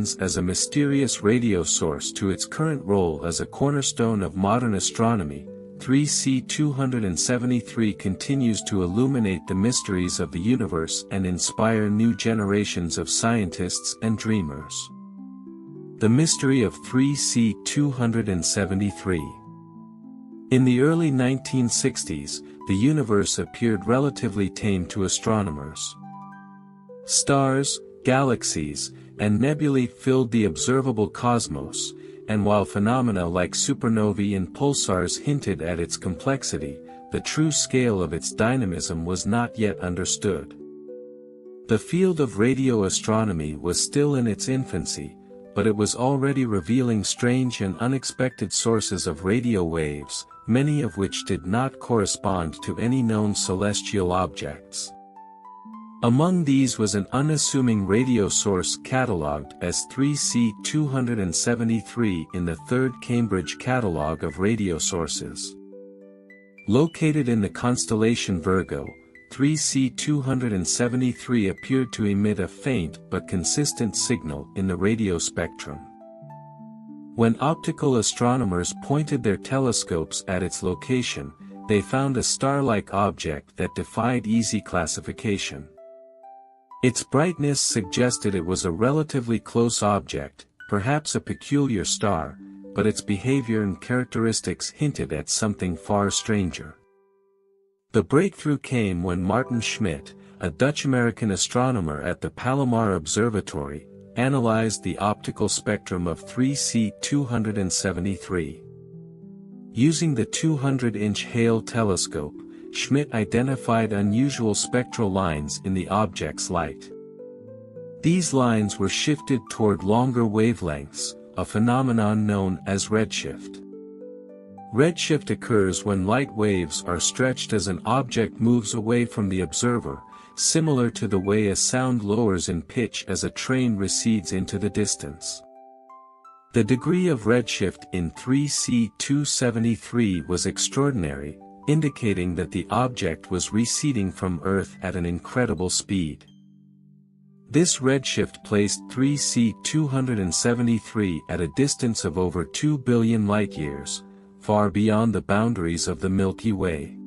ascends as a mysterious radio source to its current role as a cornerstone of modern astronomy. 3C273 continues to illuminate the mysteries of the universe and inspire new generations of scientists and dreamers. The mystery of 3C273. In the early 1960s, the universe appeared relatively tame to astronomers. Stars, galaxies, and nebulae filled the observable cosmos, and while phenomena like supernovae and pulsars hinted at its complexity, the true scale of its dynamism was not yet understood. The field of radio astronomy was still in its infancy, but it was already revealing strange and unexpected sources of radio waves, many of which did not correspond to any known celestial objects. Among these was an unassuming radio source catalogued as 3C273 in the Third Cambridge Catalogue of Radio Sources. Located in the constellation Virgo, 3C273 appeared to emit a faint but consistent signal in the radio spectrum. When optical astronomers pointed their telescopes at its location, they found a star-like object that defied easy classification. Its brightness suggested it was a relatively close object, perhaps a peculiar star, but its behavior and characteristics hinted at something far stranger. The breakthrough came when Martin Schmidt, a Dutch-American astronomer at the Palomar Observatory, analyzed the optical spectrum of 3C273. Using the 200-inch Hale telescope, Schmidt identified unusual spectral lines in the object's light. These lines were shifted toward longer wavelengths, a phenomenon known as redshift. Redshift occurs when light waves are stretched as an object moves away from the observer, similar to the way a sound lowers in pitch as a train recedes into the distance. The degree of redshift in 3C273 was extraordinary, indicating that the object was receding from Earth at an incredible speed. This redshift placed 3C273 at a distance of over 2 billion light-years, far beyond the boundaries of the Milky Way.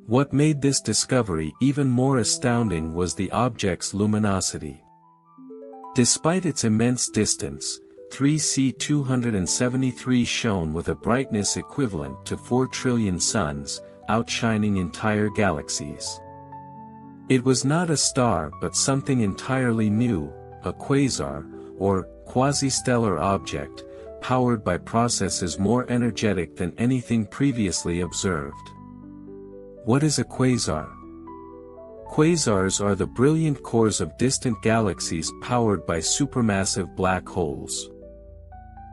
What made this discovery even more astounding was the object's luminosity. Despite its immense distance, 3C273 shone with a brightness equivalent to 4 trillion suns, outshining entire galaxies. It was not a star but something entirely new, a quasar, or quasi-stellar object, powered by processes more energetic than anything previously observed. What is a quasar? Quasars are the brilliant cores of distant galaxies powered by supermassive black holes.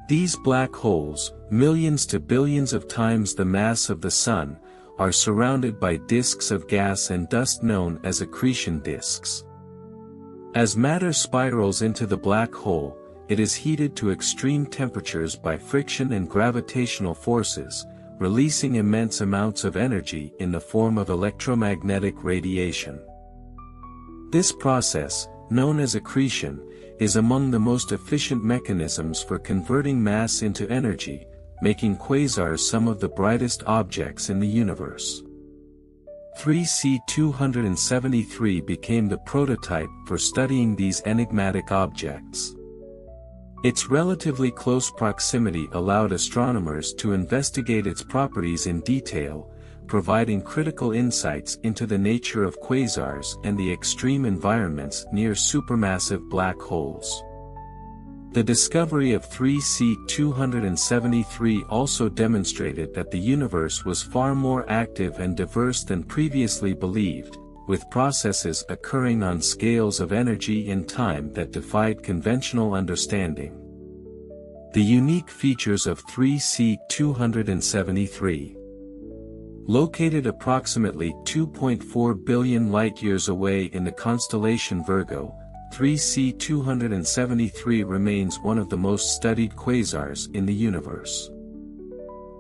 These black holes, millions to billions of times the mass of the Sun, are surrounded by disks of gas and dust known as accretion disks. As matter spirals into the black hole, it is heated to extreme temperatures by friction and gravitational forces, releasing immense amounts of energy in the form of electromagnetic radiation. This process, known as accretion, is among the most efficient mechanisms for converting mass into energy, making quasars some of the brightest objects in the universe. 3C273 became the prototype for studying these enigmatic objects. Its relatively close proximity allowed astronomers to investigate its properties in detail, providing critical insights into the nature of quasars and the extreme environments near supermassive black holes. The discovery of 3C273 also demonstrated that the universe was far more active and diverse than previously believed, with processes occurring on scales of energy and time that defied conventional understanding. The unique features of 3C273. Located approximately 2.4 billion light-years away in the constellation Virgo, 3C273 remains one of the most studied quasars in the universe.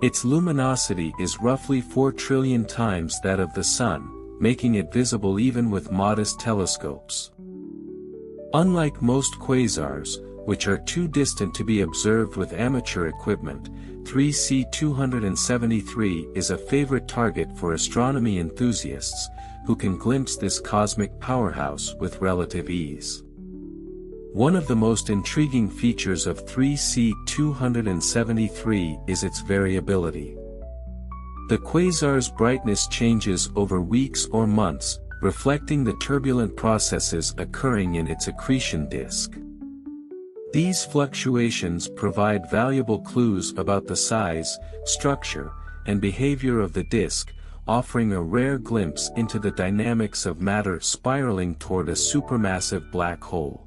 Its luminosity is roughly 4 trillion times that of the Sun, making it visible even with modest telescopes. Unlike most quasars, which are too distant to be observed with amateur equipment. 3C273 is a favorite target for astronomy enthusiasts, who can glimpse this cosmic powerhouse with relative ease. One of the most intriguing features of 3C273 is its variability. The quasar's brightness changes over weeks or months, reflecting the turbulent processes occurring in its accretion disk. These fluctuations provide valuable clues about the size, structure, and behavior of the disk, offering a rare glimpse into the dynamics of matter spiraling toward a supermassive black hole.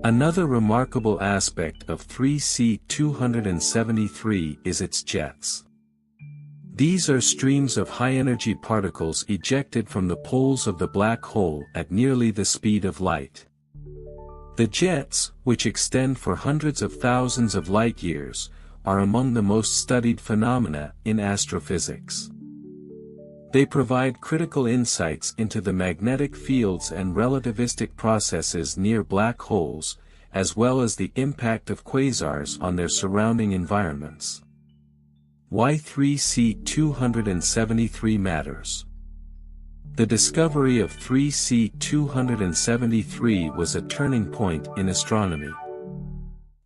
Another remarkable aspect of 3C273 is its jets. These are streams of high-energy particles ejected from the poles of the black hole at nearly the speed of light. The jets, which extend for hundreds of thousands of light-years, are among the most studied phenomena in astrophysics. They provide critical insights into the magnetic fields and relativistic processes near black holes, as well as the impact of quasars on their surrounding environments. Why 3C273 matters. The discovery of 3C273 was a turning point in astronomy.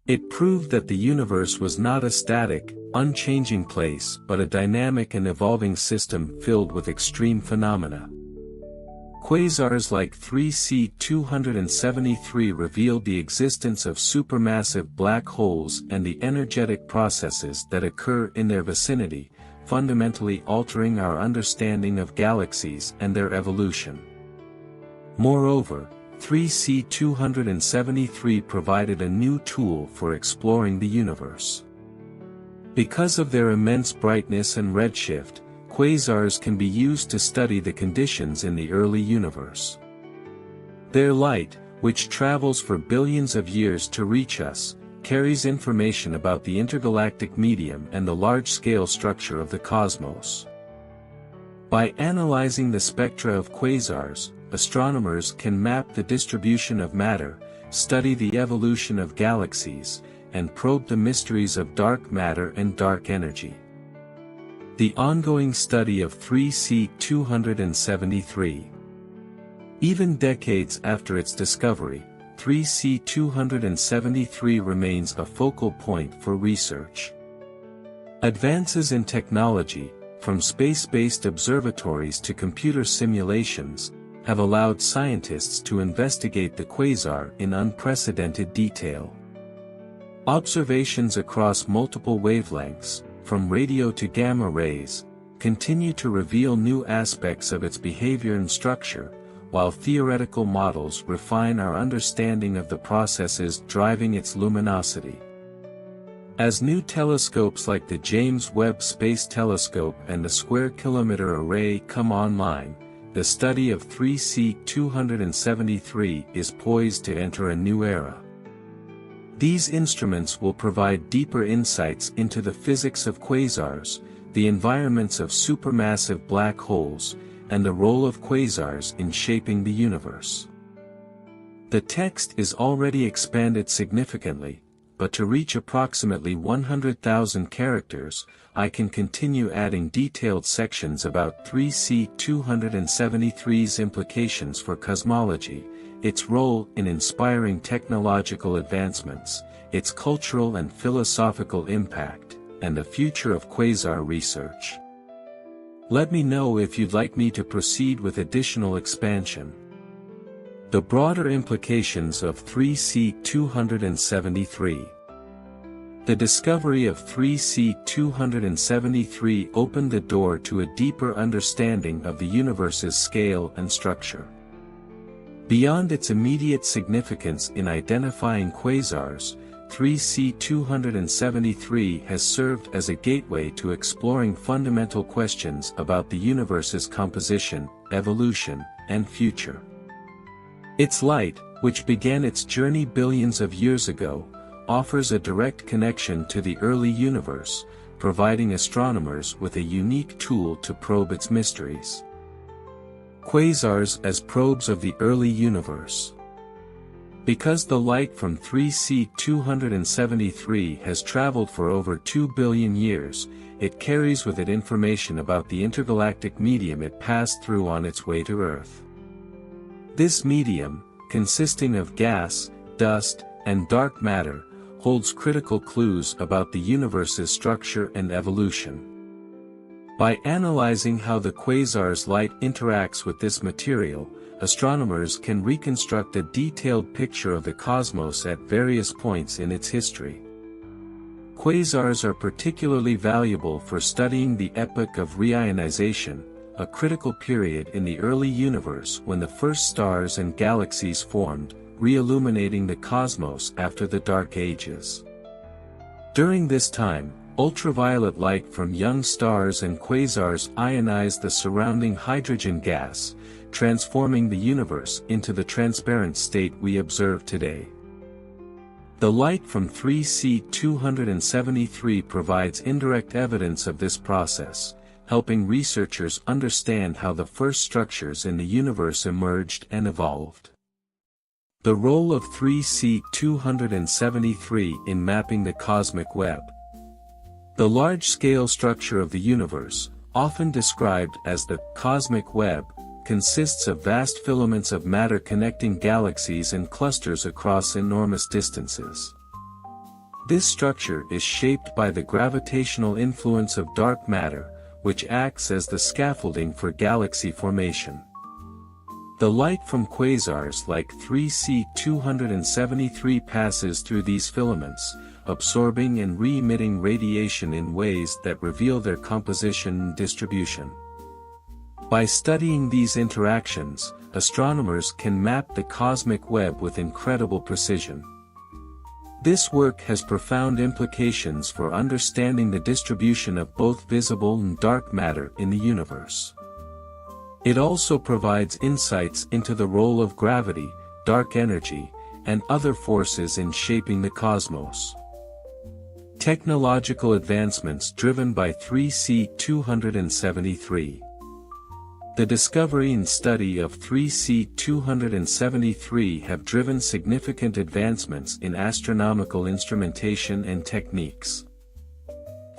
It proved that the universe was not a static, unchanging place but a dynamic and evolving system filled with extreme phenomena. Quasars like 3C273 revealed the existence of supermassive black holes and the energetic processes that occur in their vicinity, fundamentally altering our understanding of galaxies and their evolution. Moreover, 3C273 provided a new tool for exploring the universe. Because of their immense brightness and redshift, quasars can be used to study the conditions in the early universe. Their light, which travels for billions of years to reach us, carries information about the intergalactic medium and the large-scale structure of the cosmos. By analyzing the spectra of quasars, astronomers can map the distribution of matter, study the evolution of galaxies, and probe the mysteries of dark matter and dark energy. The ongoing study of 3C273. Even decades after its discovery, 3C273 remains a focal point for research. Advances in technology, from space-based observatories to computer simulations, have allowed scientists to investigate the quasar in unprecedented detail. Observations across multiple wavelengths, from radio to gamma rays, continue to reveal new aspects of its behavior and structure, while theoretical models refine our understanding of the processes driving its luminosity. As new telescopes like the James Webb Space Telescope and the Square Kilometre Array come online, the study of 3C273 is poised to enter a new era. These instruments will provide deeper insights into the physics of quasars, the environments of supermassive black holes, and the role of quasars in shaping the universe. The text is already expanded significantly, but to reach approximately 100,000 characters, I can continue adding detailed sections about 3C273's implications for cosmology, its role in inspiring technological advancements, its cultural and philosophical impact, and the future of quasar research. Let me know if you'd like me to proceed with additional expansion. The broader implications of 3C273. The discovery of 3C273 opened the door to a deeper understanding of the universe's scale and structure. Beyond its immediate significance in identifying quasars, 3C273 has served as a gateway to exploring fundamental questions about the universe's composition, evolution, and future. Its light, which began its journey billions of years ago, offers a direct connection to the early universe, providing astronomers with a unique tool to probe its mysteries. Quasars as probes of the early universe. Because the light from 3C273 has traveled for over 2 billion years, it carries with it information about the intergalactic medium it passed through on its way to Earth. This medium, consisting of gas, dust, and dark matter, holds critical clues about the universe's structure and evolution. By analyzing how the quasar's light interacts with this material, astronomers can reconstruct a detailed picture of the cosmos at various points in its history. Quasars are particularly valuable for studying the epoch of reionization, a critical period in the early universe when the first stars and galaxies formed, re-illuminating the cosmos after the Dark Ages. During this time, ultraviolet light from young stars and quasars ionized the surrounding hydrogen gas, transforming the universe into the transparent state we observe today. The light from 3C273 provides indirect evidence of this process, helping researchers understand how the first structures in the universe emerged and evolved. The role of 3C273 in mapping the cosmic web. The large-scale structure of the universe, often described as the cosmic web, consists of vast filaments of matter connecting galaxies and clusters across enormous distances. This structure is shaped by the gravitational influence of dark matter, which acts as the scaffolding for galaxy formation. The light from quasars like 3C273 passes through these filaments, absorbing and re-emitting radiation in ways that reveal their composition and distribution. By studying these interactions, astronomers can map the cosmic web with incredible precision. This work has profound implications for understanding the distribution of both visible and dark matter in the universe. It also provides insights into the role of gravity, dark energy, and other forces in shaping the cosmos. Technological advancements driven by 3C273. The discovery and study of 3C273 have driven significant advancements in astronomical instrumentation and techniques.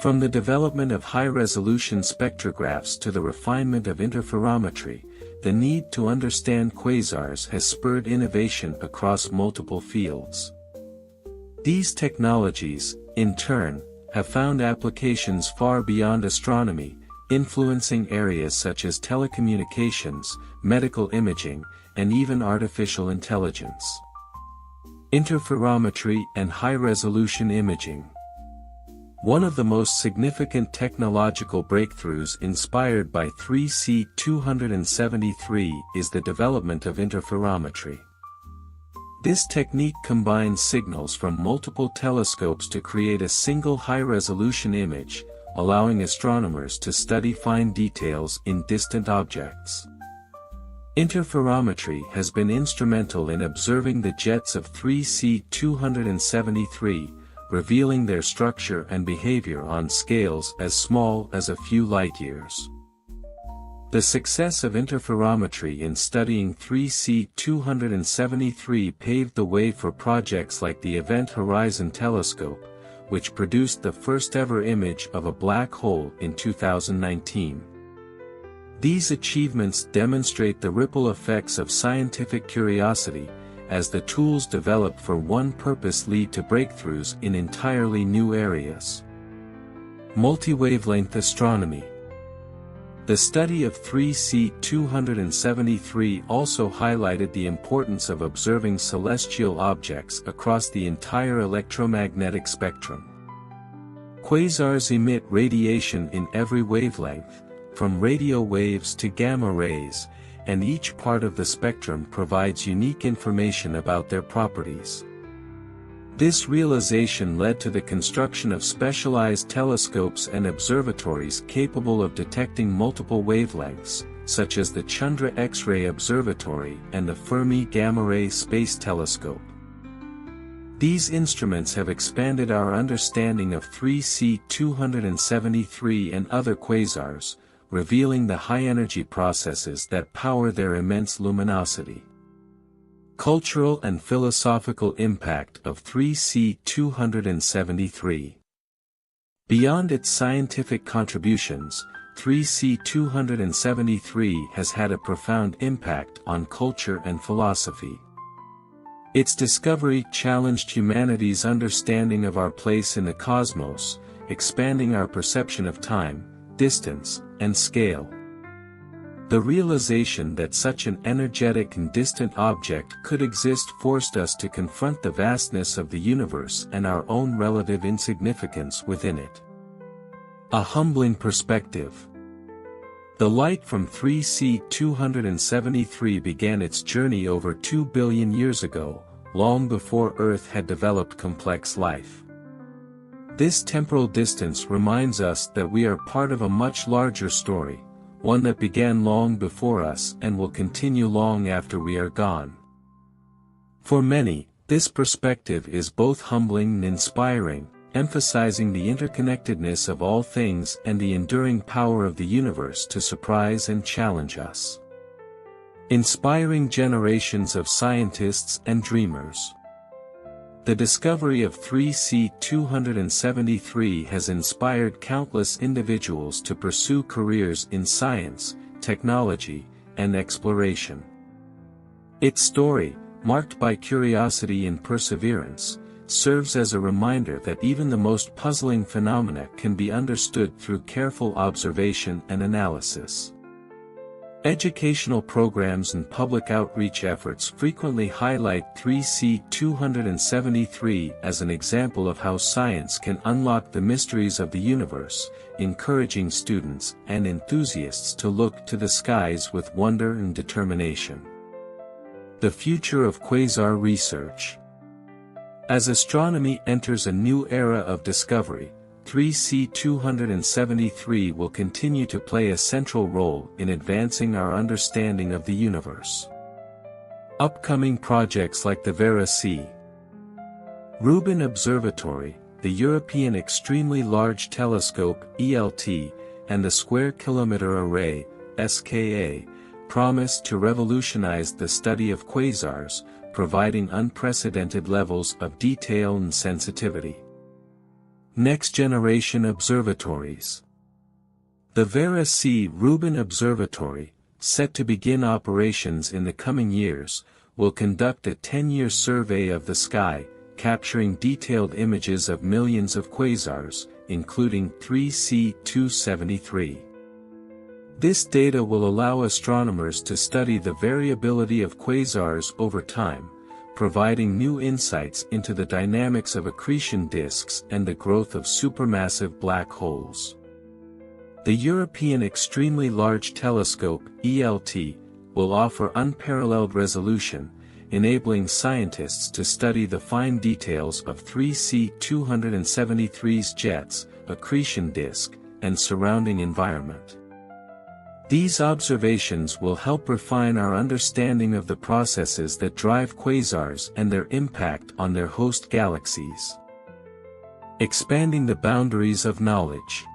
From the development of high-resolution spectrographs to the refinement of interferometry, the need to understand quasars has spurred innovation across multiple fields. These technologies, in turn, have found applications far beyond astronomy, influencing areas such as telecommunications, medical imaging, and even artificial intelligence. Interferometry and high-resolution imaging. One of the most significant technological breakthroughs inspired by 3C273 is the development of interferometry. This technique combines signals from multiple telescopes to create a single high-resolution image, allowing astronomers to study fine details in distant objects. Interferometry has been instrumental in observing the jets of 3C273, revealing their structure and behavior on scales as small as a few light-years. The success of interferometry in studying 3C273 paved the way for projects like the Event Horizon Telescope, which produced the first-ever image of a black hole in 2019. These achievements demonstrate the ripple effects of scientific curiosity, as the tools developed for one purpose lead to breakthroughs in entirely new areas. Multi-wavelength astronomy. The study of 3C273 also highlighted the importance of observing celestial objects across the entire electromagnetic spectrum. Quasars emit radiation in every wavelength, from radio waves to gamma rays, and each part of the spectrum provides unique information about their properties. This realization led to the construction of specialized telescopes and observatories capable of detecting multiple wavelengths, such as the Chandra X-ray Observatory and the Fermi Gamma Ray Space Telescope. These instruments have expanded our understanding of 3C273 and other quasars, revealing the high-energy processes that power their immense luminosity. Cultural and philosophical impact of 3C273. Beyond its scientific contributions, 3C273 has had a profound impact on culture and philosophy. Its discovery challenged humanity's understanding of our place in the cosmos, expanding our perception of time, distance, and scale. The realization that such an energetic and distant object could exist forced us to confront the vastness of the universe and our own relative insignificance within it. A humbling perspective. The light from 3C273 began its journey over 2 billion years ago, long before Earth had developed complex life. This temporal distance reminds us that we are part of a much larger story, one that began long before us and will continue long after we are gone. For many, this perspective is both humbling and inspiring, emphasizing the interconnectedness of all things and the enduring power of the universe to surprise and challenge us. Inspiring generations of scientists and dreamers. The discovery of 3C273 has inspired countless individuals to pursue careers in science, technology, and exploration. Its story, marked by curiosity and perseverance, serves as a reminder that even the most puzzling phenomena can be understood through careful observation and analysis. Educational programs and public outreach efforts frequently highlight 3C273 as an example of how science can unlock the mysteries of the universe, encouraging students and enthusiasts to look to the skies with wonder and determination. The future of quasar research. As astronomy enters a new era of discovery, 3C273 will continue to play a central role in advancing our understanding of the universe. Upcoming projects like the Vera C. Rubin Observatory, the European Extremely Large Telescope (ELT), and the Square Kilometre Array (SKA), promise to revolutionize the study of quasars, providing unprecedented levels of detail and sensitivity. Next-generation observatories. The Vera C. Rubin Observatory, set to begin operations in the coming years, will conduct a 10-year survey of the sky, capturing detailed images of millions of quasars, including 3C273. This data will allow astronomers to study the variability of quasars over time, providing new insights into the dynamics of accretion disks and the growth of supermassive black holes. The European Extremely Large Telescope (ELT) will offer unparalleled resolution, enabling scientists to study the fine details of 3C273's jets, accretion disk, and surrounding environment. These observations will help refine our understanding of the processes that drive quasars and their impact on their host galaxies. Expanding the boundaries of knowledge.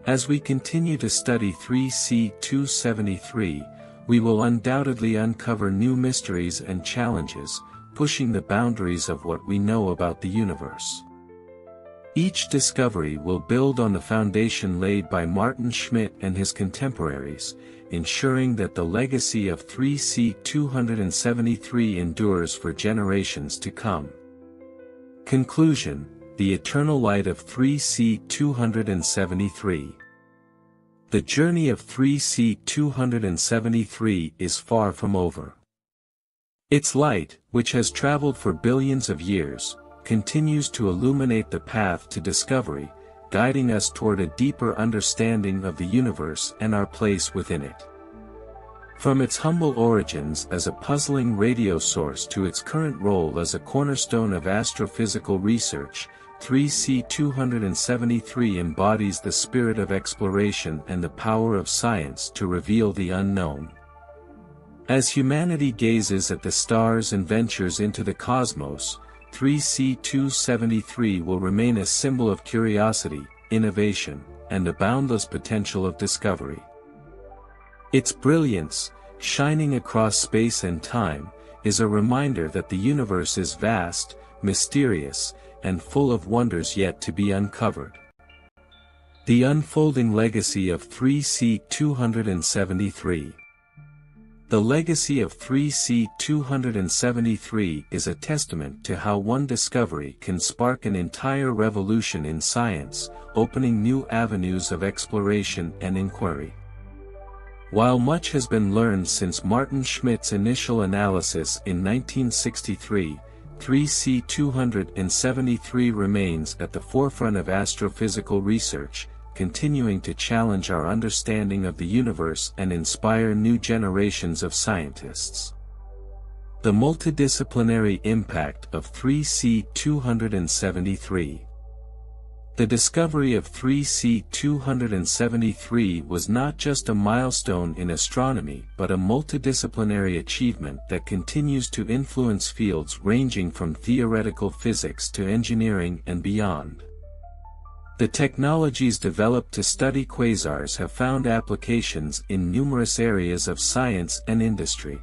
As we continue to study 3C273, we will undoubtedly uncover new mysteries and challenges, pushing the boundaries of what we know about the universe. Each discovery will build on the foundation laid by Martin Schmidt and his contemporaries, ensuring that the legacy of 3C273 endures for generations to come. Conclusion: the eternal light of 3C273. The journey of 3C273 is far from over. Its light, which has traveled for billions of years, continues to illuminate the path to discovery, guiding us toward a deeper understanding of the universe and our place within it. From its humble origins as a puzzling radio source to its current role as a cornerstone of astrophysical research, 3C273 embodies the spirit of exploration and the power of science to reveal the unknown. As humanity gazes at the stars and ventures into the cosmos, 3C273 will remain a symbol of curiosity, innovation, and the boundless potential of discovery. Its brilliance, shining across space and time, is a reminder that the universe is vast, mysterious, and full of wonders yet to be uncovered. The unfolding legacy of 3C273. The legacy of 3C273 is a testament to how one discovery can spark an entire revolution in science, opening new avenues of exploration and inquiry. While much has been learned since Martin Schmidt's initial analysis in 1963, 3C273 remains at the forefront of astrophysical research, continuing to challenge our understanding of the universe and inspire new generations of scientists. The multidisciplinary impact of 3C273. The discovery of 3C273 was not just a milestone in astronomy but a multidisciplinary achievement that continues to influence fields ranging from theoretical physics to engineering and beyond. The technologies developed to study quasars have found applications in numerous areas of science and industry.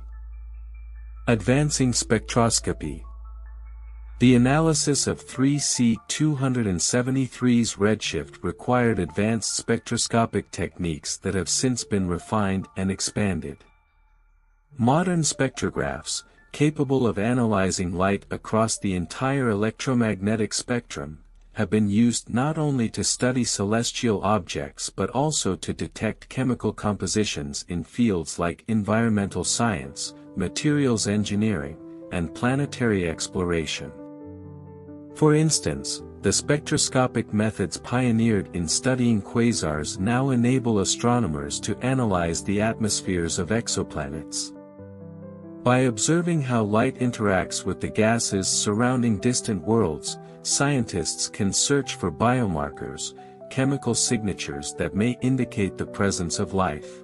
Advancing spectroscopy. The analysis of 3C273's redshift required advanced spectroscopic techniques that have since been refined and expanded. Modern spectrographs, capable of analyzing light across the entire electromagnetic spectrum, have been used not only to study celestial objects but also to detect chemical compositions in fields like environmental science, materials engineering, and planetary exploration. For instance, the spectroscopic methods pioneered in studying quasars now enable astronomers to analyze the atmospheres of exoplanets. By observing how light interacts with the gases surrounding distant worlds, scientists can search for biomarkers, chemical signatures that may indicate the presence of life.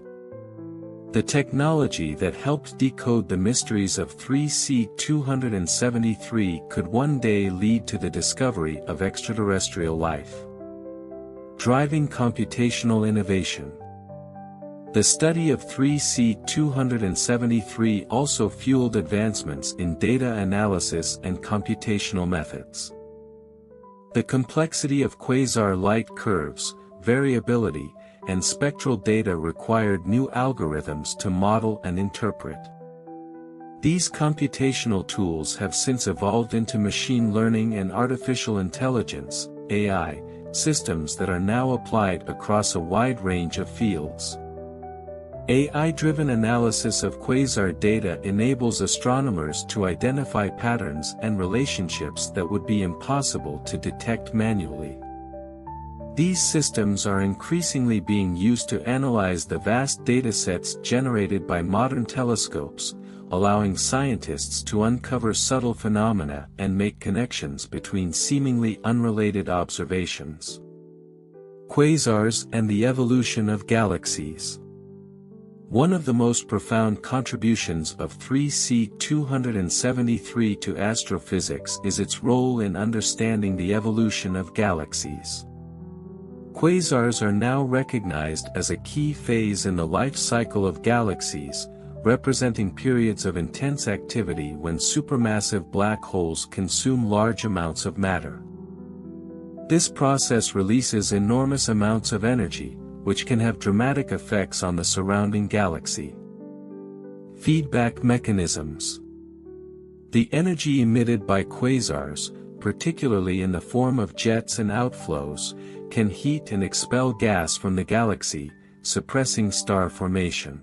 The technology that helped decode the mysteries of 3C273 could one day lead to the discovery of extraterrestrial life. Driving computational innovation. The study of 3C273 also fueled advancements in data analysis and computational methods. The complexity of quasar light curves, variability, and spectral data required new algorithms to model and interpret. These computational tools have since evolved into machine learning and artificial intelligence, AI, systems that are now applied across a wide range of fields. AI-driven analysis of quasar data enables astronomers to identify patterns and relationships that would be impossible to detect manually. These systems are increasingly being used to analyze the vast datasets generated by modern telescopes, allowing scientists to uncover subtle phenomena and make connections between seemingly unrelated observations. Quasars and the evolution of galaxies. One of the most profound contributions of 3C273 to astrophysics is its role in understanding the evolution of galaxies. Quasars are now recognized as a key phase in the life cycle of galaxies, representing periods of intense activity when supermassive black holes consume large amounts of matter. This process releases enormous amounts of energy, which can have dramatic effects on the surrounding galaxy. Feedback mechanisms. The energy emitted by quasars, particularly in the form of jets and outflows, can heat and expel gas from the galaxy, suppressing star formation.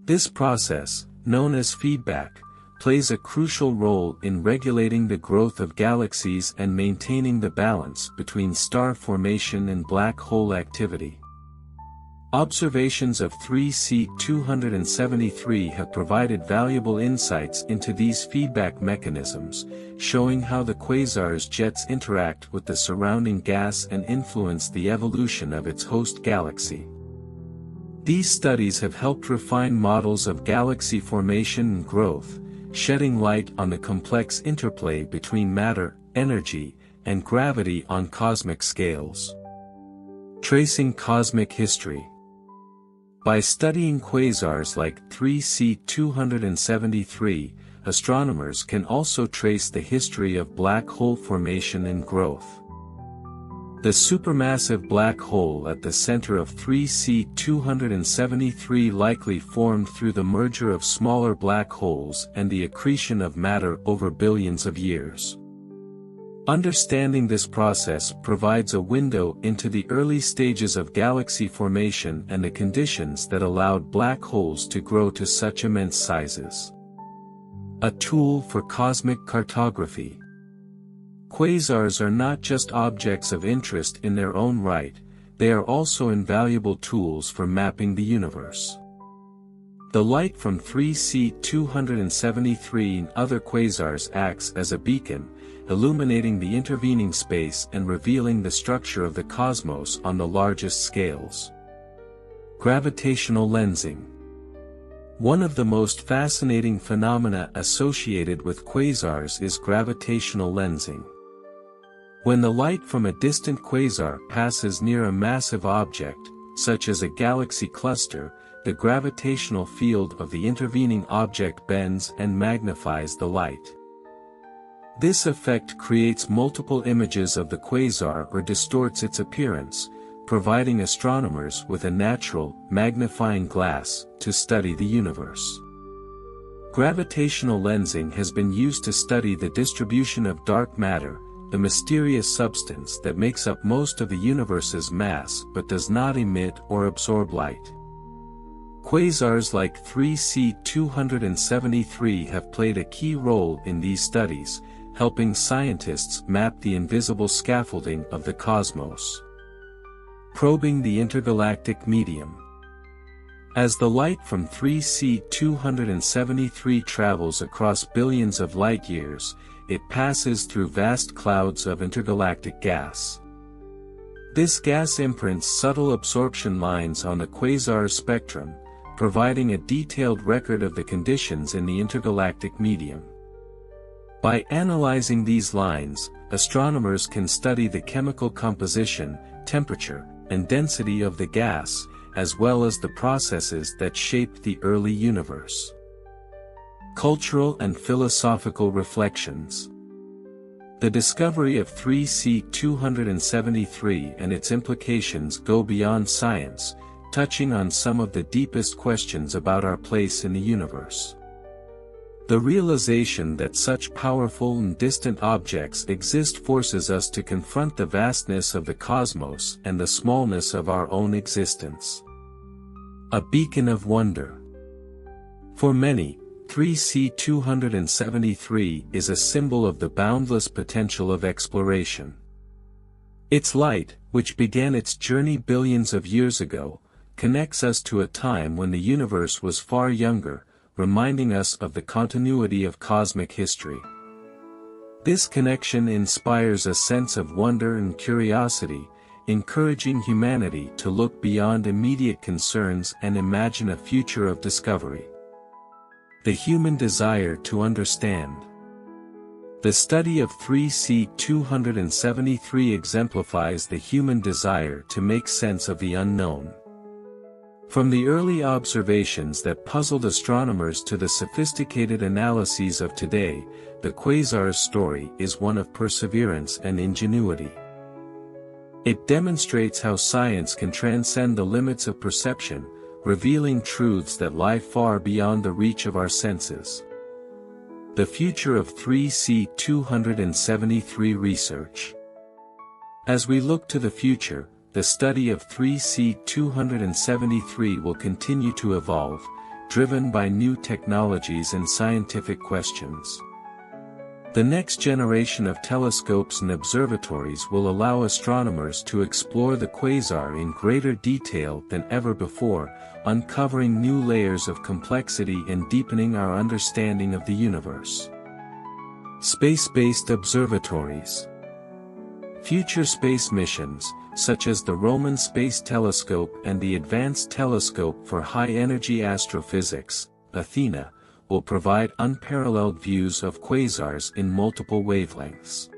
This process, known as feedback, plays a crucial role in regulating the growth of galaxies and maintaining the balance between star formation and black hole activity. Observations of 3C273 have provided valuable insights into these feedback mechanisms, showing how the quasar's jets interact with the surrounding gas and influence the evolution of its host galaxy. These studies have helped refine models of galaxy formation and growth, shedding light on the complex interplay between matter, energy, and gravity on cosmic scales. Tracing cosmic history. By studying quasars like 3C273, astronomers can also trace the history of black hole formation and growth. The supermassive black hole at the center of 3C273 likely formed through the merger of smaller black holes and the accretion of matter over billions of years. Understanding this process provides a window into the early stages of galaxy formation and the conditions that allowed black holes to grow to such immense sizes. A tool for cosmic cartography. Quasars are not just objects of interest in their own right, they are also invaluable tools for mapping the universe. The light from 3C273 and other quasars acts as a beacon, illuminating the intervening space and revealing the structure of the cosmos on the largest scales. Gravitational lensing. One of the most fascinating phenomena associated with quasars is gravitational lensing. When the light from a distant quasar passes near a massive object, such as a galaxy cluster, the gravitational field of the intervening object bends and magnifies the light. This effect creates multiple images of the quasar or distorts its appearance, providing astronomers with a natural, magnifying glass to study the universe. Gravitational lensing has been used to study the distribution of dark matter, the mysterious substance that makes up most of the universe's mass but does not emit or absorb light. Quasars like 3C273 have played a key role in these studies, helping scientists map the invisible scaffolding of the cosmos. Probing the intergalactic medium. As the light from 3C273 travels across billions of light-years, it passes through vast clouds of intergalactic gas. This gas imprints subtle absorption lines on the quasar's spectrum, providing a detailed record of the conditions in the intergalactic medium. By analyzing these lines, astronomers can study the chemical composition, temperature, and density of the gas, as well as the processes that shaped the early universe. Cultural and philosophical reflections. The discovery of 3C273 and its implications go beyond science, touching on some of the deepest questions about our place in the universe. The realization that such powerful and distant objects exist forces us to confront the vastness of the cosmos and the smallness of our own existence. A beacon of wonder. For many, 3C273 is a symbol of the boundless potential of exploration. Its light, which began its journey billions of years ago, connects us to a time when the universe was far younger, reminding us of the continuity of cosmic history. This connection inspires a sense of wonder and curiosity, encouraging humanity to look beyond immediate concerns and imagine a future of discovery. The human desire to understand. The study of 3C273 exemplifies the human desire to make sense of the unknown. From the early observations that puzzled astronomers to the sophisticated analyses of today, the quasar's story is one of perseverance and ingenuity. It demonstrates how science can transcend the limits of perception, revealing truths that lie far beyond the reach of our senses. The future of 3C273 research. As we look to the future, the study of 3C273 will continue to evolve, driven by new technologies and scientific questions. The next generation of telescopes and observatories will allow astronomers to explore the quasar in greater detail than ever before, uncovering new layers of complexity and deepening our understanding of the universe. Space-based observatories. Future space missions, such as the Roman Space Telescope and the Advanced Telescope for High-Energy Astrophysics, Athena, will provide unparalleled views of quasars in multiple wavelengths.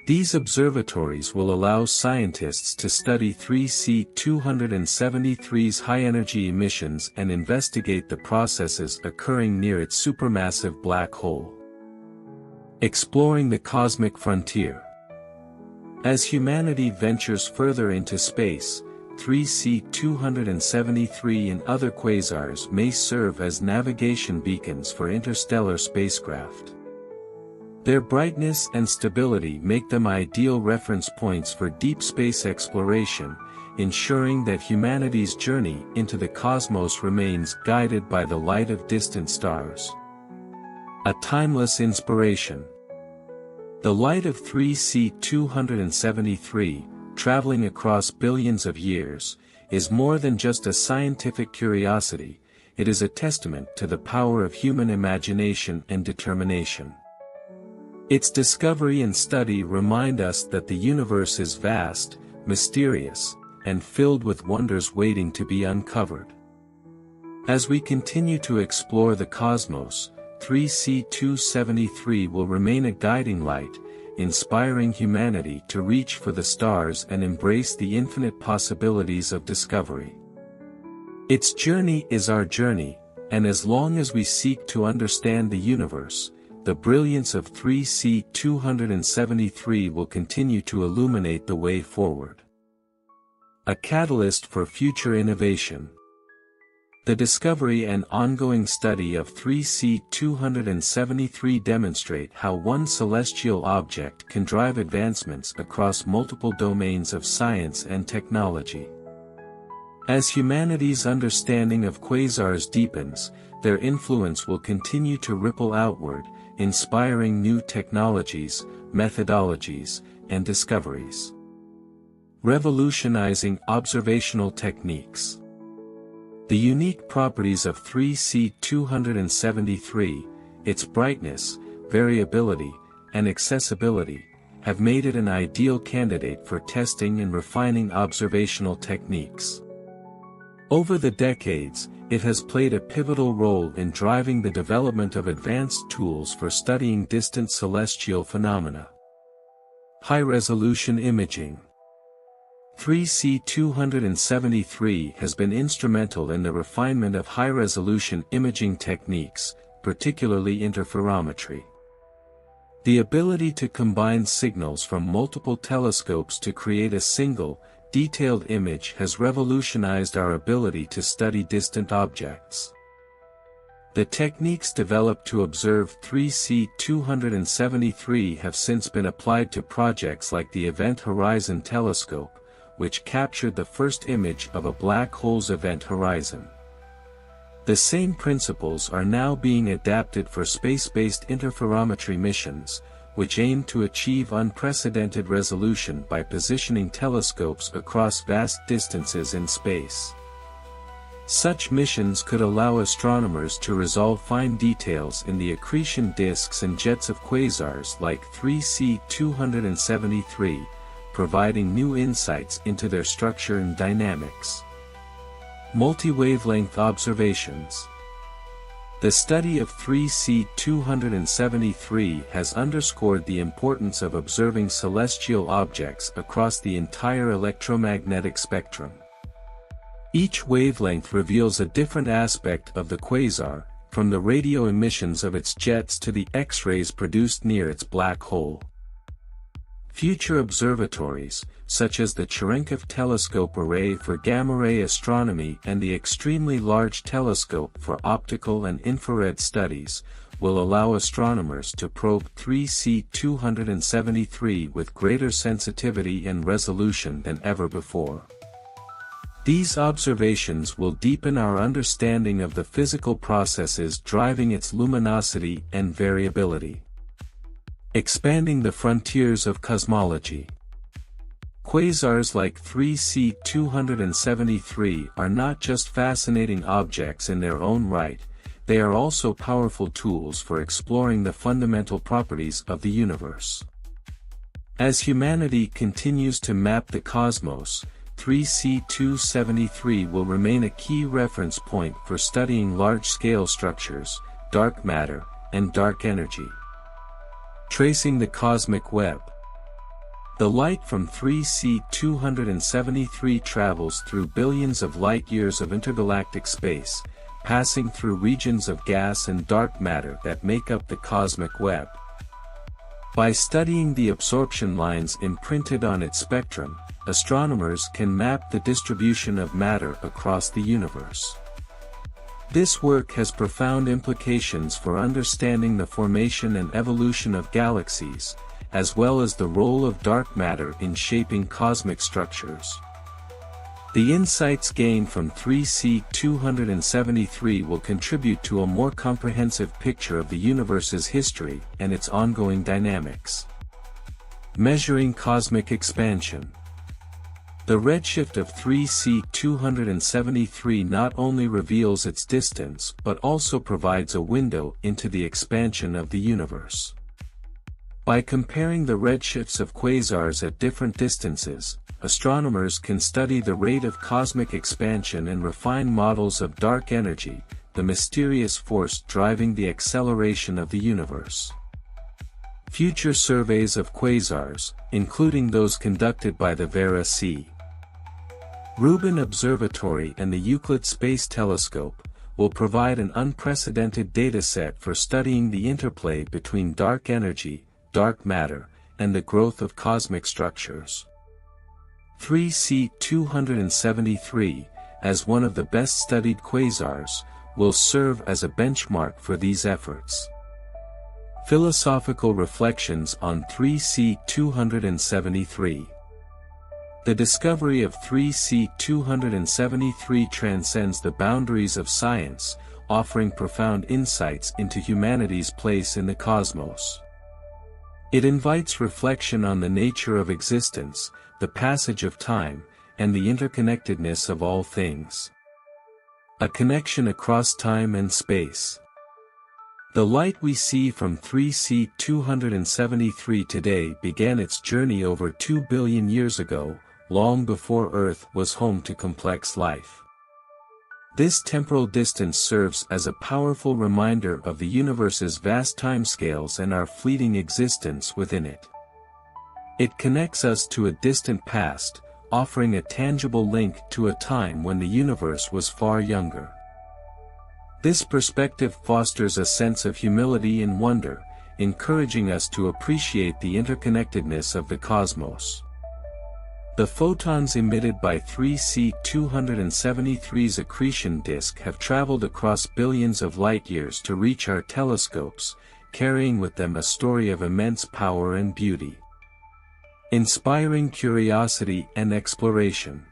These observatories will allow scientists to study 3C-273's high-energy emissions and investigate the processes occurring near its supermassive black hole. Exploring the cosmic frontier. As humanity ventures further into space, 3C-273 and other quasars may serve as navigation beacons for interstellar spacecraft. Their brightness and stability make them ideal reference points for deep space exploration, ensuring that humanity's journey into the cosmos remains guided by the light of distant stars. A timeless inspiration. The light of 3C-273, traveling across billions of years, is more than just a scientific curiosity, it is a testament to the power of human imagination and determination. Its discovery and study remind us that the universe is vast, mysterious, and filled with wonders waiting to be uncovered. As we continue to explore the cosmos, 3C-273 will remain a guiding light, inspiring humanity to reach for the stars and embrace the infinite possibilities of discovery. Its journey is our journey, and as long as we seek to understand the universe, the brilliance of 3C-273 will continue to illuminate the way forward. A catalyst for future innovation. The discovery and ongoing study of 3C-273 demonstrate how one celestial object can drive advancements across multiple domains of science and technology. As humanity's understanding of quasars deepens, their influence will continue to ripple outward, inspiring new technologies, methodologies, and discoveries. Revolutionizing observational techniques. The unique properties of 3C-273, its brightness, variability, and accessibility, have made it an ideal candidate for testing and refining observational techniques. Over the decades, it has played a pivotal role in driving the development of advanced tools for studying distant celestial phenomena. High-resolution imaging. 3C-273 has been instrumental in the refinement of high-resolution imaging techniques, particularly interferometry. The ability to combine signals from multiple telescopes to create a single, detailed image has revolutionized our ability to study distant objects. The techniques developed to observe 3C-273 have since been applied to projects like the Event Horizon Telescope, which captured the first image of a black hole's event horizon. The same principles are now being adapted for space-based interferometry missions, which aim to achieve unprecedented resolution by positioning telescopes across vast distances in space. Such missions could allow astronomers to resolve fine details in the accretion disks and jets of quasars like 3C-273, providing new insights into their structure and dynamics. Multi-wavelength observations. The study of 3C-273 has underscored the importance of observing celestial objects across the entire electromagnetic spectrum. Each wavelength reveals a different aspect of the quasar, from the radio emissions of its jets to the X-rays produced near its black hole. Future observatories, such as the Cherenkov Telescope Array for gamma-ray astronomy and the Extremely Large Telescope for optical and infrared studies, will allow astronomers to probe 3C-273 with greater sensitivity and resolution than ever before. These observations will deepen our understanding of the physical processes driving its luminosity and variability. Expanding the frontiers of cosmology. Quasars like 3C-273 are not just fascinating objects in their own right, they are also powerful tools for exploring the fundamental properties of the universe. As humanity continues to map the cosmos, 3C-273 will remain a key reference point for studying large-scale structures, dark matter, and dark energy. Tracing the cosmic web. The light from 3C273 travels through billions of light-years of intergalactic space, passing through regions of gas and dark matter that make up the cosmic web. By studying the absorption lines imprinted on its spectrum, astronomers can map the distribution of matter across the universe. This work has profound implications for understanding the formation and evolution of galaxies, as well as the role of dark matter in shaping cosmic structures. The insights gained from 3C273 will contribute to a more comprehensive picture of the universe's history and its ongoing dynamics. Measuring cosmic expansion. The redshift of 3C273 not only reveals its distance but also provides a window into the expansion of the universe. By comparing the redshifts of quasars at different distances, astronomers can study the rate of cosmic expansion and refine models of dark energy, the mysterious force driving the acceleration of the universe. Future surveys of quasars, including those conducted by the Vera C. Rubin Observatory and the Euclid Space Telescope, will provide an unprecedented dataset for studying the interplay between dark energy, dark matter, and the growth of cosmic structures. 3C273, as one of the best-studied quasars, will serve as a benchmark for these efforts. Philosophical reflections on 3C273. The discovery of 3C273 transcends the boundaries of science, offering profound insights into humanity's place in the cosmos. It invites reflection on the nature of existence, the passage of time, and the interconnectedness of all things. A connection across time and space. The light we see from 3C273 today began its journey over 2 billion years ago, long before Earth was home to complex life. This temporal distance serves as a powerful reminder of the universe's vast timescales and our fleeting existence within it. It connects us to a distant past, offering a tangible link to a time when the universe was far younger. This perspective fosters a sense of humility and wonder, encouraging us to appreciate the interconnectedness of the cosmos. The photons emitted by 3C273's accretion disk have traveled across billions of light-years to reach our telescopes, carrying with them a story of immense power and beauty. Inspiring curiosity and exploration.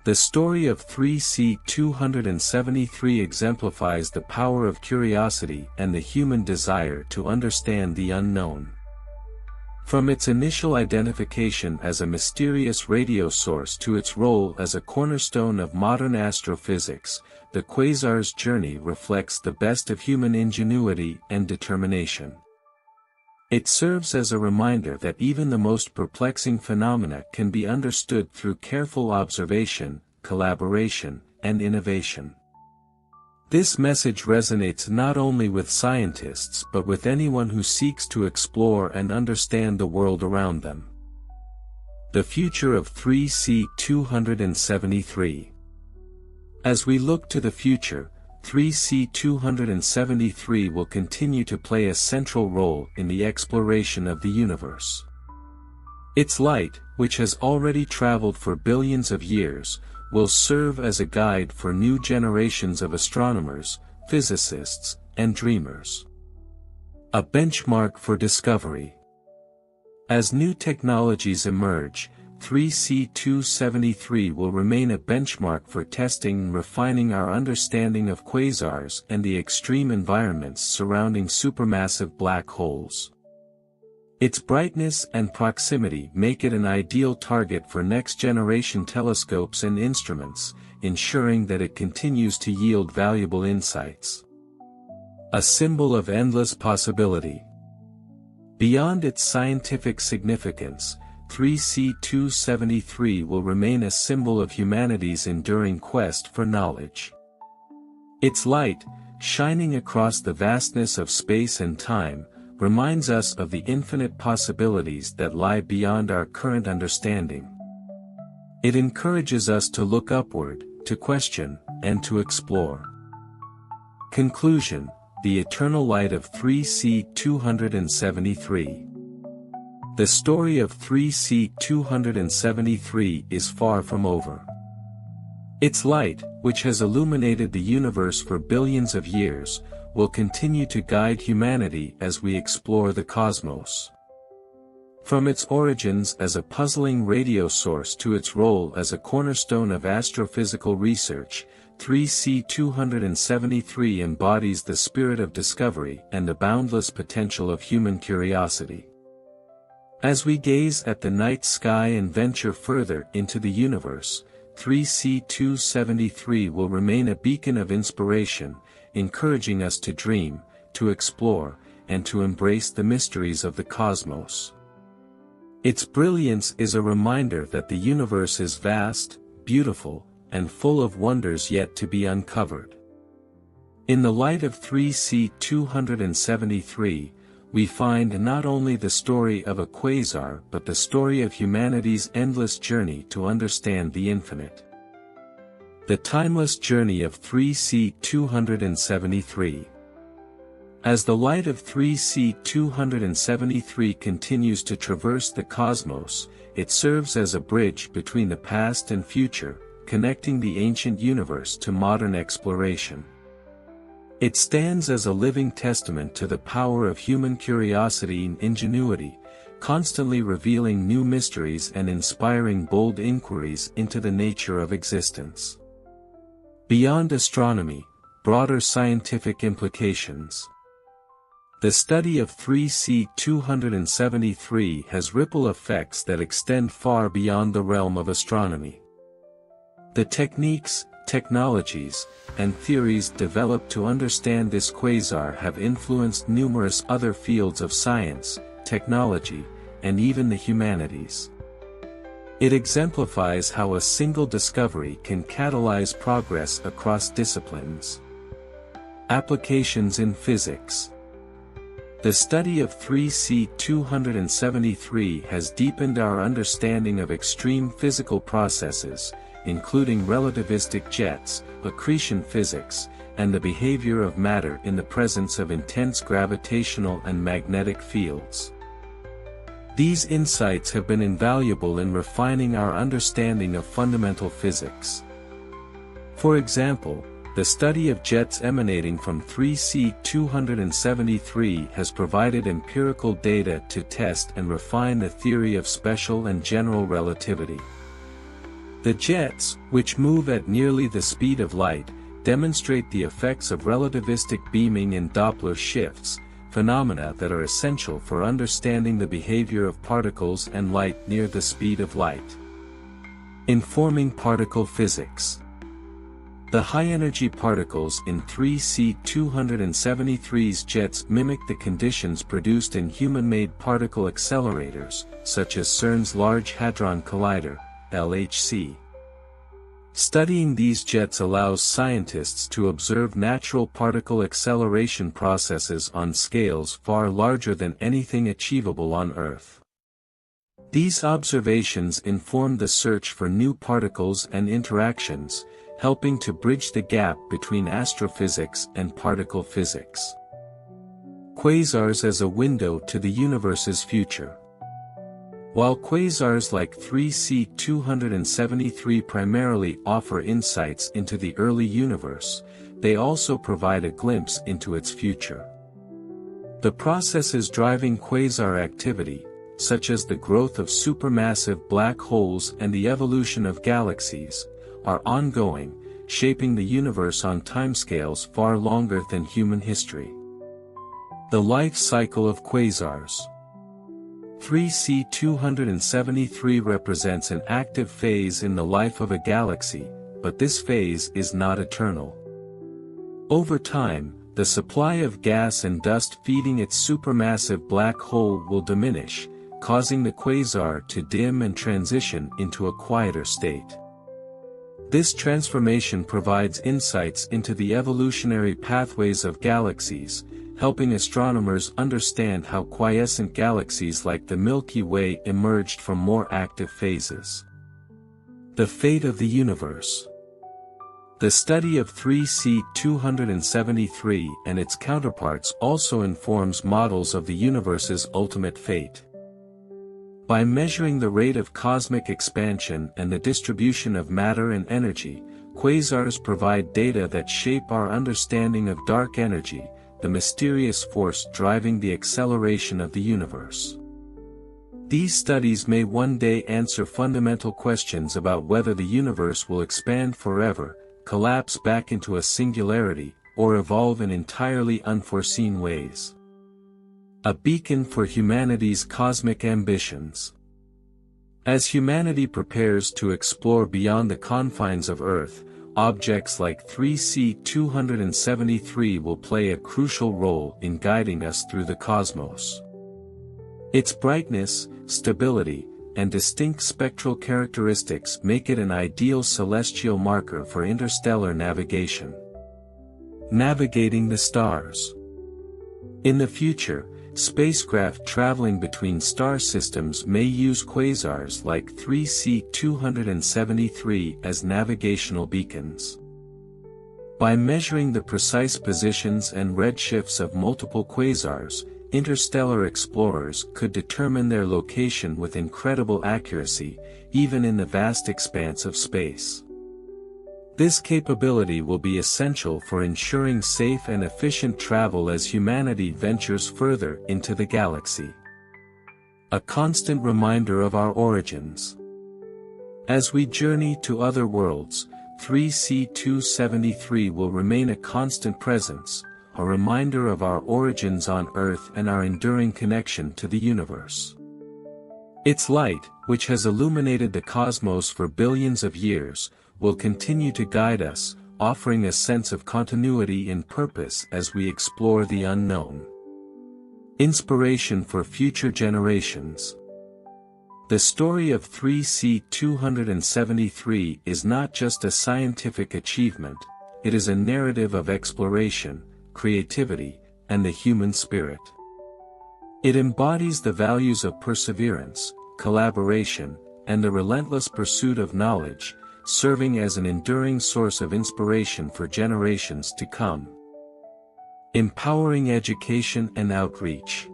The story of 3C273 exemplifies the power of curiosity and the human desire to understand the unknown. From its initial identification as a mysterious radio source to its role as a cornerstone of modern astrophysics, the quasar's journey reflects the best of human ingenuity and determination. It serves as a reminder that even the most perplexing phenomena can be understood through careful observation, collaboration, and innovation. This message resonates not only with scientists but with anyone who seeks to explore and understand the world around them. The future of 3C273. As we look to the future, 3C273 will continue to play a central role in the exploration of the universe. Its light, which has already traveled for billions of years, will serve as a guide for new generations of astronomers, physicists, and dreamers. A benchmark for discovery. As new technologies emerge, 3C273 will remain a benchmark for testing and refining our understanding of quasars and the extreme environments surrounding supermassive black holes. Its brightness and proximity make it an ideal target for next-generation telescopes and instruments, ensuring that it continues to yield valuable insights. A symbol of endless possibility. Beyond its scientific significance, 3C273 will remain a symbol of humanity's enduring quest for knowledge. Its light, shining across the vastness of space and time, reminds us of the infinite possibilities that lie beyond our current understanding. It encourages us to look upward, to question, and to explore. Conclusion: The Eternal Light of 3C273. The story of 3C273 is far from over. Its light, which has illuminated the universe for billions of years, will continue to guide humanity as we explore the cosmos. From its origins as a puzzling radio source to its role as a cornerstone of astrophysical research, 3C273 embodies the spirit of discovery and the boundless potential of human curiosity. As we gaze at the night sky and venture further into the universe, 3C273 will remain a beacon of inspiration, encouraging us to dream, to explore, and to embrace the mysteries of the cosmos. Its brilliance is a reminder that the universe is vast, beautiful, and full of wonders yet to be uncovered. In the light of 3C273, we find not only the story of a quasar but the story of humanity's endless journey to understand the infinite. The timeless journey of 3C273. As the light of 3C273 continues to traverse the cosmos, it serves as a bridge between the past and future, connecting the ancient universe to modern exploration. It stands as a living testament to the power of human curiosity and ingenuity, constantly revealing new mysteries and inspiring bold inquiries into the nature of existence. Beyond astronomy, broader scientific implications. The study of 3C273 has ripple effects that extend far beyond the realm of astronomy. The techniques, technologies, and theories developed to understand this quasar have influenced numerous other fields of science, technology, and even the humanities. It exemplifies how a single discovery can catalyze progress across disciplines. Applications in physics. The study of 3C273 has deepened our understanding of extreme physical processes, including relativistic jets, accretion physics, and the behavior of matter in the presence of intense gravitational and magnetic fields. These insights have been invaluable in refining our understanding of fundamental physics. For example, the study of jets emanating from 3C273 has provided empirical data to test and refine the theory of special and general relativity. The jets, which move at nearly the speed of light, demonstrate the effects of relativistic beaming and Doppler shifts, phenomena that are essential for understanding the behavior of particles and light near the speed of light. Informing particle physics. The high-energy particles in 3C273's jets mimic the conditions produced in human-made particle accelerators, such as CERN's Large Hadron Collider, LHC. Studying these jets allows scientists to observe natural particle acceleration processes on scales far larger than anything achievable on Earth. These observations inform the search for new particles and interactions, helping to bridge the gap between astrophysics and particle physics. Quasars as a window to the universe's future. While quasars like 3C273 primarily offer insights into the early universe, they also provide a glimpse into its future. The processes driving quasar activity, such as the growth of supermassive black holes and the evolution of galaxies, are ongoing, shaping the universe on timescales far longer than human history. The life cycle of quasars. 3C273 represents an active phase in the life of a galaxy, but this phase is not eternal. Over time, the supply of gas and dust feeding its supermassive black hole will diminish, causing the quasar to dim and transition into a quieter state. This transformation provides insights into the evolutionary pathways of galaxies, helping astronomers understand how quiescent galaxies like the Milky Way emerged from more active phases. The fate of the universe. The study of 3C273 and its counterparts also informs models of the universe's ultimate fate. By measuring the rate of cosmic expansion and the distribution of matter and energy, quasars provide data that shape our understanding of dark energy, the mysterious force driving the acceleration of the universe. These studies may one day answer fundamental questions about whether the universe will expand forever, collapse back into a singularity, or evolve in entirely unforeseen ways. A beacon for humanity's cosmic ambitions. As humanity prepares to explore beyond the confines of Earth, objects like 3C273 will play a crucial role in guiding us through the cosmos. Its brightness, stability, and distinct spectral characteristics make it an ideal celestial marker for interstellar navigation. Navigating the stars. In the future, spacecraft traveling between star systems may use quasars like 3C273 as navigational beacons. By measuring the precise positions and redshifts of multiple quasars, interstellar explorers could determine their location with incredible accuracy, even in the vast expanse of space. This capability will be essential for ensuring safe and efficient travel as humanity ventures further into the galaxy. A constant reminder of our origins. As we journey to other worlds, 3C273 will remain a constant presence, a reminder of our origins on Earth and our enduring connection to the universe. Its light, which has illuminated the cosmos for billions of years, will continue to guide us, offering a sense of continuity and purpose as we explore the unknown. Inspiration for future generations. The story of 3C273 is not just a scientific achievement, it is a narrative of exploration, creativity, and the human spirit. It embodies the values of perseverance, collaboration, and the relentless pursuit of knowledge, serving as an enduring source of inspiration for generations to come. Empowering education and outreach.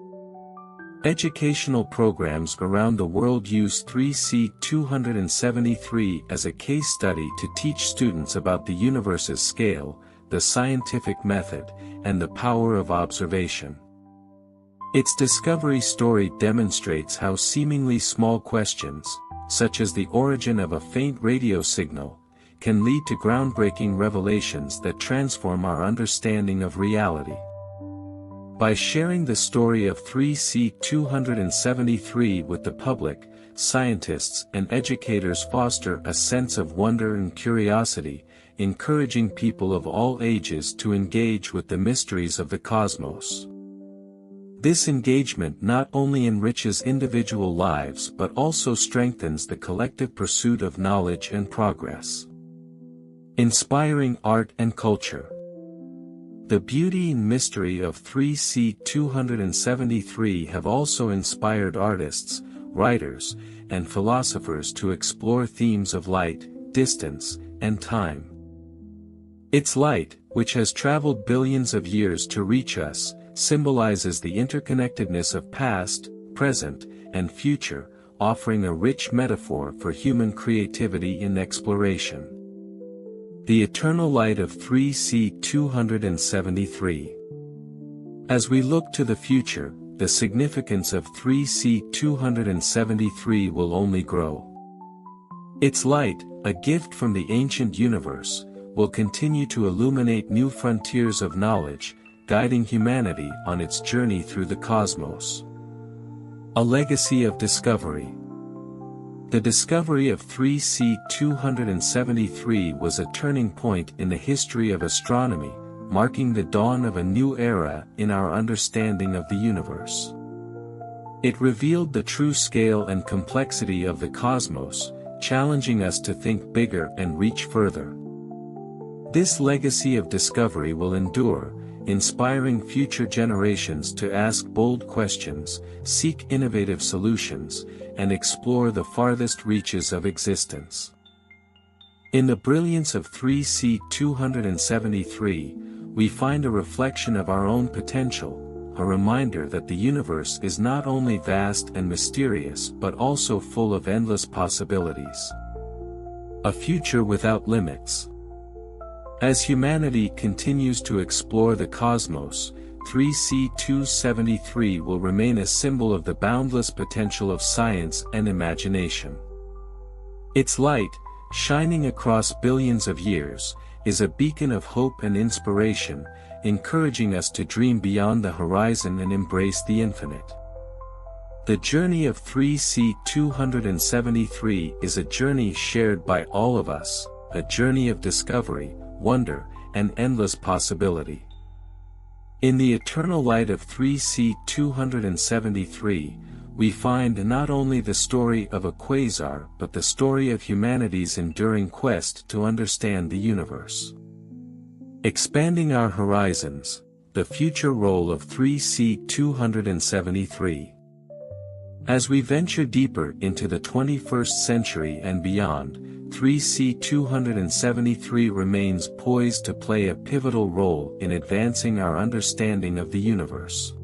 Educational programs around the world use 3C273 as a case study to teach students about the universe's scale, the scientific method, and the power of observation. Its discovery story demonstrates how seemingly small questions, such as the origin of a faint radio signal, can lead to groundbreaking revelations that transform our understanding of reality. By sharing the story of 3C273 with the public, scientists and educators foster a sense of wonder and curiosity, encouraging people of all ages to engage with the mysteries of the cosmos. This engagement not only enriches individual lives but also strengthens the collective pursuit of knowledge and progress. Inspiring art and culture. The beauty and mystery of 3C273 have also inspired artists, writers, and philosophers to explore themes of light, distance, and time. Its light, which has traveled billions of years to reach us, symbolizes the interconnectedness of past, present, and future, offering a rich metaphor for human creativity and exploration. The eternal light of 3C273. As we look to the future, the significance of 3C273 will only grow. Its light, a gift from the ancient universe, will continue to illuminate new frontiers of knowledge, guiding humanity on its journey through the cosmos. A legacy of discovery. The discovery of 3C273 was a turning point in the history of astronomy, marking the dawn of a new era in our understanding of the universe. It revealed the true scale and complexity of the cosmos, challenging us to think bigger and reach further. This legacy of discovery will endure, inspiring future generations to ask bold questions, seek innovative solutions, and explore the farthest reaches of existence. In the brilliance of 3C273, we find a reflection of our own potential, a reminder that the universe is not only vast and mysterious but also full of endless possibilities. A future without limits. As humanity continues to explore the cosmos, 3C273 will remain a symbol of the boundless potential of science and imagination. Its light, shining across billions of years, is a beacon of hope and inspiration, encouraging us to dream beyond the horizon and embrace the infinite. The journey of 3C273 is a journey shared by all of us, a journey of discovery, wonder, and endless possibility. In the eternal light of 3C273, we find not only the story of a quasar but the story of humanity's enduring quest to understand the universe. Expanding our horizons, the future role of 3C273. As we venture deeper into the 21st century and beyond, 3C273 remains poised to play a pivotal role in advancing our understanding of the universe.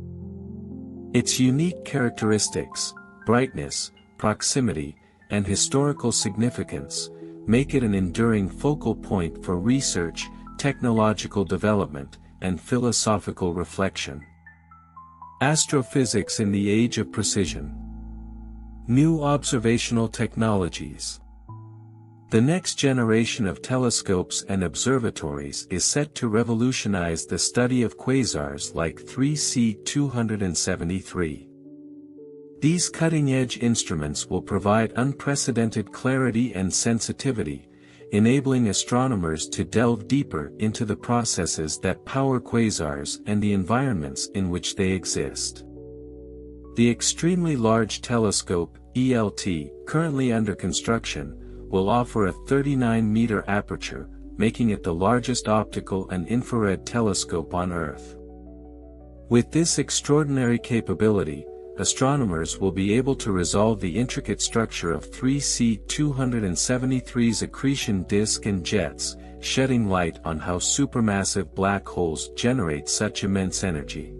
Its unique characteristics, brightness, proximity, and historical significance, make it an enduring focal point for research, technological development, and philosophical reflection. Astrophysics in the age of precision. New observational technologies. The next generation of telescopes and observatories is set to revolutionize the study of quasars like 3C273. These cutting-edge instruments will provide unprecedented clarity and sensitivity, enabling astronomers to delve deeper into the processes that power quasars and the environments in which they exist. The Extremely Large Telescope, ELT, currently under construction, will offer a 39-meter aperture, making it the largest optical and infrared telescope on Earth. With this extraordinary capability, astronomers will be able to resolve the intricate structure of 3C273's accretion disk and jets, shedding light on how supermassive black holes generate such immense energy.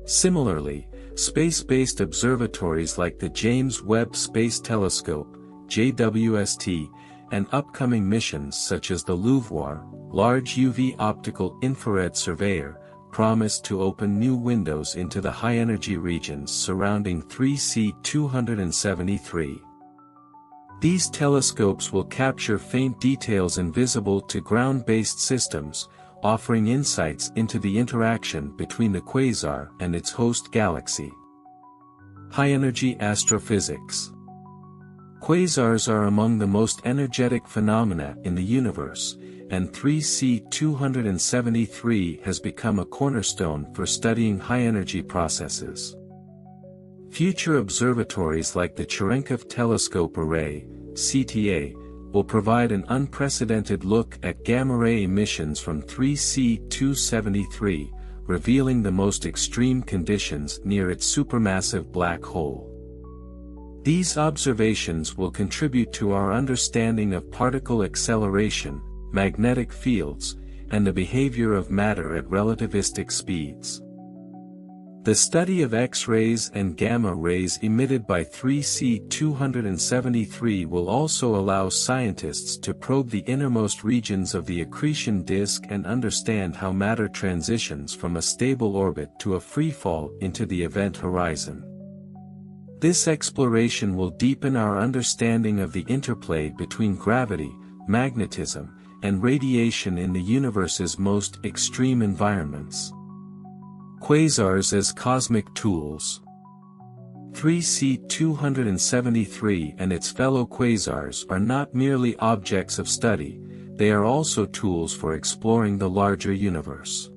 Similarly, space-based observatories like the James Webb Space Telescope, JWST, and upcoming missions such as the LUVOIR, Large UV Optical Infrared Surveyor, promise to open new windows into the high-energy regions surrounding 3C273. These telescopes will capture faint details invisible to ground-based systems, offering insights into the interaction between the quasar and its host galaxy. High-energy astrophysics. Quasars are among the most energetic phenomena in the universe, and 3C273 has become a cornerstone for studying high-energy processes. Future observatories like the Cherenkov Telescope Array, CTA, will provide an unprecedented look at gamma-ray emissions from 3C273, revealing the most extreme conditions near its supermassive black hole. These observations will contribute to our understanding of particle acceleration, magnetic fields, and the behavior of matter at relativistic speeds. The study of X-rays and gamma rays emitted by 3C273 will also allow scientists to probe the innermost regions of the accretion disk and understand how matter transitions from a stable orbit to a freefall into the event horizon. This exploration will deepen our understanding of the interplay between gravity, magnetism, and radiation in the universe's most extreme environments. Quasars as cosmic tools. 3C273 and its fellow quasars are not merely objects of study, they are also tools for exploring the larger universe.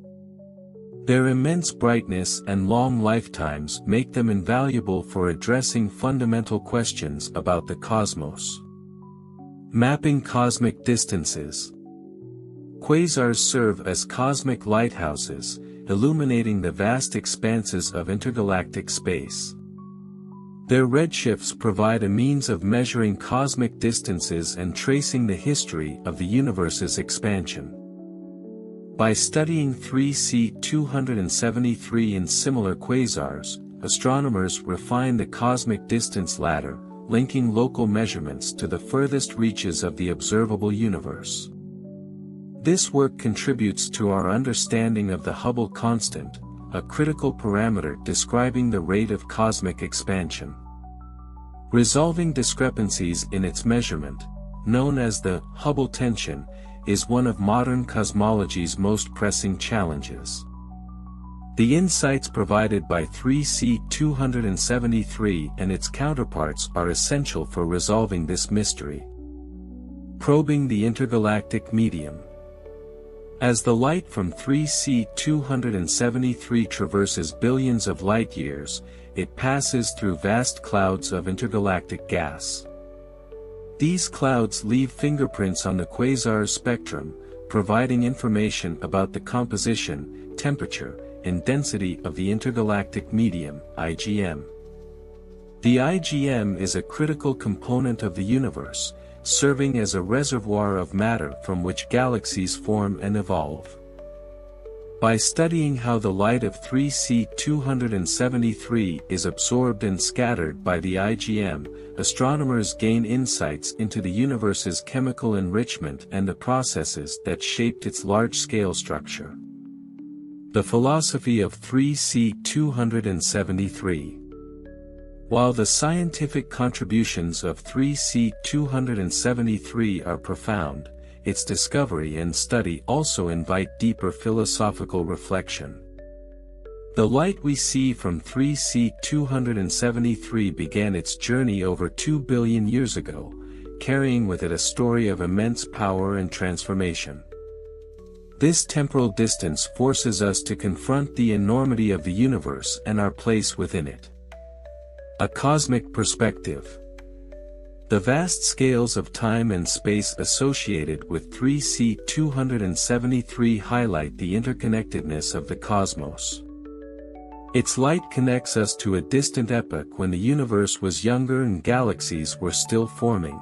Their immense brightness and long lifetimes make them invaluable for addressing fundamental questions about the cosmos. Mapping cosmic distances. Quasars serve as cosmic lighthouses, illuminating the vast expanses of intergalactic space. Their redshifts provide a means of measuring cosmic distances and tracing the history of the universe's expansion. By studying 3C273 and similar quasars, astronomers refine the cosmic distance ladder, linking local measurements to the furthest reaches of the observable universe. This work contributes to our understanding of the Hubble constant, a critical parameter describing the rate of cosmic expansion. Resolving discrepancies in its measurement, known as the Hubble tension, is one of modern cosmology's most pressing challenges. The insights provided by 3C273 and its counterparts are essential for resolving this mystery. Probing the intergalactic medium. As the light from 3C273 traverses billions of light-years, it passes through vast clouds of intergalactic gas. These clouds leave fingerprints on the quasar's spectrum, providing information about the composition, temperature, and density of the intergalactic medium, IgM. The IgM is a critical component of the universe, serving as a reservoir of matter from which galaxies form and evolve. By studying how the light of 3C273 is absorbed and scattered by the IgM, astronomers gain insights into the universe's chemical enrichment and the processes that shaped its large-scale structure. The philosophy of 3C273. While the scientific contributions of 3C273 are profound, its discovery and study also invite deeper philosophical reflection. The light we see from 3C273 began its journey over 2 billion years ago, carrying with it a story of immense power and transformation. This temporal distance forces us to confront the enormity of the universe and our place within it. A cosmic perspective. The vast scales of time and space associated with 3C273 highlight the interconnectedness of the cosmos. Its light connects us to a distant epoch when the universe was younger and galaxies were still forming.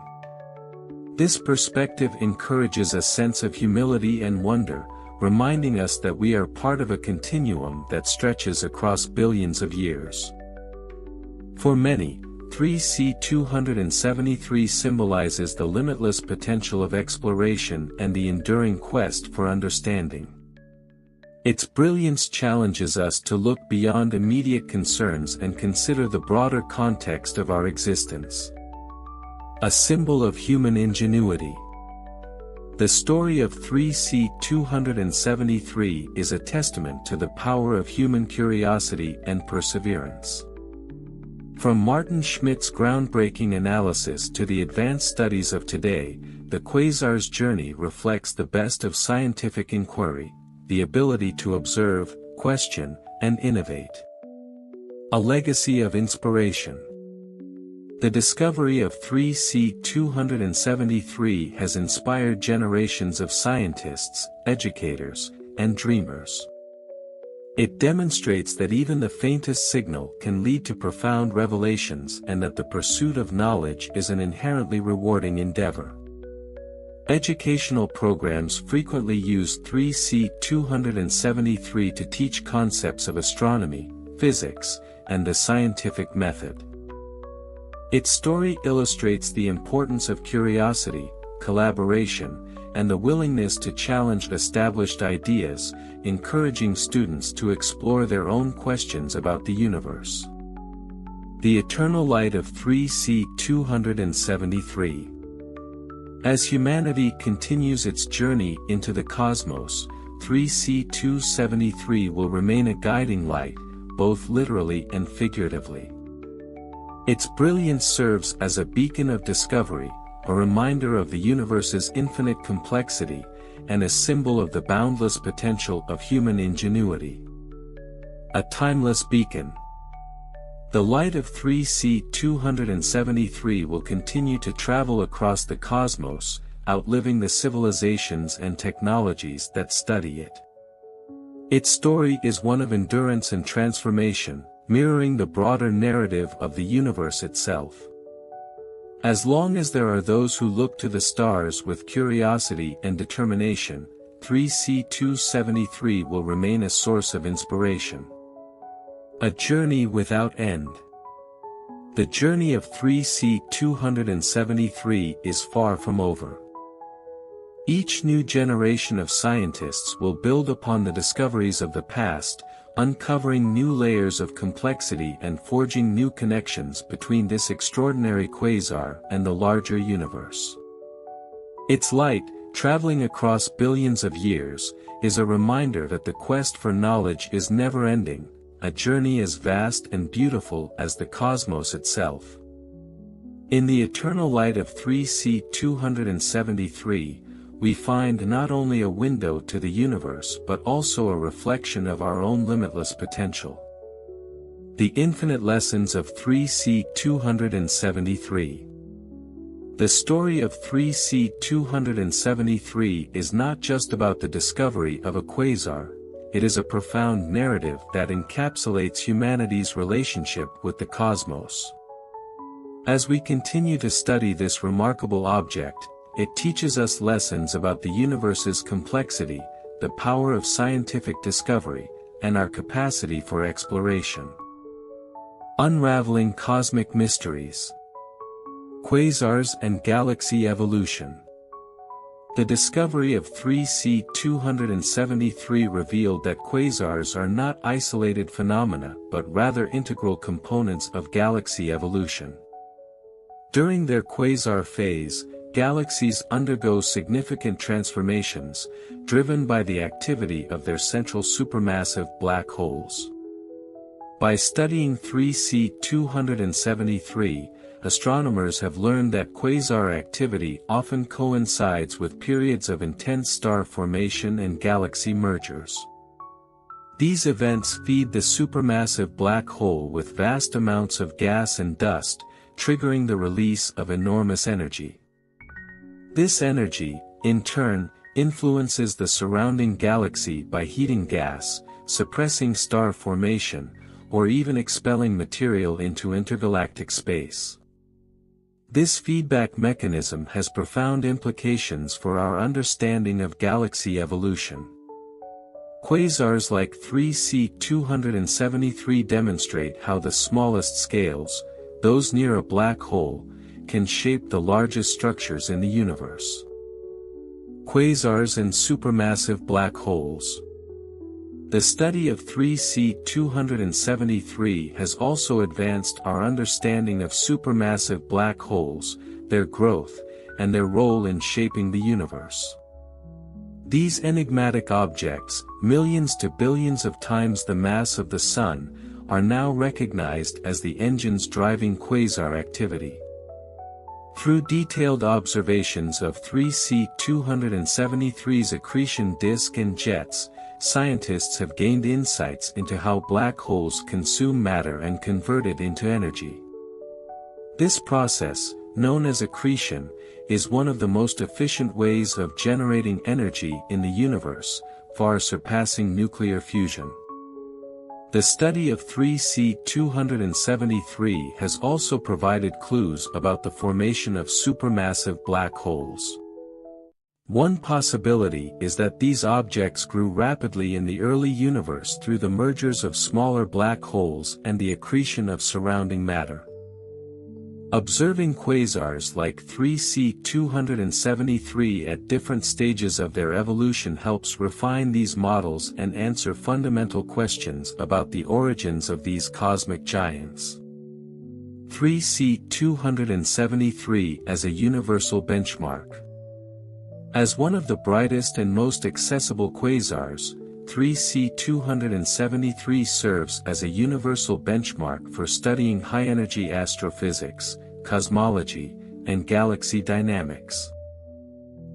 This perspective encourages a sense of humility and wonder, reminding us that we are part of a continuum that stretches across billions of years. For many, 3C273 symbolizes the limitless potential of exploration and the enduring quest for understanding. Its brilliance challenges us to look beyond immediate concerns and consider the broader context of our existence. A symbol of human ingenuity. The story of 3C273 is a testament to the power of human curiosity and perseverance. From Martin Schmidt's groundbreaking analysis to the advanced studies of today, the quasar's journey reflects the best of scientific inquiry, the ability to observe, question, and innovate. A legacy of inspiration. The discovery of 3C273 has inspired generations of scientists, educators, and dreamers. It demonstrates that even the faintest signal can lead to profound revelations and that the pursuit of knowledge is an inherently rewarding endeavor. Educational programs frequently use 3C273 to teach concepts of astronomy, physics, and the scientific method. Its story illustrates the importance of curiosity, collaboration, and the willingness to challenge established ideas, encouraging students to explore their own questions about the universe. The eternal light of 3C273. As humanity continues its journey into the cosmos, 3C273 will remain a guiding light, both literally and figuratively. Its brilliance serves as a beacon of discovery, a reminder of the universe's infinite complexity, and a symbol of the boundless potential of human ingenuity. A timeless beacon. The light of 3C273 will continue to travel across the cosmos, outliving the civilizations and technologies that study it. Its story is one of endurance and transformation, mirroring the broader narrative of the universe itself. As long as there are those who look to the stars with curiosity and determination, 3C273 will remain a source of inspiration. A journey without end. The journey of 3C273 is far from over. Each new generation of scientists will build upon the discoveries of the past, uncovering new layers of complexity and forging new connections between this extraordinary quasar and the larger universe. Its light, traveling across billions of years, is a reminder that the quest for knowledge is never-ending, a journey as vast and beautiful as the cosmos itself. In the eternal light of 3C273, we find not only a window to the universe but also a reflection of our own limitless potential. The infinite lessons of 3C273. The story of 3C273 is not just about the discovery of a quasar, it is a profound narrative that encapsulates humanity's relationship with the cosmos. As we continue to study this remarkable object, it teaches us lessons about the universe's complexity, the power of scientific discovery, and our capacity for exploration. Unraveling cosmic mysteries. Quasars and galaxy evolution. The discovery of 3C273 revealed that quasars are not isolated phenomena but rather integral components of galaxy evolution. During their quasar phase, galaxies undergo significant transformations, driven by the activity of their central supermassive black holes. By studying 3C273, astronomers have learned that quasar activity often coincides with periods of intense star formation and galaxy mergers. These events feed the supermassive black hole with vast amounts of gas and dust, triggering the release of enormous energy. This energy, in turn, influences the surrounding galaxy by heating gas, suppressing star formation, or even expelling material into intergalactic space. This feedback mechanism has profound implications for our understanding of galaxy evolution. Quasars like 3C273 demonstrate how the smallest scales, those near a black hole, can shape the largest structures in the universe. Quasars and supermassive black holes. The study of 3C273 has also advanced our understanding of supermassive black holes, their growth, and their role in shaping the universe. These enigmatic objects, millions to billions of times the mass of the Sun, are now recognized as the engines driving quasar activity. Through detailed observations of 3C273's accretion disk and jets, scientists have gained insights into how black holes consume matter and convert it into energy. This process, known as accretion, is one of the most efficient ways of generating energy in the universe, far surpassing nuclear fusion. The study of 3C273 has also provided clues about the formation of supermassive black holes. One possibility is that these objects grew rapidly in the early universe through the mergers of smaller black holes and the accretion of surrounding matter. Observing quasars like 3C273 at different stages of their evolution helps refine these models and answer fundamental questions about the origins of these cosmic giants. 3C273 as a universal benchmark. As one of the brightest and most accessible quasars, 3C273 serves as a universal benchmark for studying high-energy astrophysics, cosmology, and galaxy dynamics.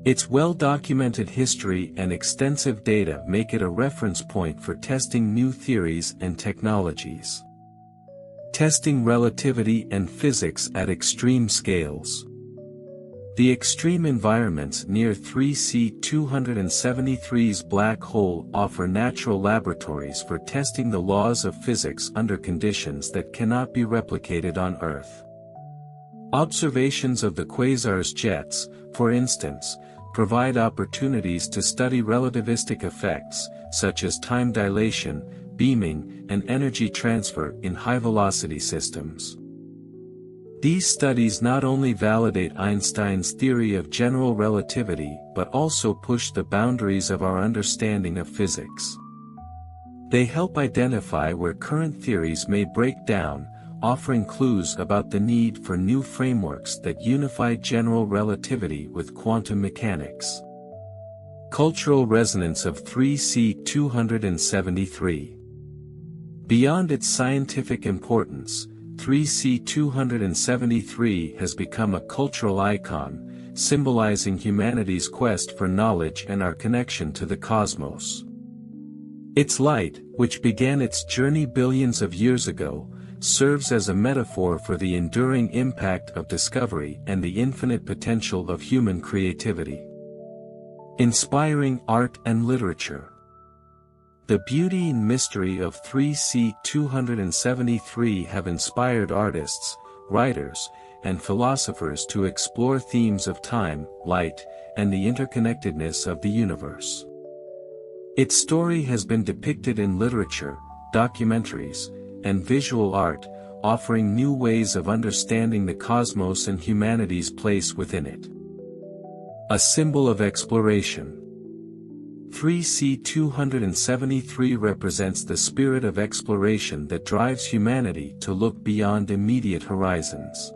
Its well-documented history and extensive data make it a reference point for testing new theories and technologies. Testing relativity and physics at extreme scales. The extreme environments near 3C273's black hole offer natural laboratories for testing the laws of physics under conditions that cannot be replicated on Earth. Observations of the quasar's jets, for instance, provide opportunities to study relativistic effects, such as time dilation, beaming, and energy transfer in high-velocity systems. These studies not only validate Einstein's theory of general relativity but also push the boundaries of our understanding of physics. They help identify where current theories may break down, offering clues about the need for new frameworks that unify general relativity with quantum mechanics. Cultural resonance of 3C273. Beyond its scientific importance, 3C273 has become a cultural icon, symbolizing humanity's quest for knowledge and our connection to the cosmos. Its light, which began its journey billions of years ago, serves as a metaphor for the enduring impact of discovery and the infinite potential of human creativity. Inspiring art and literature. The beauty and mystery of 3C273 have inspired artists, writers, and philosophers to explore themes of time, light, and the interconnectedness of the universe. Its story has been depicted in literature, documentaries, and visual art, offering new ways of understanding the cosmos and humanity's place within it. A symbol of exploration. 3C273 represents the spirit of exploration that drives humanity to look beyond immediate horizons.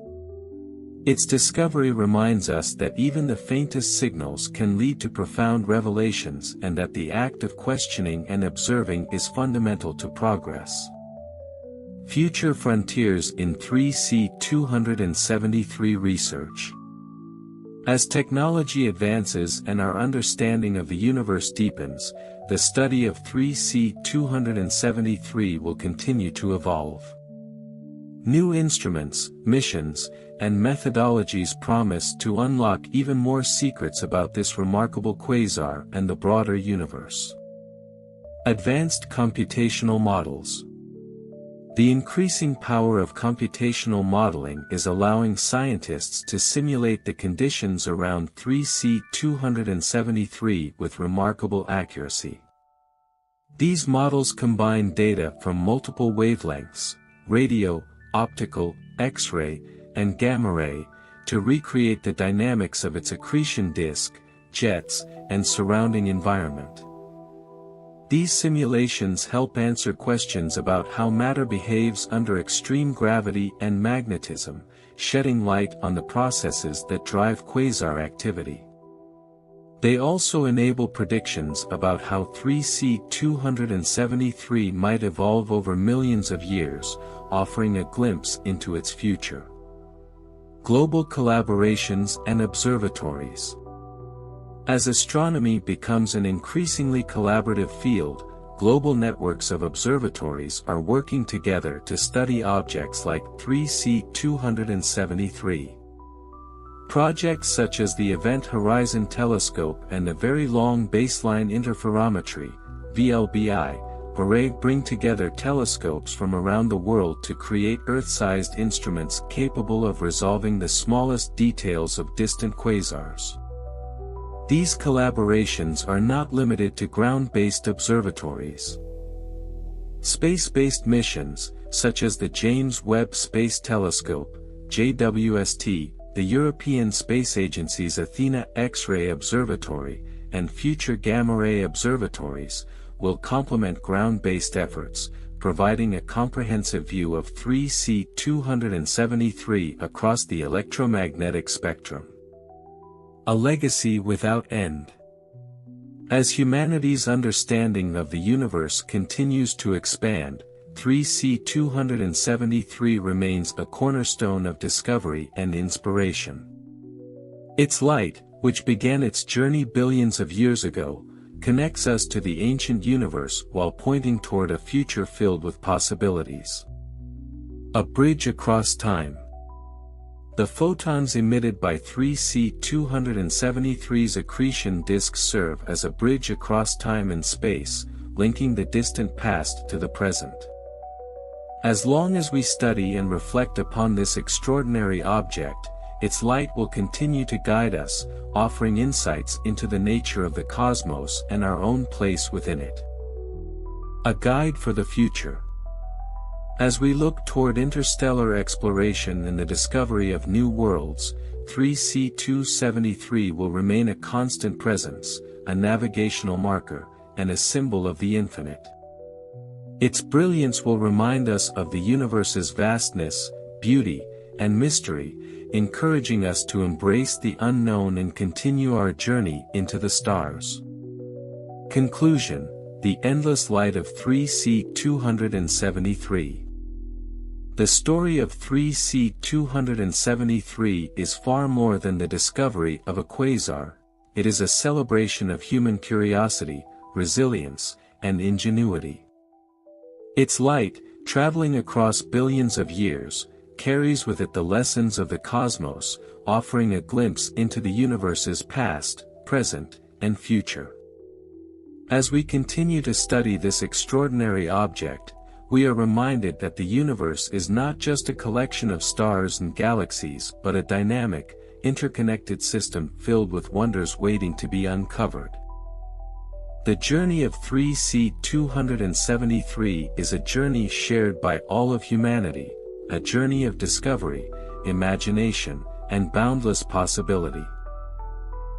Its discovery reminds us that even the faintest signals can lead to profound revelations and that the act of questioning and observing is fundamental to progress. Future frontiers in 3C273 research. As technology advances and our understanding of the universe deepens, the study of 3C273 will continue to evolve. New instruments, missions, and methodologies promise to unlock even more secrets about this remarkable quasar and the broader universe. Advanced computational models. The increasing power of computational modeling is allowing scientists to simulate the conditions around 3C273 with remarkable accuracy. These models combine data from multiple wavelengths, radio, optical, X-ray, and gamma-ray, to recreate the dynamics of its accretion disk, jets, and surrounding environment. These simulations help answer questions about how matter behaves under extreme gravity and magnetism, shedding light on the processes that drive quasar activity. They also enable predictions about how 3C273 might evolve over millions of years, offering a glimpse into its future. Global collaborations and observatories. As astronomy becomes an increasingly collaborative field, global networks of observatories are working together to study objects like 3C273. Projects such as the Event Horizon Telescope and the Very Long Baseline Interferometry (VLBI) array bring together telescopes from around the world to create Earth-sized instruments capable of resolving the smallest details of distant quasars. These collaborations are not limited to ground-based observatories. Space-based missions, such as the James Webb Space Telescope, JWST, the European Space Agency's Athena X-ray Observatory, and future gamma-ray observatories, will complement ground-based efforts, providing a comprehensive view of 3C273 across the electromagnetic spectrum. A legacy without end. As humanity's understanding of the universe continues to expand, 3C273 remains a cornerstone of discovery and inspiration. Its light, which began its journey billions of years ago, connects us to the ancient universe while pointing toward a future filled with possibilities. A bridge across time. The photons emitted by 3C273's accretion disks serve as a bridge across time and space, linking the distant past to the present. As long as we study and reflect upon this extraordinary object, its light will continue to guide us, offering insights into the nature of the cosmos and our own place within it. A guide for the future. As we look toward interstellar exploration and the discovery of new worlds, 3C273 will remain a constant presence, a navigational marker, and a symbol of the infinite. Its brilliance will remind us of the universe's vastness, beauty, and mystery, encouraging us to embrace the unknown and continue our journey into the stars. Conclusion: the endless light of 3C273. The story of 3C273 is far more than the discovery of a quasar. It is a celebration of human curiosity, resilience, and ingenuity. Its light, traveling across billions of years, carries with it the lessons of the cosmos, offering a glimpse into the universe's past, present, and future. As we continue to study this extraordinary object, we are reminded that the universe is not just a collection of stars and galaxies but a dynamic, interconnected system filled with wonders waiting to be uncovered. The journey of 3C273 is a journey shared by all of humanity, a journey of discovery, imagination, and boundless possibility.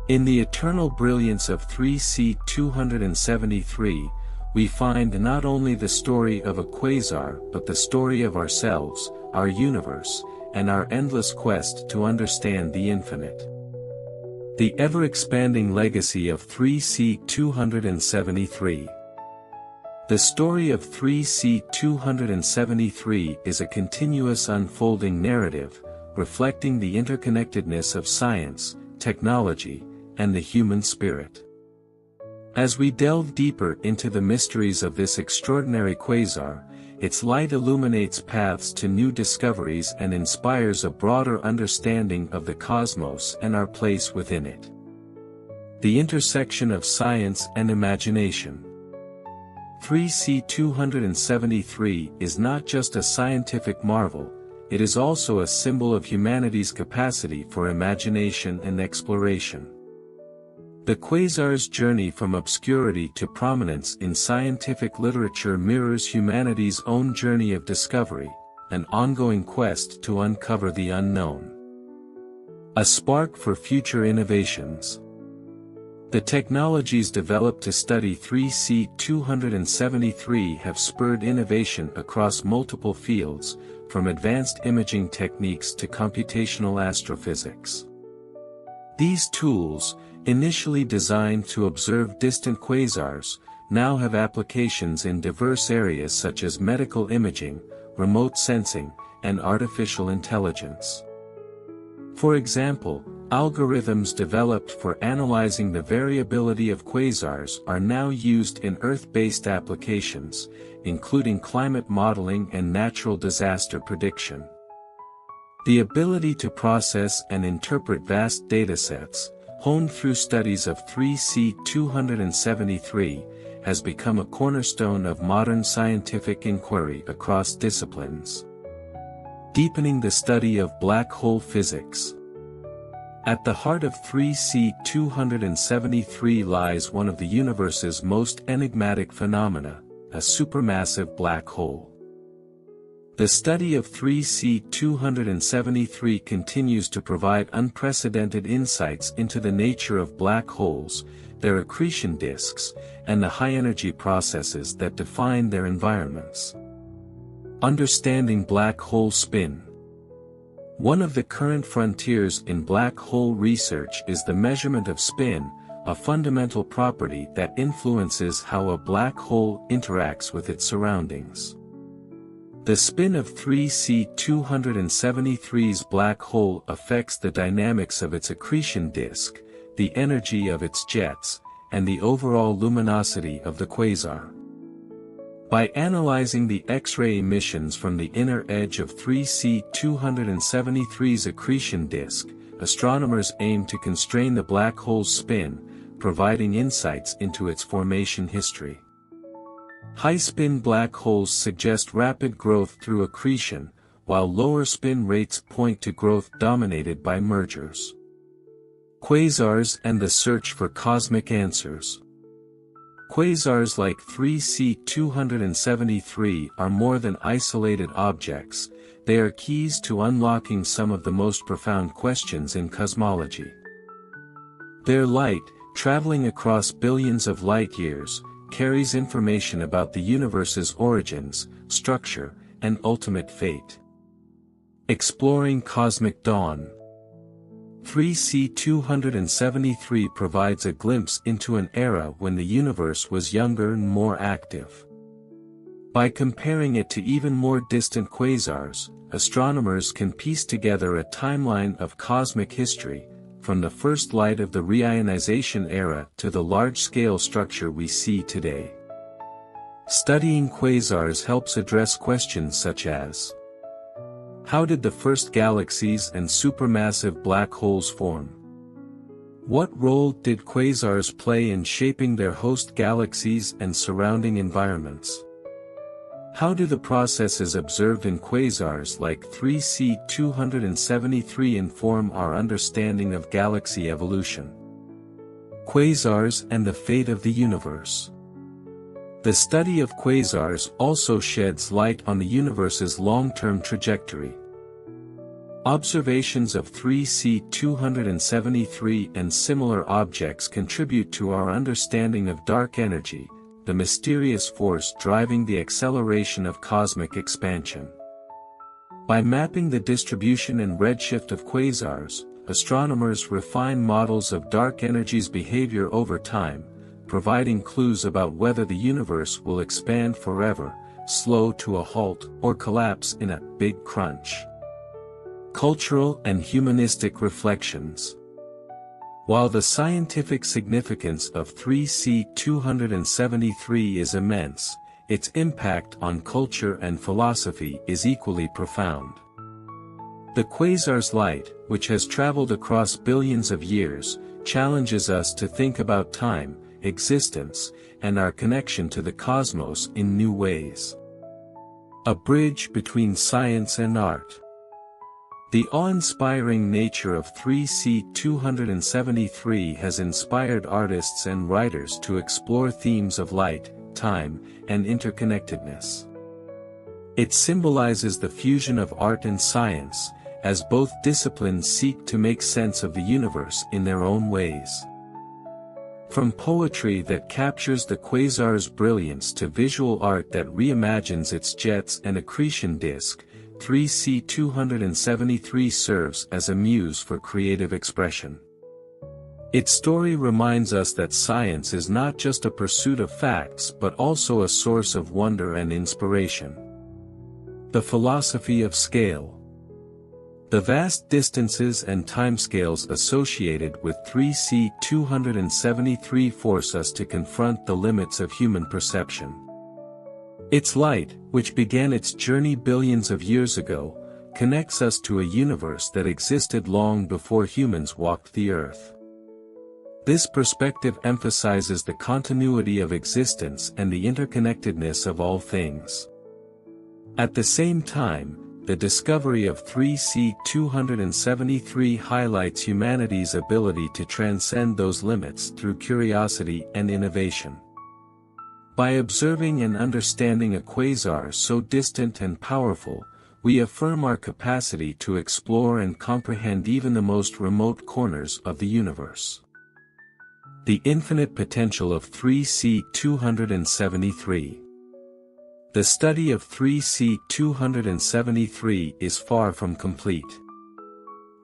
In the eternal brilliance of 3C273, we find not only the story of a quasar but the story of ourselves, our universe, and our endless quest to understand the infinite. The ever-expanding legacy of 3C273. The story of 3C273 is a continuous unfolding narrative, reflecting the interconnectedness of science, technology, and the human spirit. As we delve deeper into the mysteries of this extraordinary quasar, its light illuminates paths to new discoveries and inspires a broader understanding of the cosmos and our place within it. The intersection of science and imagination. 3C273 is not just a scientific marvel, it is also a symbol of humanity's capacity for imagination and exploration. The quasar's journey from obscurity to prominence in scientific literature mirrors humanity's own journey of discovery, an ongoing quest to uncover the unknown. A spark for future innovations. The technologies developed to study 3C273 have spurred innovation across multiple fields, from advanced imaging techniques to computational astrophysics. These tools, initially designed to observe distant quasars, now have applications in diverse areas such as medical imaging, remote sensing, and artificial intelligence. For example, algorithms developed for analyzing the variability of quasars are now used in Earth-based applications, including climate modeling and natural disaster prediction. The ability to process and interpret vast datasets, honed through studies of 3C273, has become a cornerstone of modern scientific inquiry across disciplines. Deepening the study of black hole physics. At the heart of 3C273 lies one of the universe's most enigmatic phenomena, a supermassive black hole. The study of 3C273 continues to provide unprecedented insights into the nature of black holes, their accretion disks, and the high-energy processes that define their environments. Understanding black hole spin. One of the current frontiers in black hole research is the measurement of spin, a fundamental property that influences how a black hole interacts with its surroundings. The spin of 3C273's black hole affects the dynamics of its accretion disk, the energy of its jets, and the overall luminosity of the quasar. By analyzing the X-ray emissions from the inner edge of 3C273's accretion disk, astronomers aim to constrain the black hole's spin, providing insights into its formation history. High-spin black holes suggest rapid growth through accretion, while lower spin rates point to growth dominated by mergers. Quasars and the search for cosmic answers. Quasars like 3C273 are more than isolated objects, they are keys to unlocking some of the most profound questions in cosmology. Their light, traveling across billions of light-years, carries information about the universe's origins, structure, and ultimate fate. Exploring cosmic dawn. 3C273 provides a glimpse into an era when the universe was younger and more active. By comparing it to even more distant quasars, astronomers can piece together a timeline of cosmic history, from the first light of the reionization era to the large-scale structure we see today. Studying quasars helps address questions such as: how did the first galaxies and supermassive black holes form? What role did quasars play in shaping their host galaxies and surrounding environments? How do the processes observed in quasars like 3C273 inform our understanding of galaxy evolution? Quasars and the fate of the universe. The study of quasars also sheds light on the universe's long-term trajectory. Observations of 3C273 and similar objects contribute to our understanding of dark energy, the mysterious force driving the acceleration of cosmic expansion. By mapping the distribution and redshift of quasars, astronomers refine models of dark energy's behavior over time, providing clues about whether the universe will expand forever, slow to a halt, or collapse in a big crunch. Cultural and humanistic reflections. While the scientific significance of 3C273 is immense, its impact on culture and philosophy is equally profound. The quasar's light, which has traveled across billions of years, challenges us to think about time, existence, and our connection to the cosmos in new ways. A bridge between science and art. The awe-inspiring nature of 3C273 has inspired artists and writers to explore themes of light, time, and interconnectedness. It symbolizes the fusion of art and science, as both disciplines seek to make sense of the universe in their own ways. From poetry that captures the quasar's brilliance to visual art that reimagines its jets and accretion disk, 3C273 serves as a muse for creative expression. Its story reminds us that science is not just a pursuit of facts but also a source of wonder and inspiration. The philosophy of scale. The vast distances and timescales associated with 3C273 force us to confront the limits of human perception. Its light, which began its journey billions of years ago, connects us to a universe that existed long before humans walked the earth. This perspective emphasizes the continuity of existence and the interconnectedness of all things. At the same time, the discovery of 3C273 highlights humanity's ability to transcend those limits through curiosity and innovation. By observing and understanding a quasar so distant and powerful, we affirm our capacity to explore and comprehend even the most remote corners of the universe. The infinite potential of 3C273. The study of 3C273 is far from complete.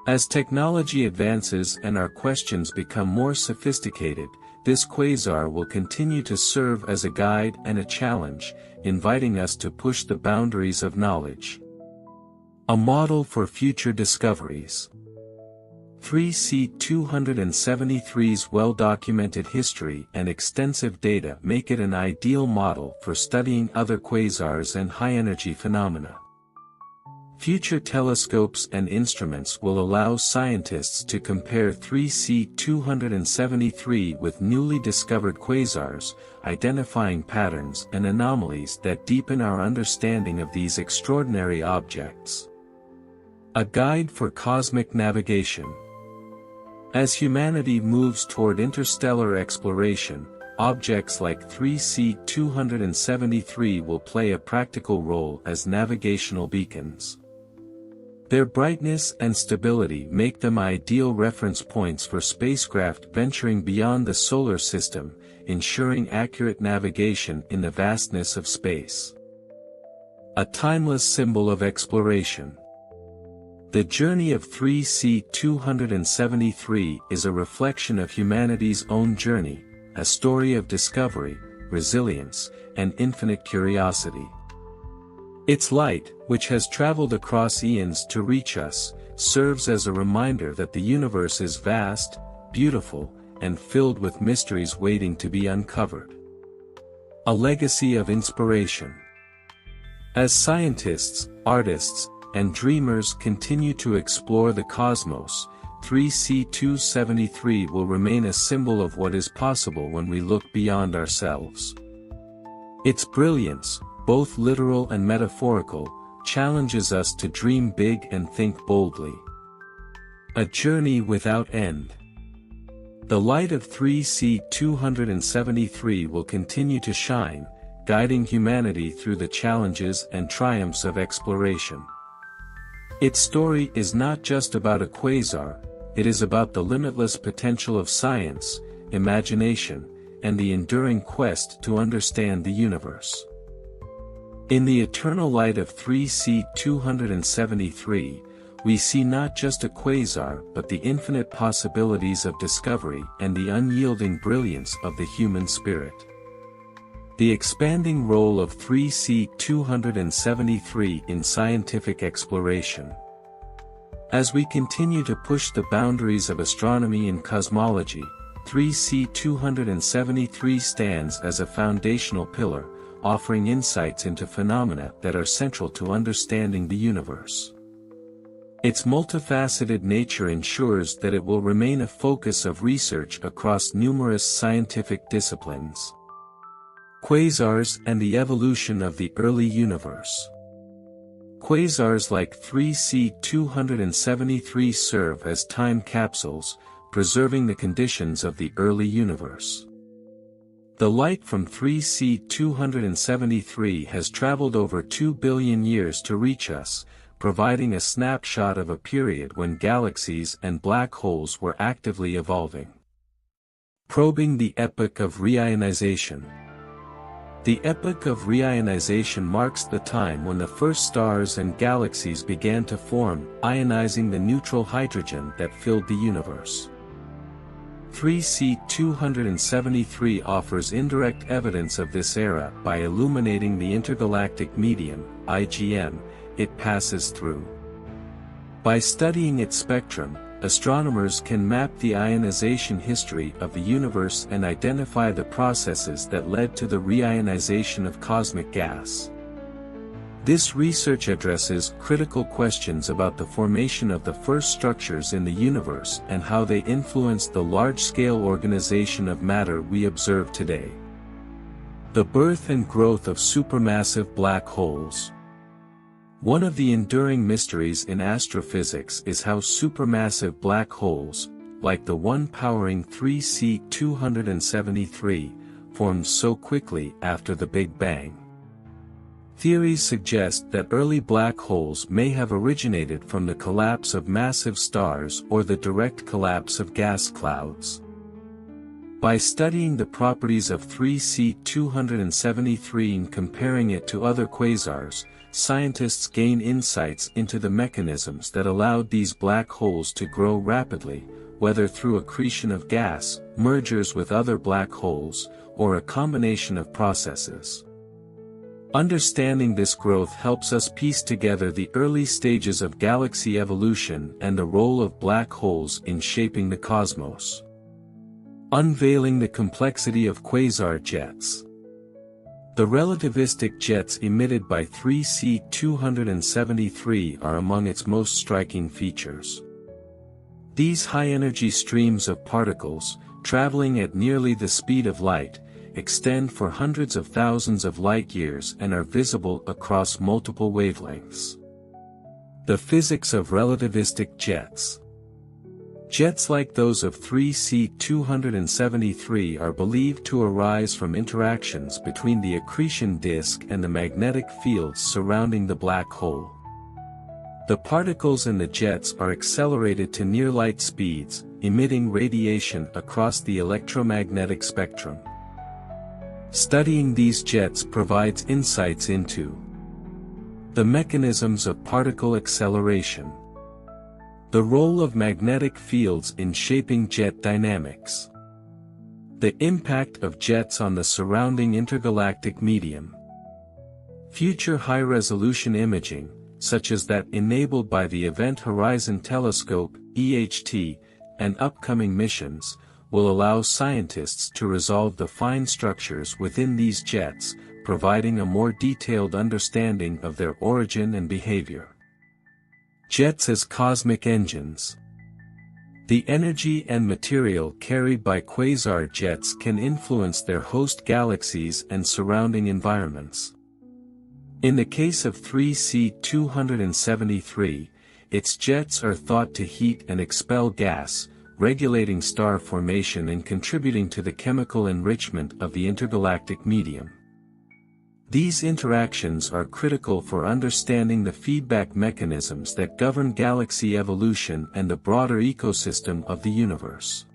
As technology advances and our questions become more sophisticated, this quasar will continue to serve as a guide and a challenge, inviting us to push the boundaries of knowledge. A model for future discoveries. 3C273's well-documented history and extensive data make it an ideal model for studying other quasars and high-energy phenomena. Future telescopes and instruments will allow scientists to compare 3C273 with newly discovered quasars, identifying patterns and anomalies that deepen our understanding of these extraordinary objects. A guide for cosmic navigation. As humanity moves toward interstellar exploration, objects like 3C273 will play a practical role as navigational beacons. Their brightness and stability make them ideal reference points for spacecraft venturing beyond the solar system, ensuring accurate navigation in the vastness of space. A timeless symbol of exploration. The journey of 3C273 is a reflection of humanity's own journey, a story of discovery, resilience, and infinite curiosity. Its light, which has traveled across eons to reach us, serves as a reminder that the universe is vast, beautiful, and filled with mysteries waiting to be uncovered. A legacy of inspiration. As scientists, artists, and dreamers continue to explore the cosmos, 3C273 will remain a symbol of what is possible when we look beyond ourselves. Its brilliance, both literal and metaphorical, challenges us to dream big and think boldly. A journey without end. The light of 3C273 will continue to shine, guiding humanity through the challenges and triumphs of exploration. Its story is not just about a quasar, it is about the limitless potential of science, imagination, and the enduring quest to understand the universe. In the eternal light of 3C273, we see not just a quasar but the infinite possibilities of discovery and the unyielding brilliance of the human spirit. The expanding role of 3C273 in scientific exploration. As we continue to push the boundaries of astronomy and cosmology, 3C273 stands as a foundational pillar, offering insights into phenomena that are central to understanding the universe. Its multifaceted nature ensures that it will remain a focus of research across numerous scientific disciplines. Quasars and the evolution of the early universe. Quasars like 3C273 serve as time capsules, preserving the conditions of the early universe. The light from 3C273 has traveled over 2 billion years to reach us, providing a snapshot of a period when galaxies and black holes were actively evolving. Probing the epoch of reionization. The epoch of reionization marks the time when the first stars and galaxies began to form, ionizing the neutral hydrogen that filled the universe. 3C273 offers indirect evidence of this era by illuminating the intergalactic medium, IGM, it passes through. By studying its spectrum, astronomers can map the ionization history of the universe and identify the processes that led to the reionization of cosmic gas. This research addresses critical questions about the formation of the first structures in the universe and how they influenced the large-scale organization of matter we observe today. The birth and growth of supermassive black holes. One of the enduring mysteries in astrophysics is how supermassive black holes, like the one powering 3C273, formed so quickly after the Big Bang. Theories suggest that early black holes may have originated from the collapse of massive stars or the direct collapse of gas clouds. By studying the properties of 3C273 and comparing it to other quasars, scientists gain insights into the mechanisms that allowed these black holes to grow rapidly, whether through accretion of gas, mergers with other black holes, or a combination of processes. Understanding this growth helps us piece together the early stages of galaxy evolution and the role of black holes in shaping the cosmos. Unveiling the complexity of quasar jets. The relativistic jets emitted by 3C273 are among its most striking features. These high-energy streams of particles, traveling at nearly the speed of light, extend for hundreds of thousands of light-years and are visible across multiple wavelengths. The physics of relativistic jets. Jets like those of 3C273 are believed to arise from interactions between the accretion disk and the magnetic fields surrounding the black hole. The particles in the jets are accelerated to near-light speeds, emitting radiation across the electromagnetic spectrum. Studying these jets provides insights into the mechanisms of particle acceleration, the role of magnetic fields in shaping jet dynamics, the impact of jets on the surrounding intergalactic medium. Future high-resolution imaging, such as that enabled by the Event Horizon Telescope (EHT), and upcoming missions, will allow scientists to resolve the fine structures within these jets, providing a more detailed understanding of their origin and behavior. Jets as cosmic engines. The energy and material carried by quasar jets can influence their host galaxies and surrounding environments. In the case of 3C273, its jets are thought to heat and expel gas, regulating star formation and contributing to the chemical enrichment of the intergalactic medium. These interactions are critical for understanding the feedback mechanisms that govern galaxy evolution and the broader ecosystem of the universe.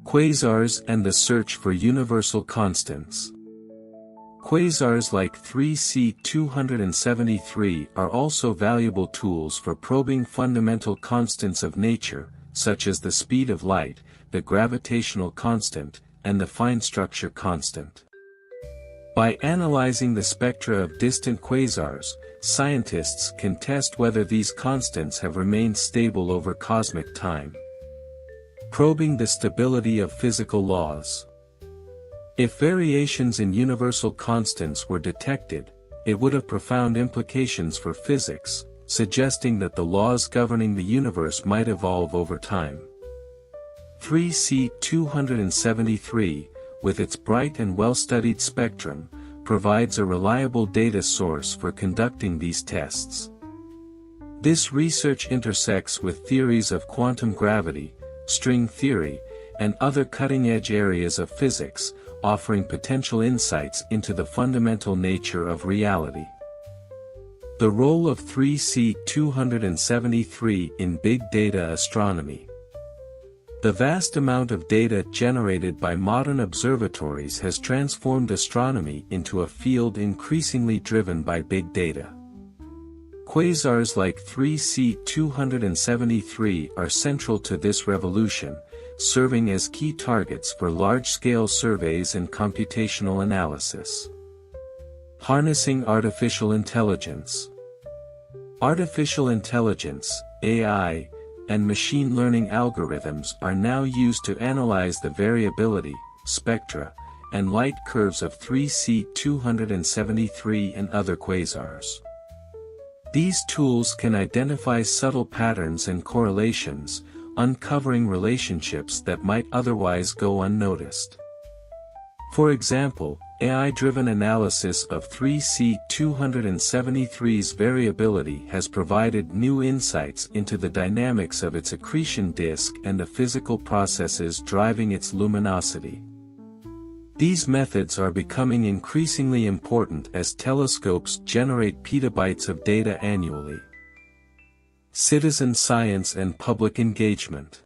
Quasars and the search for universal constants. Quasars like 3C273 are also valuable tools for probing fundamental constants of nature, such as the speed of light, the gravitational constant, and the fine structure constant. By analyzing the spectra of distant quasars, scientists can test whether these constants have remained stable over cosmic time. Probing the stability of physical laws. If variations in universal constants were detected, it would have profound implications for physics, suggesting that the laws governing the universe might evolve over time. 3C273, with its bright and well-studied spectrum, provides a reliable data source for conducting these tests. This research intersects with theories of quantum gravity, string theory, and other cutting-edge areas of physics, offering potential insights into the fundamental nature of reality. The role of 3C273 in big data astronomy. The vast amount of data generated by modern observatories has transformed astronomy into a field increasingly driven by big data. Quasars like 3C273 are central to this revolution, serving as key targets for large-scale surveys and computational analysis. Harnessing artificial intelligence. Artificial intelligence, AI, and machine learning algorithms are now used to analyze the variability, spectra, and light curves of 3C273 and other quasars. These tools can identify subtle patterns and correlations, uncovering relationships that might otherwise go unnoticed. For example, AI-driven analysis of 3C273's variability has provided new insights into the dynamics of its accretion disk and the physical processes driving its luminosity. These methods are becoming increasingly important as telescopes generate petabytes of data annually. Citizen science and public engagement.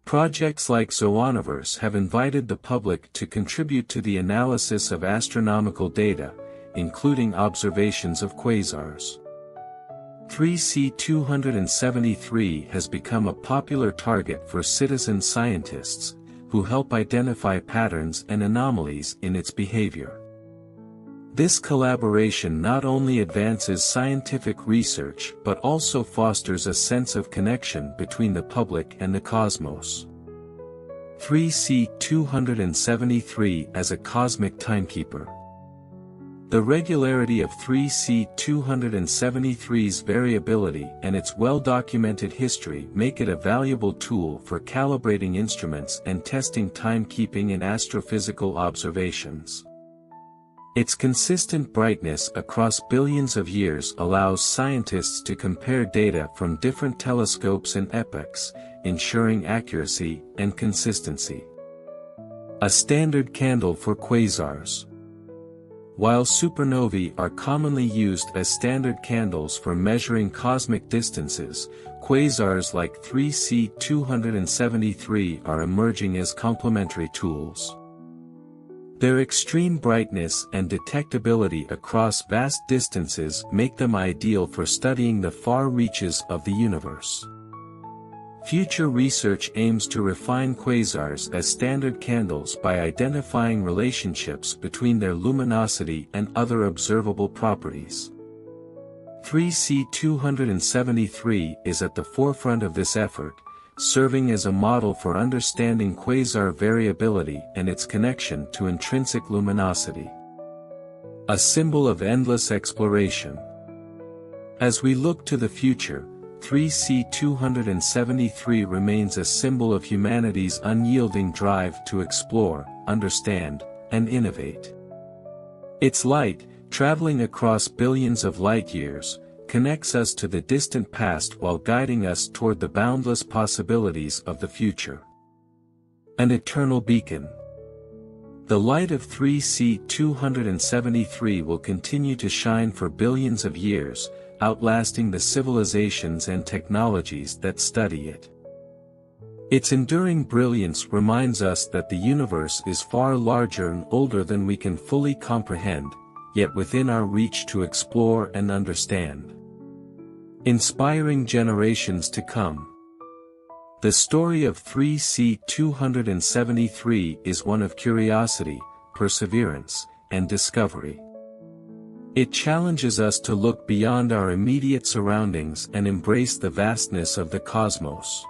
Projects like Zooniverse have invited the public to contribute to the analysis of astronomical data, including observations of quasars. 3C273 has become a popular target for citizen scientists, who help identify patterns and anomalies in its behavior. This collaboration not only advances scientific research but also fosters a sense of connection between the public and the cosmos. 3C273 as a cosmic timekeeper. The regularity of 3C273's variability and its well-documented history make it a valuable tool for calibrating instruments and testing timekeeping in astrophysical observations. Its consistent brightness across billions of years allows scientists to compare data from different telescopes and epochs, ensuring accuracy and consistency. A standard candle for quasars. While supernovae are commonly used as standard candles for measuring cosmic distances, quasars like 3C273 are emerging as complementary tools. Their extreme brightness and detectability across vast distances make them ideal for studying the far reaches of the universe. Future research aims to refine quasars as standard candles by identifying relationships between their luminosity and other observable properties. 3C273 is at the forefront of this effort, serving as a model for understanding quasar variability and its connection to intrinsic luminosity. A symbol of endless exploration. As we look to the future, 3C273 remains a symbol of humanity's unyielding drive to explore, understand, and innovate. Its light, traveling across billions of light-years, connects us to the distant past while guiding us toward the boundless possibilities of the future. An eternal beacon. The light of 3C273 will continue to shine for billions of years, outlasting the civilizations and technologies that study it. Its enduring brilliance reminds us that the universe is far larger and older than we can fully comprehend, yet within our reach to explore and understand. Inspiring generations to come. The story of 3C273 is one of curiosity, perseverance, and discovery. It challenges us to look beyond our immediate surroundings and embrace the vastness of the cosmos.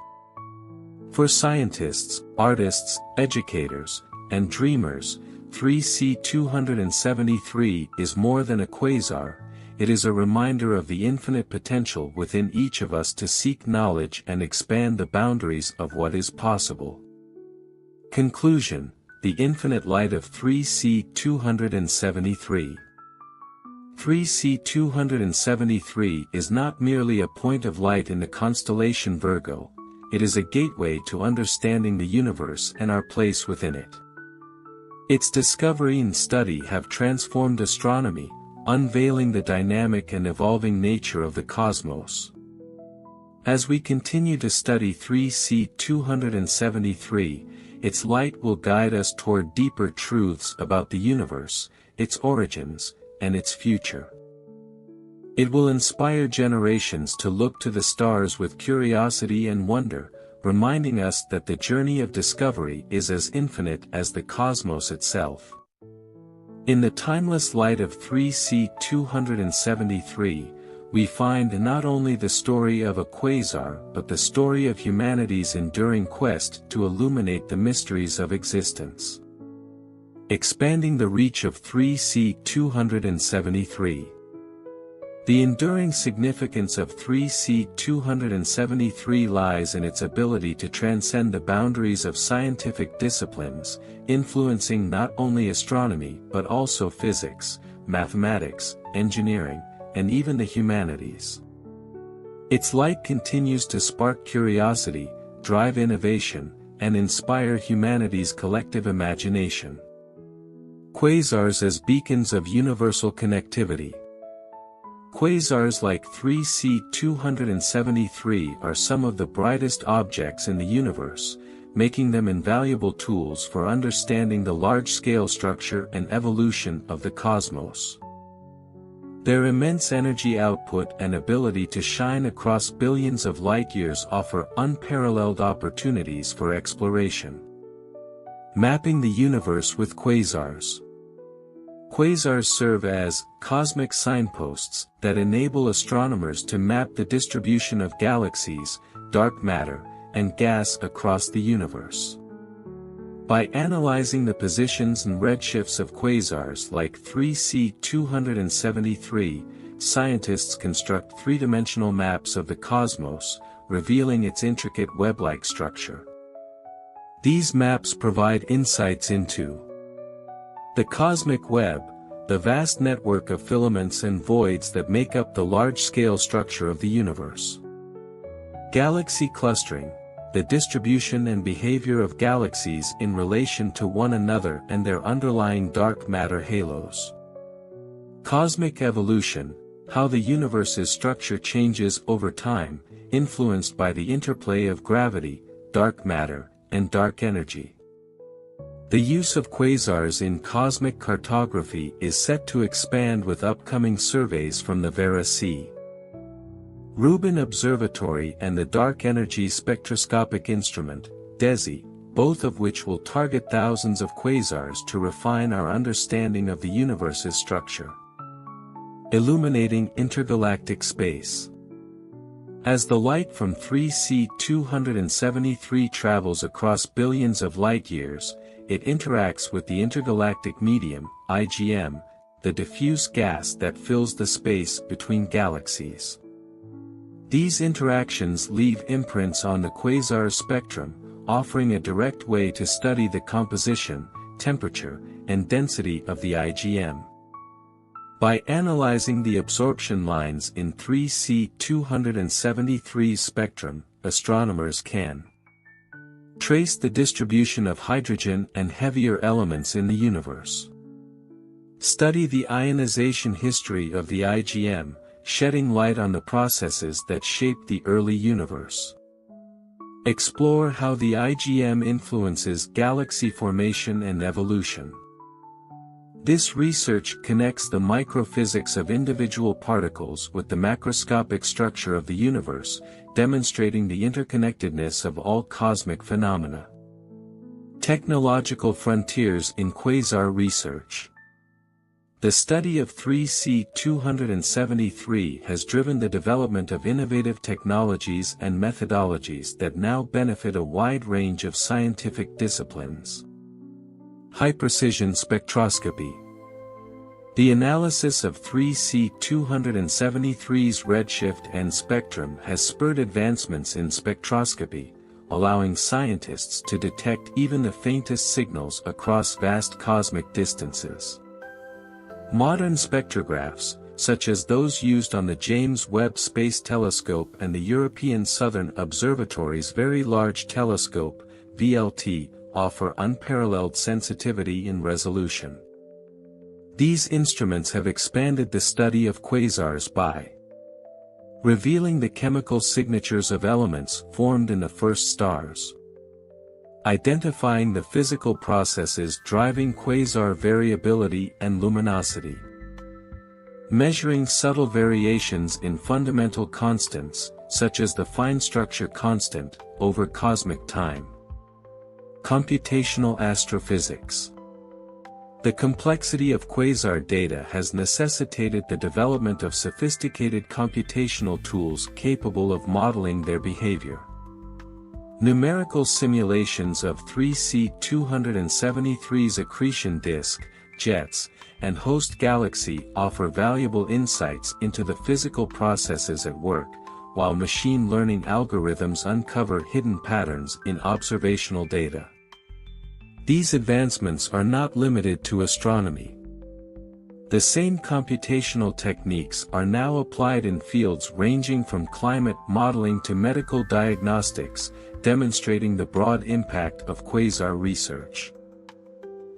For scientists, artists, educators, and dreamers, 3C273 is more than a quasar, it is a reminder of the infinite potential within each of us to seek knowledge and expand the boundaries of what is possible. Conclusion: the infinite light of 3C273. 3C273 is not merely a point of light in the constellation Virgo, it is a gateway to understanding the universe and our place within it. Its discovery and study have transformed astronomy, unveiling the dynamic and evolving nature of the cosmos. As we continue to study 3C273, its light will guide us toward deeper truths about the universe, its origins, and its future. It will inspire generations to look to the stars with curiosity and wonder, reminding us that the journey of discovery is as infinite as the cosmos itself. In the timeless light of 3C273, we find not only the story of a quasar but the story of humanity's enduring quest to illuminate the mysteries of existence. Expanding the reach of 3C273. The enduring significance of 3C273 lies in its ability to transcend the boundaries of scientific disciplines, influencing not only astronomy but also physics, mathematics, engineering, and even the humanities. Its light continues to spark curiosity, drive innovation, and inspire humanity's collective imagination. Quasars as beacons of universal connectivity. Quasars like 3C273 are some of the brightest objects in the universe, making them invaluable tools for understanding the large-scale structure and evolution of the cosmos. Their immense energy output and ability to shine across billions of light-years offer unparalleled opportunities for exploration. Mapping the universe with quasars. Quasars serve as cosmic signposts that enable astronomers to map the distribution of galaxies, dark matter, and gas across the universe. By analyzing the positions and redshifts of quasars like 3C273, scientists construct three-dimensional maps of the cosmos, revealing its intricate web-like structure. These maps provide insights into the cosmic web, the vast network of filaments and voids that make up the large-scale structure of the universe. Galaxy clustering, the distribution and behavior of galaxies in relation to one another and their underlying dark matter halos. Cosmic evolution, how the universe's structure changes over time, influenced by the interplay of gravity, dark matter, and dark energy. The use of quasars in cosmic cartography is set to expand with upcoming surveys from the Vera C. Rubin Observatory and the Dark Energy Spectroscopic Instrument, DESI, both of which will target thousands of quasars to refine our understanding of the universe's structure. Illuminating intergalactic space. As the light from 3C273 travels across billions of light-years, it interacts with the intergalactic medium, IgM, the diffuse gas that fills the space between galaxies. These interactions leave imprints on the quasar spectrum, offering a direct way to study the composition, temperature, and density of the IgM. By analyzing the absorption lines in 3C273's spectrum, astronomers can trace the distribution of hydrogen and heavier elements in the universe. Study the ionization history of the IgM, shedding light on the processes that shaped the early universe. Explore how the IgM influences galaxy formation and evolution. This research connects the microphysics of individual particles with the macroscopic structure of the universe, demonstrating the interconnectedness of all cosmic phenomena. Technological frontiers in quasar research. The study of 3C273 has driven the development of innovative technologies and methodologies that now benefit a wide range of scientific disciplines. High-precision spectroscopy. The analysis of 3C273's redshift and spectrum has spurred advancements in spectroscopy, allowing scientists to detect even the faintest signals across vast cosmic distances. Modern spectrographs, such as those used on the James Webb Space Telescope and the European Southern Observatory's Very Large Telescope, VLT, offer unparalleled sensitivity and resolution. These instruments have expanded the study of quasars by revealing the chemical signatures of elements formed in the first stars, identifying the physical processes driving quasar variability and luminosity, measuring subtle variations in fundamental constants, such as the fine structure constant, over cosmic time. Computational astrophysics. The complexity of quasar data has necessitated the development of sophisticated computational tools capable of modeling their behavior. Numerical simulations of 3C273's accretion disk, jets, and host galaxy offer valuable insights into the physical processes at work, while machine learning algorithms uncover hidden patterns in observational data. These advancements are not limited to astronomy. The same computational techniques are now applied in fields ranging from climate modeling to medical diagnostics, demonstrating the broad impact of quasar research.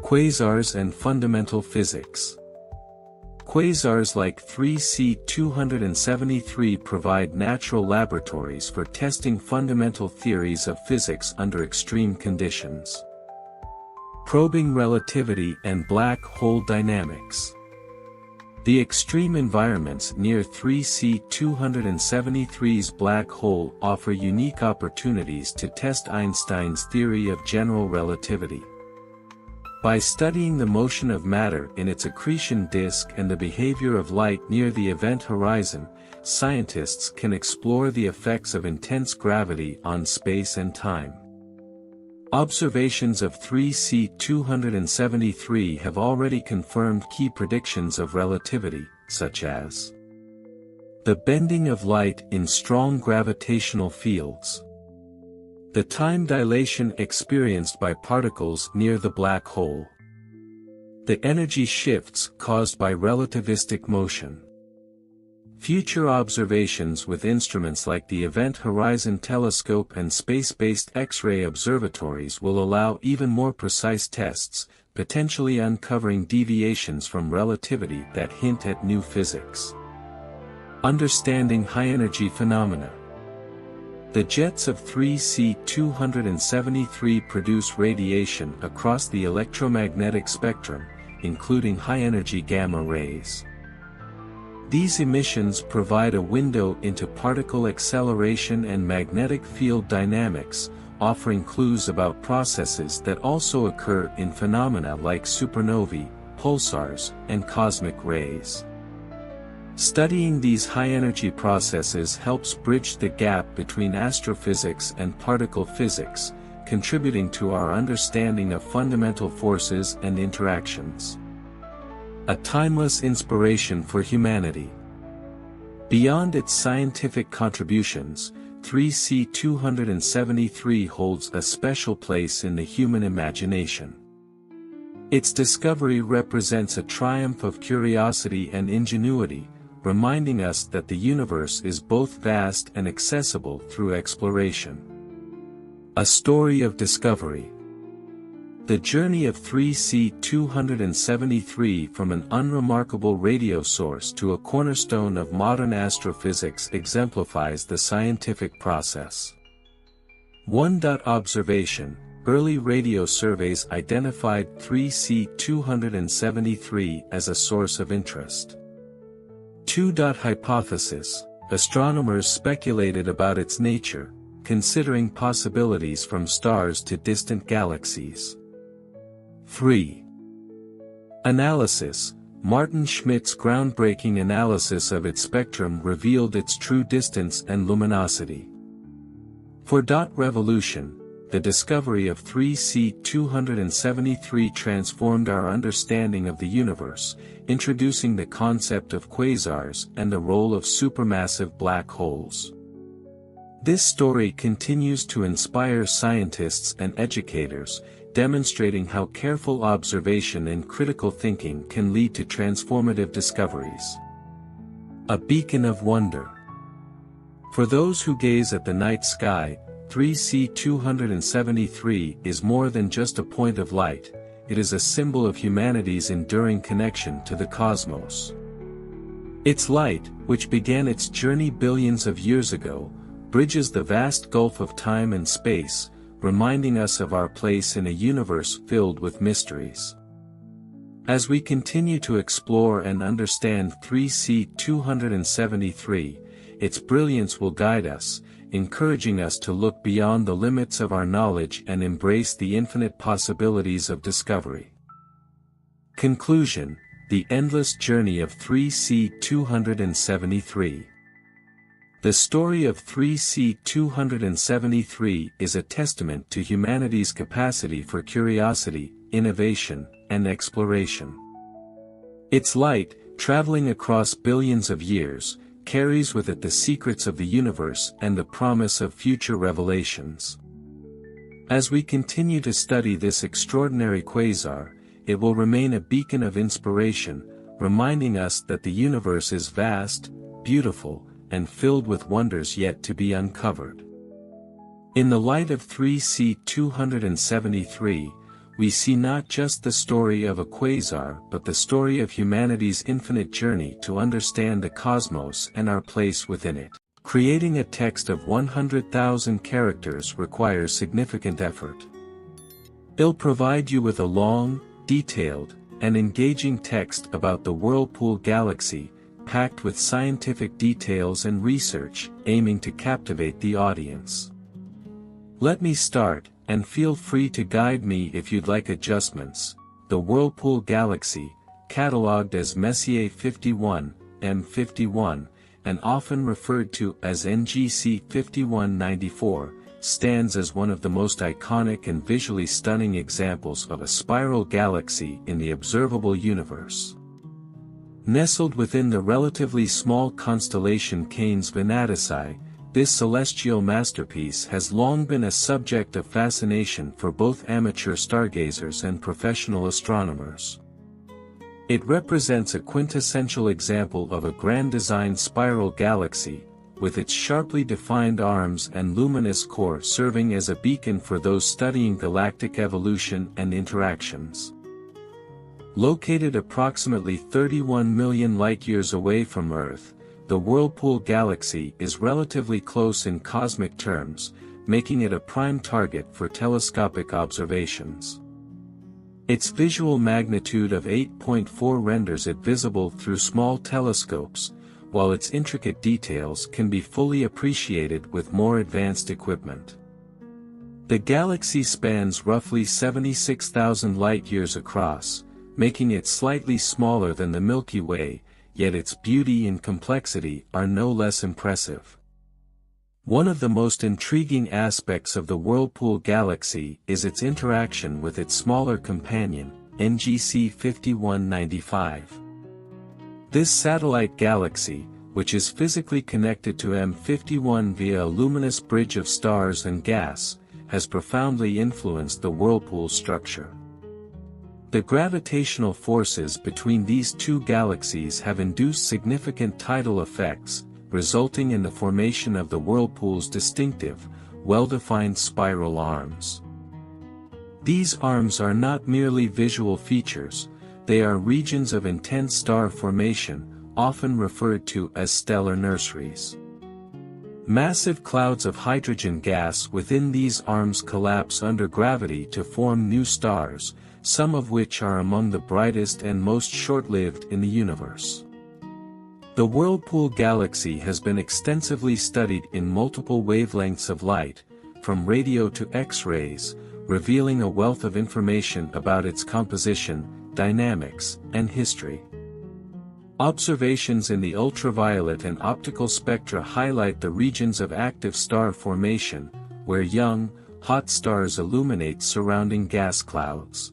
Quasars and fundamental physics. Quasars like 3C273 provide natural laboratories for testing fundamental theories of physics under extreme conditions. Probing relativity and black hole dynamics. The extreme environments near 3C273's black hole offer unique opportunities to test Einstein's theory of general relativity. By studying the motion of matter in its accretion disk and the behavior of light near the event horizon, scientists can explore the effects of intense gravity on space and time. Observations of 3C273 have already confirmed key predictions of relativity, such as the bending of light in strong gravitational fields, the time dilation experienced by particles near the black hole, the energy shifts caused by relativistic motion. Future observations with instruments like the Event Horizon Telescope and space-based X-ray observatories will allow even more precise tests, potentially uncovering deviations from relativity that hint at new physics. Understanding high-energy phenomena. The jets of 3C273 produce radiation across the electromagnetic spectrum, including high-energy gamma rays. These emissions provide a window into particle acceleration and magnetic field dynamics, offering clues about processes that also occur in phenomena like supernovae, pulsars, and cosmic rays. Studying these high-energy processes helps bridge the gap between astrophysics and particle physics, contributing to our understanding of fundamental forces and interactions. A timeless inspiration for humanity. Beyond its scientific contributions, 3C273 holds a special place in the human imagination. Its discovery represents a triumph of curiosity and ingenuity, reminding us that the universe is both vast and accessible through exploration. A story of discovery. The journey of 3C273 from an unremarkable radio source to a cornerstone of modern astrophysics exemplifies the scientific process. 1. Observation. Early radio surveys identified 3C273 as a source of interest. 2. Hypothesis. Astronomers speculated about its nature, considering possibilities from stars to distant galaxies. 3. Analysis. Martin Schmidt's groundbreaking analysis of its spectrum revealed its true distance and luminosity. 4. Revolution. The discovery of 3C273 transformed our understanding of the universe, introducing the concept of quasars and the role of supermassive black holes. This story continues to inspire scientists and educators, demonstrating how careful observation and critical thinking can lead to transformative discoveries. A beacon of wonder. For those who gaze at the night sky, 3C273 is more than just a point of light, it is a symbol of humanity's enduring connection to the cosmos. Its light, which began its journey billions of years ago, bridges the vast gulf of time and space, reminding us of our place in a universe filled with mysteries. As we continue to explore and understand 3C273, its brilliance will guide us, encouraging us to look beyond the limits of our knowledge and embrace the infinite possibilities of discovery. Conclusion. The endless journey of 3C273. The story of 3C273 is a testament to humanity's capacity for curiosity, innovation, and exploration. Its light, traveling across billions of years, carries with it the secrets of the universe and the promise of future revelations. As we continue to study this extraordinary quasar, it will remain a beacon of inspiration, reminding us that the universe is vast, beautiful, and filled with wonders yet to be uncovered. In the light of 3C273, we see not just the story of a quasar but the story of humanity's infinite journey to understand the cosmos and our place within it. Creating a text of 100,000 characters requires significant effort. It'll provide you with a long, detailed, and engaging text about the Whirlpool Galaxy, packed with scientific details and research, aiming to captivate the audience. Let me start, and feel free to guide me if you'd like adjustments. the Whirlpool Galaxy, catalogued as Messier 51, M51, and often referred to as NGC 5194, stands as one of the most iconic and visually stunning examples of a spiral galaxy in the observable universe. Nestled within the relatively small constellation Canes Venatici, this celestial masterpiece has long been a subject of fascination for both amateur stargazers and professional astronomers. It represents a quintessential example of a grand design spiral galaxy, with its sharply defined arms and luminous core serving as a beacon for those studying galactic evolution and interactions. Located approximately 31 million light-years away from Earth, the Whirlpool Galaxy is relatively close in cosmic terms, making it a prime target for telescopic observations. Its visual magnitude of 8.4 renders it visible through small telescopes, while its intricate details can be fully appreciated with more advanced equipment. The galaxy spans roughly 76,000 light-years across, making it slightly smaller than the Milky Way, yet its beauty and complexity are no less impressive. One of the most intriguing aspects of the Whirlpool Galaxy is its interaction with its smaller companion, NGC 5195. This satellite galaxy, which is physically connected to M51 via a luminous bridge of stars and gas, has profoundly influenced the Whirlpool structure. The gravitational forces between these two galaxies have induced significant tidal effects, resulting in the formation of the Whirlpool's distinctive, well-defined spiral arms. These arms are not merely visual features, they are regions of intense star formation, often referred to as stellar nurseries. Massive clouds of hydrogen gas within these arms collapse under gravity to form new stars, some of which are among the brightest and most short-lived in the universe. The Whirlpool Galaxy has been extensively studied in multiple wavelengths of light, from radio to X-rays, revealing a wealth of information about its composition, dynamics, and history. Observations in the ultraviolet and optical spectra highlight the regions of active star formation, where young, hot stars illuminate surrounding gas clouds.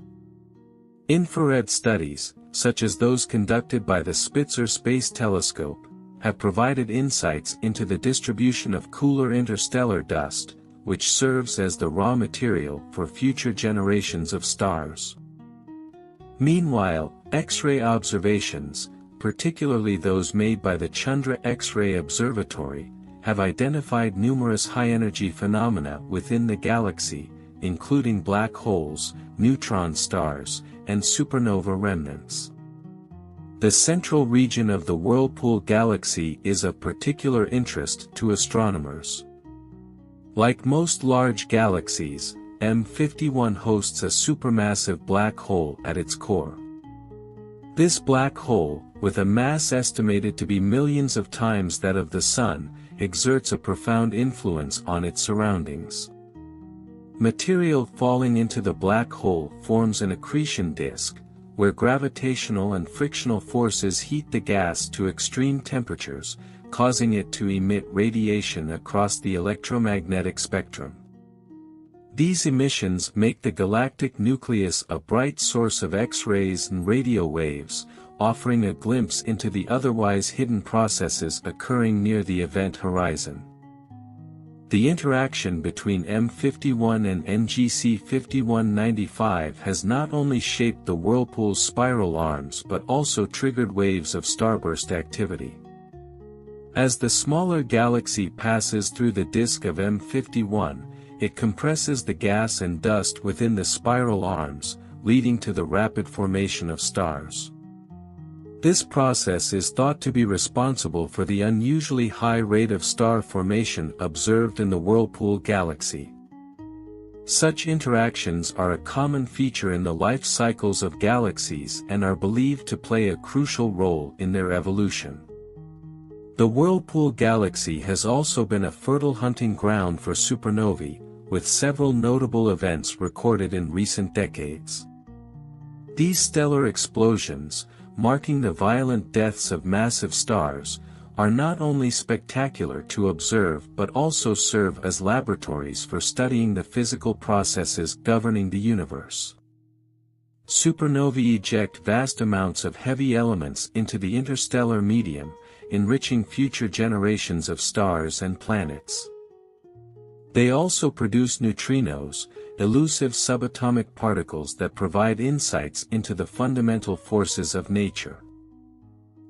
Infrared studies, such as those conducted by the Spitzer Space Telescope, have provided insights into the distribution of cooler interstellar dust, which serves as the raw material for future generations of stars. Meanwhile, X-ray observations, particularly those made by the Chandra X-ray Observatory, have identified numerous high-energy phenomena within the galaxy, including black holes, neutron stars, and supernova remnants. The central region of the Whirlpool Galaxy is of particular interest to astronomers. Like most large galaxies, M51 hosts a supermassive black hole at its core. This black hole, with a mass estimated to be millions of times that of the Sun, exerts a profound influence on its surroundings. Material falling into the black hole forms an accretion disk, where gravitational and frictional forces heat the gas to extreme temperatures, causing it to emit radiation across the electromagnetic spectrum. These emissions make the galactic nucleus a bright source of X-rays and radio waves, offering a glimpse into the otherwise hidden processes occurring near the event horizon. The interaction between M51 and NGC 5195 has not only shaped the Whirlpool's spiral arms but also triggered waves of starburst activity. As the smaller galaxy passes through the disk of M51, it compresses the gas and dust within the spiral arms, leading to the rapid formation of stars. This process is thought to be responsible for the unusually high rate of star formation observed in the Whirlpool Galaxy. Such interactions are a common feature in the life cycles of galaxies and are believed to play a crucial role in their evolution. The Whirlpool Galaxy has also been a fertile hunting ground for supernovae, with several notable events recorded in recent decades. These stellar explosions, marking the violent deaths of massive stars, are not only spectacular to observe but also serve as laboratories for studying the physical processes governing the universe. Supernovae eject vast amounts of heavy elements into the interstellar medium, enriching future generations of stars and planets. They also produce neutrinos, elusive subatomic particles that provide insights into the fundamental forces of nature.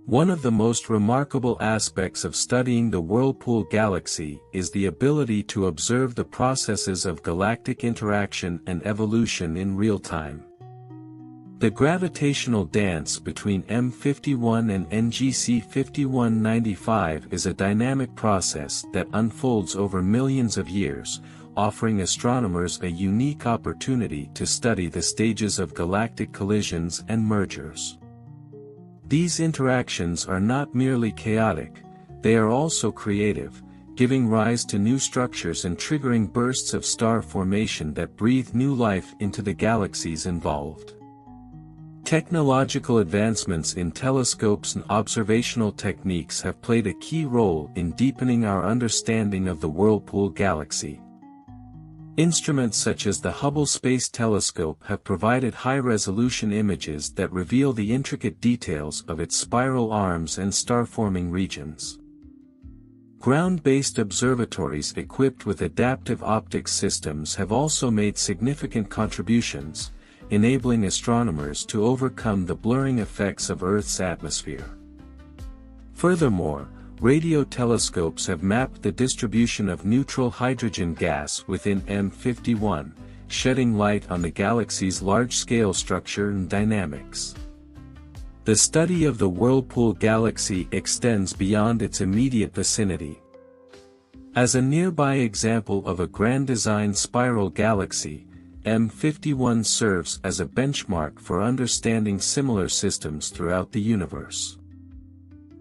One of the most remarkable aspects of studying the Whirlpool galaxy is the ability to observe the processes of galactic interaction and evolution in real time. The gravitational dance between M51 and NGC 5195 is a dynamic process that unfolds over millions of years, offering astronomers a unique opportunity to study the stages of galactic collisions and mergers. These interactions are not merely chaotic, they are also creative, giving rise to new structures and triggering bursts of star formation that breathe new life into the galaxies involved. Technological advancements in telescopes and observational techniques have played a key role in deepening our understanding of the Whirlpool galaxy. Instruments such as the Hubble Space Telescope have provided high-resolution images that reveal the intricate details of its spiral arms and star-forming regions. Ground-based observatories equipped with adaptive optics systems have also made significant contributions, enabling astronomers to overcome the blurring effects of Earth's atmosphere. Furthermore, radio telescopes have mapped the distribution of neutral hydrogen gas within M51, shedding light on the galaxy's large-scale structure and dynamics. The study of the Whirlpool galaxy extends beyond its immediate vicinity. As a nearby example of a grand design spiral galaxy, M51 serves as a benchmark for understanding similar systems throughout the universe.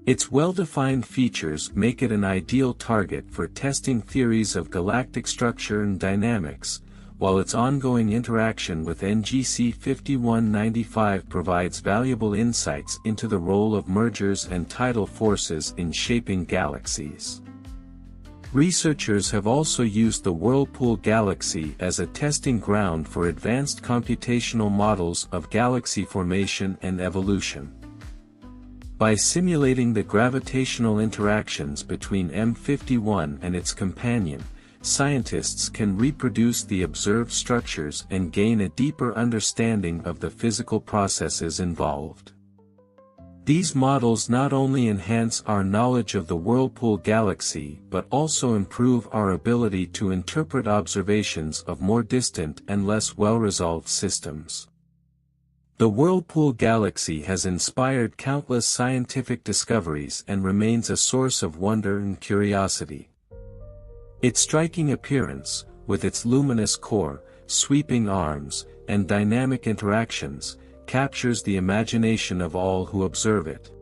Its well-defined features make it an ideal target for testing theories of galactic structure and dynamics, while its ongoing interaction with NGC 5195 provides valuable insights into the role of mergers and tidal forces in shaping galaxies. Researchers have also used the Whirlpool galaxy as a testing ground for advanced computational models of galaxy formation and evolution. By simulating the gravitational interactions between M51 and its companion, scientists can reproduce the observed structures and gain a deeper understanding of the physical processes involved. These models not only enhance our knowledge of the Whirlpool galaxy but also improve our ability to interpret observations of more distant and less well-resolved systems. The Whirlpool galaxy has inspired countless scientific discoveries and remains a source of wonder and curiosity. Its striking appearance, with its luminous core, sweeping arms, and dynamic interactions, captures the imagination of all who observe it.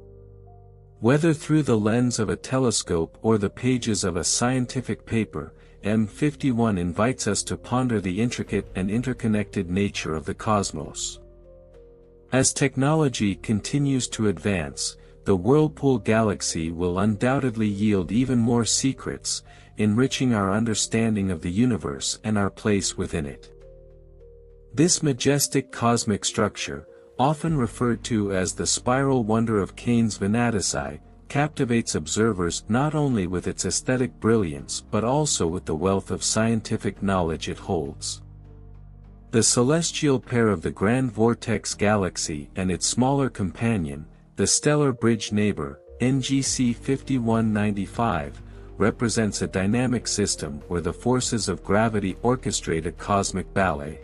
Whether through the lens of a telescope or the pages of a scientific paper, M51 invites us to ponder the intricate and interconnected nature of the cosmos. As technology continues to advance, the Whirlpool galaxy will undoubtedly yield even more secrets, enriching our understanding of the universe and our place within it. This majestic cosmic structure, often referred to as the spiral wonder of Cain's Venatici, captivates observers not only with its aesthetic brilliance but also with the wealth of scientific knowledge it holds. The celestial pair of the Grand Vortex Galaxy and its smaller companion, the stellar bridge neighbor, NGC 5195, represents a dynamic system where the forces of gravity orchestrate a cosmic ballet.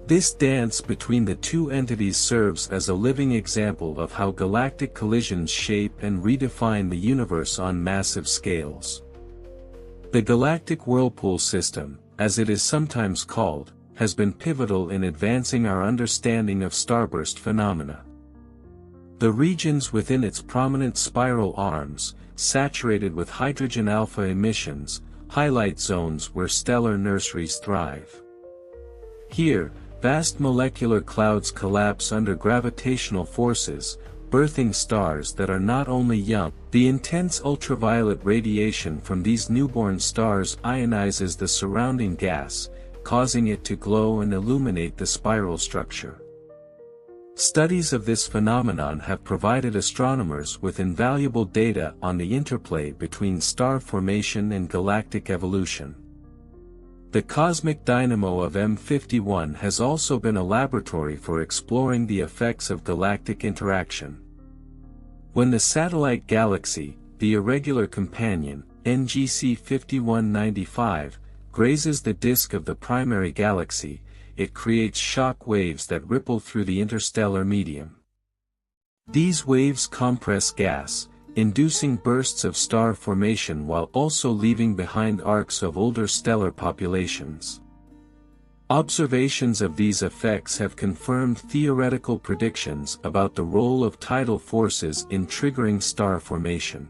This dance between the two entities serves as a living example of how galactic collisions shape and redefine the universe on massive scales. The galactic whirlpool system, as it is sometimes called, has been pivotal in advancing our understanding of starburst phenomena. The regions within its prominent spiral arms, saturated with hydrogen alpha emissions, highlight zones where stellar nurseries thrive. Here, Vast molecular clouds collapse under gravitational forces, birthing stars that are not only young. The intense ultraviolet radiation from these newborn stars ionizes the surrounding gas, causing it to glow and illuminate the spiral structure. Studies of this phenomenon have provided astronomers with invaluable data on the interplay between star formation and galactic evolution. The cosmic dynamo of M51 has also been a laboratory for exploring the effects of galactic interaction. When the satellite galaxy, the irregular companion, NGC 5195, grazes the disk of the primary galaxy, it creates shock waves that ripple through the interstellar medium. These waves compress gas, inducing bursts of star formation while also leaving behind arcs of older stellar populations. Observations of these effects have confirmed theoretical predictions about the role of tidal forces in triggering star formation.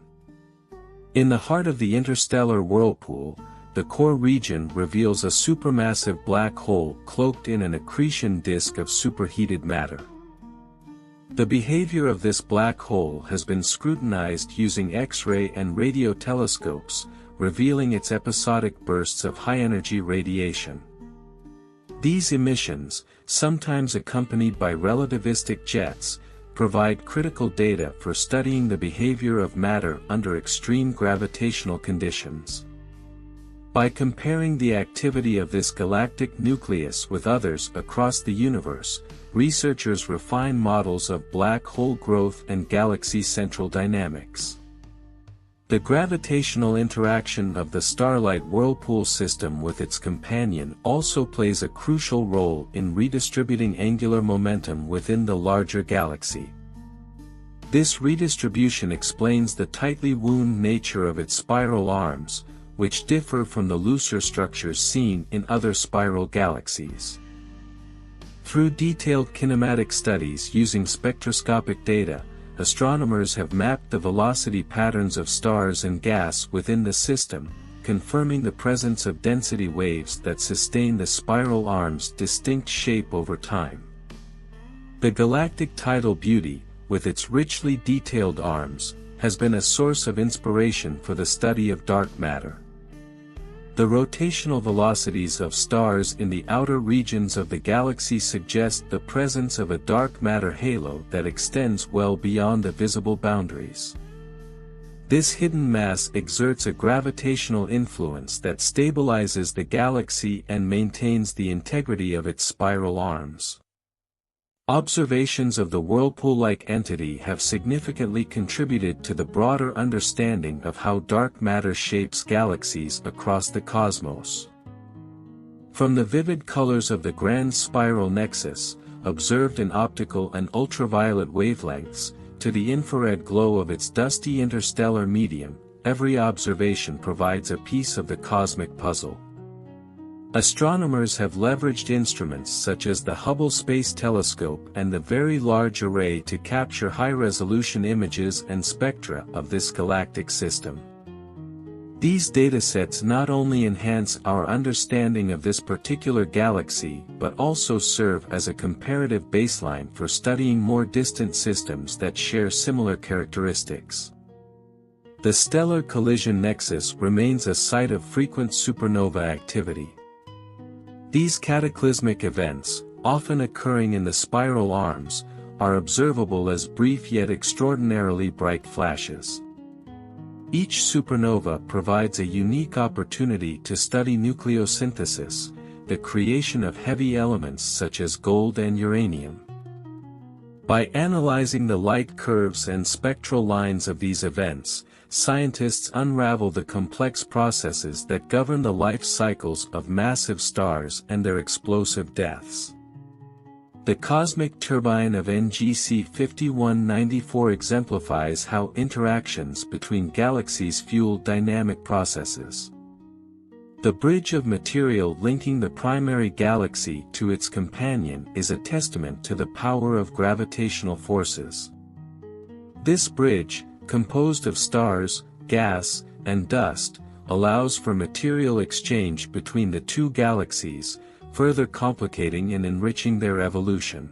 In the heart of the interstellar whirlpool, the core region reveals a supermassive black hole cloaked in an accretion disk of superheated matter. The behavior of this black hole has been scrutinized using X-ray and radio telescopes, revealing its episodic bursts of high-energy radiation. These emissions, sometimes accompanied by relativistic jets, provide critical data for studying the behavior of matter under extreme gravitational conditions. By comparing the activity of this galactic nucleus with others across the universe, researchers refine models of black hole growth and galaxy central dynamics. The gravitational interaction of the starlight whirlpool system with its companion also plays a crucial role in redistributing angular momentum within the larger galaxy. This redistribution explains the tightly wound nature of its spiral arms, which differ from the looser structures seen in other spiral galaxies. Through detailed kinematic studies using spectroscopic data, astronomers have mapped the velocity patterns of stars and gas within the system, confirming the presence of density waves that sustain the spiral arm's distinct shape over time. The galactic tidal beauty, with its richly detailed arms, has been a source of inspiration for the study of dark matter. The rotational velocities of stars in the outer regions of the galaxy suggest the presence of a dark matter halo that extends well beyond the visible boundaries. This hidden mass exerts a gravitational influence that stabilizes the galaxy and maintains the integrity of its spiral arms. Observations of the whirlpool-like entity have significantly contributed to the broader understanding of how dark matter shapes galaxies across the cosmos. From the vivid colors of the grand spiral nexus, observed in optical and ultraviolet wavelengths, to the infrared glow of its dusty interstellar medium, every observation provides a piece of the cosmic puzzle. Astronomers have leveraged instruments such as the Hubble Space Telescope and the Very Large Array to capture high-resolution images and spectra of this galactic system. These datasets not only enhance our understanding of this particular galaxy but also serve as a comparative baseline for studying more distant systems that share similar characteristics. The stellar collision nexus remains a site of frequent supernova activity. These cataclysmic events, often occurring in the spiral arms, are observable as brief yet extraordinarily bright flashes. Each supernova provides a unique opportunity to study nucleosynthesis, the creation of heavy elements such as gold and uranium. By analyzing the light curves and spectral lines of these events, scientists unravel the complex processes that govern the life cycles of massive stars and their explosive deaths. The cosmic turbine of NGC 5194 exemplifies how interactions between galaxies fuel dynamic processes. The bridge of material linking the primary galaxy to its companion is a testament to the power of gravitational forces. This bridge, composed of stars, gas, and dust, allows for material exchange between the two galaxies, further complicating and enriching their evolution.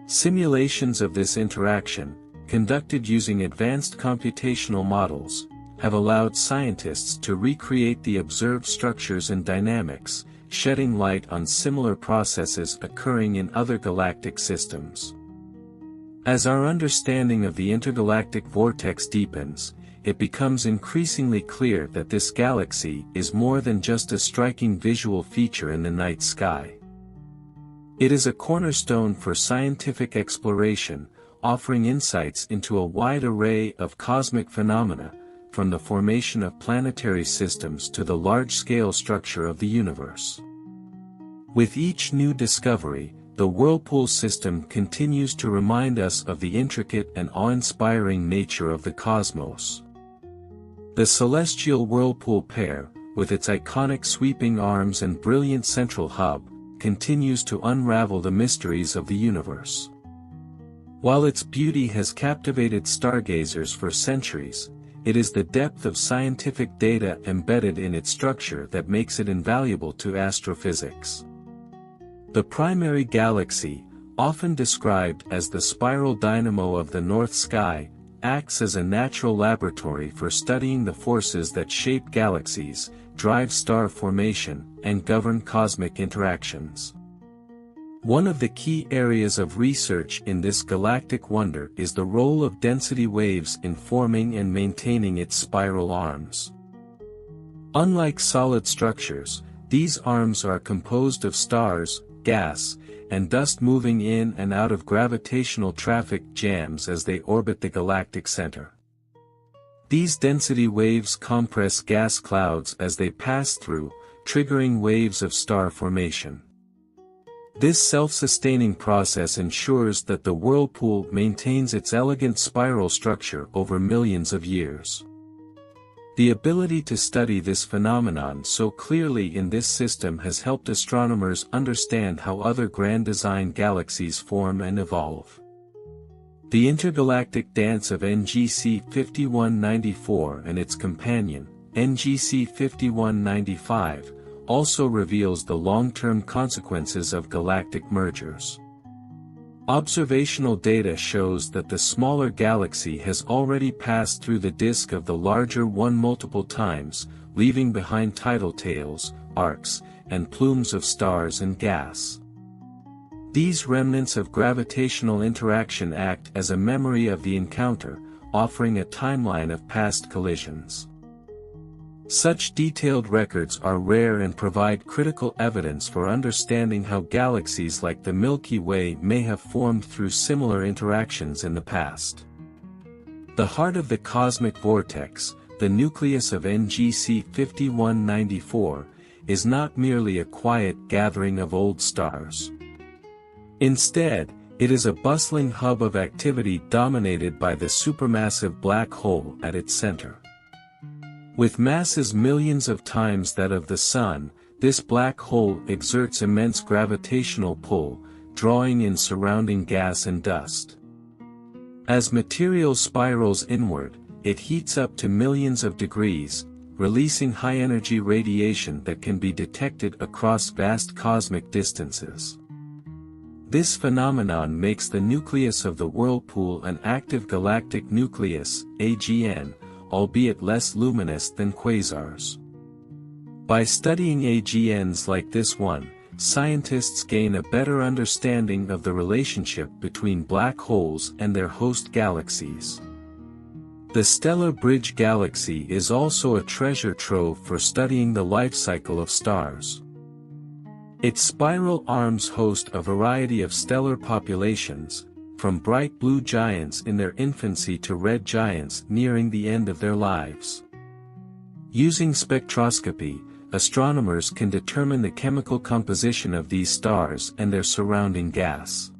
Simulations of this interaction, conducted using advanced computational models, have allowed scientists to recreate the observed structures and dynamics, shedding light on similar processes occurring in other galactic systems. As our understanding of the intergalactic vortex deepens, it becomes increasingly clear that this galaxy is more than just a striking visual feature in the night sky. It is a cornerstone for scientific exploration, offering insights into a wide array of cosmic phenomena, from the formation of planetary systems to the large-scale structure of the universe. With each new discovery, the whirlpool system continues to remind us of the intricate and awe-inspiring nature of the cosmos. The celestial whirlpool pair, with its iconic sweeping arms and brilliant central hub, continues to unravel the mysteries of the universe. While its beauty has captivated stargazers for centuries, it is the depth of scientific data embedded in its structure that makes it invaluable to astrophysics. The primary galaxy, often described as the spiral dynamo of the north sky, acts as a natural laboratory for studying the forces that shape galaxies, drive star formation, and govern cosmic interactions. One of the key areas of research in this galactic wonder is the role of density waves in forming and maintaining its spiral arms. Unlike solid structures, these arms are composed of stars, gas, and dust moving in and out of gravitational traffic jams as they orbit the galactic center. These density waves compress gas clouds as they pass through, triggering waves of star formation. This self-sustaining process ensures that the whirlpool maintains its elegant spiral structure over millions of years. The ability to study this phenomenon so clearly in this system has helped astronomers understand how other grand design galaxies form and evolve. The intergalactic dance of NGC 5194 and its companion, NGC 5195, also reveals the long-term consequences of galactic mergers. Observational data shows that the smaller galaxy has already passed through the disk of the larger one multiple times, leaving behind tidal tails, arcs, and plumes of stars and gas. These remnants of gravitational interaction act as a memory of the encounter, offering a timeline of past collisions. Such detailed records are rare and provide critical evidence for understanding how galaxies like the Milky Way may have formed through similar interactions in the past. The heart of the cosmic vortex, the nucleus of NGC 5194, is not merely a quiet gathering of old stars. Instead, it is a bustling hub of activity dominated by the supermassive black hole at its center. With masses millions of times that of the Sun, this black hole exerts immense gravitational pull, drawing in surrounding gas and dust. As material spirals inward, it heats up to millions of degrees, releasing high-energy radiation that can be detected across vast cosmic distances. This phenomenon makes the nucleus of the whirlpool an active galactic nucleus, AGN, albeit less luminous than quasars. By studying AGNs like this one, scientists gain a better understanding of the relationship between black holes and their host galaxies. The Stellar Bridge Galaxy is also a treasure trove for studying the life cycle of stars. Its spiral arms host a variety of stellar populations, from bright blue giants in their infancy to red giants nearing the end of their lives. Using spectroscopy, astronomers can determine the chemical composition of these stars and their surrounding gas.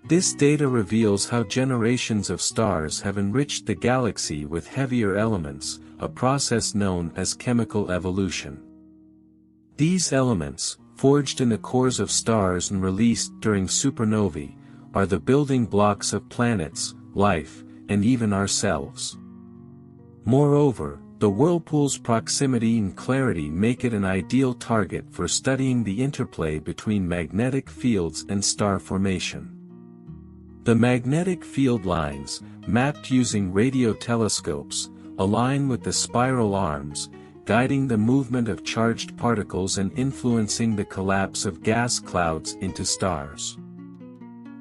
This data reveals how generations of stars have enriched the galaxy with heavier elements, a process known as chemical evolution. These elements, forged in the cores of stars and released during supernovae, are the building blocks of planets, life, and even ourselves. Moreover, The whirlpool's proximity and clarity make it an ideal target for studying the interplay between magnetic fields and star formation. The magnetic field lines, mapped using radio telescopes, align with the spiral arms, guiding the movement of charged particles and influencing the collapse of gas clouds into stars.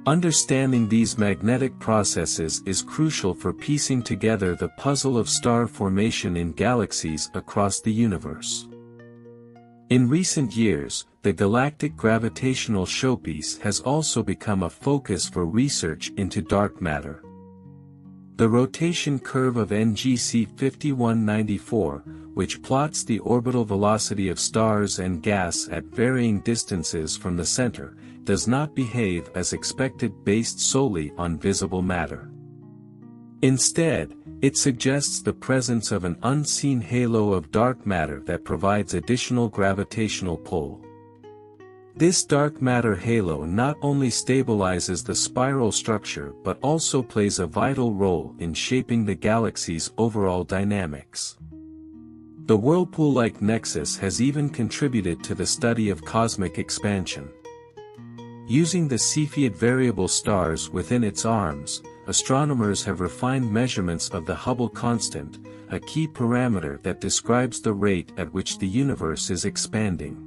Understanding these magnetic processes is crucial for piecing together the puzzle of star formation in galaxies across the universe. In recent years, the galactic gravitational showpiece has also become a focus for research into dark matter. The rotation curve of NGC 5194, which plots the orbital velocity of stars and gas at varying distances from the center, does not behave as expected based solely on visible matter. Instead, it suggests the presence of an unseen halo of dark matter that provides additional gravitational pull. This dark matter halo not only stabilizes the spiral structure but also plays a vital role in shaping the galaxy's overall dynamics. The whirlpool-like nexus has even contributed to the study of cosmic expansion. Using the Cepheid variable stars within its arms, astronomers have refined measurements of the Hubble constant, a key parameter that describes the rate at which the universe is expanding.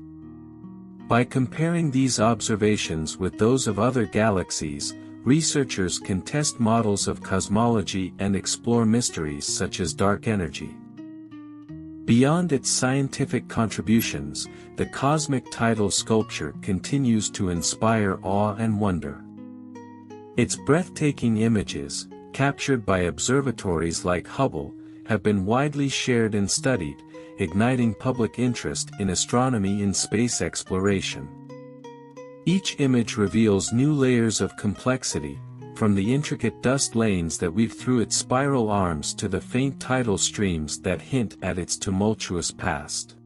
By comparing these observations with those of other galaxies, researchers can test models of cosmology and explore mysteries such as dark energy. Beyond its scientific contributions, the cosmic tidal sculpture continues to inspire awe and wonder. Its breathtaking images, captured by observatories like Hubble, have been widely shared and studied, igniting public interest in astronomy and space exploration. Each image reveals new layers of complexity, from the intricate dust lanes that weave through its spiral arms to the faint tidal streams that hint at its tumultuous past.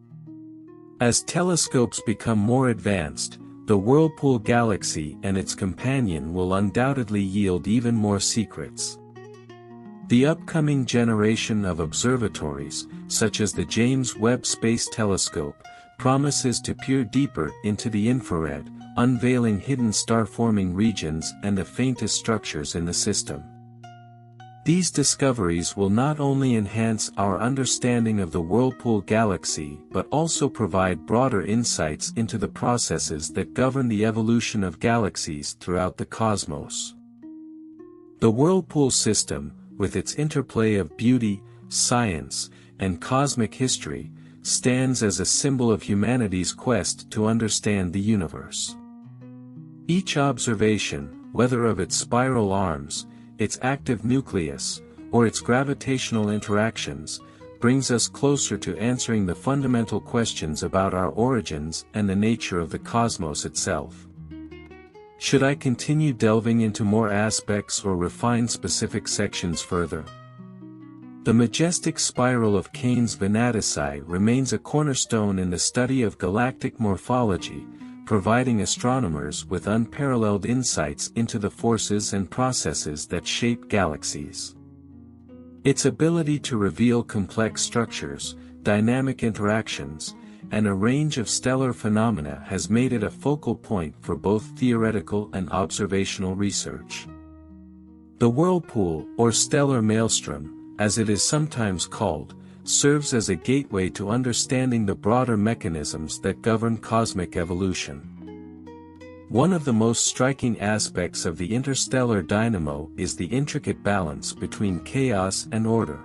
As telescopes become more advanced, the Whirlpool Galaxy and its companion will undoubtedly yield even more secrets. The upcoming generation of observatories, such as the James Webb Space Telescope, promises to peer deeper into the infrared, unveiling hidden star-forming regions and the faintest structures in the system. These discoveries will not only enhance our understanding of the Whirlpool Galaxy but also provide broader insights into the processes that govern the evolution of galaxies throughout the cosmos. The Whirlpool system, with its interplay of beauty, science, and cosmic history, stands as a symbol of humanity's quest to understand the universe. Each observation, whether of its spiral arms, its active nucleus, or its gravitational interactions, brings us closer to answering the fundamental questions about our origins and the nature of the cosmos itself. Should I continue delving into more aspects or refine specific sections further? The majestic spiral of Cain's Venatici remains a cornerstone in the study of galactic morphology, providing astronomers with unparalleled insights into the forces and processes that shape galaxies. Its ability to reveal complex structures, dynamic interactions, and a range of stellar phenomena has made it a focal point for both theoretical and observational research. The Whirlpool, or stellar maelstrom, as it is sometimes called, serves as a gateway to understanding the broader mechanisms that govern cosmic evolution. One of the most striking aspects of the interstellar dynamo is the intricate balance between chaos and order.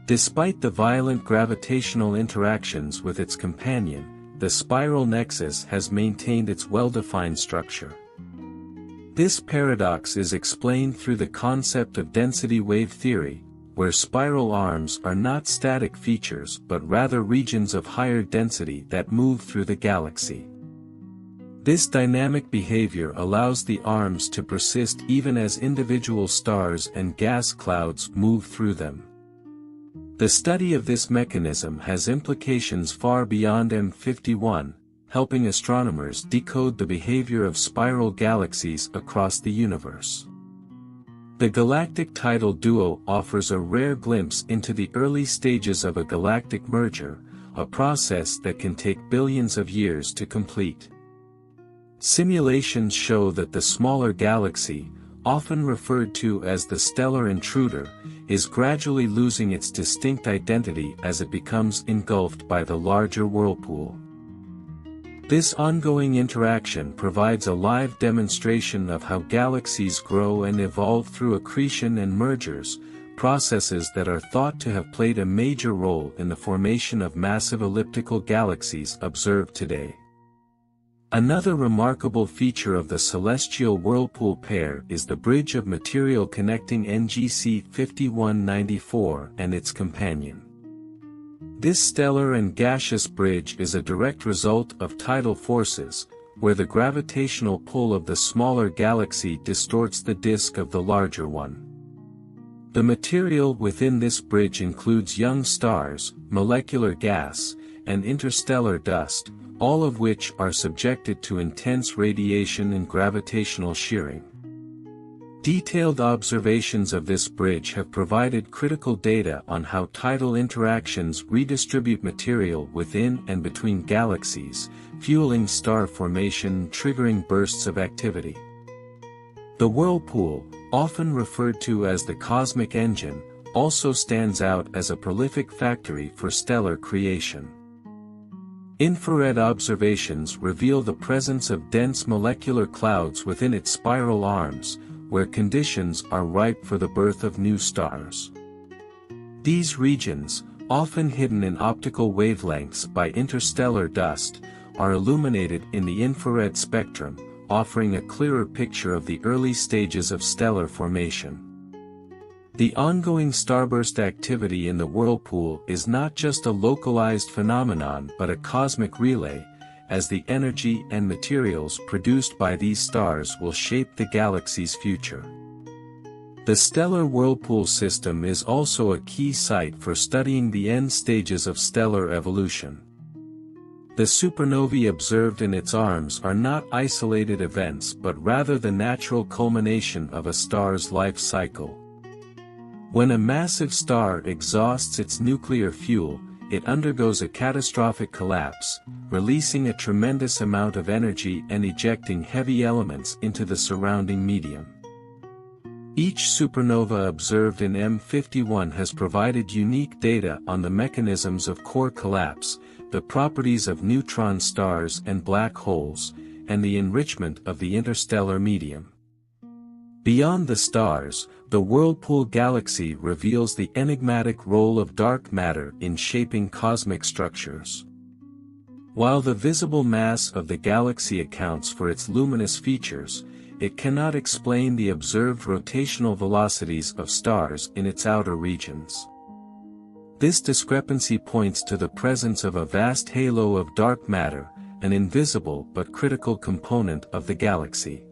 Despite the violent gravitational interactions with its companion, the spiral nexus has maintained its well-defined structure. This paradox is explained through the concept of density wave theory, where spiral arms are not static features but rather regions of higher density that move through the galaxy. This dynamic behavior allows the arms to persist even as individual stars and gas clouds move through them. The study of this mechanism has implications far beyond M51, helping astronomers decode the behavior of spiral galaxies across the universe. The galactic tidal duo offers a rare glimpse into the early stages of a galactic merger, a process that can take billions of years to complete. Simulations show that the smaller galaxy, often referred to as the stellar intruder, is gradually losing its distinct identity as it becomes engulfed by the larger whirlpool. This ongoing interaction provides a live demonstration of how galaxies grow and evolve through accretion and mergers, processes that are thought to have played a major role in the formation of massive elliptical galaxies observed today. Another remarkable feature of the celestial whirlpool pair is the bridge of material connecting NGC 5194 and its companion. This stellar and gaseous bridge is a direct result of tidal forces, where the gravitational pull of the smaller galaxy distorts the disk of the larger one. The material within this bridge includes young stars, molecular gas, and interstellar dust, all of which are subjected to intense radiation and gravitational shearing. Detailed observations of this bridge have provided critical data on how tidal interactions redistribute material within and between galaxies, fueling star formation and triggering bursts of activity. The whirlpool, often referred to as the cosmic engine, also stands out as a prolific factory for stellar creation. Infrared observations reveal the presence of dense molecular clouds within its spiral arms, where conditions are ripe for the birth of new stars. These regions, often hidden in optical wavelengths by interstellar dust, are illuminated in the infrared spectrum, offering a clearer picture of the early stages of stellar formation. The ongoing starburst activity in the whirlpool is not just a localized phenomenon but a cosmic relay, as the energy and materials produced by these stars will shape the galaxy's future. The stellar whirlpool system is also a key site for studying the end stages of stellar evolution. The supernovae observed in its arms are not isolated events but rather the natural culmination of a star's life cycle. When a massive star exhausts its nuclear fuel, it undergoes a catastrophic collapse, releasing a tremendous amount of energy and ejecting heavy elements into the surrounding medium. Each supernova observed in M51 has provided unique data on the mechanisms of core collapse, the properties of neutron stars and black holes, and the enrichment of the interstellar medium. Beyond the stars, the whirlpool galaxy reveals the enigmatic role of dark matter in shaping cosmic structures. While the visible mass of the galaxy accounts for its luminous features, it cannot explain the observed rotational velocities of stars in its outer regions. This discrepancy points to the presence of a vast halo of dark matter, an invisible but critical component of the galaxy.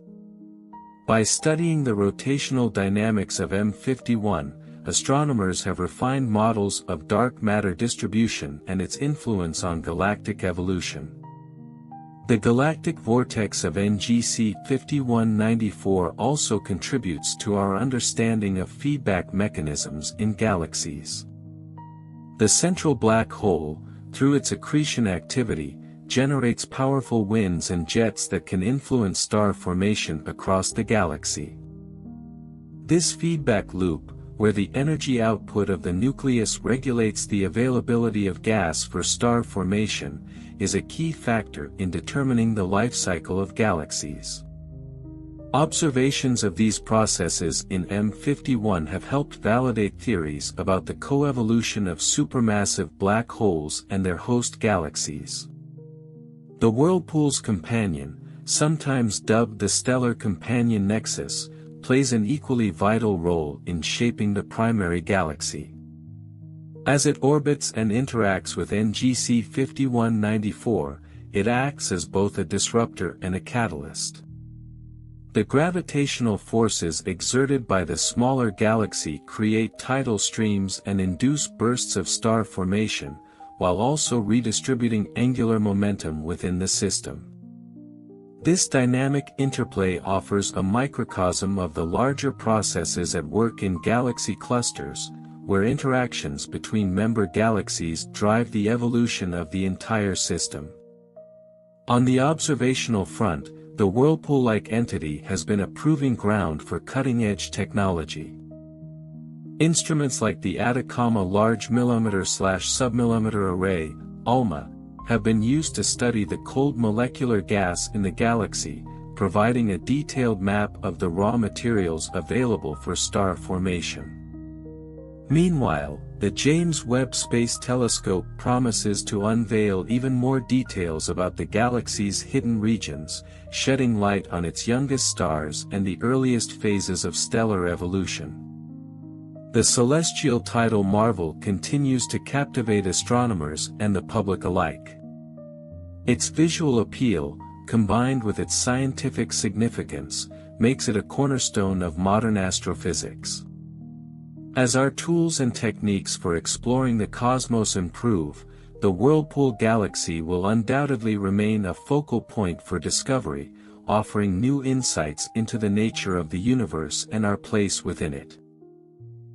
By studying the rotational dynamics of M51, astronomers have refined models of dark matter distribution and its influence on galactic evolution. The galactic vortex of NGC 5194 also contributes to our understanding of feedback mechanisms in galaxies. The central black hole, through its accretion activity, generates powerful winds and jets that can influence star formation across the galaxy. This feedback loop, where the energy output of the nucleus regulates the availability of gas for star formation, is a key factor in determining the life cycle of galaxies. Observations of these processes in M51 have helped validate theories about the coevolution of supermassive black holes and their host galaxies. The whirlpool's companion, sometimes dubbed the stellar companion nexus, plays an equally vital role in shaping the primary galaxy. As it orbits and interacts with NGC 5194, it acts as both a disruptor and a catalyst. The gravitational forces exerted by the smaller galaxy create tidal streams and induce bursts of star formation, while also redistributing angular momentum within the system. This dynamic interplay offers a microcosm of the larger processes at work in galaxy clusters, where interactions between member galaxies drive the evolution of the entire system. On the observational front, the whirlpool-like entity has been a proving ground for cutting-edge technology. Instruments like the Atacama Large Millimeter/Submillimeter Array, ALMA, have been used to study the cold molecular gas in the galaxy, providing a detailed map of the raw materials available for star formation. Meanwhile, the James Webb Space Telescope promises to unveil even more details about the galaxy's hidden regions, shedding light on its youngest stars and the earliest phases of stellar evolution. The celestial tidal marvel continues to captivate astronomers and the public alike. Its visual appeal, combined with its scientific significance, makes it a cornerstone of modern astrophysics. As our tools and techniques for exploring the cosmos improve, the Whirlpool Galaxy will undoubtedly remain a focal point for discovery, offering new insights into the nature of the universe and our place within it.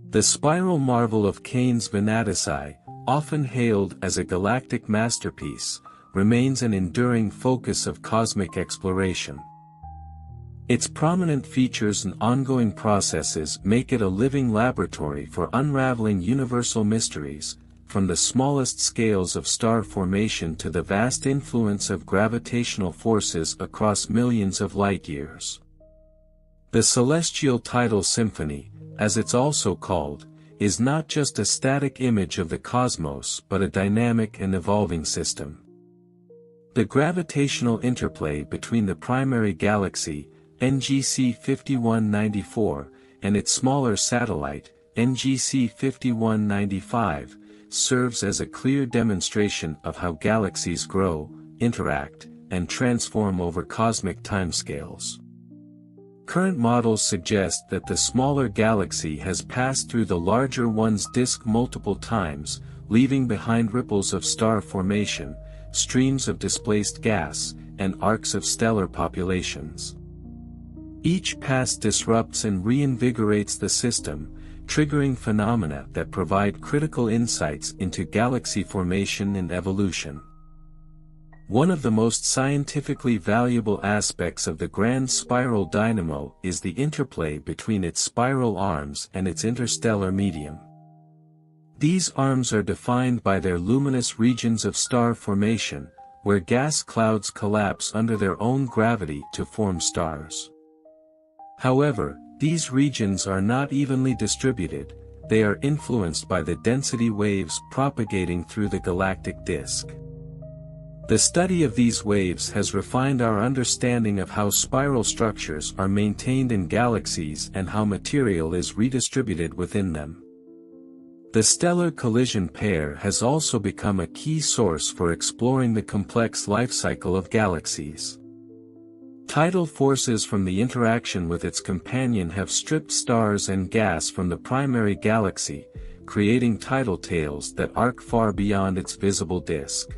The spiral marvel of Cain's Venatici, often hailed as a galactic masterpiece, remains an enduring focus of cosmic exploration. Its prominent features and ongoing processes make it a living laboratory for unraveling universal mysteries, from the smallest scales of star formation to the vast influence of gravitational forces across millions of light-years. The celestial tidal symphony, as it's also called, is not just a static image of the cosmos but a dynamic and evolving system. The gravitational interplay between the primary galaxy, NGC 5194, and its smaller satellite, NGC 5195, serves as a clear demonstration of how galaxies grow, interact, and transform over cosmic timescales. Current models suggest that the smaller galaxy has passed through the larger one's disk multiple times, leaving behind ripples of star formation, streams of displaced gas, and arcs of stellar populations. Each pass disrupts and reinvigorates the system, triggering phenomena that provide critical insights into galaxy formation and evolution. One of the most scientifically valuable aspects of the grand spiral dynamo is the interplay between its spiral arms and its interstellar medium. These arms are defined by their luminous regions of star formation, where gas clouds collapse under their own gravity to form stars. However, these regions are not evenly distributed, they are influenced by the density waves propagating through the galactic disk. The study of these waves has refined our understanding of how spiral structures are maintained in galaxies and how material is redistributed within them. The stellar collision pair has also become a key source for exploring the complex life cycle of galaxies. Tidal forces from the interaction with its companion have stripped stars and gas from the primary galaxy, creating tidal tails that arc far beyond its visible disk.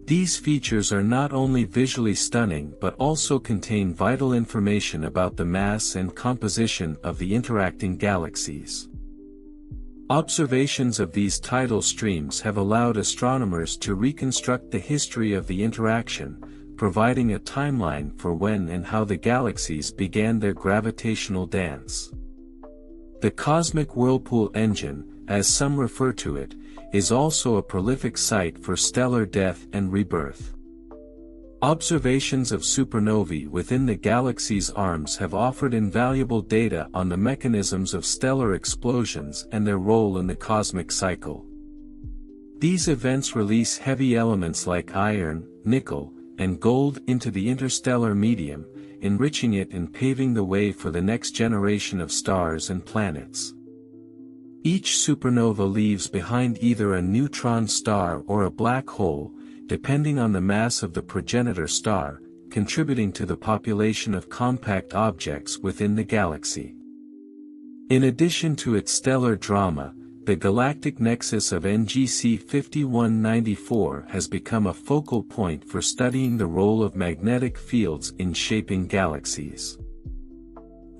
These features are not only visually stunning but also contain vital information about the mass and composition of the interacting galaxies. Observations of these tidal streams have allowed astronomers to reconstruct the history of the interaction, providing a timeline for when and how the galaxies began their gravitational dance. The cosmic whirlpool engine, as some refer to it, is also a prolific site for stellar death and rebirth. Observations of supernovae within the galaxy's arms have offered invaluable data on the mechanisms of stellar explosions and their role in the cosmic cycle. These events release heavy elements like iron, nickel, and gold into the interstellar medium, enriching it and paving the way for the next generation of stars and planets. Each supernova leaves behind either a neutron star or a black hole, depending on the mass of the progenitor star, contributing to the population of compact objects within the galaxy. In addition to its stellar drama, the galactic nexus of NGC 5194 has become a focal point for studying the role of magnetic fields in shaping galaxies.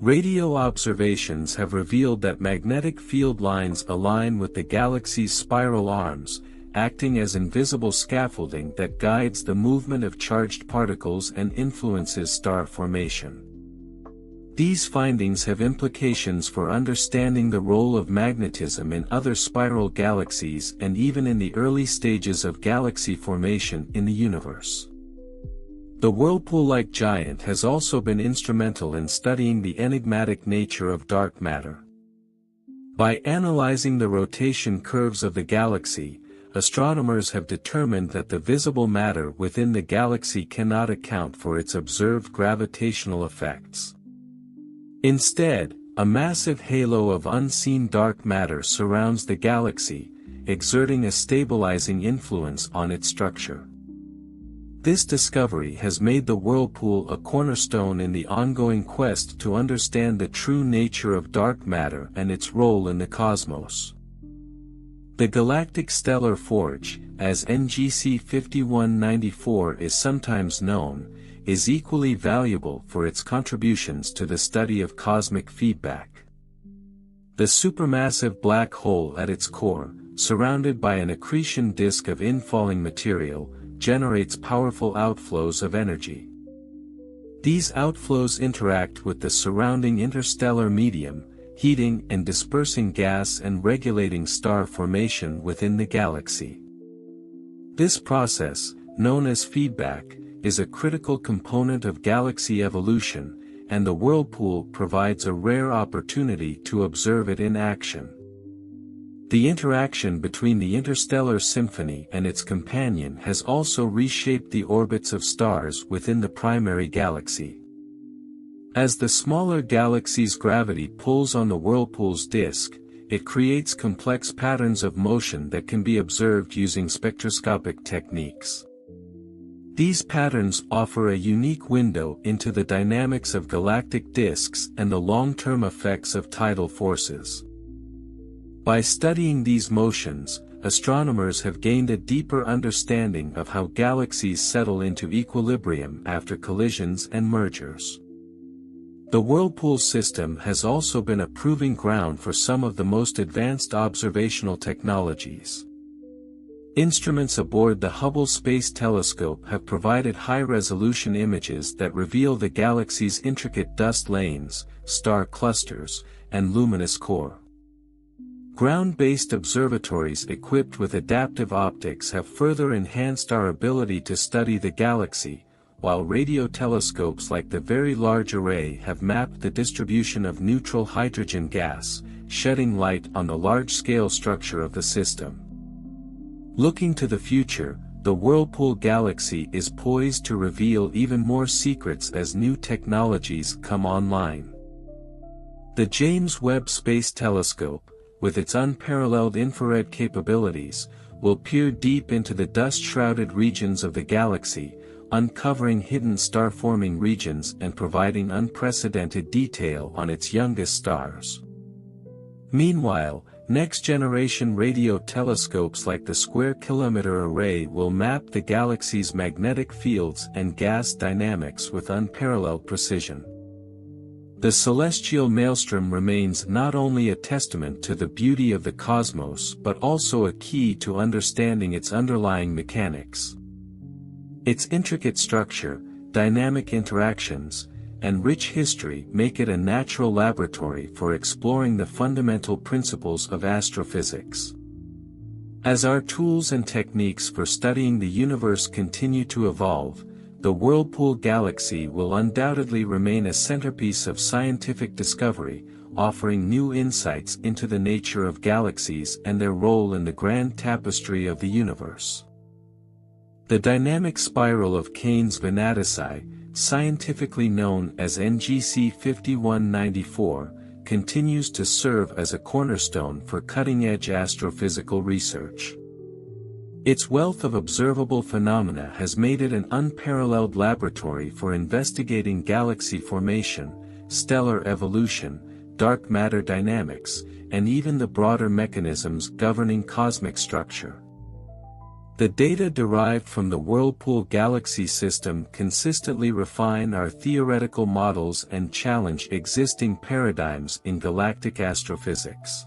Radio observations have revealed that magnetic field lines align with the galaxy's spiral arms, acting as invisible scaffolding that guides the movement of charged particles and influences star formation. These findings have implications for understanding the role of magnetism in other spiral galaxies and even in the early stages of galaxy formation in the universe. The whirlpool-like giant has also been instrumental in studying the enigmatic nature of dark matter. By analyzing the rotation curves of the galaxy, astronomers have determined that the visible matter within the galaxy cannot account for its observed gravitational effects. Instead, a massive halo of unseen dark matter surrounds the galaxy, exerting a stabilizing influence on its structure. This discovery has made the whirlpool a cornerstone in the ongoing quest to understand the true nature of dark matter and its role in the cosmos. The galactic stellar forge, as NGC 5194 is sometimes known, is equally valuable for its contributions to the study of cosmic feedback. The supermassive black hole at its core, surrounded by an accretion disk of infalling material, generates powerful outflows of energy. These outflows interact with the surrounding interstellar medium, heating and dispersing gas and regulating star formation within the galaxy. This process, known as feedback, is a critical component of galaxy evolution, and the whirlpool provides a rare opportunity to observe it in action. The interaction between the interstellar symphony and its companion has also reshaped the orbits of stars within the primary galaxy. As the smaller galaxy's gravity pulls on the whirlpool's disk, it creates complex patterns of motion that can be observed using spectroscopic techniques. These patterns offer a unique window into the dynamics of galactic disks and the long-term effects of tidal forces. By studying these motions, astronomers have gained a deeper understanding of how galaxies settle into equilibrium after collisions and mergers. The whirlpool system has also been a proving ground for some of the most advanced observational technologies. Instruments aboard the Hubble Space Telescope have provided high-resolution images that reveal the galaxy's intricate dust lanes, star clusters, and luminous core. Ground-based observatories equipped with adaptive optics have further enhanced our ability to study the galaxy, while radio telescopes like the Very Large Array have mapped the distribution of neutral hydrogen gas, shedding light on the large-scale structure of the system. Looking to the future, the Whirlpool Galaxy is poised to reveal even more secrets as new technologies come online. The James Webb Space Telescope, with its unparalleled infrared capabilities, will peer deep into the dust-shrouded regions of the galaxy, uncovering hidden star-forming regions and providing unprecedented detail on its youngest stars. Meanwhile, next-generation radio telescopes like the Square Kilometre Array will map the galaxy's magnetic fields and gas dynamics with unparalleled precision. The celestial maelstrom remains not only a testament to the beauty of the cosmos but also a key to understanding its underlying mechanics. Its intricate structure, dynamic interactions, and rich history make it a natural laboratory for exploring the fundamental principles of astrophysics. As our tools and techniques for studying the universe continue to evolve, the Whirlpool Galaxy will undoubtedly remain a centerpiece of scientific discovery, offering new insights into the nature of galaxies and their role in the grand tapestry of the universe. The dynamic spiral of Cain's Venatici, scientifically known as NGC 5194, continues to serve as a cornerstone for cutting-edge astrophysical research. Its wealth of observable phenomena has made it an unparalleled laboratory for investigating galaxy formation, stellar evolution, dark matter dynamics, and even the broader mechanisms governing cosmic structure. The data derived from the Whirlpool galaxy system consistently refine our theoretical models and challenge existing paradigms in galactic astrophysics.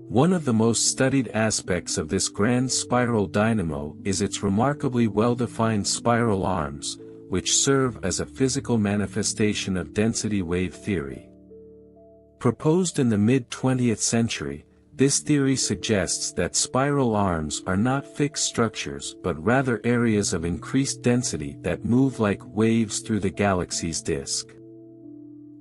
One of the most studied aspects of this grand spiral dynamo is its remarkably well-defined spiral arms, which serve as a physical manifestation of density wave theory. Proposed in the mid-20th century, this theory suggests that spiral arms are not fixed structures but rather areas of increased density that move like waves through the galaxy's disk.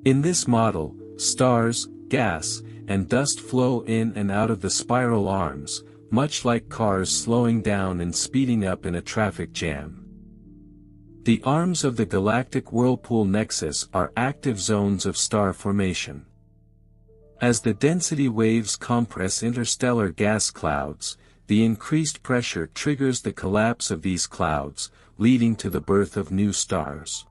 In this model, stars, gas, and dust flow in and out of the spiral arms, much like cars slowing down and speeding up in a traffic jam. The arms of the galactic whirlpool nexus are active zones of star formation. As the density waves compress interstellar gas clouds, the increased pressure triggers the collapse of these clouds, leading to the birth of new stars.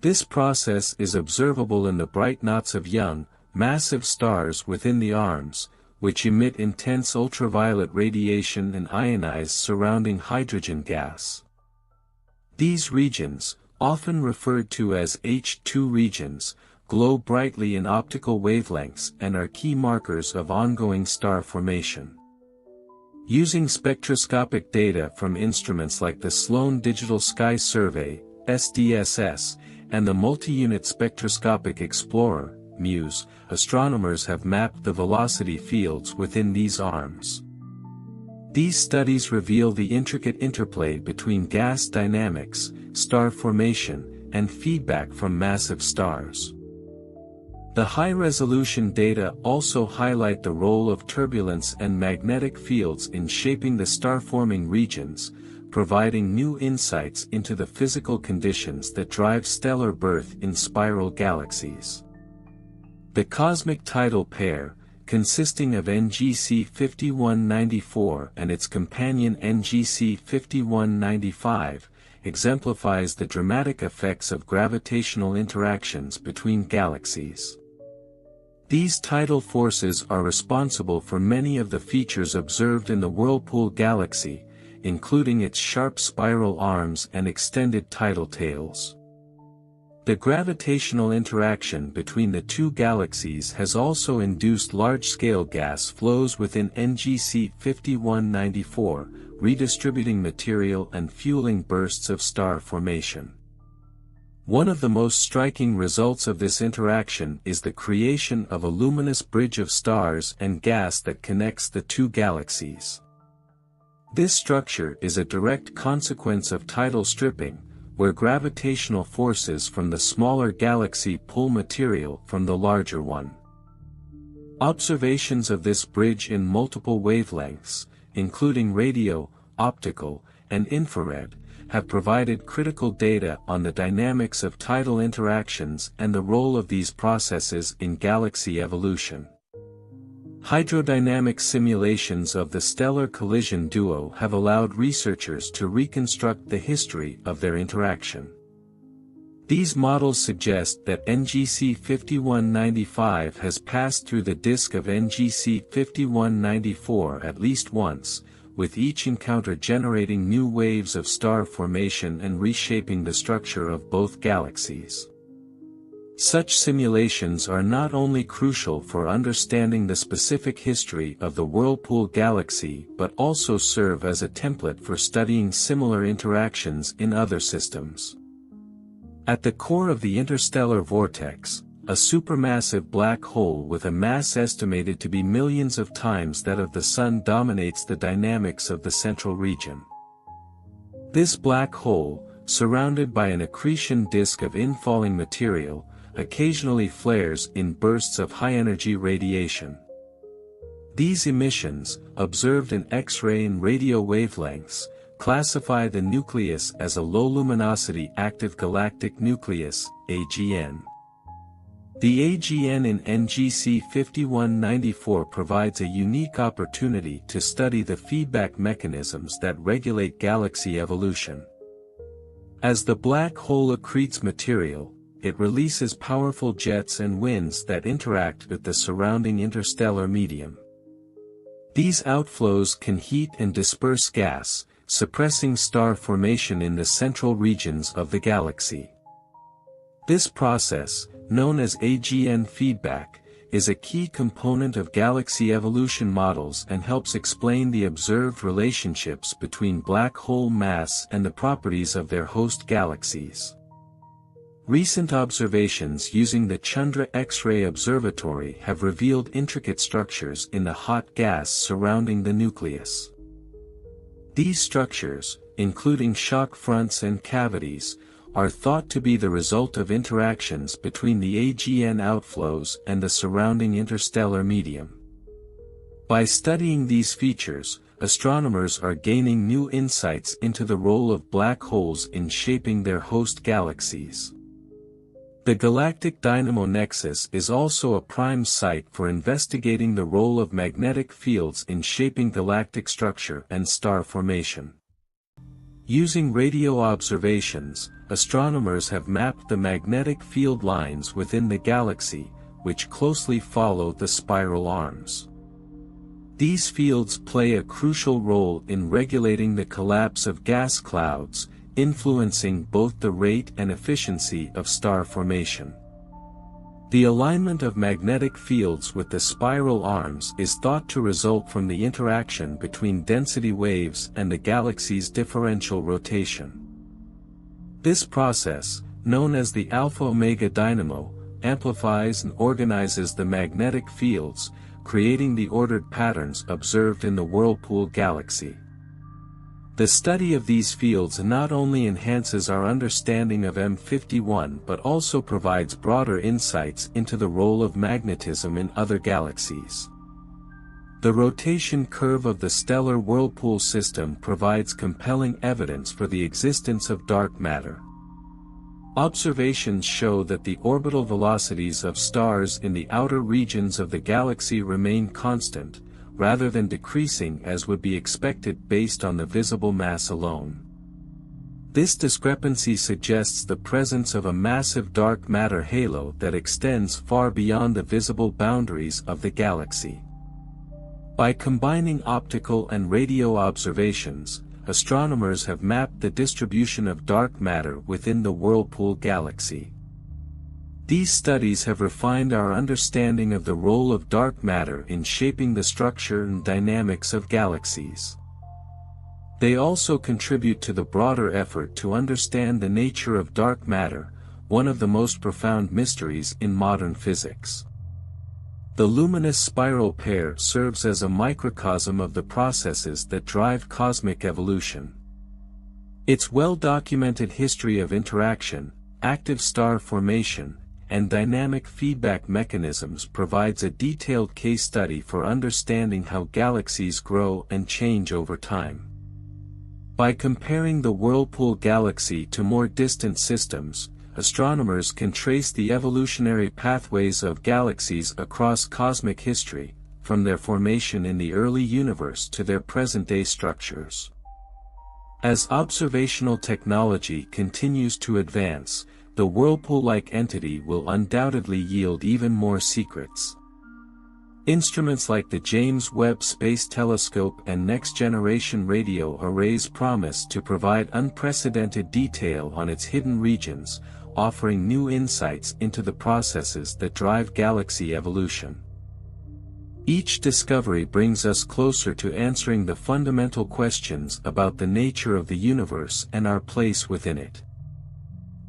This process is observable in the bright knots of young, massive stars within the arms, which emit intense ultraviolet radiation and ionize surrounding hydrogen gas. These regions, often referred to as H2 regions, glow brightly in optical wavelengths and are key markers of ongoing star formation. Using spectroscopic data from instruments like the Sloan Digital Sky Survey, SDSS, and the Multi-Unit Spectroscopic Explorer, MUSE, astronomers have mapped the velocity fields within these arms. These studies reveal the intricate interplay between gas dynamics, star formation, and feedback from massive stars. The high-resolution data also highlight the role of turbulence and magnetic fields in shaping the star-forming regions, providing new insights into the physical conditions that drive stellar birth in spiral galaxies. The cosmic tidal pair, consisting of NGC 5194 and its companion NGC 5195, exemplifies the dramatic effects of gravitational interactions between galaxies. These tidal forces are responsible for many of the features observed in the Whirlpool galaxy, including its sharp spiral arms and extended tidal tails. The gravitational interaction between the two galaxies has also induced large-scale gas flows within NGC 5194, redistributing material and fueling bursts of star formation. One of the most striking results of this interaction is the creation of a luminous bridge of stars and gas that connects the two galaxies. This structure is a direct consequence of tidal stripping, where gravitational forces from the smaller galaxy pull material from the larger one. Observations of this bridge in multiple wavelengths, including radio, optical, and infrared, have provided critical data on the dynamics of tidal interactions and the role of these processes in galaxy evolution. Hydrodynamic simulations of the stellar collision duo have allowed researchers to reconstruct the history of their interaction. These models suggest that NGC 5195 has passed through the disk of NGC 5194 at least once, with each encounter generating new waves of star formation and reshaping the structure of both galaxies. Such simulations are not only crucial for understanding the specific history of the Whirlpool galaxy but also serve as a template for studying similar interactions in other systems. At the core of the interstellar vortex, a supermassive black hole with a mass estimated to be millions of times that of the Sun dominates the dynamics of the central region. This black hole, surrounded by an accretion disk of infalling material, occasionally flares in bursts of high-energy radiation. These emissions, observed in X-ray and radio wavelengths, classify the nucleus as a low-luminosity active galactic nucleus, AGN. The AGN in NGC 5194 provides a unique opportunity to study the feedback mechanisms that regulate galaxy evolution. As the black hole accretes material, it releases powerful jets and winds that interact with the surrounding interstellar medium. These outflows can heat and disperse gas, suppressing star formation in the central regions of the galaxy. This process, known as AGN feedback, is a key component of galaxy evolution models and helps explain the observed relationships between black hole mass and the properties of their host galaxies. Recent observations using the Chandra X-ray Observatory have revealed intricate structures in the hot gas surrounding the nucleus. These structures, including shock fronts and cavities, are thought to be the result of interactions between the AGN outflows and the surrounding interstellar medium. By studying these features, astronomers are gaining new insights into the role of black holes in shaping their host galaxies. The galactic dynamo nexus is also a prime site for investigating the role of magnetic fields in shaping galactic structure and star formation. Using radio observations, astronomers have mapped the magnetic field lines within the galaxy, which closely follow the spiral arms. These fields play a crucial role in regulating the collapse of gas clouds, influencing both the rate and efficiency of star formation. The alignment of magnetic fields with the spiral arms is thought to result from the interaction between density waves and the galaxy's differential rotation. This process, known as the alpha-omega dynamo, amplifies and organizes the magnetic fields, creating the ordered patterns observed in the Whirlpool galaxy. The study of these fields not only enhances our understanding of M51 but also provides broader insights into the role of magnetism in other galaxies. The rotation curve of the stellar Whirlpool system provides compelling evidence for the existence of dark matter. Observations show that the orbital velocities of stars in the outer regions of the galaxy remain constant, rather than decreasing as would be expected based on the visible mass alone. This discrepancy suggests the presence of a massive dark matter halo that extends far beyond the visible boundaries of the galaxy. By combining optical and radio observations, astronomers have mapped the distribution of dark matter within the Whirlpool galaxy. These studies have refined our understanding of the role of dark matter in shaping the structure and dynamics of galaxies. They also contribute to the broader effort to understand the nature of dark matter, one of the most profound mysteries in modern physics. The luminous spiral pair serves as a microcosm of the processes that drive cosmic evolution. Its well-documented history of interaction, active star formation, and dynamic feedback mechanisms provides a detailed case study for understanding how galaxies grow and change over time. By comparing the Whirlpool galaxy to more distant systems, astronomers can trace the evolutionary pathways of galaxies across cosmic history, from their formation in the early universe to their present-day structures. As observational technology continues to advance, the Whirlpool-like entity will undoubtedly yield even more secrets. Instruments like the James Webb Space Telescope and next-generation radio arrays promise to provide unprecedented detail on its hidden regions, offering new insights into the processes that drive galaxy evolution. Each discovery brings us closer to answering the fundamental questions about the nature of the universe and our place within it.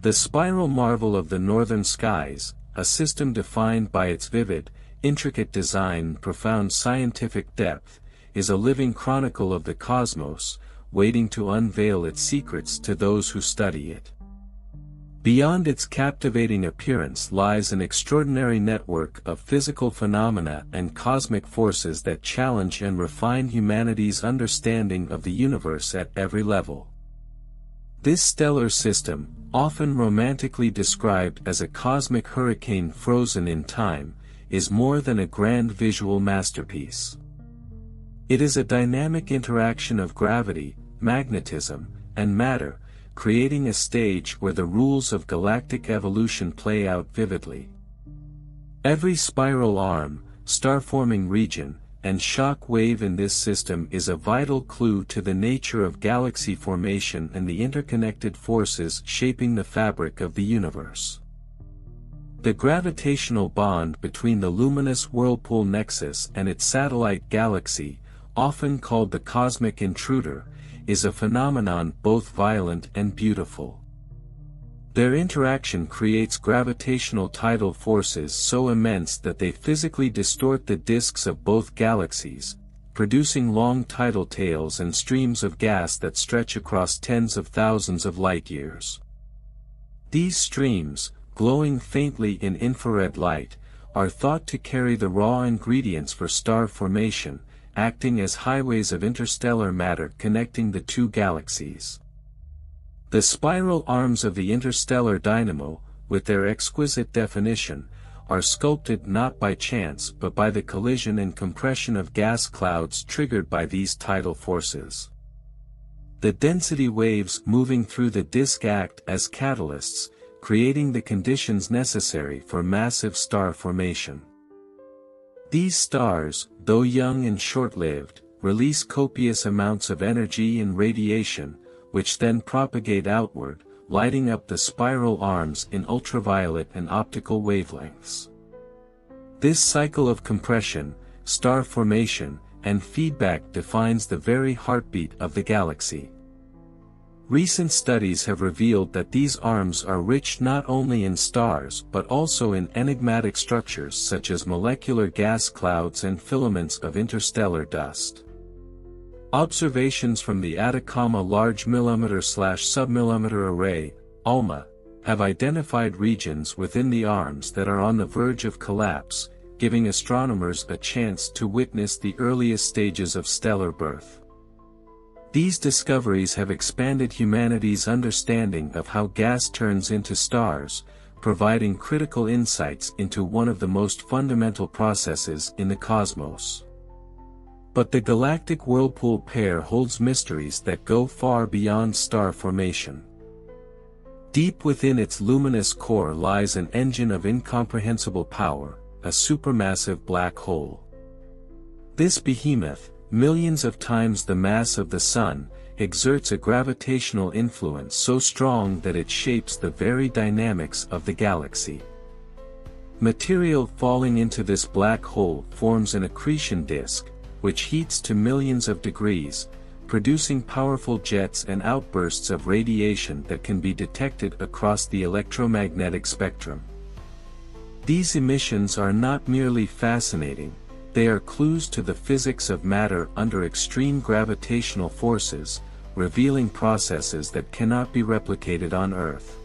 The spiral marvel of the northern skies, a system defined by its vivid, intricate design and profound scientific depth, is a living chronicle of the cosmos, waiting to unveil its secrets to those who study it. Beyond its captivating appearance lies an extraordinary network of physical phenomena and cosmic forces that challenge and refine humanity's understanding of the universe at every level. This stellar system, often romantically described as a cosmic hurricane frozen in time, is more than a grand visual masterpiece. It is a dynamic interaction of gravity, magnetism, and matter, creating a stage where the rules of galactic evolution play out vividly. Every spiral arm, star-forming region, and shock wave in this system is a vital clue to the nature of galaxy formation and the interconnected forces shaping the fabric of the universe. The gravitational bond between the luminous whirlpool nexus and its satellite galaxy, often called the cosmic intruder, is a phenomenon both violent and beautiful. Their interaction creates gravitational tidal forces so immense that they physically distort the disks of both galaxies, producing long tidal tails and streams of gas that stretch across tens of thousands of light-years. These streams, glowing faintly in infrared light, are thought to carry the raw ingredients for star formation, acting as highways of interstellar matter connecting the two galaxies. The spiral arms of the interstellar dynamo, with their exquisite definition, are sculpted not by chance but by the collision and compression of gas clouds triggered by these tidal forces. The density waves moving through the disk act as catalysts, creating the conditions necessary for massive star formation. These stars, though young and short-lived, release copious amounts of energy and radiation, which then propagate outward, lighting up the spiral arms in ultraviolet and optical wavelengths. This cycle of compression, star formation, and feedback defines the very heartbeat of the galaxy. Recent studies have revealed that these arms are rich not only in stars but also in enigmatic structures such as molecular gas clouds and filaments of interstellar dust. Observations from the Atacama Large Millimeter/Submillimeter Array, ALMA, have identified regions within the arms that are on the verge of collapse, giving astronomers a chance to witness the earliest stages of stellar birth. These discoveries have expanded humanity's understanding of how gas turns into stars, providing critical insights into one of the most fundamental processes in the cosmos. But the galactic whirlpool pair holds mysteries that go far beyond star formation. Deep within its luminous core lies an engine of incomprehensible power, a supermassive black hole. This behemoth, millions of times the mass of the Sun, exerts a gravitational influence so strong that it shapes the very dynamics of the galaxy. Material falling into this black hole forms an accretion disk, which heats to millions of degrees, producing powerful jets and outbursts of radiation that can be detected across the electromagnetic spectrum. These emissions are not merely fascinating, they are clues to the physics of matter under extreme gravitational forces, revealing processes that cannot be replicated on Earth.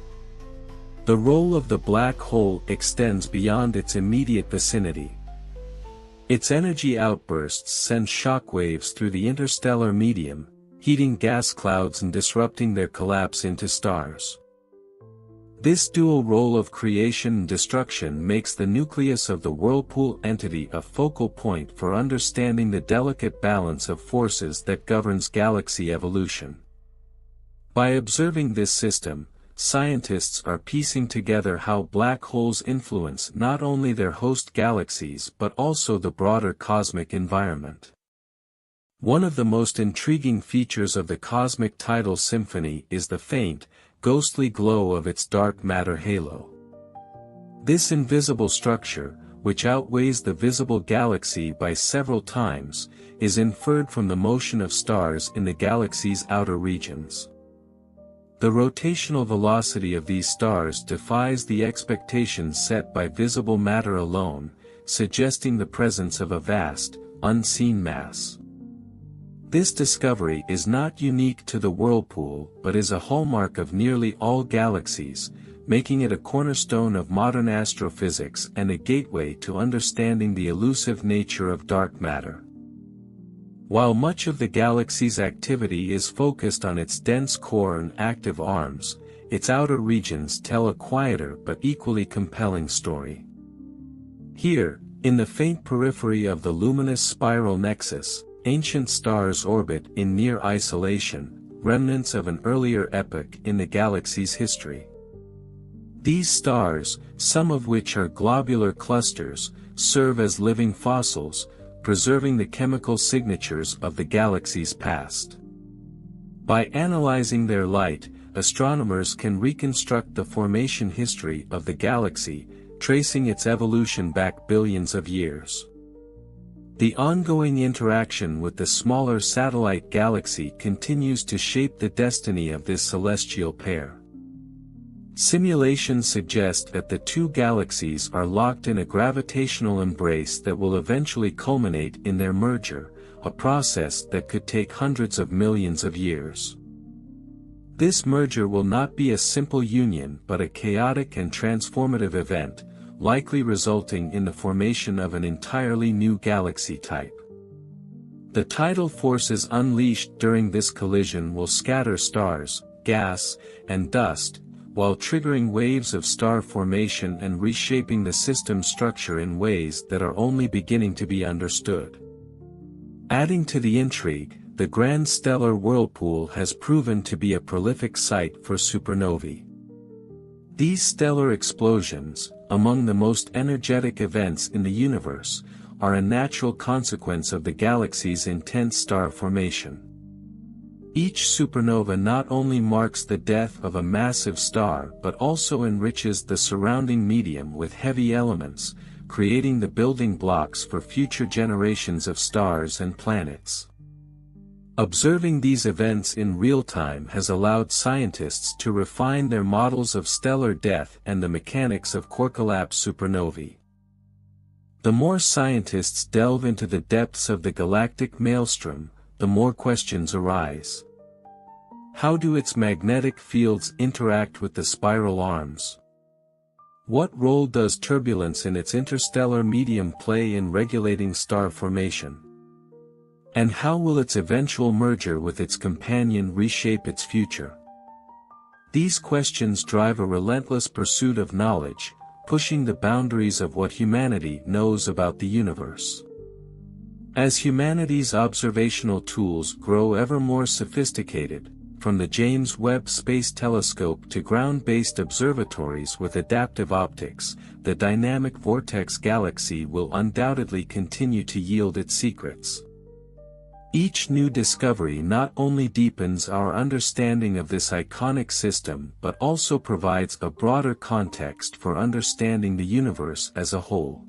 The role of the black hole extends beyond its immediate vicinity. Its energy outbursts send shockwaves through the interstellar medium, heating gas clouds and disrupting their collapse into stars. This dual role of creation and destruction makes the nucleus of the whirlpool entity a focal point for understanding the delicate balance of forces that governs galaxy evolution. By observing this system, scientists are piecing together how black holes influence not only their host galaxies but also the broader cosmic environment. One of the most intriguing features of the cosmic tidal symphony is the faint, ghostly glow of its dark matter halo. This invisible structure, which outweighs the visible galaxy by several times, is inferred from the motion of stars in the galaxy's outer regions. The rotational velocity of these stars defies the expectations set by visible matter alone, suggesting the presence of a vast, unseen mass. This discovery is not unique to the whirlpool but is a hallmark of nearly all galaxies, making it a cornerstone of modern astrophysics and a gateway to understanding the elusive nature of dark matter. While much of the galaxy's activity is focused on its dense core and active arms, its outer regions tell a quieter but equally compelling story. Here, in the faint periphery of the luminous spiral nexus, ancient stars orbit in near isolation, remnants of an earlier epoch in the galaxy's history. These stars, some of which are globular clusters, serve as living fossils, preserving the chemical signatures of the galaxy's past. By analyzing their light, astronomers can reconstruct the formation history of the galaxy, tracing its evolution back billions of years. The ongoing interaction with the smaller satellite galaxy continues to shape the destiny of this celestial pair. Simulations suggest that the two galaxies are locked in a gravitational embrace that will eventually culminate in their merger, a process that could take hundreds of millions of years. This merger will not be a simple union but a chaotic and transformative event, likely resulting in the formation of an entirely new galaxy type. The tidal forces unleashed during this collision will scatter stars, gas, and dust, while triggering waves of star formation and reshaping the system's structure in ways that are only beginning to be understood. Adding to the intrigue, the grand stellar whirlpool has proven to be a prolific site for supernovae. These stellar explosions, among the most energetic events in the universe, are a natural consequence of the galaxy's intense star formation. Each supernova not only marks the death of a massive star but also enriches the surrounding medium with heavy elements, creating the building blocks for future generations of stars and planets. Observing these events in real time has allowed scientists to refine their models of stellar death and the mechanics of core-collapse supernovae. The more scientists delve into the depths of the galactic maelstrom, the more questions arise. How do its magnetic fields interact with the spiral arms? What role does turbulence in its interstellar medium play in regulating star formation? And how will its eventual merger with its companion reshape its future? These questions drive a relentless pursuit of knowledge, pushing the boundaries of what humanity knows about the universe. As humanity's observational tools grow ever more sophisticated, from the James Webb Space Telescope to ground-based observatories with adaptive optics, the dynamic vortex galaxy will undoubtedly continue to yield its secrets. Each new discovery not only deepens our understanding of this iconic system but also provides a broader context for understanding the universe as a whole.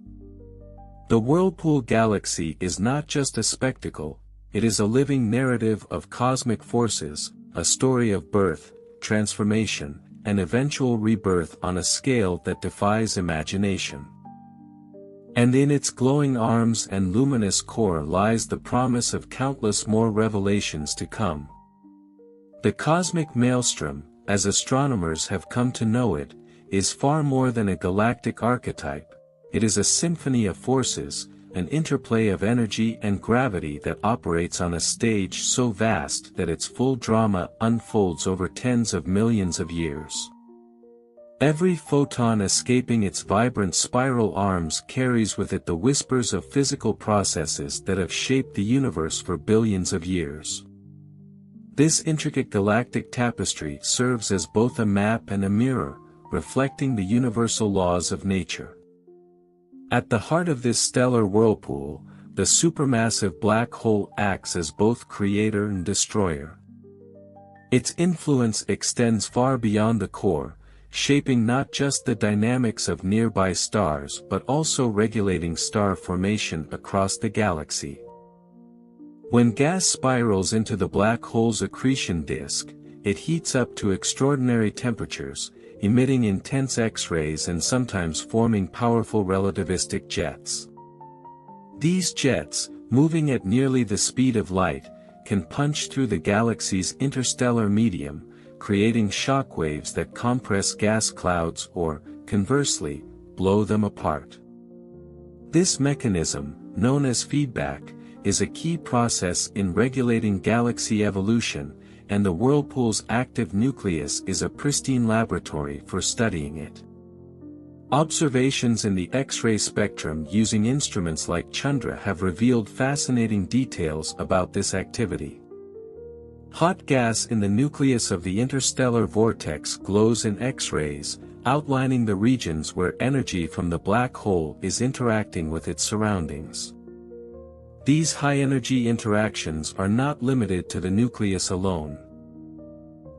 The Whirlpool Galaxy is not just a spectacle, it is a living narrative of cosmic forces, a story of birth, transformation, and eventual rebirth on a scale that defies imagination. And in its glowing arms and luminous core lies the promise of countless more revelations to come. The cosmic maelstrom, as astronomers have come to know it, is far more than a galactic archetype. It is a symphony of forces, an interplay of energy and gravity that operates on a stage so vast that its full drama unfolds over tens of millions of years. Every photon escaping its vibrant spiral arms carries with it the whispers of physical processes that have shaped the universe for billions of years. This intricate galactic tapestry serves as both a map and a mirror, reflecting the universal laws of nature. At the heart of this stellar whirlpool, the supermassive black hole acts as both creator and destroyer. Its influence extends far beyond the core, shaping not just the dynamics of nearby stars but also regulating star formation across the galaxy. When gas spirals into the black hole's accretion disk, it heats up to extraordinary temperatures, emitting intense X-rays and sometimes forming powerful relativistic jets. These jets, moving at nearly the speed of light, can punch through the galaxy's interstellar medium, creating shockwaves that compress gas clouds or, conversely, blow them apart. This mechanism, known as feedback, is a key process in regulating galaxy evolution, and the whirlpool's active nucleus is a pristine laboratory for studying it. Observations in the X-ray spectrum using instruments like Chandra have revealed fascinating details about this activity. Hot gas in the nucleus of the interstellar vortex glows in X-rays, outlining the regions where energy from the black hole is interacting with its surroundings. These high-energy interactions are not limited to the nucleus alone.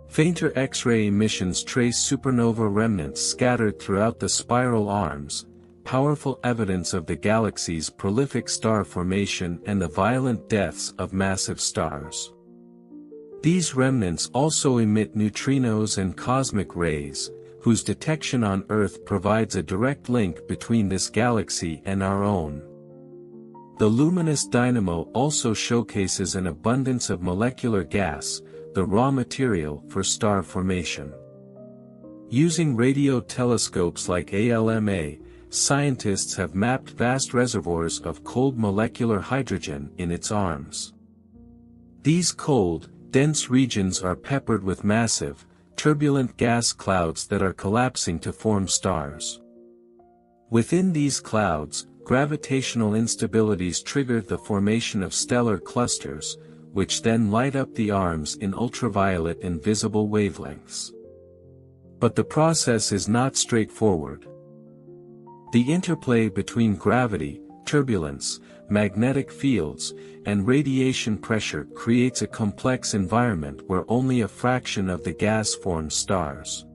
Fainter X-ray emissions trace supernova remnants scattered throughout the spiral arms, powerful evidence of the galaxy's prolific star formation and the violent deaths of massive stars. These remnants also emit neutrinos and cosmic rays, whose detection on Earth provides a direct link between this galaxy and our own. The luminous dynamo also showcases an abundance of molecular gas, the raw material for star formation. Using radio telescopes like ALMA, scientists have mapped vast reservoirs of cold molecular hydrogen in its arms. These cold, dense regions are peppered with massive, turbulent gas clouds that are collapsing to form stars. Within these clouds, gravitational instabilities trigger the formation of stellar clusters, which then light up the arms in ultraviolet and visible wavelengths. But the process is not straightforward. The interplay between gravity, turbulence, magnetic fields, and radiation pressure creates a complex environment where only a fraction of the gas forms stars.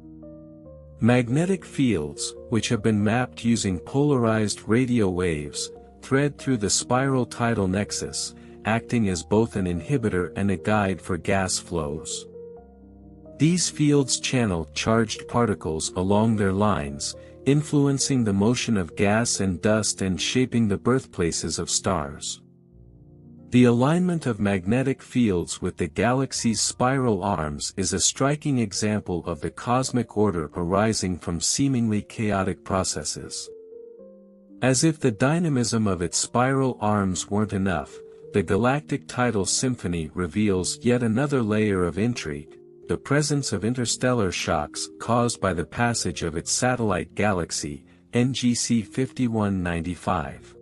Magnetic fields, which have been mapped using polarized radio waves, thread through the spiral tidal nexus, acting as both an inhibitor and a guide for gas flows. These fields channel charged particles along their lines, influencing the motion of gas and dust and shaping the birthplaces of stars. The alignment of magnetic fields with the galaxy's spiral arms is a striking example of the cosmic order arising from seemingly chaotic processes. As if the dynamism of its spiral arms weren't enough, the galactic tidal symphony reveals yet another layer of intrigue: the presence of interstellar shocks caused by the passage of its satellite galaxy, NGC 5195.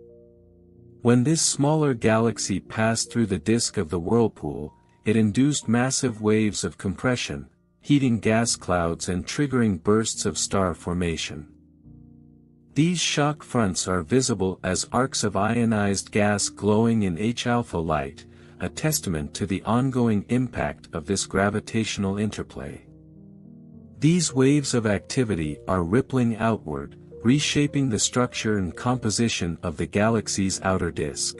When this smaller galaxy passed through the disk of the whirlpool, it induced massive waves of compression, heating gas clouds and triggering bursts of star formation. These shock fronts are visible as arcs of ionized gas glowing in H-alpha light, a testament to the ongoing impact of this gravitational interplay. These waves of activity are rippling outward, reshaping the structure and composition of the galaxy's outer disk.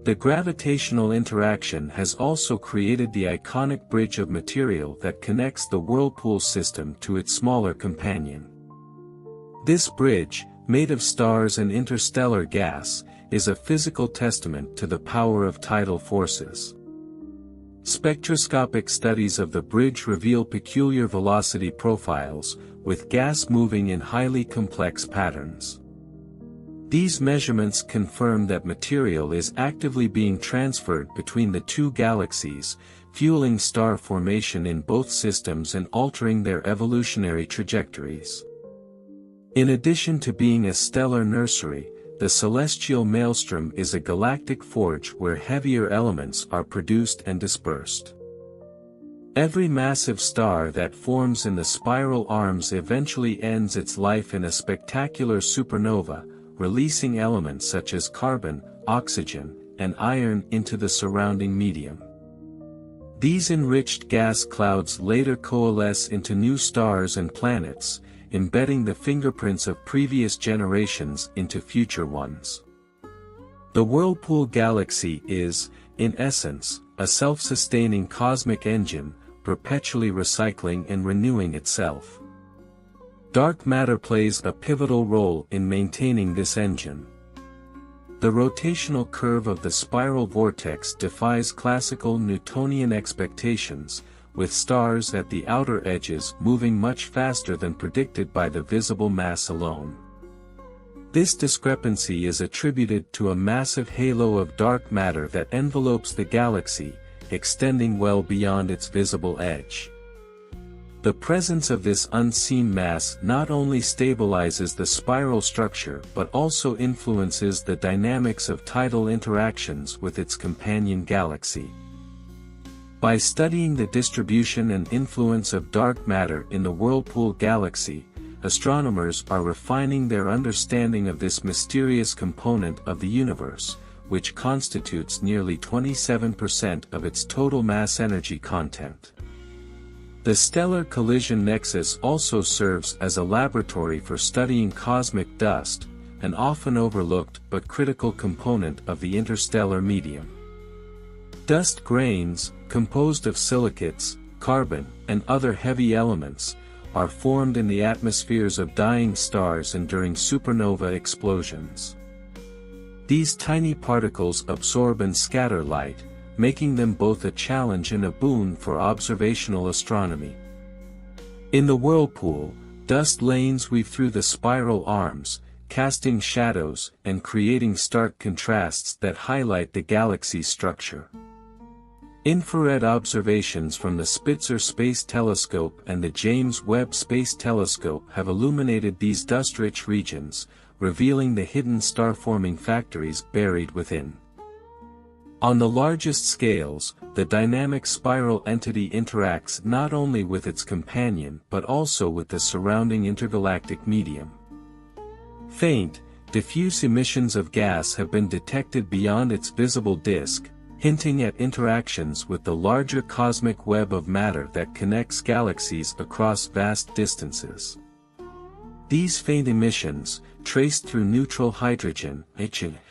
The gravitational interaction has also created the iconic bridge of material that connects the whirlpool system to its smaller companion. This bridge, made of stars and interstellar gas, is a physical testament to the power of tidal forces. Spectroscopic studies of the bridge reveal peculiar velocity profiles, with gas moving in highly complex patterns. These measurements confirm that material is actively being transferred between the two galaxies, fueling star formation in both systems and altering their evolutionary trajectories. In addition to being a stellar nursery, the celestial Maelstrom is a galactic forge where heavier elements are produced and dispersed. Every massive star that forms in the spiral arms eventually ends its life in a spectacular supernova, releasing elements such as carbon, oxygen, and iron into the surrounding medium. These enriched gas clouds later coalesce into new stars and planets, embedding the fingerprints of previous generations into future ones. The Whirlpool Galaxy is, in essence, a self-sustaining cosmic engine, perpetually recycling and renewing itself. Dark matter plays a pivotal role in maintaining this engine. The rotational curve of the spiral vortex defies classical Newtonian expectations, with stars at the outer edges moving much faster than predicted by the visible mass alone. This discrepancy is attributed to a massive halo of dark matter that envelopes the galaxy, extending well beyond its visible edge. The presence of this unseen mass not only stabilizes the spiral structure but also influences the dynamics of tidal interactions with its companion galaxy. By studying the distribution and influence of dark matter in the Whirlpool galaxy, astronomers are refining their understanding of this mysterious component of the universe, which constitutes nearly 27% of its total mass energy content. The stellar collision nexus also serves as a laboratory for studying cosmic dust, an often overlooked but critical component of the interstellar medium. Dust grains, composed of silicates, carbon, and other heavy elements, are formed in the atmospheres of dying stars and during supernova explosions. These tiny particles absorb and scatter light, making them both a challenge and a boon for observational astronomy. In the whirlpool, dust lanes weave through the spiral arms, casting shadows and creating stark contrasts that highlight the galaxy's structure. Infrared observations from the Spitzer Space Telescope and the James Webb Space Telescope have illuminated these dust-rich regions, revealing the hidden star-forming factories buried within. On the largest scales, the dynamic spiral entity interacts not only with its companion but also with the surrounding intergalactic medium. Faint, diffuse emissions of gas have been detected beyond its visible disk, hinting at interactions with the larger cosmic web of matter that connects galaxies across vast distances. These faint emissions, traced through neutral hydrogen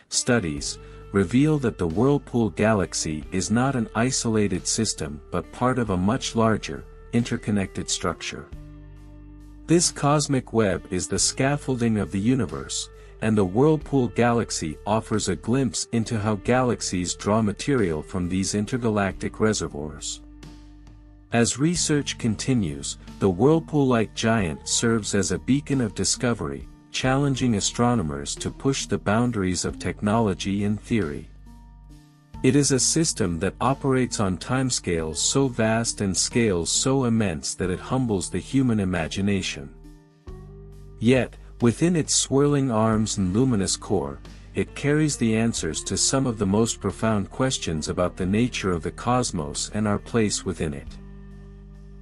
studies, reveal that the Whirlpool galaxy is not an isolated system but part of a much larger, interconnected structure. This cosmic web is the scaffolding of the universe, and the Whirlpool galaxy offers a glimpse into how galaxies draw material from these intergalactic reservoirs. As research continues, the Whirlpool-like giant serves as a beacon of discovery, challenging astronomers to push the boundaries of technology and theory. It is a system that operates on timescales so vast and scales so immense that it humbles the human imagination. Yet, within its swirling arms and luminous core, it carries the answers to some of the most profound questions about the nature of the cosmos and our place within it.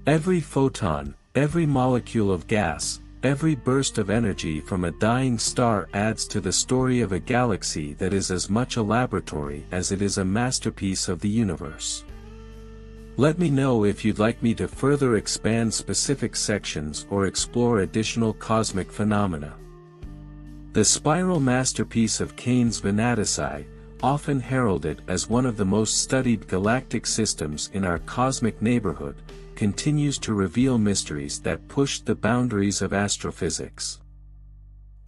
Every photon, every molecule of gas, every burst of energy from a dying star adds to the story of a galaxy that is as much a laboratory as it is a masterpiece of the universe. Let me know if you'd like me to further expand specific sections or explore additional cosmic phenomena. The spiral masterpiece of Cain's Venatici, often heralded as one of the most studied galactic systems in our cosmic neighborhood, continues to reveal mysteries that push the boundaries of astrophysics.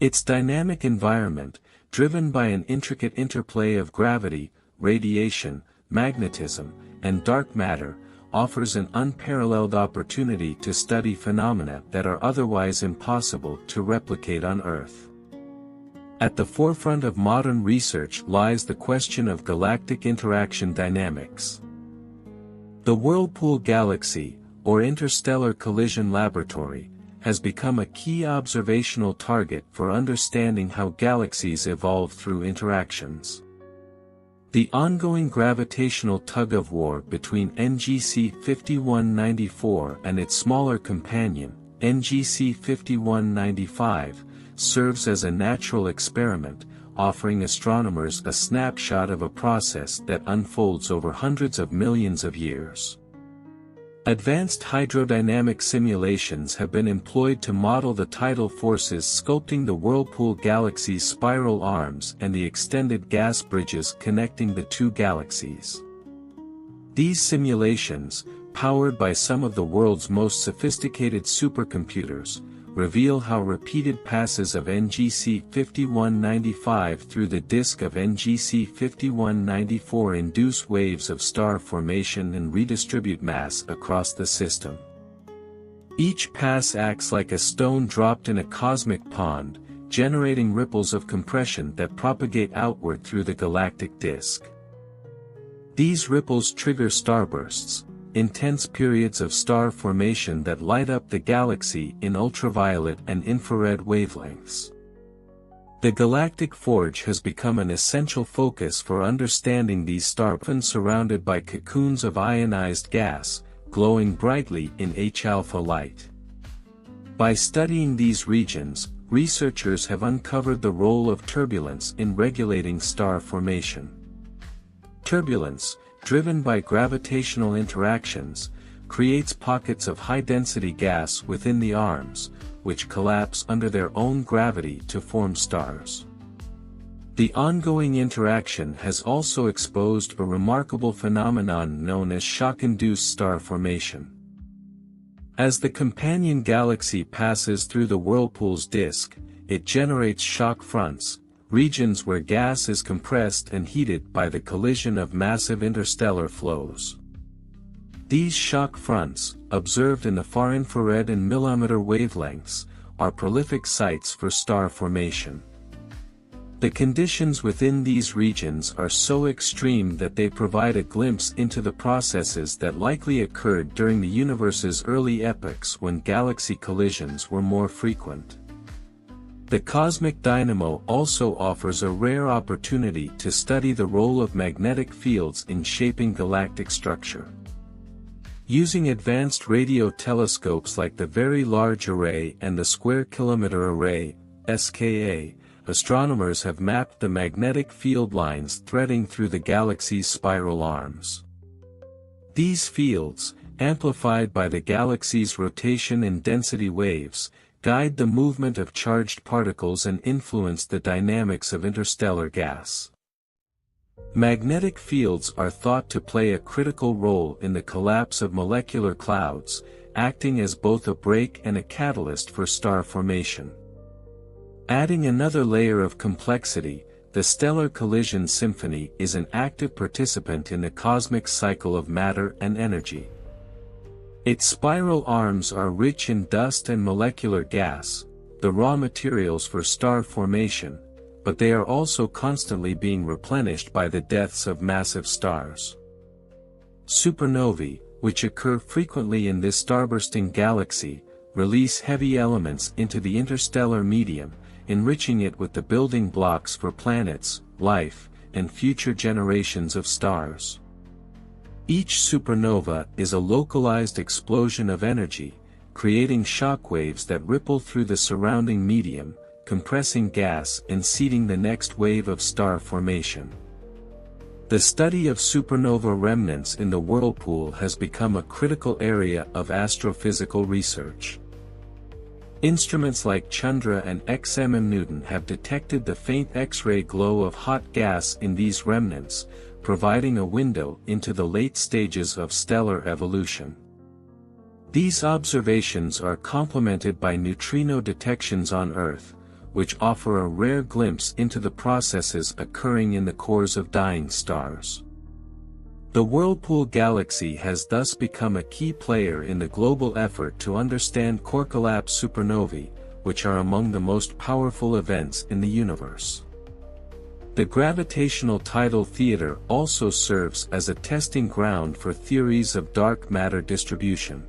Its dynamic environment, driven by an intricate interplay of gravity, radiation, magnetism, and dark matter, offers an unparalleled opportunity to study phenomena that are otherwise impossible to replicate on Earth. At the forefront of modern research lies the question of galactic interaction dynamics. The Whirlpool Galaxy, or Interstellar Collision Laboratory, has become a key observational target for understanding how galaxies evolve through interactions. The ongoing gravitational tug-of-war between NGC 5194 and its smaller companion, NGC 5195, serves as a natural experiment, offering astronomers a snapshot of a process that unfolds over hundreds of millions of years. Advanced hydrodynamic simulations have been employed to model the tidal forces sculpting the Whirlpool galaxy's spiral arms and the extended gas bridges connecting the two galaxies. These simulations, powered by some of the world's most sophisticated supercomputers, reveal how repeated passes of NGC 5195 through the disk of NGC 5194 induce waves of star formation and redistribute mass across the system. Each pass acts like a stone dropped in a cosmic pond, generating ripples of compression that propagate outward through the galactic disk. These ripples trigger starbursts, intense periods of star formation that light up the galaxy in ultraviolet and infrared wavelengths. The galactic forge has become an essential focus for understanding these stars, often surrounded by cocoons of ionized gas, glowing brightly in H-alpha light. By studying these regions, researchers have uncovered the role of turbulence in regulating star formation. Turbulence, driven by gravitational interactions, creates pockets of high-density gas within the arms, which collapse under their own gravity to form stars. The ongoing interaction has also exposed a remarkable phenomenon known as shock-induced star formation. As the companion galaxy passes through the whirlpool's disk, it generates shock fronts, regions where gas is compressed and heated by the collision of massive interstellar flows. These shock fronts, observed in the far-infrared and millimeter wavelengths, are prolific sites for star formation. The conditions within these regions are so extreme that they provide a glimpse into the processes that likely occurred during the universe's early epochs when galaxy collisions were more frequent. The cosmic dynamo also offers a rare opportunity to study the role of magnetic fields in shaping galactic structure. Using advanced radio telescopes like the Very Large Array and the Square Kilometre Array, SKA, astronomers have mapped the magnetic field lines threading through the galaxy's spiral arms. These fields, amplified by the galaxy's rotation and density waves, guide the movement of charged particles and influence the dynamics of interstellar gas. Magnetic fields are thought to play a critical role in the collapse of molecular clouds, acting as both a brake and a catalyst for star formation. Adding another layer of complexity, the stellar collision symphony is an active participant in the cosmic cycle of matter and energy. Its spiral arms are rich in dust and molecular gas, the raw materials for star formation, but they are also constantly being replenished by the deaths of massive stars. Supernovae, which occur frequently in this starbursting galaxy, release heavy elements into the interstellar medium, enriching it with the building blocks for planets, life, and future generations of stars. Each supernova is a localized explosion of energy, creating shockwaves that ripple through the surrounding medium, compressing gas and seeding the next wave of star formation. The study of supernova remnants in the whirlpool has become a critical area of astrophysical research. Instruments like Chandra and XMM Newton have detected the faint X-ray glow of hot gas in these remnants, providing a window into the late stages of stellar evolution. These observations are complemented by neutrino detections on Earth, which offer a rare glimpse into the processes occurring in the cores of dying stars. The Whirlpool Galaxy has thus become a key player in the global effort to understand core collapse supernovae, which are among the most powerful events in the universe. The gravitational tidal theater also serves as a testing ground for theories of dark matter distribution.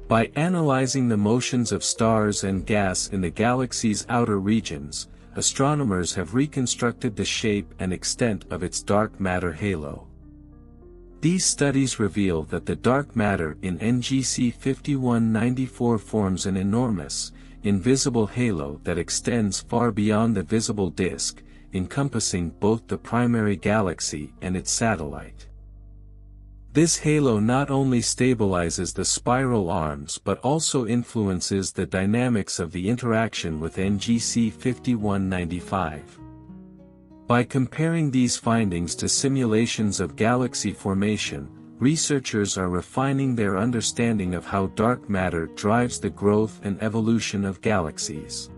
By analyzing the motions of stars and gas in the galaxy's outer regions, astronomers have reconstructed the shape and extent of its dark matter halo. These studies reveal that the dark matter in NGC 5194 forms an enormous, invisible halo that extends far beyond the visible disk, encompassing both the primary galaxy and its satellite. This halo not only stabilizes the spiral arms but also influences the dynamics of the interaction with NGC 5195. By comparing these findings to simulations of galaxy formation, researchers are refining their understanding of how dark matter drives the growth and evolution of galaxies.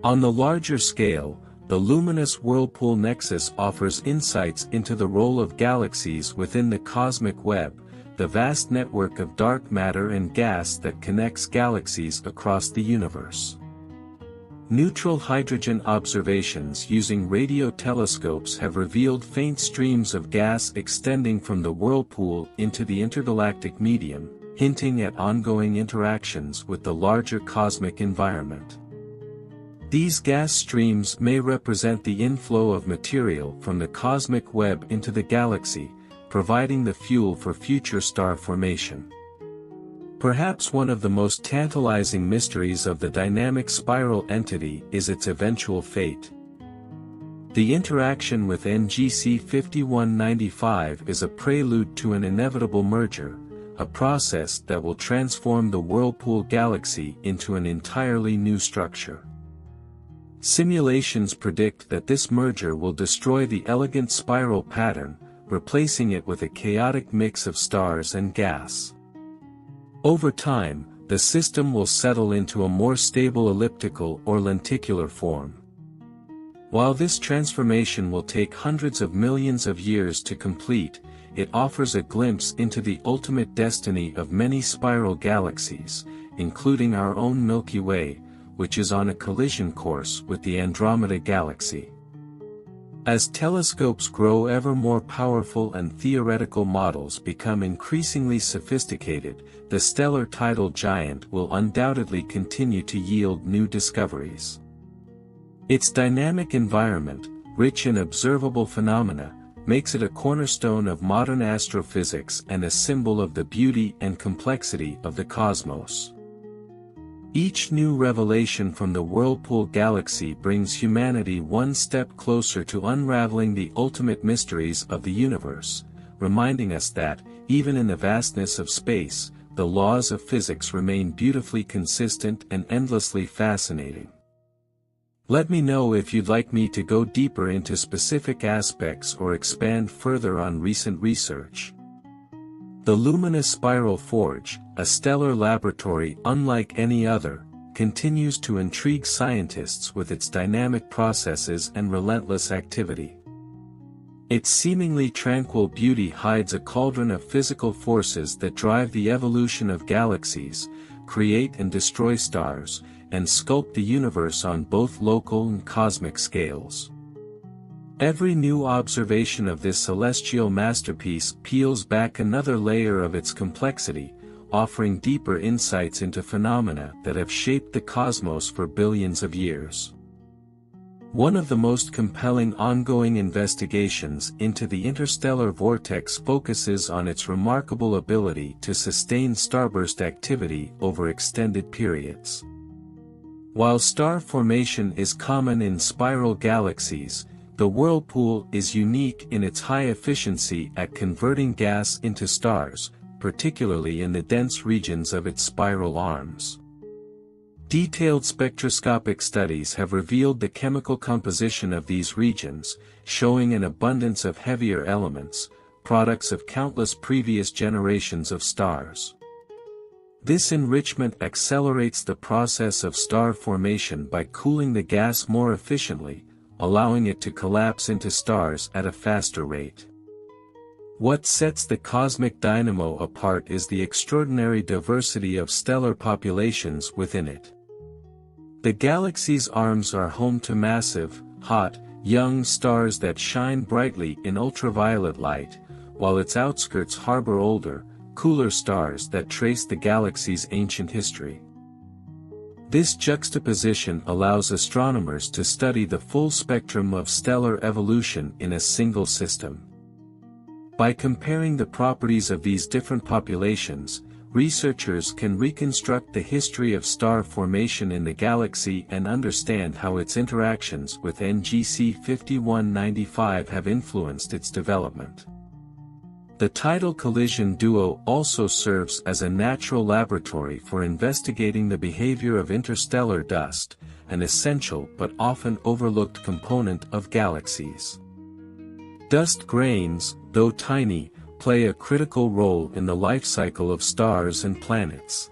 On the larger scale, the luminous whirlpool nexus offers insights into the role of galaxies within the cosmic web, the vast network of dark matter and gas that connects galaxies across the universe. Neutral hydrogen observations using radio telescopes have revealed faint streams of gas extending from the whirlpool into the intergalactic medium, hinting at ongoing interactions with the larger cosmic environment. These gas streams may represent the inflow of material from the cosmic web into the galaxy, providing the fuel for future star formation. Perhaps one of the most tantalizing mysteries of the dynamic spiral entity is its eventual fate. The interaction with NGC 5195 is a prelude to an inevitable merger, a process that will transform the Whirlpool galaxy into an entirely new structure. Simulations predict that this merger will destroy the elegant spiral pattern, replacing it with a chaotic mix of stars and gas. Over time, the system will settle into a more stable elliptical or lenticular form. While this transformation will take hundreds of millions of years to complete, it offers a glimpse into the ultimate destiny of many spiral galaxies, including our own Milky Way, which is on a collision course with the Andromeda Galaxy. As telescopes grow ever more powerful and theoretical models become increasingly sophisticated, the stellar tidal giant will undoubtedly continue to yield new discoveries. Its dynamic environment, rich in observable phenomena, makes it a cornerstone of modern astrophysics and a symbol of the beauty and complexity of the cosmos. Each new revelation from the Whirlpool galaxy brings humanity one step closer to unraveling the ultimate mysteries of the universe, reminding us that, even in the vastness of space, the laws of physics remain beautifully consistent and endlessly fascinating. Let me know if you'd like me to go deeper into specific aspects or expand further on recent research. The luminous spiral forge, a stellar laboratory unlike any other, continues to intrigue scientists with its dynamic processes and relentless activity. Its seemingly tranquil beauty hides a cauldron of physical forces that drive the evolution of galaxies, create and destroy stars, and sculpt the universe on both local and cosmic scales. Every new observation of this celestial masterpiece peels back another layer of its complexity, offering deeper insights into phenomena that have shaped the cosmos for billions of years. One of the most compelling ongoing investigations into the interstellar vortex focuses on its remarkable ability to sustain starburst activity over extended periods. While star formation is common in spiral galaxies, the Whirlpool is unique in its high efficiency at converting gas into stars, particularly in the dense regions of its spiral arms. Detailed spectroscopic studies have revealed the chemical composition of these regions, showing an abundance of heavier elements, products of countless previous generations of stars. This enrichment accelerates the process of star formation by cooling the gas more efficiently, allowing it to collapse into stars at a faster rate. What sets the cosmic dynamo apart is the extraordinary diversity of stellar populations within it. The galaxy's arms are home to massive, hot, young stars that shine brightly in ultraviolet light, while its outskirts harbor older, cooler stars that trace the galaxy's ancient history. This juxtaposition allows astronomers to study the full spectrum of stellar evolution in a single system. By comparing the properties of these different populations, researchers can reconstruct the history of star formation in the galaxy and understand how its interactions with NGC 5195 have influenced its development. The tidal collision duo also serves as a natural laboratory for investigating the behavior of interstellar dust, an essential but often overlooked component of galaxies. Dust grains, though tiny, play a critical role in the life cycle of stars and planets.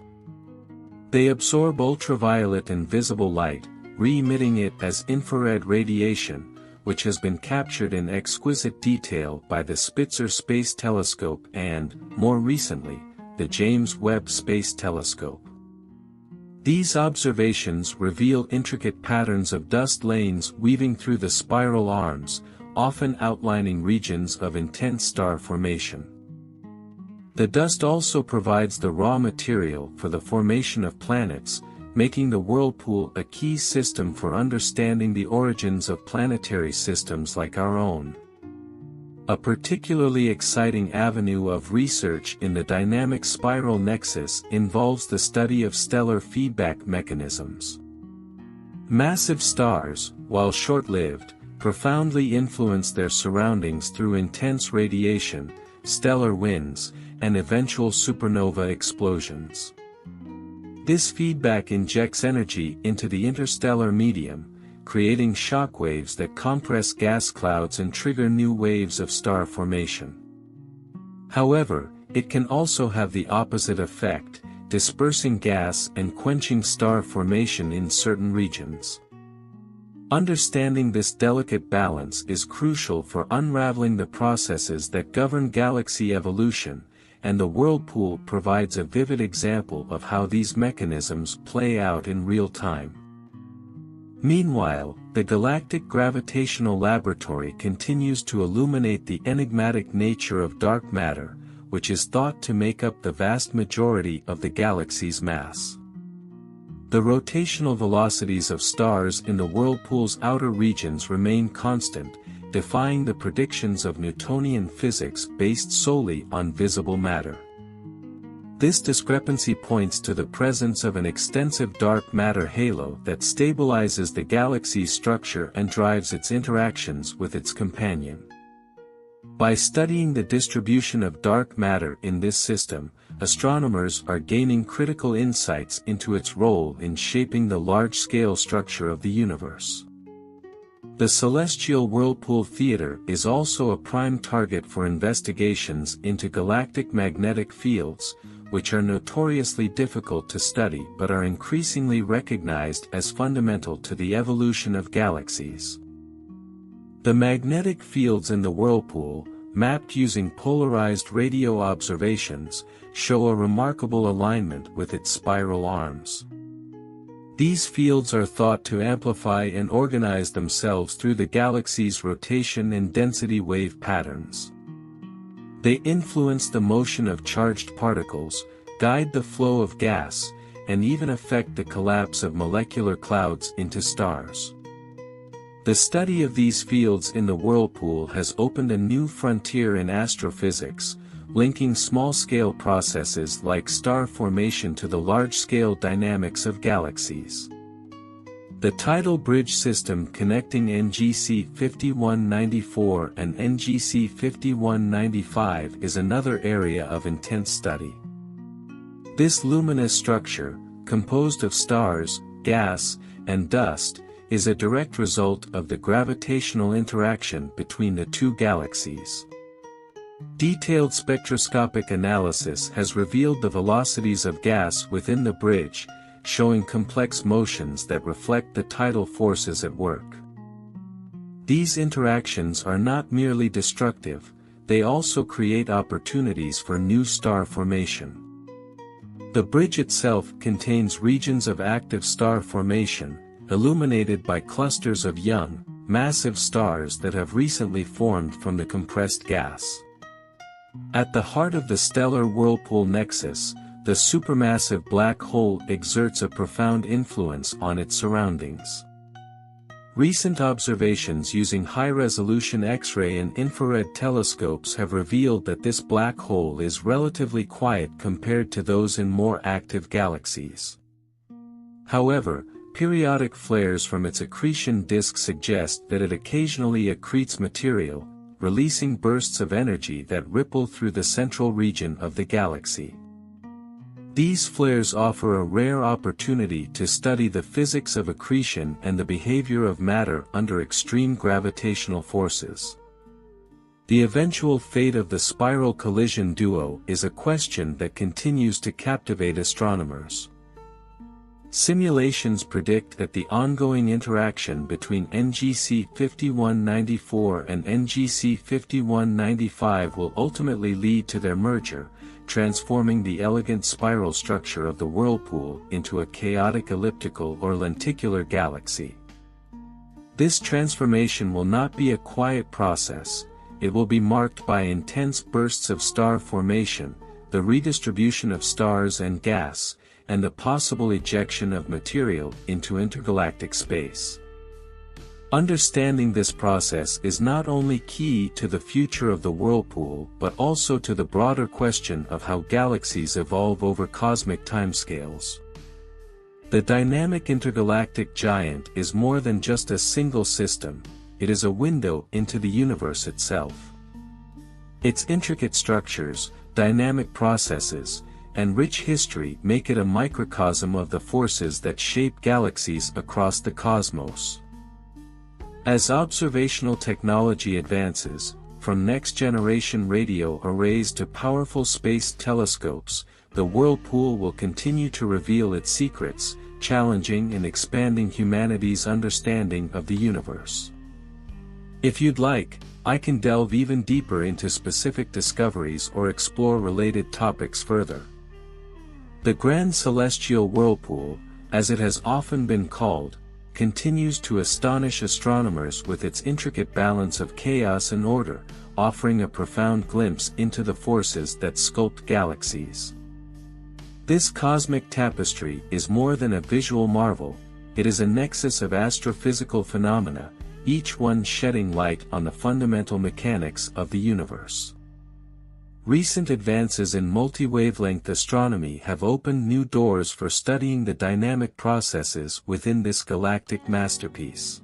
They absorb ultraviolet and visible light, re-emitting it as infrared radiation, which has been captured in exquisite detail by the Spitzer Space Telescope and, more recently, the James Webb Space Telescope. These observations reveal intricate patterns of dust lanes weaving through the spiral arms, often outlining regions of intense star formation. The dust also provides the raw material for the formation of planets, making the whirlpool a key system for understanding the origins of planetary systems like our own. A particularly exciting avenue of research in the dynamic spiral nexus involves the study of stellar feedback mechanisms. Massive stars, while short-lived, profoundly influence their surroundings through intense radiation, stellar winds, and eventual supernova explosions. This feedback injects energy into the interstellar medium, creating shockwaves that compress gas clouds and trigger new waves of star formation. However, it can also have the opposite effect, dispersing gas and quenching star formation in certain regions. Understanding this delicate balance is crucial for unraveling the processes that govern galaxy evolution, and the whirlpool provides a vivid example of how these mechanisms play out in real time. Meanwhile, the Galactic Gravitational Laboratory continues to illuminate the enigmatic nature of dark matter, which is thought to make up the vast majority of the galaxy's mass. The rotational velocities of stars in the whirlpool's outer regions remain constant, defying the predictions of Newtonian physics based solely on visible matter. This discrepancy points to the presence of an extensive dark matter halo that stabilizes the galaxy's structure and drives its interactions with its companion. By studying the distribution of dark matter in this system, astronomers are gaining critical insights into its role in shaping the large-scale structure of the universe. The celestial whirlpool theater is also a prime target for investigations into galactic magnetic fields, which are notoriously difficult to study but are increasingly recognized as fundamental to the evolution of galaxies. The magnetic fields in the whirlpool, mapped using polarized radio observations, show a remarkable alignment with its spiral arms. These fields are thought to amplify and organize themselves through the galaxy's rotation and density wave patterns. They influence the motion of charged particles, guide the flow of gas, and even affect the collapse of molecular clouds into stars. The study of these fields in the whirlpool has opened a new frontier in astrophysics, linking small-scale processes like star formation to the large-scale dynamics of galaxies. The Tidal bridge system connecting NGC 5194 and NGC 5195 is another area of intense study. This luminous structure, composed of stars, gas, and dust, is a direct result of the gravitational interaction between the two galaxies. Detailed spectroscopic analysis has revealed the velocities of gas within the bridge, showing complex motions that reflect the tidal forces at work. These interactions are not merely destructive, they also create opportunities for new star formation. The bridge itself contains regions of active star formation, illuminated by clusters of young, massive stars that have recently formed from the compressed gas. At the heart of the stellar whirlpool nexus, the supermassive black hole exerts a profound influence on its surroundings. Recent observations using high-resolution X-ray and infrared telescopes have revealed that this black hole is relatively quiet compared to those in more active galaxies. However, periodic flares from its accretion disk suggest that it occasionally accretes material, releasing bursts of energy that ripple through the central region of the galaxy. These flares offer a rare opportunity to study the physics of accretion and the behavior of matter under extreme gravitational forces. The eventual fate of the spiral collision duo is a question that continues to captivate astronomers. Simulations predict that the ongoing interaction between NGC 5194 and NGC 5195 will ultimately lead to their merger, transforming the elegant spiral structure of the whirlpool into a chaotic elliptical or lenticular galaxy. This transformation will not be a quiet process, it will be marked by intense bursts of star formation, the redistribution of stars and gas, and the possible ejection of material into intergalactic space. Understanding this process is not only key to the future of the whirlpool but also to the broader question of how galaxies evolve over cosmic timescales. The dynamic intergalactic giant is more than just a single system, it is a window into the universe itself. Its intricate structures, dynamic processes, and rich history make it a microcosm of the forces that shape galaxies across the cosmos. As observational technology advances, from next-generation radio arrays to powerful space telescopes, the whirlpool will continue to reveal its secrets, challenging and expanding humanity's understanding of the universe. If you'd like, I can delve even deeper into specific discoveries or explore related topics further. The Grand Celestial Whirlpool, as it has often been called, continues to astonish astronomers with its intricate balance of chaos and order, offering a profound glimpse into the forces that sculpt galaxies. This cosmic tapestry is more than a visual marvel, it is a nexus of astrophysical phenomena, each one shedding light on the fundamental mechanics of the universe. Recent advances in multi-wavelength astronomy have opened new doors for studying the dynamic processes within this galactic masterpiece.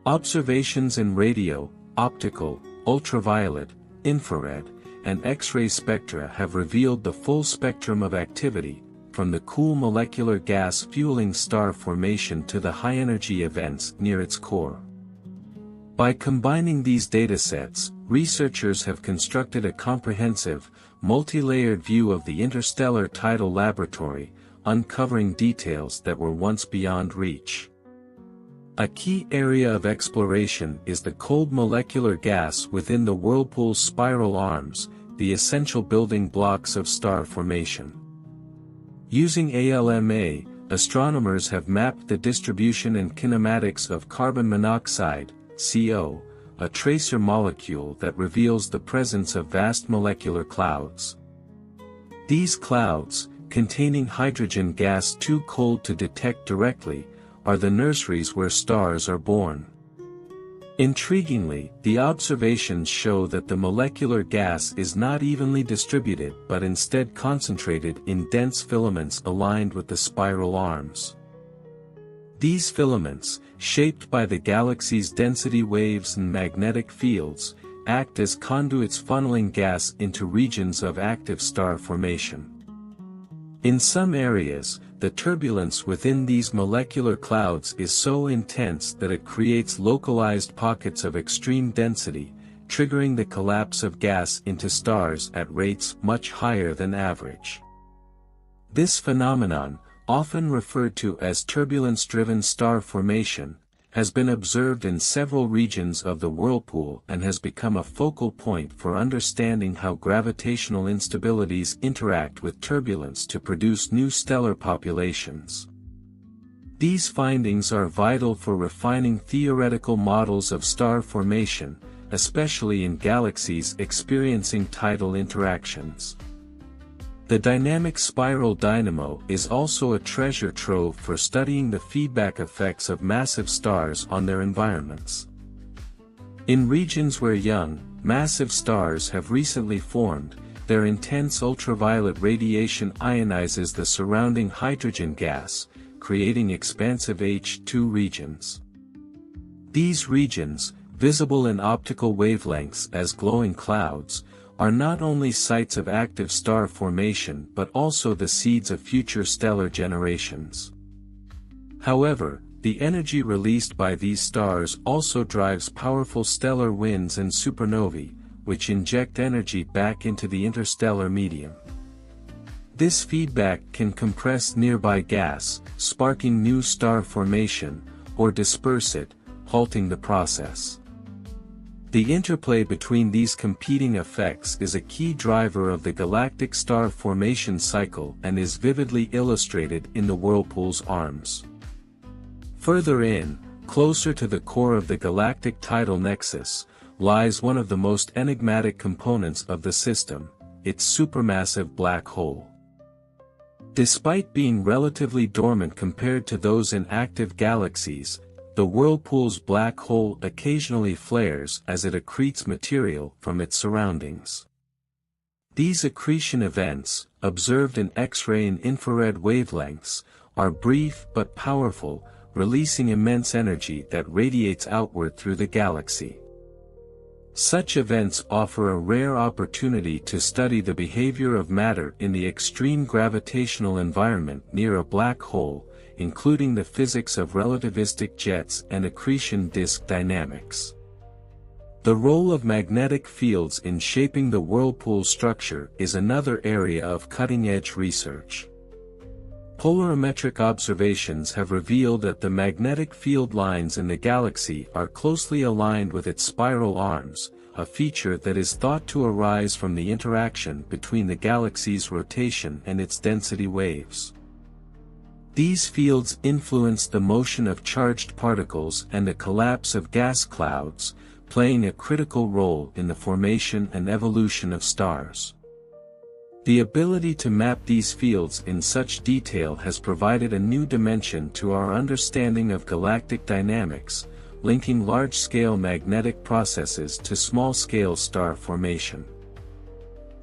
Observations in radio, optical, ultraviolet, infrared, and X-ray spectra have revealed the full spectrum of activity, from the cool molecular gas fueling star formation to the high-energy events near its core. By combining these datasets, researchers have constructed a comprehensive, multi-layered view of the interstellar tidal laboratory, uncovering details that were once beyond reach. A key area of exploration is the cold molecular gas within the whirlpool's spiral arms, the essential building blocks of star formation. Using ALMA, astronomers have mapped the distribution and kinematics of carbon monoxide, CO, a tracer molecule that reveals the presence of vast molecular clouds. These clouds, containing hydrogen gas too cold to detect directly, are the nurseries where stars are born. Intriguingly, the observations show that the molecular gas is not evenly distributed but instead concentrated in dense filaments aligned with the spiral arms. These filaments, shaped by the galaxy's density waves and magnetic fields, act as conduits funneling gas into regions of active star formation. In some areas, the turbulence within these molecular clouds is so intense that it creates localized pockets of extreme density, triggering the collapse of gas into stars at rates much higher than average. This phenomenon, often referred to as turbulence-driven star formation, has been observed in several regions of the whirlpool and has become a focal point for understanding how gravitational instabilities interact with turbulence to produce new stellar populations. These findings are vital for refining theoretical models of star formation, especially in galaxies experiencing tidal interactions. The dynamic spiral dynamo is also a treasure trove for studying the feedback effects of massive stars on their environments. In regions where young, massive stars have recently formed, their intense ultraviolet radiation ionizes the surrounding hydrogen gas, creating expansive H2 regions. These regions, visible in optical wavelengths as glowing clouds, are not only sites of active star formation but also the seeds of future stellar generations. However, the energy released by these stars also drives powerful stellar winds and supernovae, which inject energy back into the interstellar medium. This feedback can compress nearby gas, sparking new star formation, or disperse it, halting the process. The interplay between these competing effects is a key driver of the galactic star formation cycle and is vividly illustrated in the whirlpool's arms. Further in, closer to the core of the galactic tidal nexus, lies one of the most enigmatic components of the system, its supermassive black hole. Despite being relatively dormant compared to those in active galaxies, the whirlpool's black hole occasionally flares as it accretes material from its surroundings. These accretion events, observed in X-ray and infrared wavelengths, are brief but powerful, releasing immense energy that radiates outward through the galaxy. Such events offer a rare opportunity to study the behavior of matter in the extreme gravitational environment near a black hole, including the physics of relativistic jets and accretion disk dynamics. The role of magnetic fields in shaping the whirlpool structure is another area of cutting-edge research. Polarimetric observations have revealed that the magnetic field lines in the galaxy are closely aligned with its spiral arms, a feature that is thought to arise from the interaction between the galaxy's rotation and its density waves. These fields influence the motion of charged particles and the collapse of gas clouds, playing a critical role in the formation and evolution of stars. The ability to map these fields in such detail has provided a new dimension to our understanding of galactic dynamics, linking large-scale magnetic processes to small-scale star formation.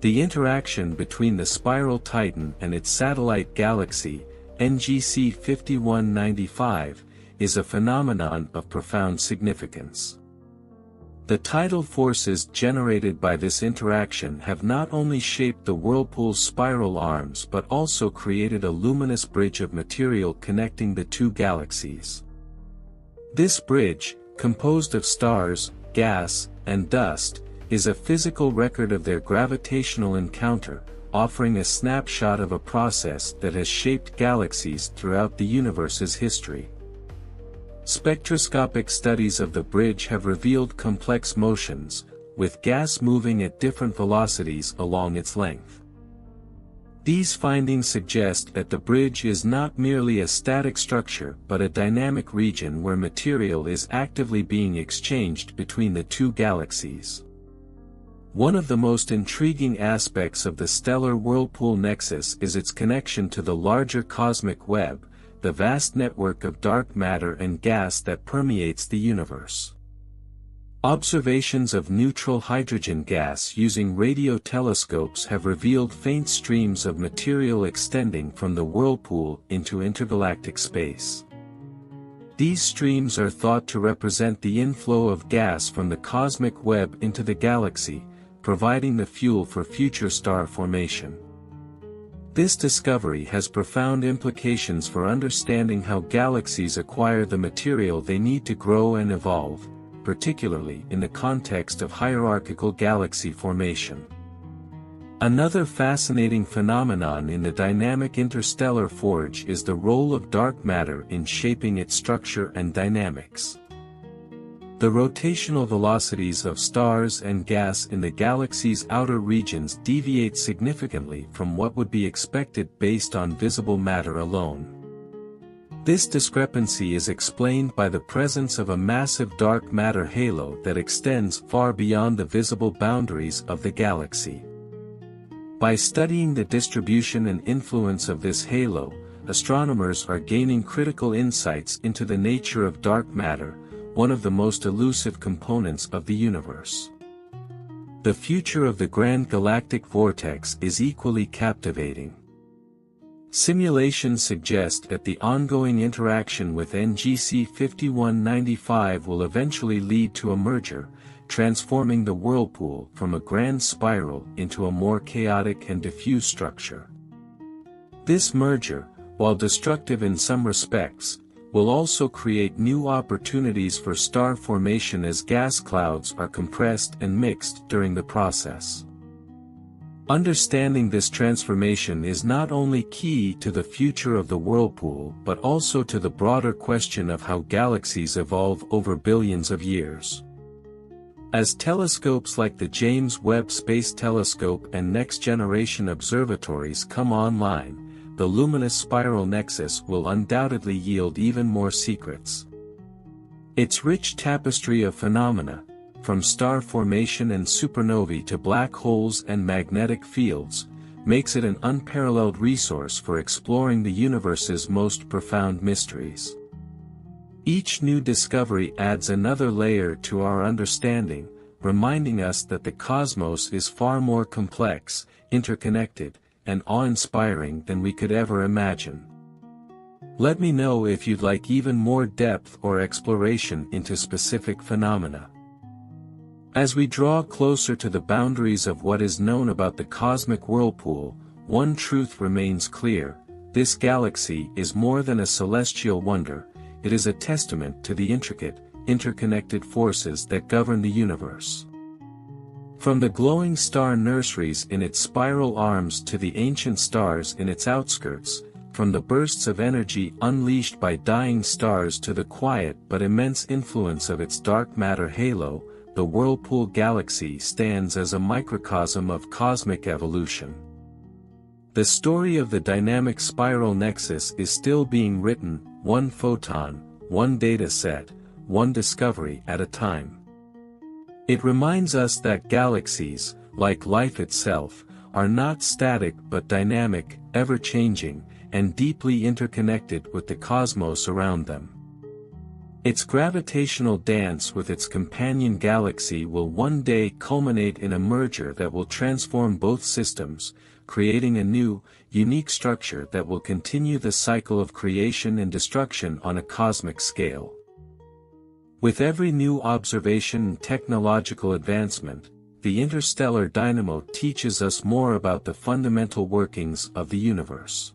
The interaction between the spiral Titan and its satellite galaxy, NGC 5195, is a phenomenon of profound significance. The tidal forces generated by this interaction have not only shaped the whirlpool's spiral arms but also created a luminous bridge of material connecting the two galaxies. This bridge, composed of stars, gas, and dust, is a physical record of their gravitational encounter, offering a snapshot of a process that has shaped galaxies throughout the universe's history. Spectroscopic studies of the bridge have revealed complex motions, with gas moving at different velocities along its length. These findings suggest that the bridge is not merely a static structure but a dynamic region where material is actively being exchanged between the two galaxies. One of the most intriguing aspects of the stellar whirlpool nexus is its connection to the larger cosmic web, the vast network of dark matter and gas that permeates the universe. Observations of neutral hydrogen gas using radio telescopes have revealed faint streams of material extending from the whirlpool into intergalactic space. These streams are thought to represent the inflow of gas from the cosmic web into the galaxy, providing the fuel for future star formation. This discovery has profound implications for understanding how galaxies acquire the material they need to grow and evolve, particularly in the context of hierarchical galaxy formation. Another fascinating phenomenon in the dynamic interstellar forge is the role of dark matter in shaping its structure and dynamics. The rotational velocities of stars and gas in the galaxy's outer regions deviate significantly from what would be expected based on visible matter alone. This discrepancy is explained by the presence of a massive dark matter halo that extends far beyond the visible boundaries of the galaxy. By studying the distribution and influence of this halo, astronomers are gaining critical insights into the nature of dark matter, one of the most elusive components of the universe. The future of the grand galactic vortex is equally captivating. Simulations suggest that the ongoing interaction with NGC 5195 will eventually lead to a merger, transforming the whirlpool from a grand spiral into a more chaotic and diffuse structure. This merger, while destructive in some respects, will also create new opportunities for star formation as gas clouds are compressed and mixed during the process. Understanding this transformation is not only key to the future of the whirlpool but also to the broader question of how galaxies evolve over billions of years. As telescopes like the James Webb Space Telescope and next-generation observatories come online, the luminous spiral nexus will undoubtedly yield even more secrets. Its rich tapestry of phenomena, from star formation and supernovae to black holes and magnetic fields, makes it an unparalleled resource for exploring the universe's most profound mysteries. Each new discovery adds another layer to our understanding, reminding us that the cosmos is far more complex, interconnected, and awe-inspiring than we could ever imagine. Let me know if you'd like even more depth or exploration into specific phenomena. As we draw closer to the boundaries of what is known about the cosmic whirlpool, one truth remains clear: this galaxy is more than a celestial wonder, it is a testament to the intricate, interconnected forces that govern the universe. From the glowing star nurseries in its spiral arms to the ancient stars in its outskirts, from the bursts of energy unleashed by dying stars to the quiet but immense influence of its dark matter halo, the Whirlpool Galaxy stands as a microcosm of cosmic evolution. The story of the dynamic spiral nexus is still being written, one photon, one data set, one discovery at a time. It reminds us that galaxies, like life itself, are not static but dynamic, ever-changing, and deeply interconnected with the cosmos around them. Its gravitational dance with its companion galaxy will one day culminate in a merger that will transform both systems, creating a new, unique structure that will continue the cycle of creation and destruction on a cosmic scale. With every new observation and technological advancement, the interstellar dynamo teaches us more about the fundamental workings of the universe.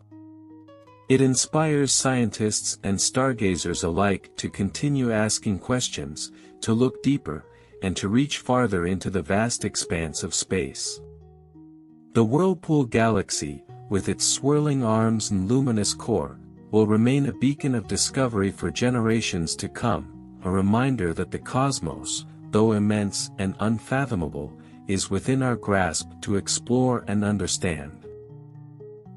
It inspires scientists and stargazers alike to continue asking questions, to look deeper, and to reach farther into the vast expanse of space. The Whirlpool Galaxy, with its swirling arms and luminous core, will remain a beacon of discovery for generations to come, a reminder that the cosmos, though immense and unfathomable, is within our grasp to explore and understand.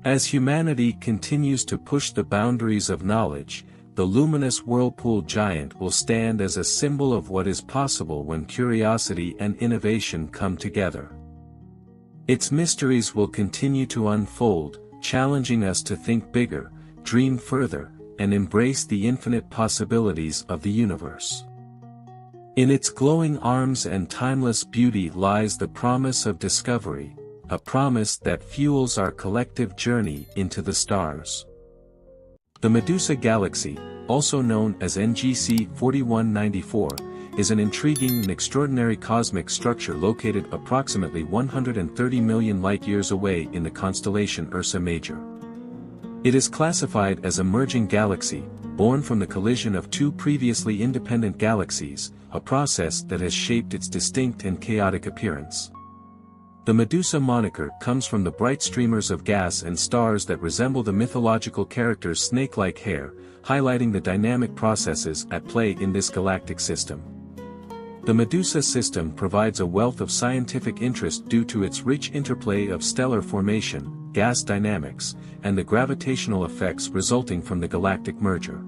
As humanity continues to push the boundaries of knowledge, the luminous whirlpool giant will stand as a symbol of what is possible when curiosity and innovation come together. Its mysteries will continue to unfold, challenging us to think bigger, dream further, and embrace the infinite possibilities of the universe. In its glowing arms and timeless beauty lies the promise of discovery, a promise that fuels our collective journey into the stars. The Medusa Galaxy, also known as NGC 4194, is an intriguing and extraordinary cosmic structure located approximately 130 million light-years away in the constellation Ursa Major. It is classified as a merging galaxy, born from the collision of two previously independent galaxies, a process that has shaped its distinct and chaotic appearance. The Medusa moniker comes from the bright streamers of gas and stars that resemble the mythological character's snake-like hair, highlighting the dynamic processes at play in this galactic system. The Medusa system provides a wealth of scientific interest due to its rich interplay of stellar formation, gas dynamics, and the gravitational effects resulting from the galactic merger.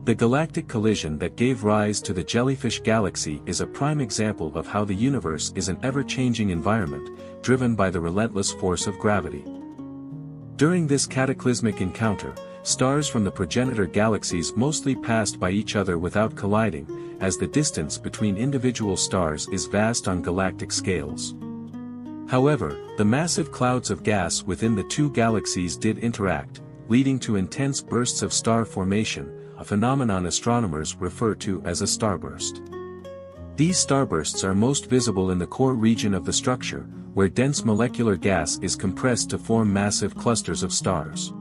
The galactic collision that gave rise to the Jellyfish Galaxy is a prime example of how the universe is an ever-changing environment, driven by the relentless force of gravity. During this cataclysmic encounter, stars from the progenitor galaxies mostly passed by each other without colliding, as the distance between individual stars is vast on galactic scales. However, the massive clouds of gas within the two galaxies did interact, leading to intense bursts of star formation, a phenomenon astronomers refer to as a starburst. These starbursts are most visible in the core region of the structure, where dense molecular gas is compressed to form massive clusters of stars.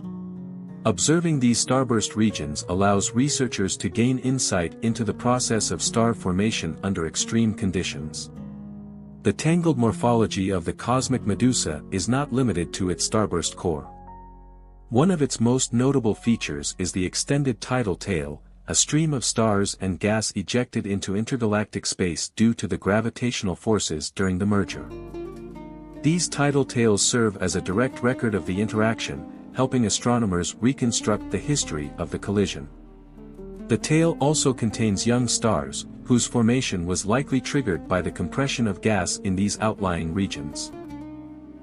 Observing these starburst regions allows researchers to gain insight into the process of star formation under extreme conditions. The tangled morphology of the cosmic Medusa is not limited to its starburst core. One of its most notable features is the extended tidal tail, a stream of stars and gas ejected into intergalactic space due to the gravitational forces during the merger. These tidal tails serve as a direct record of the interaction, helping astronomers reconstruct the history of the collision. The tail also contains young stars, whose formation was likely triggered by the compression of gas in these outlying regions.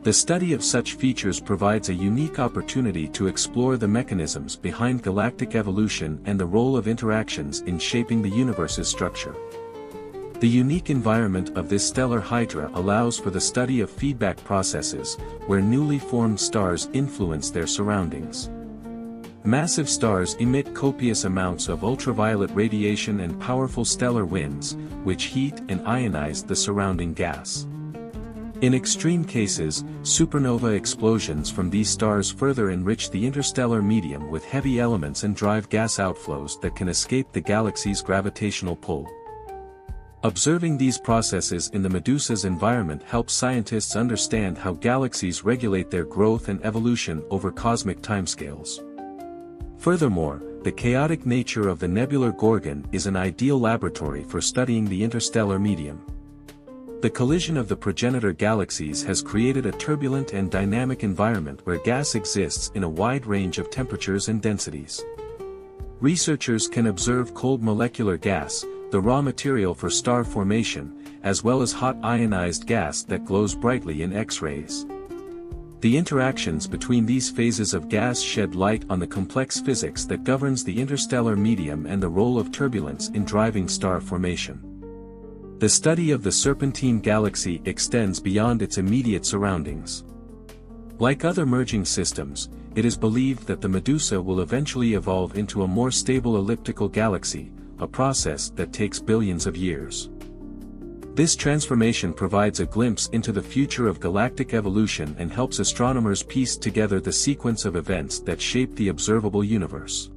The study of such features provides a unique opportunity to explore the mechanisms behind galactic evolution and the role of interactions in shaping the universe's structure. The unique environment of this stellar hydra allows for the study of feedback processes, where newly formed stars influence their surroundings. Massive stars emit copious amounts of ultraviolet radiation and powerful stellar winds, which heat and ionize the surrounding gas. In extreme cases, supernova explosions from these stars further enrich the interstellar medium with heavy elements and drive gas outflows that can escape the galaxy's gravitational pull. Observing these processes in the Medusa's environment helps scientists understand how galaxies regulate their growth and evolution over cosmic timescales. Furthermore, the chaotic nature of the nebular Gorgon is an ideal laboratory for studying the interstellar medium. The collision of the progenitor galaxies has created a turbulent and dynamic environment where gas exists in a wide range of temperatures and densities. Researchers can observe cold molecular gas, the raw material for star formation, as well as hot ionized gas that glows brightly in X-rays. The interactions between these phases of gas shed light on the complex physics that governs the interstellar medium and the role of turbulence in driving star formation. The study of the Serpentine galaxy extends beyond its immediate surroundings. Like other merging systems, it is believed that the Medusa will eventually evolve into a more stable elliptical galaxy, a process that takes billions of years. This transformation provides a glimpse into the future of galactic evolution and helps astronomers piece together the sequence of events that shape the observable universe.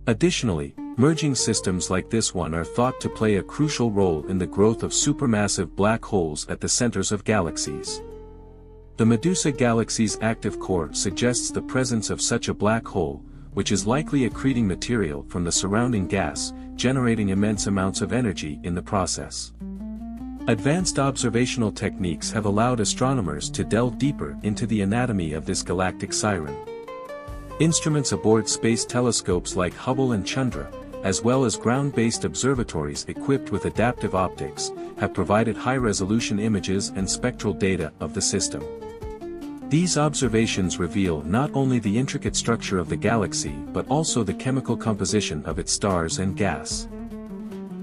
Additionally, merging systems like this one are thought to play a crucial role in the growth of supermassive black holes at the centers of galaxies. The Medusa galaxy's active core suggests the presence of such a black hole, which is likely accreting material from the surrounding gas, generating immense amounts of energy in the process. Advanced observational techniques have allowed astronomers to delve deeper into the anatomy of this galactic siren. Instruments aboard space telescopes like Hubble and Chandra, as well as ground-based observatories equipped with adaptive optics, have provided high-resolution images and spectral data of the system. These observations reveal not only the intricate structure of the galaxy but also the chemical composition of its stars and gas.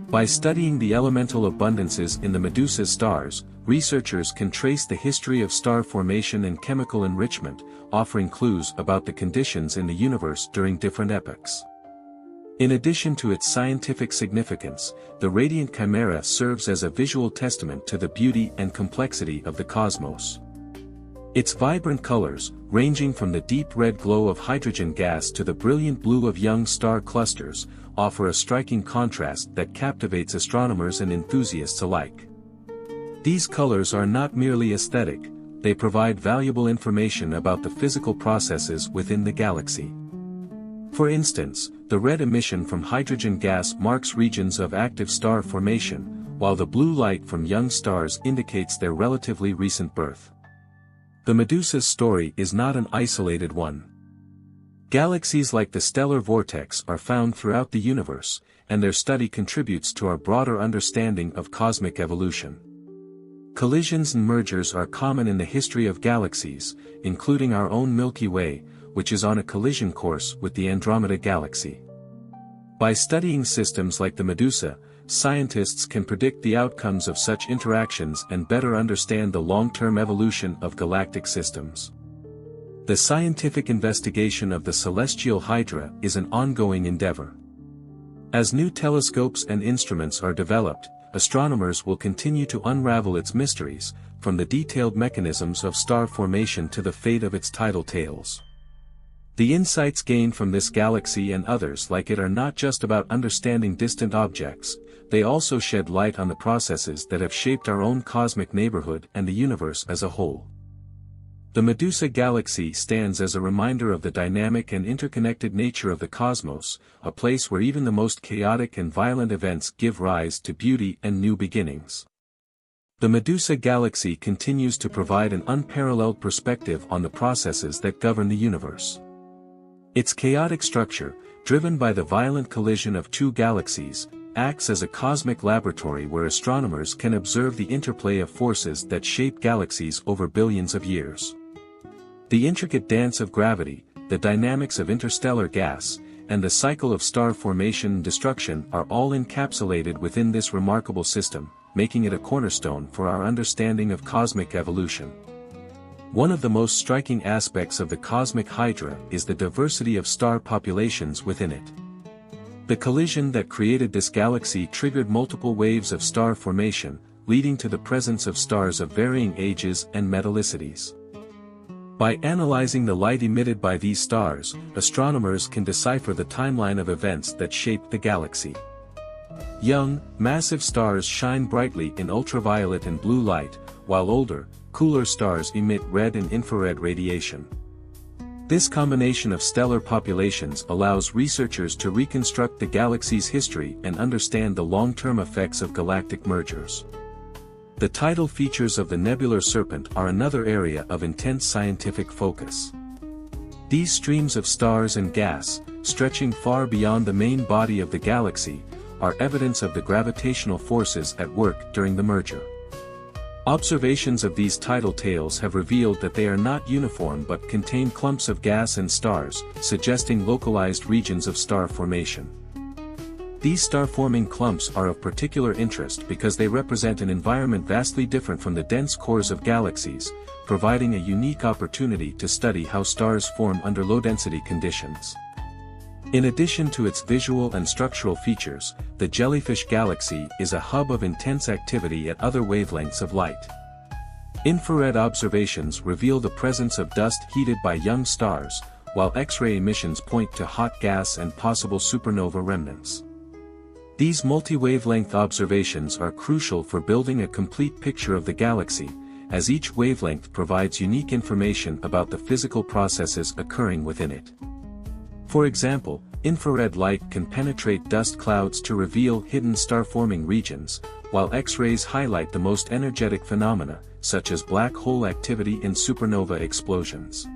By studying the elemental abundances in the Medusa's stars, researchers can trace the history of star formation and chemical enrichment, offering clues about the conditions in the universe during different epochs. In addition to its scientific significance, the radiant chimera serves as a visual testament to the beauty and complexity of the cosmos. Its vibrant colors, ranging from the deep red glow of hydrogen gas to the brilliant blue of young star clusters, offer a striking contrast that captivates astronomers and enthusiasts alike. These colors are not merely aesthetic, they provide valuable information about the physical processes within the galaxy. For instance, the red emission from hydrogen gas marks regions of active star formation, while the blue light from young stars indicates their relatively recent birth. The Medusa's story is not an isolated one. Galaxies like the stellar vortex are found throughout the universe, and their study contributes to our broader understanding of cosmic evolution. Collisions and mergers are common in the history of galaxies, including our own Milky Way, which is on a collision course with the Andromeda Galaxy. By studying systems like the Medusa, scientists can predict the outcomes of such interactions and better understand the long-term evolution of galactic systems. The scientific investigation of the celestial hydra is an ongoing endeavor. As new telescopes and instruments are developed, astronomers will continue to unravel its mysteries, from the detailed mechanisms of star formation to the fate of its tidal tails. The insights gained from this galaxy and others like it are not just about understanding distant objects, they also shed light on the processes that have shaped our own cosmic neighborhood and the universe as a whole. The Medusa galaxy stands as a reminder of the dynamic and interconnected nature of the cosmos, a place where even the most chaotic and violent events give rise to beauty and new beginnings. The Medusa galaxy continues to provide an unparalleled perspective on the processes that govern the universe. Its chaotic structure, driven by the violent collision of two galaxies, acts as a cosmic laboratory where astronomers can observe the interplay of forces that shape galaxies over billions of years. The intricate dance of gravity, the dynamics of interstellar gas, and the cycle of star formation and destruction are all encapsulated within this remarkable system, making it a cornerstone for our understanding of cosmic evolution. One of the most striking aspects of the cosmic hydra is the diversity of star populations within it. The collision that created this galaxy triggered multiple waves of star formation, leading to the presence of stars of varying ages and metallicities. By analyzing the light emitted by these stars, astronomers can decipher the timeline of events that shaped the galaxy. Young, massive stars shine brightly in ultraviolet and blue light, while older, cooler stars emit red and infrared radiation. This combination of stellar populations allows researchers to reconstruct the galaxy's history and understand the long-term effects of galactic mergers. The tidal features of the nebular serpent are another area of intense scientific focus. These streams of stars and gas, stretching far beyond the main body of the galaxy, are evidence of the gravitational forces at work during the merger. Observations of these tidal tails have revealed that they are not uniform but contain clumps of gas and stars, suggesting localized regions of star formation. These star-forming clumps are of particular interest because they represent an environment vastly different from the dense cores of galaxies, providing a unique opportunity to study how stars form under low-density conditions. In addition to its visual and structural features, the Jellyfish Galaxy is a hub of intense activity at other wavelengths of light. Infrared observations reveal the presence of dust heated by young stars, while X-ray emissions point to hot gas and possible supernova remnants. These multi-wavelength observations are crucial for building a complete picture of the galaxy, as each wavelength provides unique information about the physical processes occurring within it. For example, infrared light can penetrate dust clouds to reveal hidden star-forming regions, while X-rays highlight the most energetic phenomena, such as black hole activity and supernova explosions.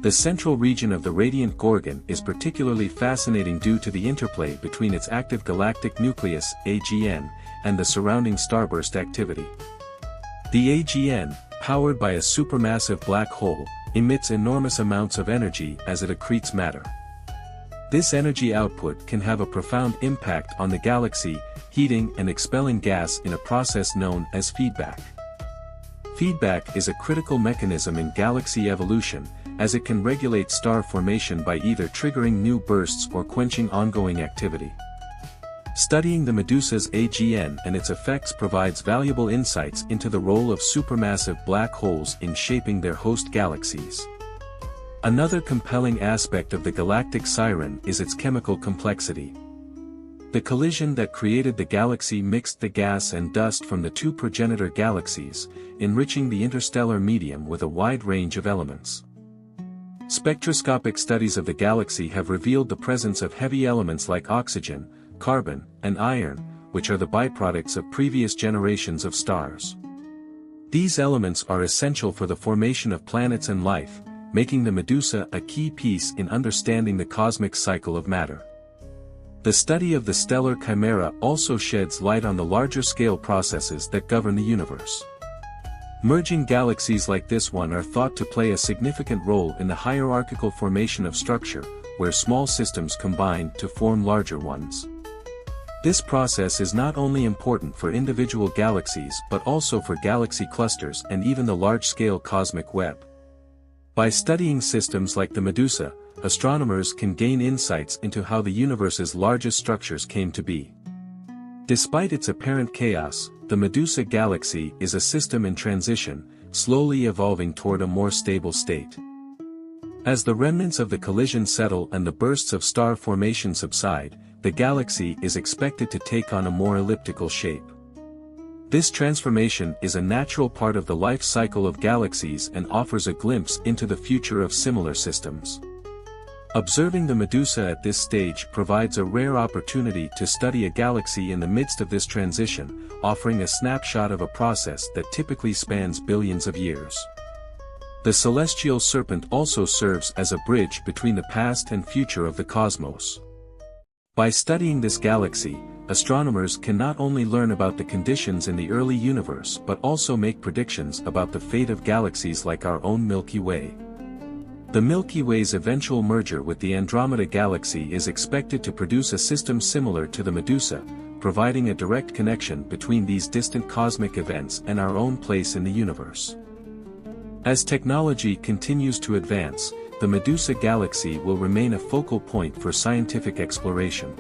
The central region of the radiant Gorgon is particularly fascinating due to the interplay between its active galactic nucleus, AGN, and the surrounding starburst activity. The AGN, powered by a supermassive black hole, emits enormous amounts of energy as it accretes matter. This energy output can have a profound impact on the galaxy, heating and expelling gas in a process known as feedback. Feedback is a critical mechanism in galaxy evolution, as it can regulate star formation by either triggering new bursts or quenching ongoing activity. Studying the Medusa's AGN and its effects provides valuable insights into the role of supermassive black holes in shaping their host galaxies. Another compelling aspect of the galactic siren is its chemical complexity. The collision that created the galaxy mixed the gas and dust from the two progenitor galaxies, enriching the interstellar medium with a wide range of elements. Spectroscopic studies of the galaxy have revealed the presence of heavy elements like oxygen, carbon, and iron, which are the byproducts of previous generations of stars. These elements are essential for the formation of planets and life, making the Medusa a key piece in understanding the cosmic cycle of matter. The study of the stellar chimera also sheds light on the larger-scale processes that govern the universe. Merging galaxies like this one are thought to play a significant role in the hierarchical formation of structure, where small systems combine to form larger ones. This process is not only important for individual galaxies but also for galaxy clusters and even the large-scale cosmic web. By studying systems like the Medusa, astronomers can gain insights into how the universe's largest structures came to be. Despite its apparent chaos, the Medusa galaxy is a system in transition, slowly evolving toward a more stable state. As the remnants of the collision settle and the bursts of star formation subside, the galaxy is expected to take on a more elliptical shape. This transformation is a natural part of the life cycle of galaxies and offers a glimpse into the future of similar systems. Observing the Medusa at this stage provides a rare opportunity to study a galaxy in the midst of this transition, offering a snapshot of a process that typically spans billions of years. The celestial serpent also serves as a bridge between the past and future of the cosmos. By studying this galaxy, astronomers can not only learn about the conditions in the early universe but also make predictions about the fate of galaxies like our own Milky Way. The Milky Way's eventual merger with the Andromeda Galaxy is expected to produce a system similar to the Medusa, providing a direct connection between these distant cosmic events and our own place in the universe. As technology continues to advance, the Medusa Galaxy will remain a focal point for scientific exploration.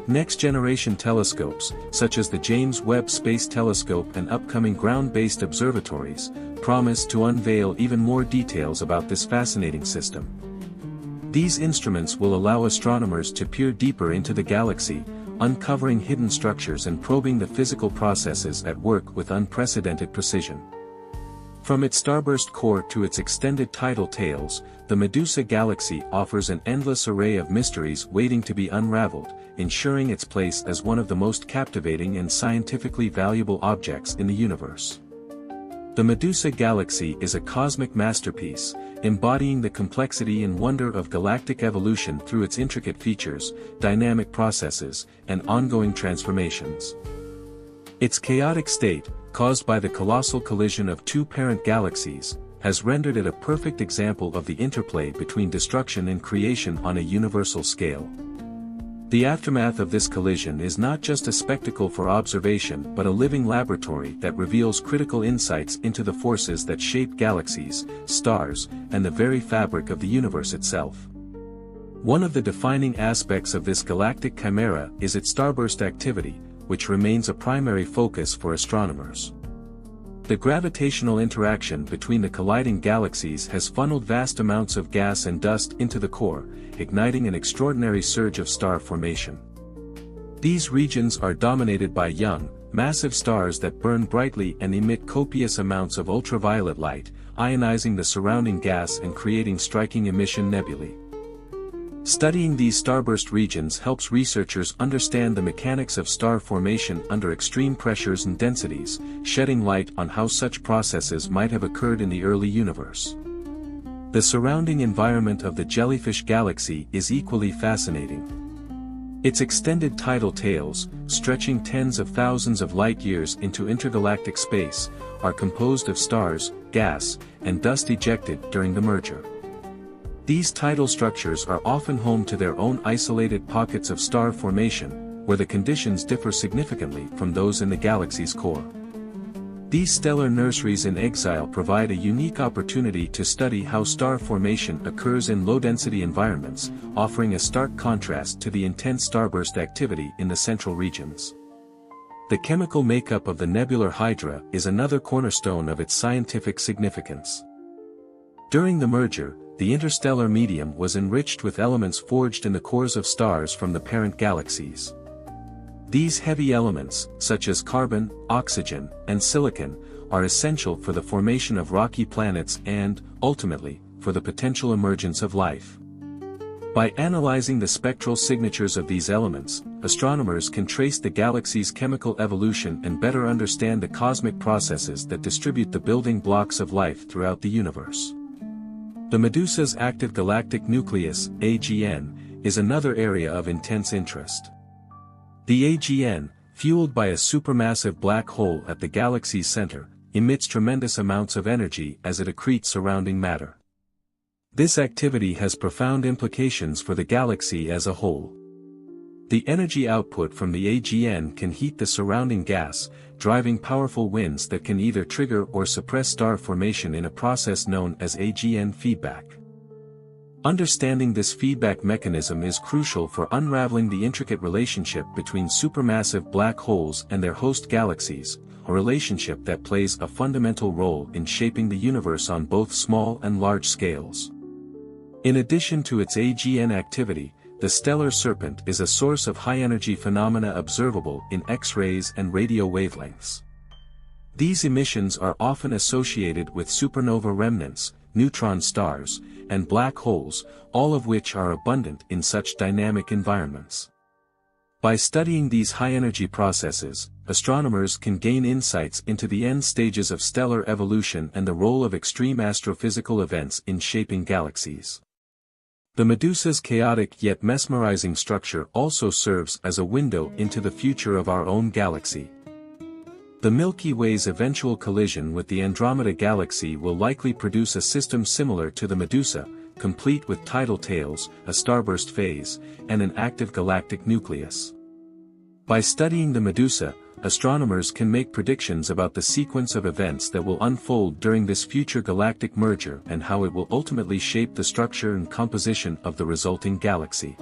Next-generation telescopes, such as the James Webb Space Telescope and upcoming ground-based observatories, promise to unveil even more details about this fascinating system. These instruments will allow astronomers to peer deeper into the galaxy, uncovering hidden structures and probing the physical processes at work with unprecedented precision. From its starburst core to its extended tidal tails, the Medusa Galaxy offers an endless array of mysteries waiting to be unraveled, ensuring its place as one of the most captivating and scientifically valuable objects in the universe. The Medusa Galaxy is a cosmic masterpiece, embodying the complexity and wonder of galactic evolution through its intricate features, dynamic processes, and ongoing transformations. Its chaotic state, caused by the colossal collision of two parent galaxies, has rendered it a perfect example of the interplay between destruction and creation on a universal scale. The aftermath of this collision is not just a spectacle for observation but a living laboratory that reveals critical insights into the forces that shape galaxies, stars, and the very fabric of the universe itself. One of the defining aspects of this galactic chimera is its starburst activity, which remains a primary focus for astronomers. The gravitational interaction between the colliding galaxies has funneled vast amounts of gas and dust into the core, igniting an extraordinary surge of star formation. These regions are dominated by young, massive stars that burn brightly and emit copious amounts of ultraviolet light, ionizing the surrounding gas and creating striking emission nebulae. Studying these starburst regions helps researchers understand the mechanics of star formation under extreme pressures and densities, shedding light on how such processes might have occurred in the early universe. The surrounding environment of the jellyfish galaxy is equally fascinating. Its extended tidal tails, stretching tens of thousands of light-years into intergalactic space, are composed of stars, gas, and dust ejected during the merger. These tidal structures are often home to their own isolated pockets of star formation, where the conditions differ significantly from those in the galaxy's core. These stellar nurseries in exile provide a unique opportunity to study how star formation occurs in low-density environments, offering a stark contrast to the intense starburst activity in the central regions. The chemical makeup of the nebular hydra is another cornerstone of its scientific significance. During the merger, the interstellar medium was enriched with elements forged in the cores of stars from the parent galaxies. These heavy elements, such as carbon, oxygen, and silicon, are essential for the formation of rocky planets and, ultimately, for the potential emergence of life. By analyzing the spectral signatures of these elements, astronomers can trace the galaxy's chemical evolution and better understand the cosmic processes that distribute the building blocks of life throughout the universe. The Medusa's active galactic nucleus, AGN, is another area of intense interest. The AGN, fueled by a supermassive black hole at the galaxy's center, emits tremendous amounts of energy as it accretes surrounding matter. This activity has profound implications for the galaxy as a whole. The energy output from the AGN can heat the surrounding gas, driving powerful winds that can either trigger or suppress star formation in a process known as AGN feedback. Understanding this feedback mechanism is crucial for unraveling the intricate relationship between supermassive black holes and their host galaxies, a relationship that plays a fundamental role in shaping the universe on both small and large scales. In addition to its AGN activity, the stellar serpent is a source of high-energy phenomena observable in X-rays and radio wavelengths. These emissions are often associated with supernova remnants, neutron stars, and black holes, all of which are abundant in such dynamic environments. By studying these high-energy processes, astronomers can gain insights into the end stages of stellar evolution and the role of extreme astrophysical events in shaping galaxies. The Medusa's chaotic yet mesmerizing structure also serves as a window into the future of our own galaxy. The Milky Way's eventual collision with the Andromeda Galaxy will likely produce a system similar to the Medusa, complete with tidal tails, a starburst phase, and an active galactic nucleus. By studying the Medusa, astronomers can make predictions about the sequence of events that will unfold during this future galactic merger and how it will ultimately shape the structure and composition of the resulting galaxy.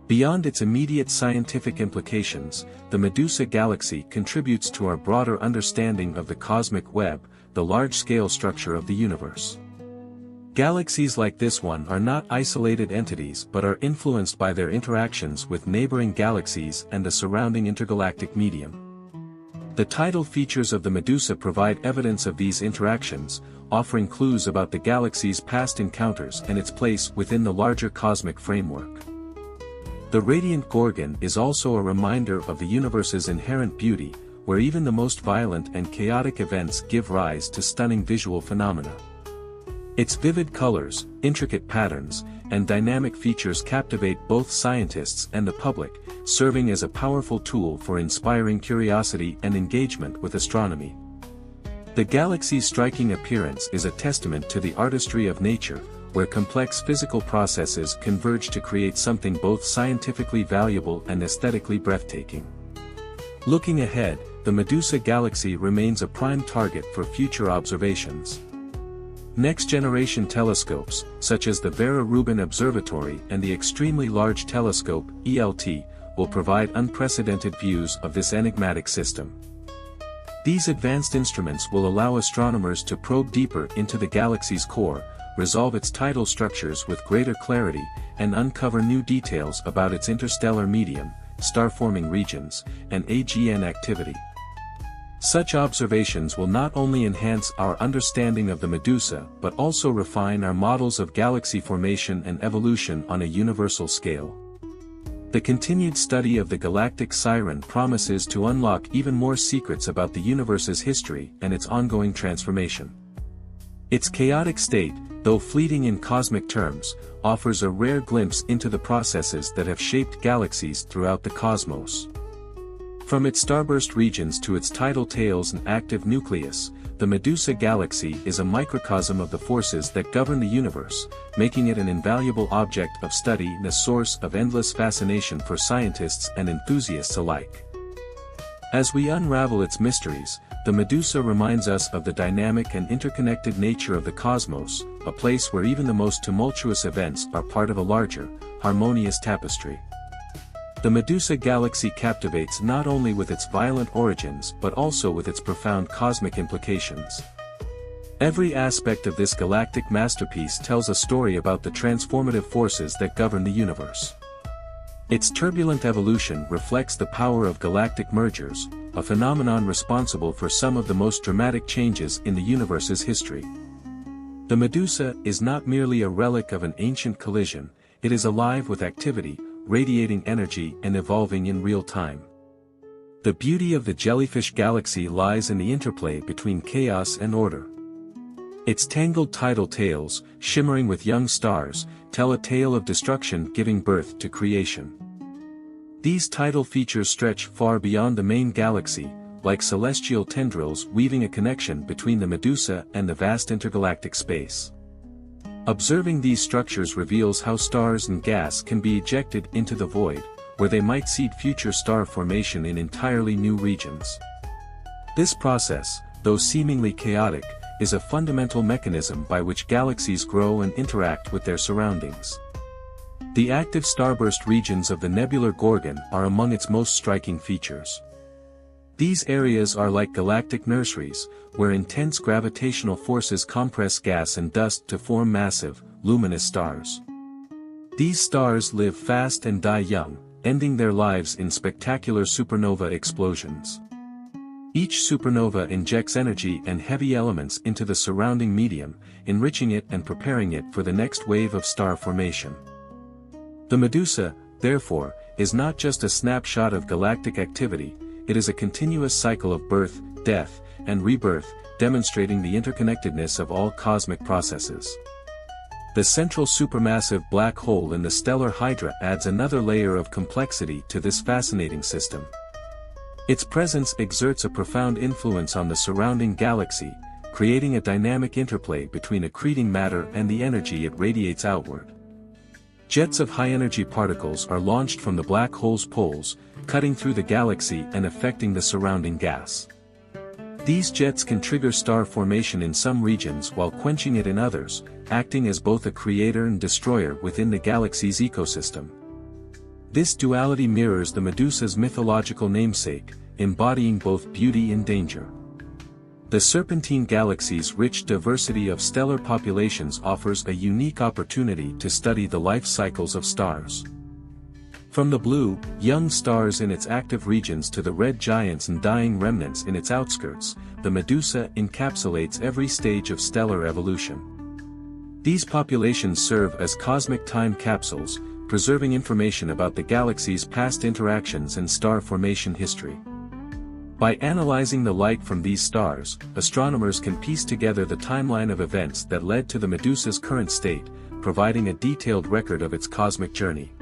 Beyond its immediate scientific implications, the Medusa galaxy contributes to our broader understanding of the cosmic web, the large-scale structure of the universe. Galaxies like this one are not isolated entities but are influenced by their interactions with neighboring galaxies and the surrounding intergalactic medium. The tidal features of the Medusa provide evidence of these interactions, offering clues about the galaxy's past encounters and its place within the larger cosmic framework. The radiant Gorgon is also a reminder of the universe's inherent beauty, where even the most violent and chaotic events give rise to stunning visual phenomena. Its vivid colors, intricate patterns, and dynamic features captivate both scientists and the public, serving as a powerful tool for inspiring curiosity and engagement with astronomy. The galaxy's striking appearance is a testament to the artistry of nature, where complex physical processes converge to create something both scientifically valuable and aesthetically breathtaking. Looking ahead, the Medusa galaxy remains a prime target for future observations. Next-generation telescopes, such as the Vera Rubin Observatory and the Extremely Large Telescope, ELT, will provide unprecedented views of this enigmatic system. These advanced instruments will allow astronomers to probe deeper into the galaxy's core, resolve its tidal structures with greater clarity, and uncover new details about its interstellar medium, star-forming regions, and AGN activity. Such observations will not only enhance our understanding of the Medusa but also refine our models of galaxy formation and evolution on a universal scale. The continued study of the galactic siren promises to unlock even more secrets about the universe's history and its ongoing transformation. Its chaotic state, though fleeting in cosmic terms, offers a rare glimpse into the processes that have shaped galaxies throughout the cosmos. From its starburst regions to its tidal tails and active nucleus, the Medusa galaxy is a microcosm of the forces that govern the universe, making it an invaluable object of study and a source of endless fascination for scientists and enthusiasts alike. As we unravel its mysteries, the Medusa reminds us of the dynamic and interconnected nature of the cosmos, a place where even the most tumultuous events are part of a larger, harmonious tapestry. The Medusa galaxy captivates not only with its violent origins but also with its profound cosmic implications. Every aspect of this galactic masterpiece tells a story about the transformative forces that govern the universe. Its turbulent evolution reflects the power of galactic mergers, a phenomenon responsible for some of the most dramatic changes in the universe's history. The Medusa is not merely a relic of an ancient collision, it is alive with activity, radiating energy and evolving in real time. The beauty of the jellyfish galaxy lies in the interplay between chaos and order. Its tangled tidal tails, shimmering with young stars, tell a tale of destruction giving birth to creation. These tidal features stretch far beyond the main galaxy, like celestial tendrils weaving a connection between the Medusa and the vast intergalactic space. Observing these structures reveals how stars and gas can be ejected into the void, where they might seed future star formation in entirely new regions. This process, though seemingly chaotic, is a fundamental mechanism by which galaxies grow and interact with their surroundings. The active starburst regions of the nebular Gorgon are among its most striking features. These areas are like galactic nurseries, where intense gravitational forces compress gas and dust to form massive, luminous stars. These stars live fast and die young, ending their lives in spectacular supernova explosions. Each supernova injects energy and heavy elements into the surrounding medium, enriching it and preparing it for the next wave of star formation. The Medusa, therefore, is not just a snapshot of galactic activity, it is a continuous cycle of birth, death, and rebirth, demonstrating the interconnectedness of all cosmic processes. The central supermassive black hole in the stellar hydra adds another layer of complexity to this fascinating system. Its presence exerts a profound influence on the surrounding galaxy, creating a dynamic interplay between accreting matter and the energy it radiates outward. Jets of high-energy particles are launched from the black hole's poles, cutting through the galaxy and affecting the surrounding gas. These jets can trigger star formation in some regions while quenching it in others, acting as both a creator and destroyer within the galaxy's ecosystem. This duality mirrors the Medusa's mythological namesake, embodying both beauty and danger. The Serpentine galaxy's rich diversity of stellar populations offers a unique opportunity to study the life cycles of stars. From the blue, young stars in its active regions to the red giants and dying remnants in its outskirts, the Medusa encapsulates every stage of stellar evolution. These populations serve as cosmic time capsules, preserving information about the galaxy's past interactions and star formation history. By analyzing the light from these stars, astronomers can piece together the timeline of events that led to the Medusa's current state, providing a detailed record of its cosmic journey.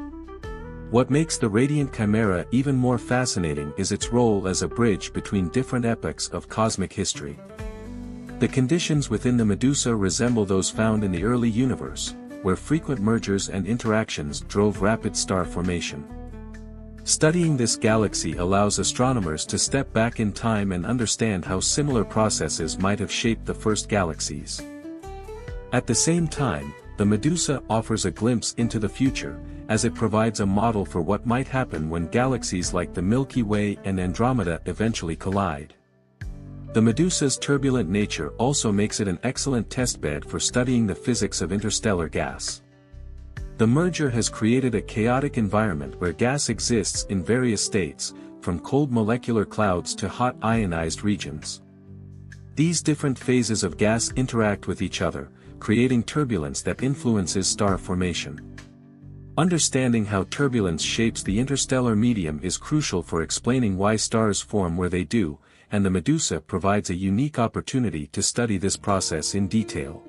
What makes the radiant chimera even more fascinating is its role as a bridge between different epochs of cosmic history. The conditions within the Medusa resemble those found in the early universe, where frequent mergers and interactions drove rapid star formation. Studying this galaxy allows astronomers to step back in time and understand how similar processes might have shaped the first galaxies. At the same time, the Medusa offers a glimpse into the future, as it provides a model for what might happen when galaxies like the Milky Way and Andromeda eventually collide. The Medusa's turbulent nature also makes it an excellent testbed for studying the physics of interstellar gas. The merger has created a chaotic environment where gas exists in various states, from cold molecular clouds to hot ionized regions. These different phases of gas interact with each other, creating turbulence that influences star formation. Understanding how turbulence shapes the interstellar medium is crucial for explaining why stars form where they do, and the Medusa provides a unique opportunity to study this process in detail.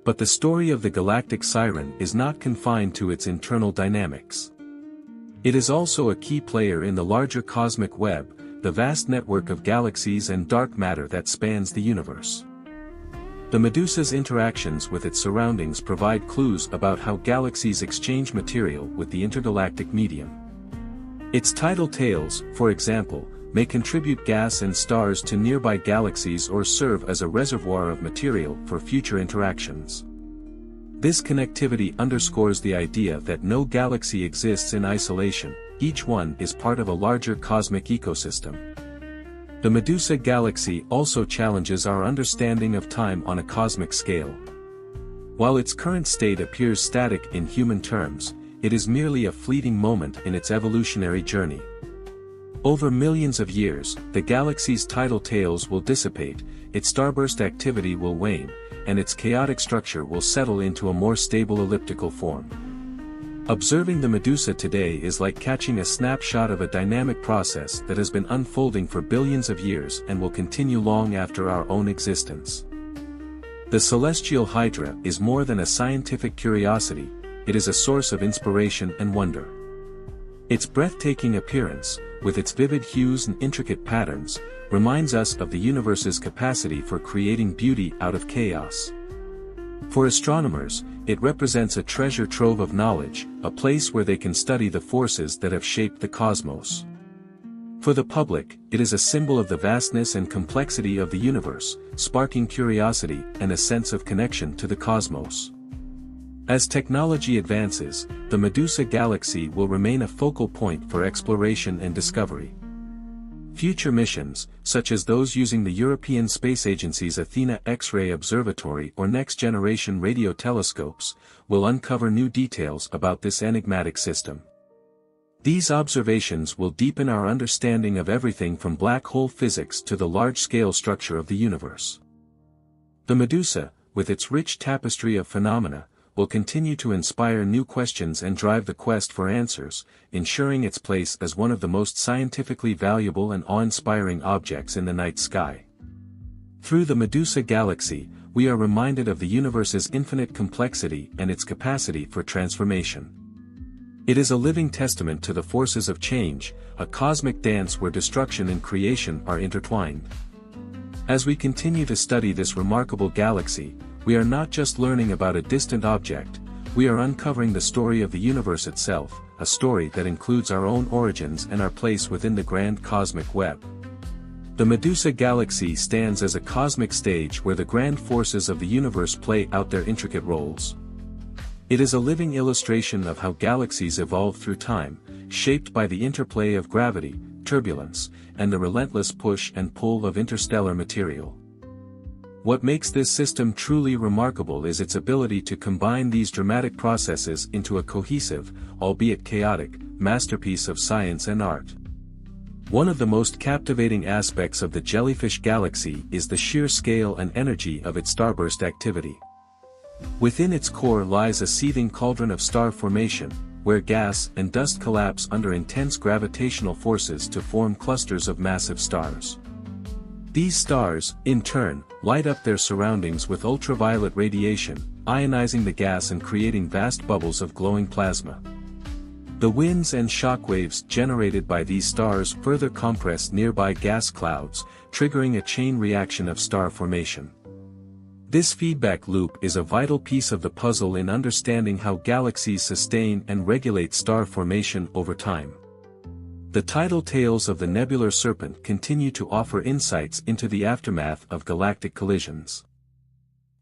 But the story of the galactic siren is not confined to its internal dynamics. It is also a key player in the larger cosmic web, the vast network of galaxies and dark matter that spans the universe. The Medusa's interactions with its surroundings provide clues about how galaxies exchange material with the intergalactic medium. Its tidal tails, for example, may contribute gas and stars to nearby galaxies or serve as a reservoir of material for future interactions. This connectivity underscores the idea that no galaxy exists in isolation, each one is part of a larger cosmic ecosystem. The Medusa galaxy also challenges our understanding of time on a cosmic scale. While its current state appears static in human terms, it is merely a fleeting moment in its evolutionary journey. Over millions of years, the galaxy's tidal tails will dissipate, its starburst activity will wane, and its chaotic structure will settle into a more stable elliptical form. Observing the Medusa today is like catching a snapshot of a dynamic process that has been unfolding for billions of years and will continue long after our own existence. The celestial hydra is more than a scientific curiosity, it is a source of inspiration and wonder. Its breathtaking appearance, with its vivid hues and intricate patterns, reminds us of the universe's capacity for creating beauty out of chaos. For astronomers, it represents a treasure trove of knowledge, a place where they can study the forces that have shaped the cosmos. For the public, it is a symbol of the vastness and complexity of the universe, sparking curiosity and a sense of connection to the cosmos. As technology advances, the Medusa galaxy will remain a focal point for exploration and discovery. Future missions, such as those using the European Space Agency's Athena X-ray Observatory or next-generation radio telescopes, will uncover new details about this enigmatic system. These observations will deepen our understanding of everything from black hole physics to the large-scale structure of the universe. The Medusa, with its rich tapestry of phenomena, will continue to inspire new questions and drive the quest for answers, ensuring its place as one of the most scientifically valuable and awe-inspiring objects in the night sky. Through the Medusa galaxy, we are reminded of the universe's infinite complexity and its capacity for transformation. It is a living testament to the forces of change, a cosmic dance where destruction and creation are intertwined. As we continue to study this remarkable galaxy, we are not just learning about a distant object, we are uncovering the story of the universe itself, a story that includes our own origins and our place within the grand cosmic web. The Medusa galaxy stands as a cosmic stage where the grand forces of the universe play out their intricate roles. It is a living illustration of how galaxies evolve through time, shaped by the interplay of gravity, turbulence, and the relentless push and pull of interstellar material. What makes this system truly remarkable is its ability to combine these dramatic processes into a cohesive, albeit chaotic, masterpiece of science and art. One of the most captivating aspects of the jellyfish galaxy is the sheer scale and energy of its starburst activity. Within its core lies a seething cauldron of star formation, where gas and dust collapse under intense gravitational forces to form clusters of massive stars. These stars, in turn, light up their surroundings with ultraviolet radiation, ionizing the gas and creating vast bubbles of glowing plasma. The winds and shockwaves generated by these stars further compress nearby gas clouds, triggering a chain reaction of star formation. This feedback loop is a vital piece of the puzzle in understanding how galaxies sustain and regulate star formation over time. The tidal tales of the nebular serpent continue to offer insights into the aftermath of galactic collisions.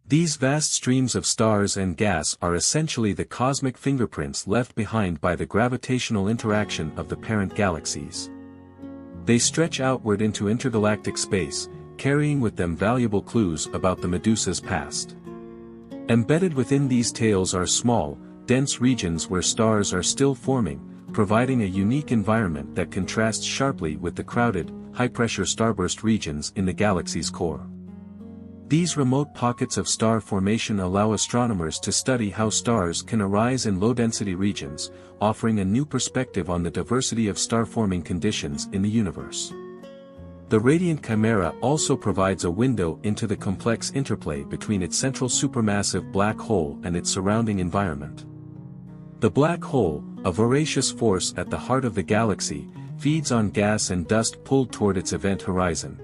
These vast streams of stars and gas are essentially the cosmic fingerprints left behind by the gravitational interaction of the parent galaxies. They stretch outward into intergalactic space, carrying with them valuable clues about the Medusa's past. Embedded within these tales are small, dense regions where stars are still forming, providing a unique environment that contrasts sharply with the crowded, high-pressure starburst regions in the galaxy's core. These remote pockets of star formation allow astronomers to study how stars can arise in low-density regions, offering a new perspective on the diversity of star-forming conditions in the universe. The radiant chimera also provides a window into the complex interplay between its central supermassive black hole and its surrounding environment. The black hole, a voracious force at the heart of the galaxy, feeds on gas and dust pulled toward its event horizon.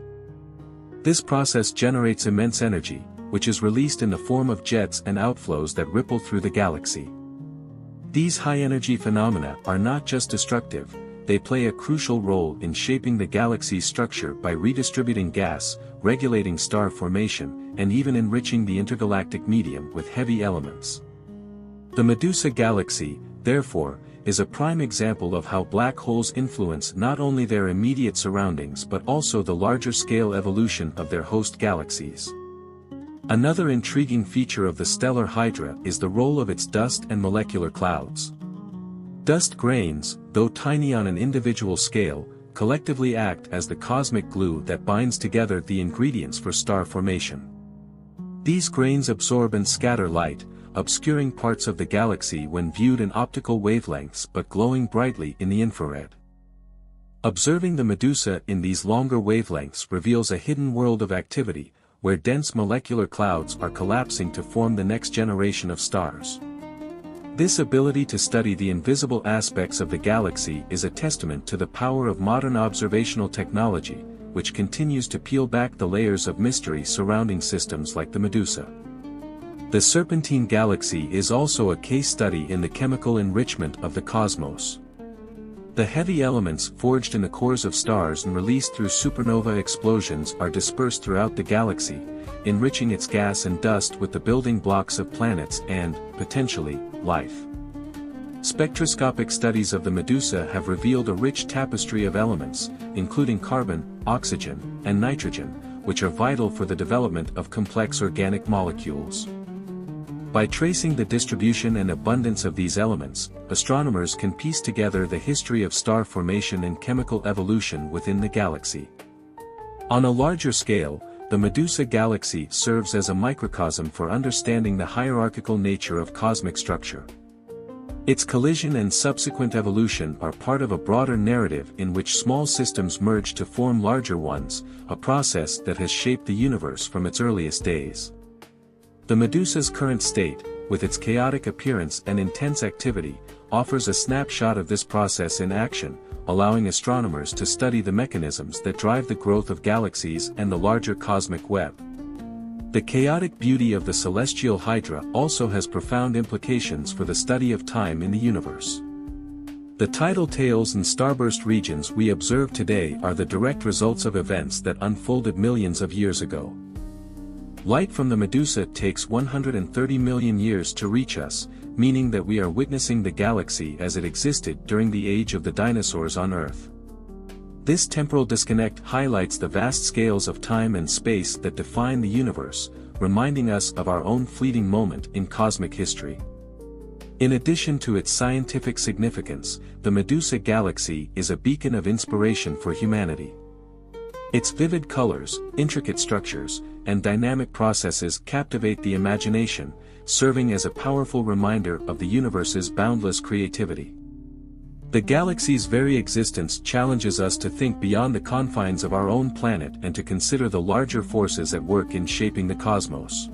This process generates immense energy, which is released in the form of jets and outflows that ripple through the galaxy. These high-energy phenomena are not just destructive, they play a crucial role in shaping the galaxy's structure by redistributing gas, regulating star formation, and even enriching the intergalactic medium with heavy elements. The Medusa galaxy, therefore, is a prime example of how black holes influence not only their immediate surroundings but also the larger-scale evolution of their host galaxies. Another intriguing feature of the stellar hydra is the role of its dust and molecular clouds. Dust grains, though tiny on an individual scale, collectively act as the cosmic glue that binds together the ingredients for star formation. These grains absorb and scatter light, obscuring parts of the galaxy when viewed in optical wavelengths but glowing brightly in the infrared. Observing the Medusa in these longer wavelengths reveals a hidden world of activity, where dense molecular clouds are collapsing to form the next generation of stars. This ability to study the invisible aspects of the galaxy is a testament to the power of modern observational technology, which continues to peel back the layers of mystery surrounding systems like the Medusa. The Serpentine galaxy is also a case study in the chemical enrichment of the cosmos. The heavy elements forged in the cores of stars and released through supernova explosions are dispersed throughout the galaxy, enriching its gas and dust with the building blocks of planets and, potentially, life. Spectroscopic studies of the Medusa have revealed a rich tapestry of elements, including carbon, oxygen, and nitrogen, which are vital for the development of complex organic molecules. By tracing the distribution and abundance of these elements, astronomers can piece together the history of star formation and chemical evolution within the galaxy. On a larger scale, the Medusa galaxy serves as a microcosm for understanding the hierarchical nature of cosmic structure. Its collision and subsequent evolution are part of a broader narrative in which small systems merge to form larger ones, a process that has shaped the universe from its earliest days. The Medusa's current state, with its chaotic appearance and intense activity, offers a snapshot of this process in action, allowing astronomers to study the mechanisms that drive the growth of galaxies and the larger cosmic web. The chaotic beauty of the celestial hydra also has profound implications for the study of time in the universe. The tidal tails and starburst regions we observe today are the direct results of events that unfolded millions of years ago. Light from the Medusa takes 130 million years to reach us, meaning that we are witnessing the galaxy as it existed during the age of the dinosaurs on Earth. This temporal disconnect highlights the vast scales of time and space that define the universe, reminding us of our own fleeting moment in cosmic history. In addition to its scientific significance, the Medusa galaxy is a beacon of inspiration for humanity. Its vivid colors, intricate structures, and dynamic processes captivate the imagination, serving as a powerful reminder of the universe's boundless creativity. The galaxy's very existence challenges us to think beyond the confines of our own planet and to consider the larger forces at work in shaping the cosmos.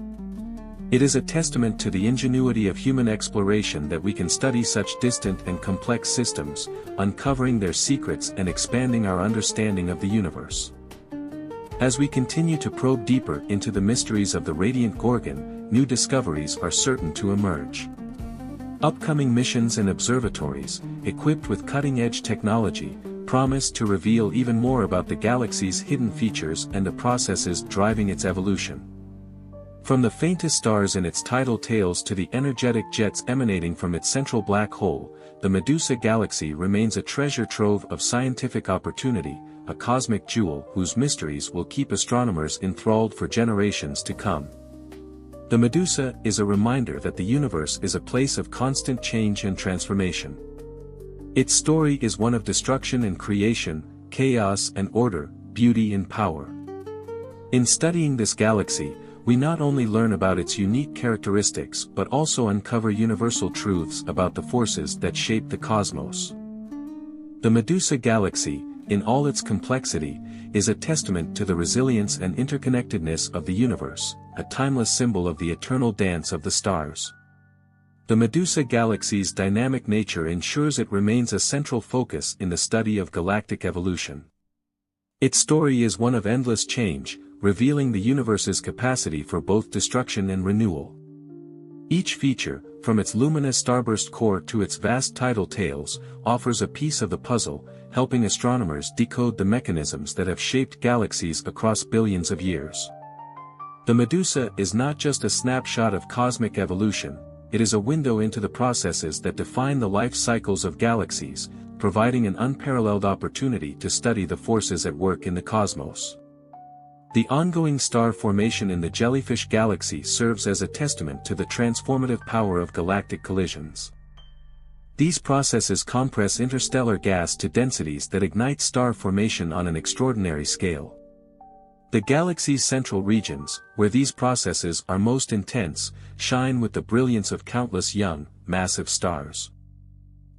It is a testament to the ingenuity of human exploration that we can study such distant and complex systems, uncovering their secrets and expanding our understanding of the universe. As we continue to probe deeper into the mysteries of the radiant Gorgon, new discoveries are certain to emerge. Upcoming missions and observatories, equipped with cutting-edge technology, promise to reveal even more about the galaxy's hidden features and the processes driving its evolution. From the faintest stars in its tidal tails to the energetic jets emanating from its central black hole, the Medusa galaxy remains a treasure trove of scientific opportunity, a cosmic jewel whose mysteries will keep astronomers enthralled for generations to come. The Medusa is a reminder that the universe is a place of constant change and transformation. Its story is one of destruction and creation, chaos and order, beauty and power. In studying this galaxy, we not only learn about its unique characteristics but also uncover universal truths about the forces that shape the cosmos. The Medusa galaxy, in all its complexity, is a testament to the resilience and interconnectedness of the universe, a timeless symbol of the eternal dance of the stars. The Medusa galaxy's dynamic nature ensures it remains a central focus in the study of galactic evolution. Its story is one of endless change, revealing the universe's capacity for both destruction and renewal. Each feature, from its luminous starburst core to its vast tidal tails, offers a piece of the puzzle, helping astronomers decode the mechanisms that have shaped galaxies across billions of years. The Medusa is not just a snapshot of cosmic evolution, it is a window into the processes that define the life cycles of galaxies, providing an unparalleled opportunity to study the forces at work in the cosmos. The ongoing star formation in the Jellyfish Galaxy serves as a testament to the transformative power of galactic collisions. These processes compress interstellar gas to densities that ignite star formation on an extraordinary scale. The galaxy's central regions, where these processes are most intense, shine with the brilliance of countless young, massive stars.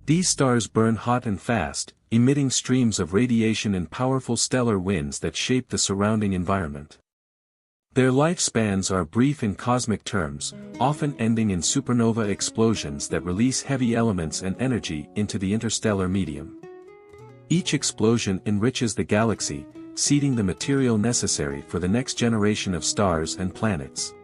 These stars burn hot and fast, emitting streams of radiation and powerful stellar winds that shape the surrounding environment. Their lifespans are brief in cosmic terms, often ending in supernova explosions that release heavy elements and energy into the interstellar medium. Each explosion enriches the galaxy, seeding the material necessary for the next generation of stars and planets.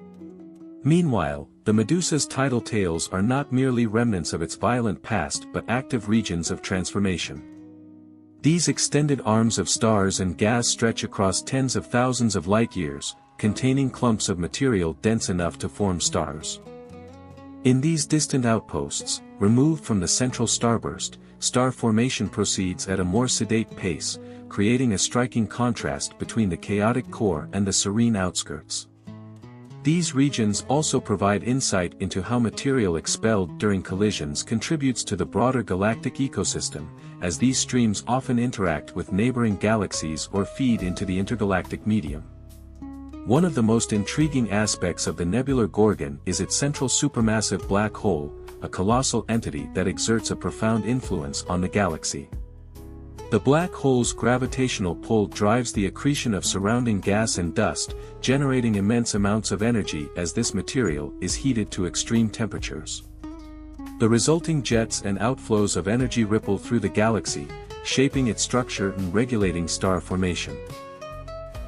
Meanwhile, the Medusa's tidal tails are not merely remnants of its violent past but active regions of transformation. These extended arms of stars and gas stretch across tens of thousands of light-years, containing clumps of material dense enough to form stars. In these distant outposts, removed from the central starburst, star formation proceeds at a more sedate pace, creating a striking contrast between the chaotic core and the serene outskirts. These regions also provide insight into how material expelled during collisions contributes to the broader galactic ecosystem, as these streams often interact with neighboring galaxies or feed into the intergalactic medium. One of the most intriguing aspects of the nebular Gorgon is its central supermassive black hole, a colossal entity that exerts a profound influence on the galaxy. The black hole's gravitational pull drives the accretion of surrounding gas and dust, generating immense amounts of energy as this material is heated to extreme temperatures. The resulting jets and outflows of energy ripple through the galaxy, shaping its structure and regulating star formation.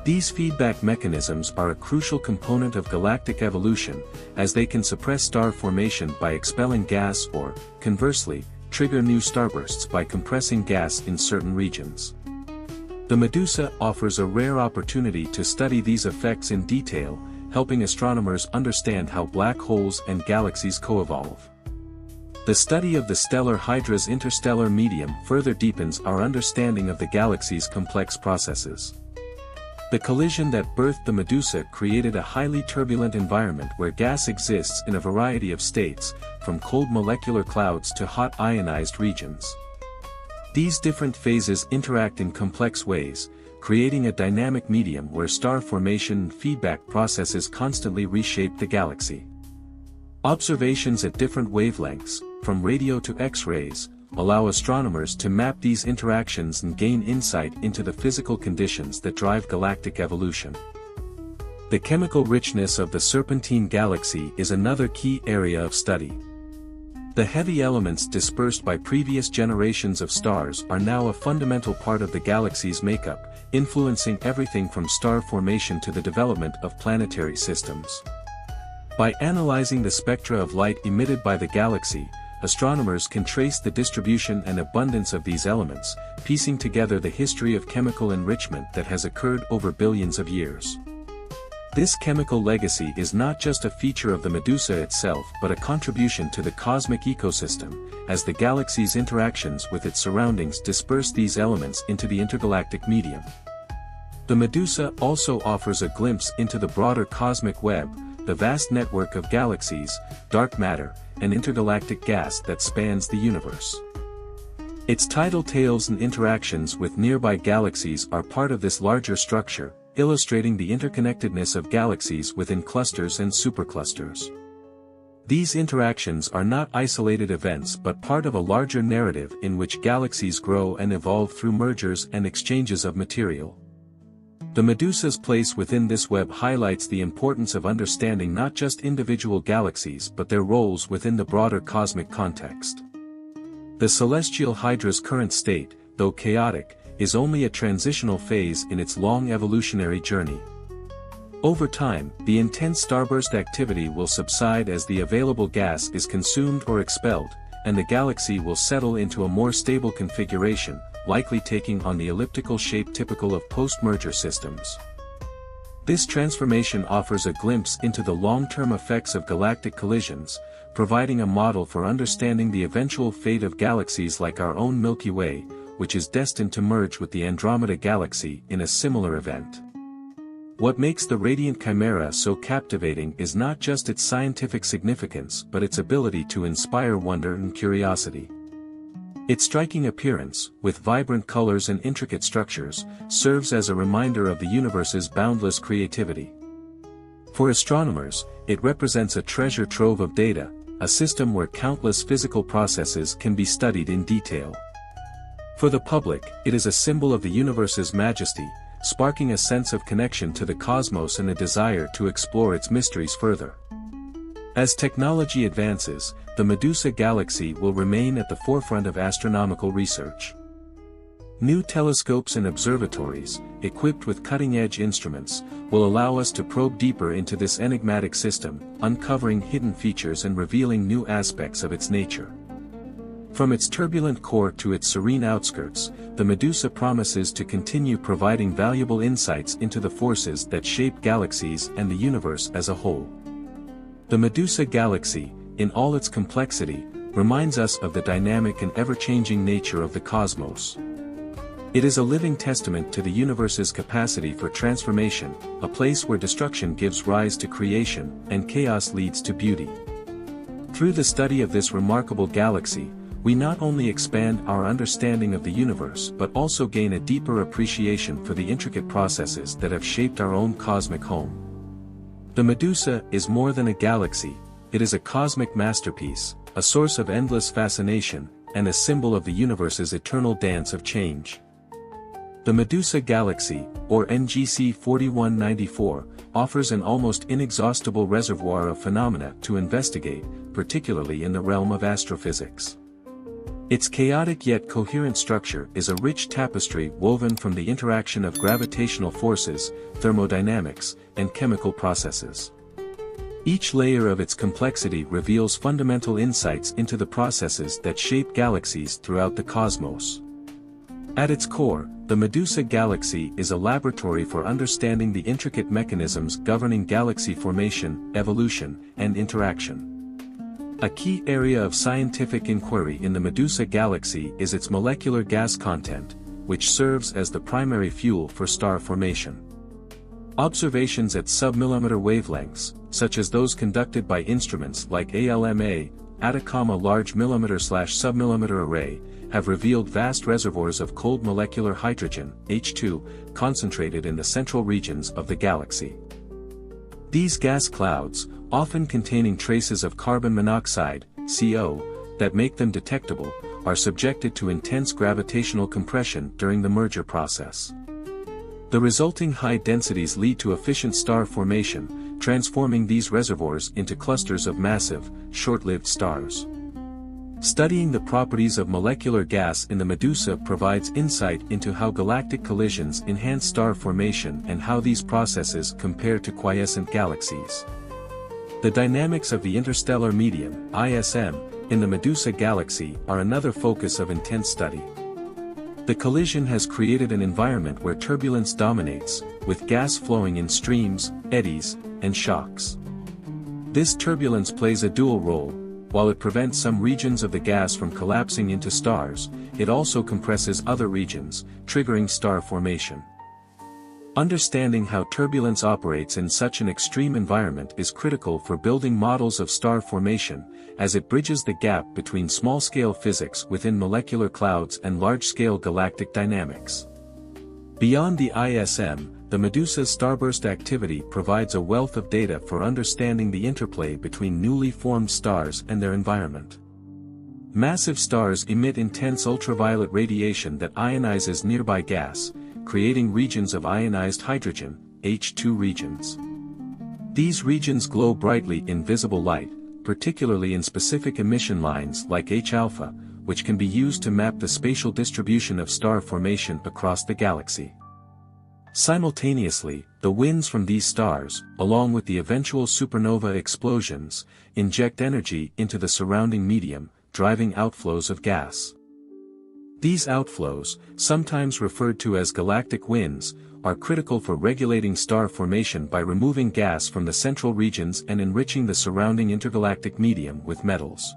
These feedback mechanisms are a crucial component of galactic evolution, as they can suppress star formation by expelling gas or, conversely, trigger new starbursts by compressing gas in certain regions. The Medusa offers a rare opportunity to study these effects in detail, helping astronomers understand how black holes and galaxies co-evolve. The study of the stellar hydra's interstellar medium further deepens our understanding of the galaxy's complex processes. The collision that birthed the Medusa created a highly turbulent environment where gas exists in a variety of states, from cold molecular clouds to hot ionized regions. These different phases interact in complex ways, creating a dynamic medium where star formation and feedback processes constantly reshape the galaxy. Observations at different wavelengths, from radio to X-rays, allow astronomers to map these interactions and gain insight into the physical conditions that drive galactic evolution. The chemical richness of the Serpentine galaxy is another key area of study. The heavy elements dispersed by previous generations of stars are now a fundamental part of the galaxy's makeup, influencing everything from star formation to the development of planetary systems. By analyzing the spectra of light emitted by the galaxy, astronomers can trace the distribution and abundance of these elements, piecing together the history of chemical enrichment that has occurred over billions of years. This chemical legacy is not just a feature of the Medusa itself but a contribution to the cosmic ecosystem, as the galaxy's interactions with its surroundings disperse these elements into the intergalactic medium. The Medusa also offers a glimpse into the broader cosmic web, the vast network of galaxies, dark matter, and intergalactic gas that spans the universe. Its tidal tails and interactions with nearby galaxies are part of this larger structure, illustrating the interconnectedness of galaxies within clusters and superclusters. These interactions are not isolated events but part of a larger narrative in which galaxies grow and evolve through mergers and exchanges of material. The Medusa's place within this web highlights the importance of understanding not just individual galaxies but their roles within the broader cosmic context. The celestial hydra's current state, though chaotic, is only a transitional phase in its long evolutionary journey. Over time, the intense starburst activity will subside as the available gas is consumed or expelled, and the galaxy will settle into a more stable configuration, likely taking on the elliptical shape typical of post-merger systems. This transformation offers a glimpse into the long-term effects of galactic collisions, providing a model for understanding the eventual fate of galaxies like our own Milky Way, which is destined to merge with the Andromeda Galaxy in a similar event. What makes the radiant chimera so captivating is not just its scientific significance but its ability to inspire wonder and curiosity. Its striking appearance, with vibrant colors and intricate structures, serves as a reminder of the universe's boundless creativity. For astronomers, it represents a treasure trove of data, a system where countless physical processes can be studied in detail. For the public, it is a symbol of the universe's majesty, sparking a sense of connection to the cosmos and a desire to explore its mysteries further. As technology advances, the Medusa galaxy will remain at the forefront of astronomical research. New telescopes and observatories, equipped with cutting-edge instruments, will allow us to probe deeper into this enigmatic system, uncovering hidden features and revealing new aspects of its nature. From its turbulent core to its serene outskirts, the Medusa promises to continue providing valuable insights into the forces that shape galaxies and the universe as a whole. The Medusa galaxy, in all its complexity, reminds us of the dynamic and ever-changing nature of the cosmos. It is a living testament to the universe's capacity for transformation, a place where destruction gives rise to creation, and chaos leads to beauty. Through the study of this remarkable galaxy, we not only expand our understanding of the universe but also gain a deeper appreciation for the intricate processes that have shaped our own cosmic home. The Medusa is more than a galaxy, it is a cosmic masterpiece, a source of endless fascination, and a symbol of the universe's eternal dance of change. The Medusa Galaxy, or NGC 4194, offers an almost inexhaustible reservoir of phenomena to investigate, particularly in the realm of astrophysics. Its chaotic yet coherent structure is a rich tapestry woven from the interaction of gravitational forces, thermodynamics, and chemical processes. Each layer of its complexity reveals fundamental insights into the processes that shape galaxies throughout the cosmos. At its core, the Medusa Galaxy is a laboratory for understanding the intricate mechanisms governing galaxy formation, evolution, and interaction. A key area of scientific inquiry in the Medusa Galaxy is its molecular gas content, which serves as the primary fuel for star formation. Observations at submillimeter wavelengths, such as those conducted by instruments like ALMA, Atacama Large Millimeter/Submillimeter Array, have revealed vast reservoirs of cold molecular hydrogen, H2, concentrated in the central regions of the galaxy. These gas clouds, often containing traces of carbon monoxide, CO, that make them detectable, are subjected to intense gravitational compression during the merger process. The resulting high densities lead to efficient star formation, transforming these reservoirs into clusters of massive, short-lived stars. Studying the properties of molecular gas in the Medusa provides insight into how galactic collisions enhance star formation and how these processes compare to quiescent galaxies. The dynamics of the interstellar medium, ISM, in the Medusa Galaxy are another focus of intense study. The collision has created an environment where turbulence dominates, with gas flowing in streams, eddies, and shocks. This turbulence plays a dual role. While it prevents some regions of the gas from collapsing into stars, it also compresses other regions, triggering star formation. Understanding how turbulence operates in such an extreme environment is critical for building models of star formation, as it bridges the gap between small-scale physics within molecular clouds and large-scale galactic dynamics. Beyond the ISM, the Medusa's starburst activity provides a wealth of data for understanding the interplay between newly formed stars and their environment. Massive stars emit intense ultraviolet radiation that ionizes nearby gas, creating regions of ionized hydrogen, H2 regions. These regions glow brightly in visible light, particularly in specific emission lines like H-alpha, which can be used to map the spatial distribution of star formation across the galaxy. Simultaneously, the winds from these stars, along with the eventual supernova explosions, inject energy into the surrounding medium, driving outflows of gas. These outflows, sometimes referred to as galactic winds, are critical for regulating star formation by removing gas from the central regions and enriching the surrounding intergalactic medium with metals.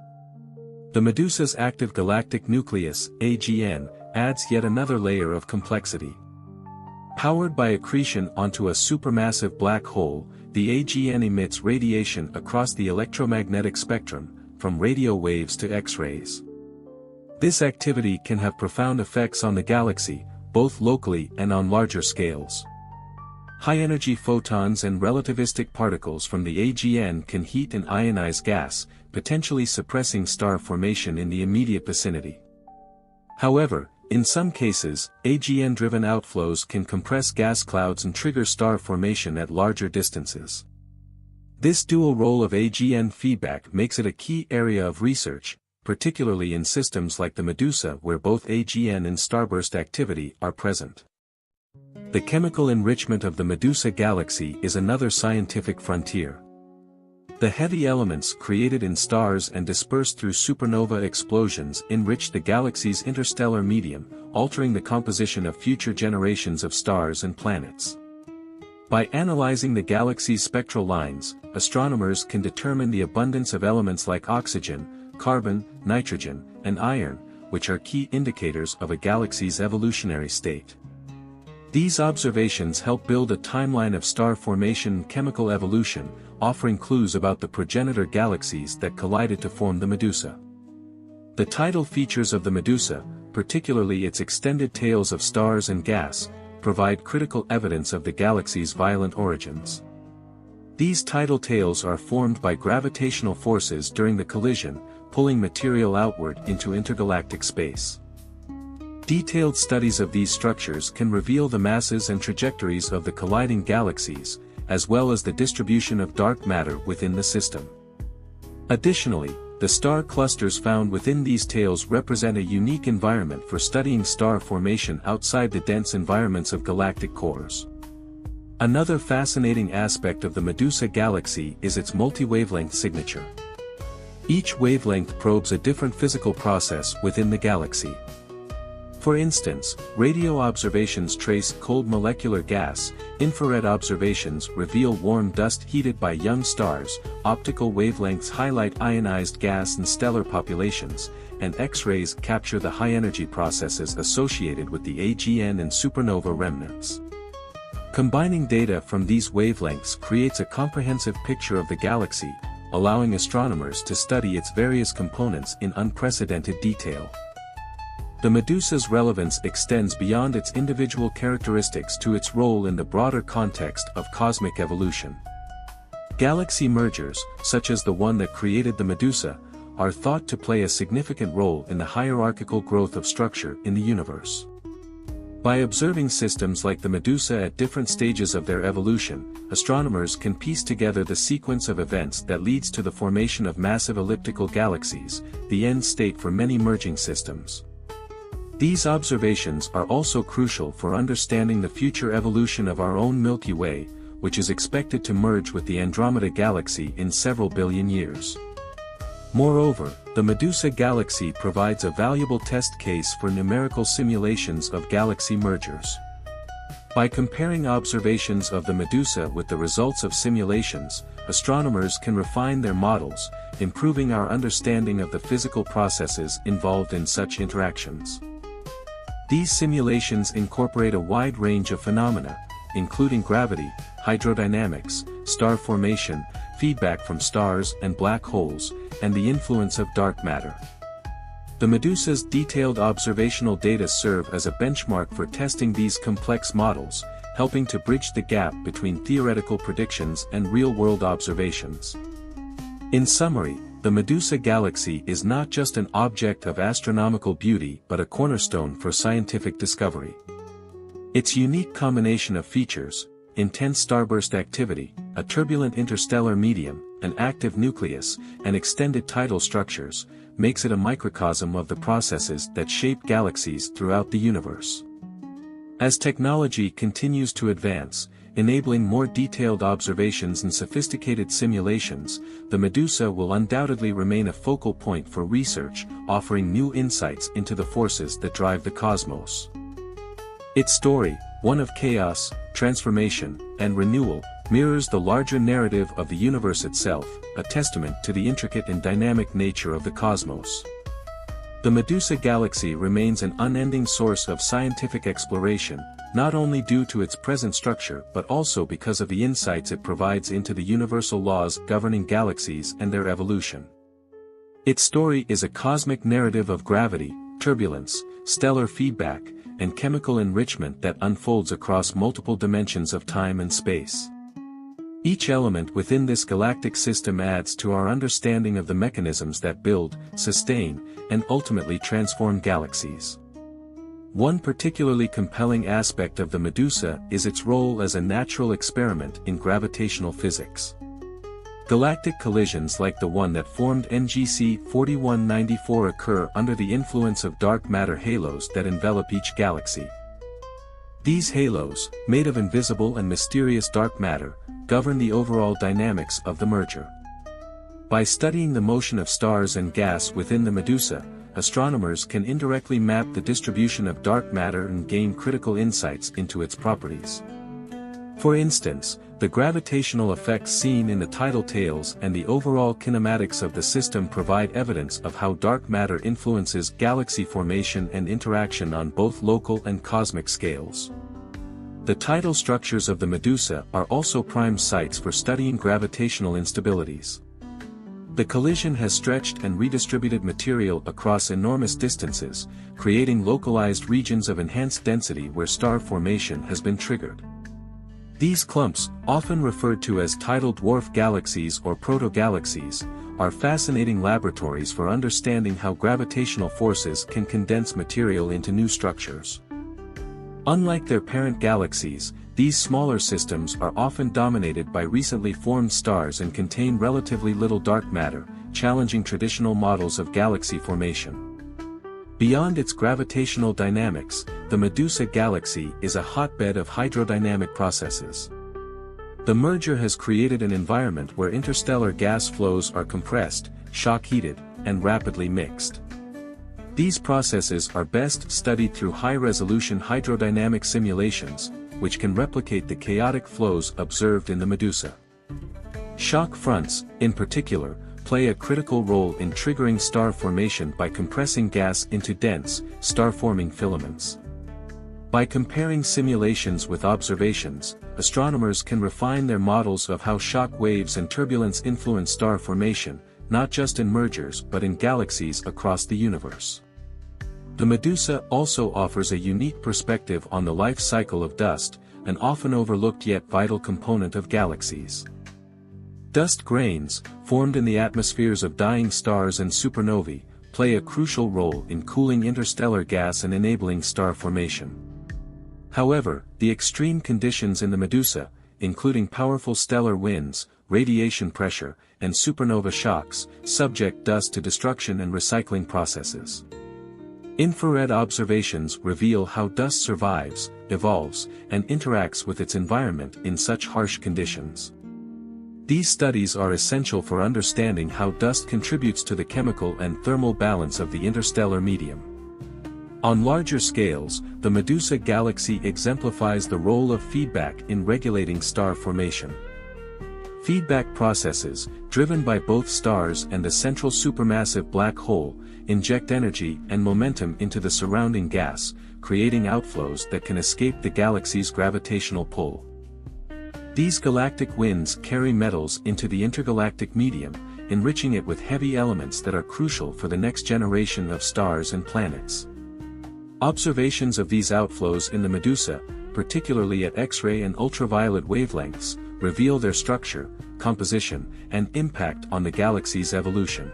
The Medusa's active galactic nucleus, AGN, adds yet another layer of complexity. Powered by accretion onto a supermassive black hole, the AGN emits radiation across the electromagnetic spectrum, from radio waves to X-rays. This activity can have profound effects on the galaxy, both locally and on larger scales. High-energy photons and relativistic particles from the AGN can heat and ionize gas, potentially suppressing star formation in the immediate vicinity. However, in some cases, AGN-driven outflows can compress gas clouds and trigger star formation at larger distances. This dual role of AGN feedback makes it a key area of research, particularly in systems like the Medusa where both AGN and starburst activity are present. The chemical enrichment of the Medusa Galaxy is another scientific frontier. The heavy elements created in stars and dispersed through supernova explosions enrich the galaxy's interstellar medium, altering the composition of future generations of stars and planets. By analyzing the galaxy's spectral lines, astronomers can determine the abundance of elements like oxygen, carbon, nitrogen, and iron, which are key indicators of a galaxy's evolutionary state. These observations help build a timeline of star formation and chemical evolution, offering clues about the progenitor galaxies that collided to form the Medusa. The tidal features of the Medusa, particularly its extended tails of stars and gas, provide critical evidence of the galaxy's violent origins. These tidal tails are formed by gravitational forces during the collision, pulling material outward into intergalactic space. Detailed studies of these structures can reveal the masses and trajectories of the colliding galaxies, as well as the distribution of dark matter within the system. Additionally, the star clusters found within these tails represent a unique environment for studying star formation outside the dense environments of galactic cores. Another fascinating aspect of the Medusa galaxy is its multi-wavelength signature. Each wavelength probes a different physical process within the galaxy. For instance, radio observations trace cold molecular gas, infrared observations reveal warm dust heated by young stars, optical wavelengths highlight ionized gas and stellar populations, and X-rays capture the high-energy processes associated with the AGN and supernova remnants. Combining data from these wavelengths creates a comprehensive picture of the galaxy, allowing astronomers to study its various components in unprecedented detail. The Medusa's relevance extends beyond its individual characteristics to its role in the broader context of cosmic evolution. Galaxy mergers, such as the one that created the Medusa, are thought to play a significant role in the hierarchical growth of structure in the universe. By observing systems like the Medusa at different stages of their evolution, astronomers can piece together the sequence of events that leads to the formation of massive elliptical galaxies, the end state for many merging systems. These observations are also crucial for understanding the future evolution of our own Milky Way, which is expected to merge with the Andromeda Galaxy in several billion years. Moreover, the Medusa galaxy provides a valuable test case for numerical simulations of galaxy mergers. By comparing observations of the Medusa with the results of simulations, astronomers can refine their models, improving our understanding of the physical processes involved in such interactions. These simulations incorporate a wide range of phenomena, including gravity, hydrodynamics, star formation, feedback from stars and black holes, and the influence of dark matter. The Medusa's detailed observational data serve as a benchmark for testing these complex models, helping to bridge the gap between theoretical predictions and real-world observations. In summary, the Medusa galaxy is not just an object of astronomical beauty but a cornerstone for scientific discovery. Its unique combination of features, intense starburst activity, a turbulent interstellar medium, an active nucleus, and extended tidal structures, makes it a microcosm of the processes that shape galaxies throughout the universe. As technology continues to advance, enabling more detailed observations and sophisticated simulations, the Medusa will undoubtedly remain a focal point for research, offering new insights into the forces that drive the cosmos. Its story, one of chaos, transformation, and renewal, mirrors the larger narrative of the universe itself, a testament to the intricate and dynamic nature of the cosmos. The Medusa galaxy remains an unending source of scientific exploration, not only due to its present structure but also because of the insights it provides into the universal laws governing galaxies and their evolution. Its story is a cosmic narrative of gravity, turbulence, stellar feedback, and chemical enrichment that unfolds across multiple dimensions of time and space. Each element within this galactic system adds to our understanding of the mechanisms that build, sustain, and ultimately transform galaxies. One particularly compelling aspect of the Medusa is its role as a natural experiment in gravitational physics. Galactic collisions like the one that formed NGC 4194 occur under the influence of dark matter halos that envelop each galaxy. These halos, made of invisible and mysterious dark matter, govern the overall dynamics of the merger. By studying the motion of stars and gas within the Medusa, astronomers can indirectly map the distribution of dark matter and gain critical insights into its properties. For instance, the gravitational effects seen in the tidal tails and the overall kinematics of the system provide evidence of how dark matter influences galaxy formation and interaction on both local and cosmic scales. The tidal structures of the Medusa are also prime sites for studying gravitational instabilities. The collision has stretched and redistributed material across enormous distances, creating localized regions of enhanced density where star formation has been triggered. These clumps, often referred to as tidal dwarf galaxies or proto-galaxies, are fascinating laboratories for understanding how gravitational forces can condense material into new structures. Unlike their parent galaxies, these smaller systems are often dominated by recently formed stars and contain relatively little dark matter, challenging traditional models of galaxy formation. Beyond its gravitational dynamics, the Medusa galaxy is a hotbed of hydrodynamic processes. The merger has created an environment where interstellar gas flows are compressed, shock-heated, and rapidly mixed. These processes are best studied through high-resolution hydrodynamic simulations, which can replicate the chaotic flows observed in the Medusa. Shock fronts, in particular, play a critical role in triggering star formation by compressing gas into dense, star-forming filaments. By comparing simulations with observations, astronomers can refine their models of how shock waves and turbulence influence star formation, not just in mergers but in galaxies across the universe. The Medusa also offers a unique perspective on the life cycle of dust, an often overlooked yet vital component of galaxies. Dust grains, formed in the atmospheres of dying stars and supernovae, play a crucial role in cooling interstellar gas and enabling star formation. However, the extreme conditions in the Medusa, including powerful stellar winds, radiation pressure, and supernova shocks, subject dust to destruction and recycling processes. Infrared observations reveal how dust survives, evolves, and interacts with its environment in such harsh conditions. These studies are essential for understanding how dust contributes to the chemical and thermal balance of the interstellar medium. On larger scales, the Medusa galaxy exemplifies the role of feedback in regulating star formation. Feedback processes, driven by both stars and the central supermassive black hole, inject energy and momentum into the surrounding gas, creating outflows that can escape the galaxy's gravitational pull. These galactic winds carry metals into the intergalactic medium, enriching it with heavy elements that are crucial for the next generation of stars and planets. Observations of these outflows in the Medusa, particularly at X-ray and ultraviolet wavelengths, reveal their structure, composition, and impact on the galaxy's evolution.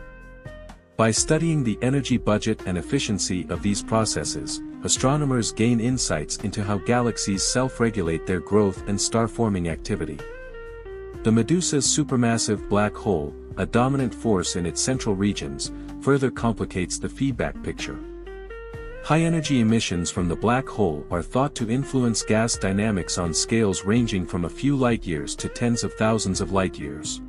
By studying the energy budget and efficiency of these processes, astronomers gain insights into how galaxies self-regulate their growth and star-forming activity. The Medusa's supermassive black hole, a dominant force in its central regions, further complicates the feedback picture. High-energy emissions from the black hole are thought to influence gas dynamics on scales ranging from a few light-years to tens of thousands of light-years.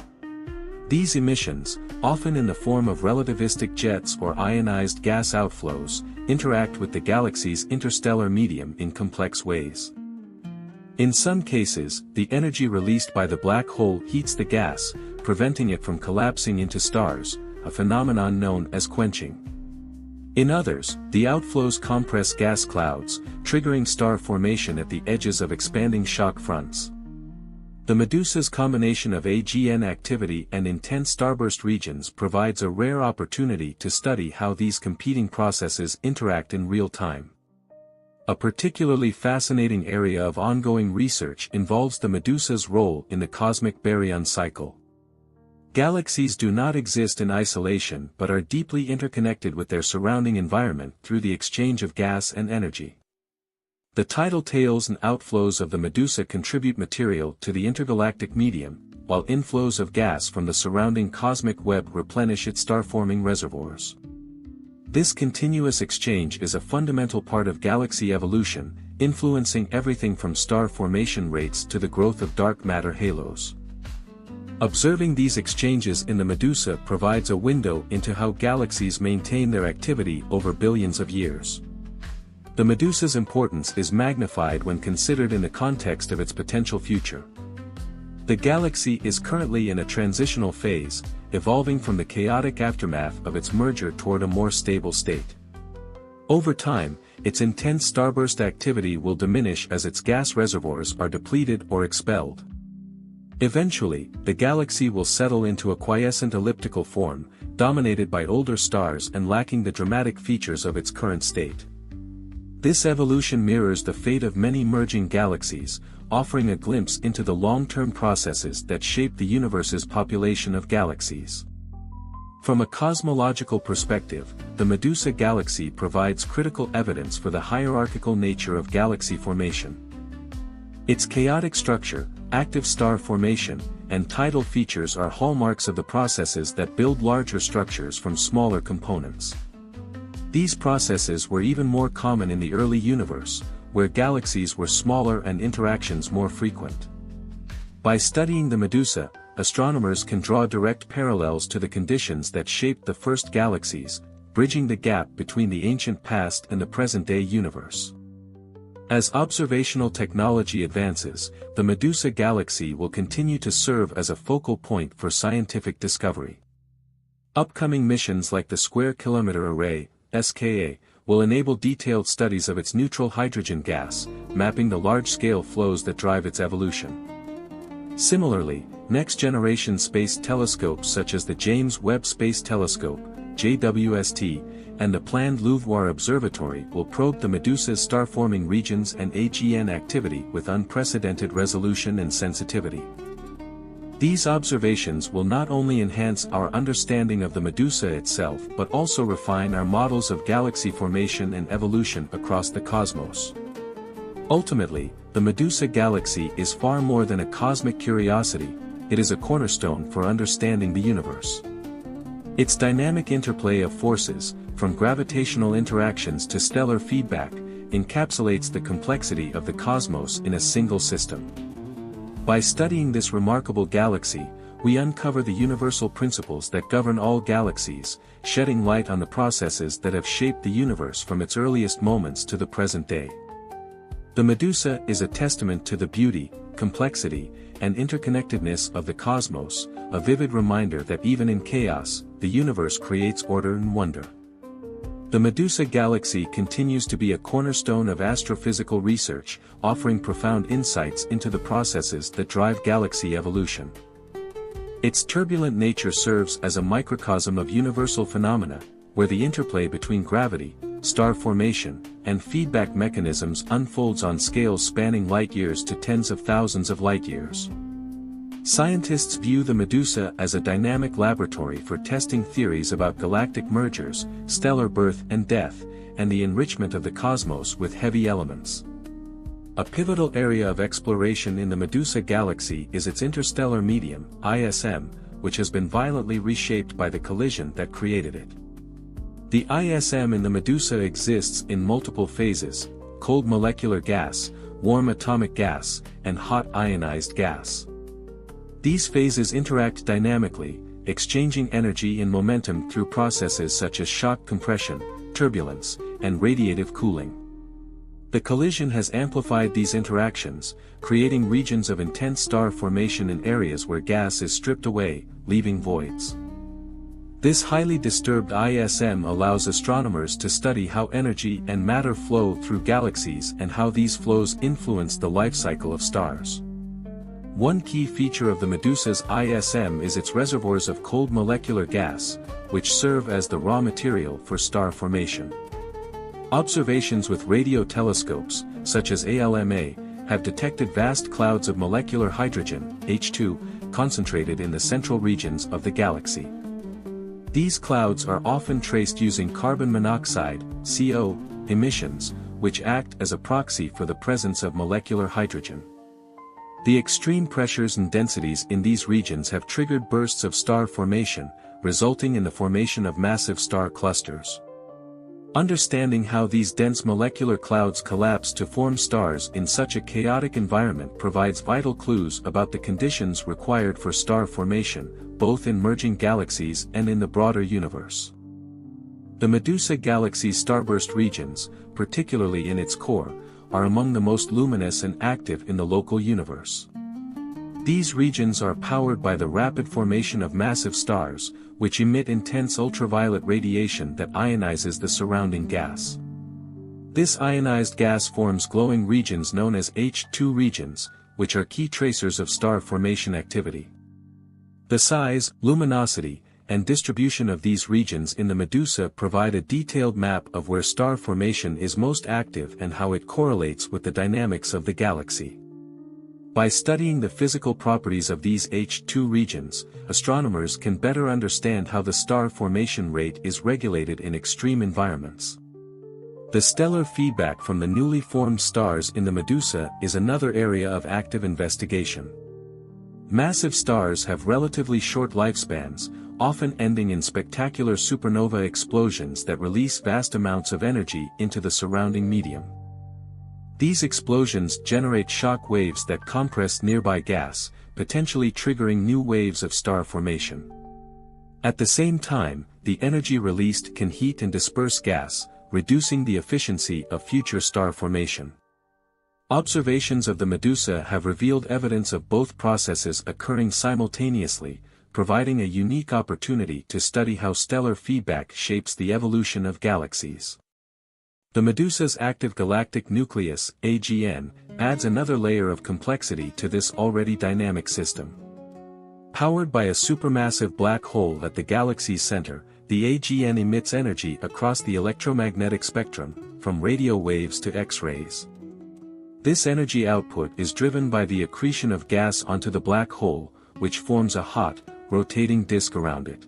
These emissions, often in the form of relativistic jets or ionized gas outflows, interact with the galaxy's interstellar medium in complex ways. In some cases, the energy released by the black hole heats the gas, preventing it from collapsing into stars, a phenomenon known as quenching. In others, the outflows compress gas clouds, triggering star formation at the edges of expanding shock fronts. The Medusa's combination of AGN activity and intense starburst regions provides a rare opportunity to study how these competing processes interact in real time. A particularly fascinating area of ongoing research involves the Medusa's role in the cosmic baryon cycle. Galaxies do not exist in isolation but are deeply interconnected with their surrounding environment through the exchange of gas and energy. The tidal tails and outflows of the Medusa contribute material to the intergalactic medium, while inflows of gas from the surrounding cosmic web replenish its star-forming reservoirs. This continuous exchange is a fundamental part of galaxy evolution, influencing everything from star formation rates to the growth of dark matter halos. Observing these exchanges in the Medusa provides a window into how galaxies maintain their activity over billions of years. The Medusa's importance is magnified when considered in the context of its potential future. The galaxy is currently in a transitional phase, evolving from the chaotic aftermath of its merger toward a more stable state. Over time, its intense starburst activity will diminish as its gas reservoirs are depleted or expelled. Eventually, the galaxy will settle into a quiescent elliptical form, dominated by older stars and lacking the dramatic features of its current state. This evolution mirrors the fate of many merging galaxies, offering a glimpse into the long-term processes that shape the universe's population of galaxies. From a cosmological perspective, the Medusa galaxy provides critical evidence for the hierarchical nature of galaxy formation. Its chaotic structure, active star formation, and tidal features are hallmarks of the processes that build larger structures from smaller components. These processes were even more common in the early universe, where galaxies were smaller and interactions more frequent. By studying the Medusa, astronomers can draw direct parallels to the conditions that shaped the first galaxies, bridging the gap between the ancient past and the present-day universe. As observational technology advances, the Medusa galaxy will continue to serve as a focal point for scientific discovery. Upcoming missions like the Square Kilometre Array, SKA, will enable detailed studies of its neutral hydrogen gas, mapping the large-scale flows that drive its evolution. Similarly, next-generation space telescopes such as the James Webb Space Telescope, JWST, and the planned Louvre Observatory will probe the Medusa's star-forming regions and AGN activity with unprecedented resolution and sensitivity. These observations will not only enhance our understanding of the Medusa itself but also refine our models of galaxy formation and evolution across the cosmos. Ultimately, the Medusa galaxy is far more than a cosmic curiosity, it is a cornerstone for understanding the universe. Its dynamic interplay of forces, from gravitational interactions to stellar feedback, encapsulates the complexity of the cosmos in a single system. By studying this remarkable galaxy, we uncover the universal principles that govern all galaxies, shedding light on the processes that have shaped the universe from its earliest moments to the present day. The Medusa is a testament to the beauty, complexity, and interconnectedness of the cosmos, a vivid reminder that even in chaos, the universe creates order and wonder. The Medusa galaxy continues to be a cornerstone of astrophysical research, offering profound insights into the processes that drive galaxy evolution. Its turbulent nature serves as a microcosm of universal phenomena, where the interplay between gravity, star formation, and feedback mechanisms unfolds on scales spanning light-years to tens of thousands of light-years. Scientists view the Medusa as a dynamic laboratory for testing theories about galactic mergers, stellar birth and death, and the enrichment of the cosmos with heavy elements. A pivotal area of exploration in the Medusa galaxy is its interstellar medium, ISM, which has been violently reshaped by the collision that created it. The ISM in the Medusa exists in multiple phases: cold molecular gas, warm atomic gas, and hot ionized gas. These phases interact dynamically, exchanging energy and momentum through processes such as shock compression, turbulence, and radiative cooling. The collision has amplified these interactions, creating regions of intense star formation in areas where gas is stripped away, leaving voids. This highly disturbed ISM allows astronomers to study how energy and matter flow through galaxies and how these flows influence the life cycle of stars. One key feature of the Medusa's ISM is its reservoirs of cold molecular gas, which serve as the raw material for star formation. Observations with radio telescopes, such as ALMA, have detected vast clouds of molecular hydrogen, H2, concentrated in the central regions of the galaxy. These clouds are often traced using carbon monoxide, CO, emissions, which act as a proxy for the presence of molecular hydrogen. The extreme pressures and densities in these regions have triggered bursts of star formation, resulting in the formation of massive star clusters. Understanding how these dense molecular clouds collapse to form stars in such a chaotic environment provides vital clues about the conditions required for star formation, both in merging galaxies and in the broader universe. The Medusa galaxy's starburst regions, particularly in its core, are among the most luminous and active in the local universe. These regions are powered by the rapid formation of massive stars, which emit intense ultraviolet radiation that ionizes the surrounding gas. This ionized gas forms glowing regions known as H2 regions, which are key tracers of star formation activity. The size, luminosity, and distribution of these regions in the Medusa provide a detailed map of where star formation is most active and how it correlates with the dynamics of the galaxy. By studying the physical properties of these H2 regions, astronomers can better understand how the star formation rate is regulated in extreme environments. The stellar feedback from the newly formed stars in the Medusa is another area of active investigation. Massive stars have relatively short lifespans, often ending in spectacular supernova explosions that release vast amounts of energy into the surrounding medium. These explosions generate shock waves that compress nearby gas, potentially triggering new waves of star formation. At the same time, the energy released can heat and disperse gas, reducing the efficiency of future star formation. Observations of the Medusa have revealed evidence of both processes occurring simultaneously, providing a unique opportunity to study how stellar feedback shapes the evolution of galaxies. The Medusa's active galactic nucleus, AGN, adds another layer of complexity to this already dynamic system. Powered by a supermassive black hole at the galaxy's center, the AGN emits energy across the electromagnetic spectrum, from radio waves to X-rays. This energy output is driven by the accretion of gas onto the black hole, which forms a hot, rotating disk around it.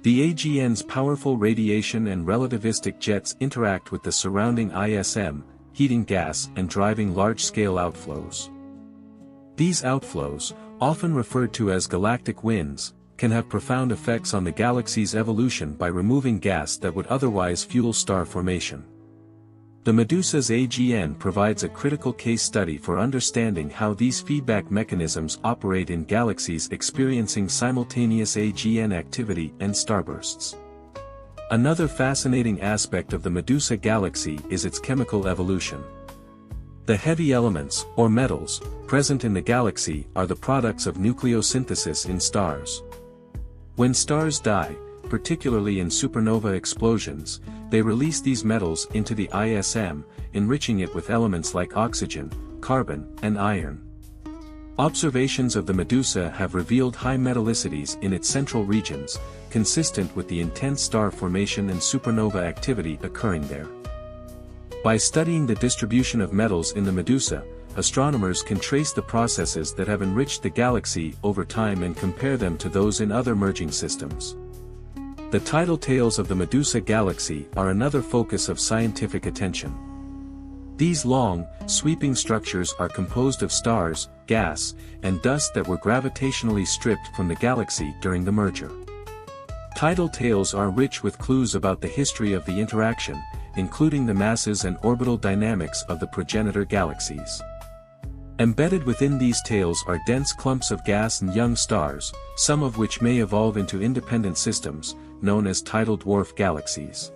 The AGN's powerful radiation and relativistic jets interact with the surrounding ISM, heating gas and driving large-scale outflows. These outflows, often referred to as galactic winds, can have profound effects on the galaxy's evolution by removing gas that would otherwise fuel star formation. The Medusa's AGN provides a critical case study for understanding how these feedback mechanisms operate in galaxies experiencing simultaneous AGN activity and starbursts. Another fascinating aspect of the Medusa galaxy is its chemical evolution. The heavy elements, or metals, present in the galaxy are the products of nucleosynthesis in stars. When stars die, particularly in supernova explosions, they release these metals into the ISM, enriching it with elements like oxygen, carbon, and iron. Observations of the Medusa have revealed high metallicities in its central regions, consistent with the intense star formation and supernova activity occurring there. By studying the distribution of metals in the Medusa, astronomers can trace the processes that have enriched the galaxy over time and compare them to those in other merging systems. The tidal tails of the Medusa galaxy are another focus of scientific attention. These long, sweeping structures are composed of stars, gas, and dust that were gravitationally stripped from the galaxy during the merger. Tidal tails are rich with clues about the history of the interaction, including the masses and orbital dynamics of the progenitor galaxies. Embedded within these tails are dense clumps of gas and young stars, some of which may evolve into independent systems, known as tidal dwarf galaxies.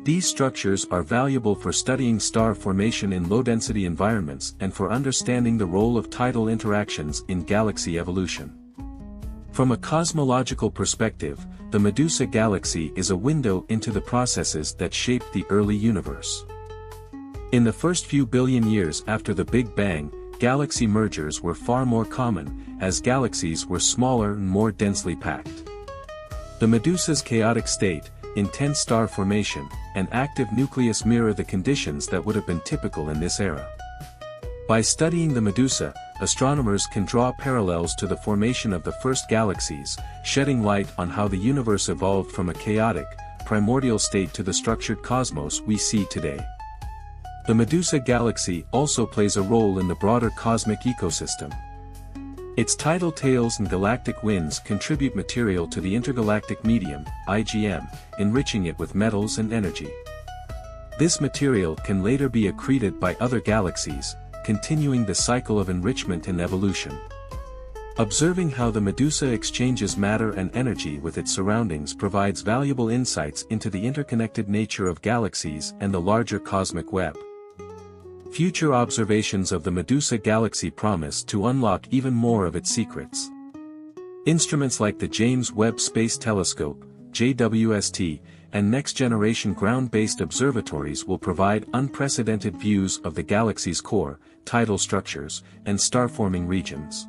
These structures are valuable for studying star formation in low-density environments and for understanding the role of tidal interactions in galaxy evolution. From a cosmological perspective, the Medusa galaxy is a window into the processes that shaped the early universe. In the first few billion years after the Big Bang, galaxy mergers were far more common, as galaxies were smaller and more densely packed. The Medusa's chaotic state, intense star formation, and active nucleus mirror the conditions that would have been typical in this era. By studying the Medusa, astronomers can draw parallels to the formation of the first galaxies, shedding light on how the universe evolved from a chaotic, primordial state to the structured cosmos we see today. The Medusa galaxy also plays a role in the broader cosmic ecosystem. Its tidal tails and galactic winds contribute material to the intergalactic medium, IGM, enriching it with metals and energy. This material can later be accreted by other galaxies, continuing the cycle of enrichment and evolution. Observing how the Medusa exchanges matter and energy with its surroundings provides valuable insights into the interconnected nature of galaxies and the larger cosmic web. Future observations of the Medusa galaxy promise to unlock even more of its secrets. Instruments like the James Webb Space Telescope, JWST, and next-generation ground-based observatories will provide unprecedented views of the galaxy's core, tidal structures, and star-forming regions.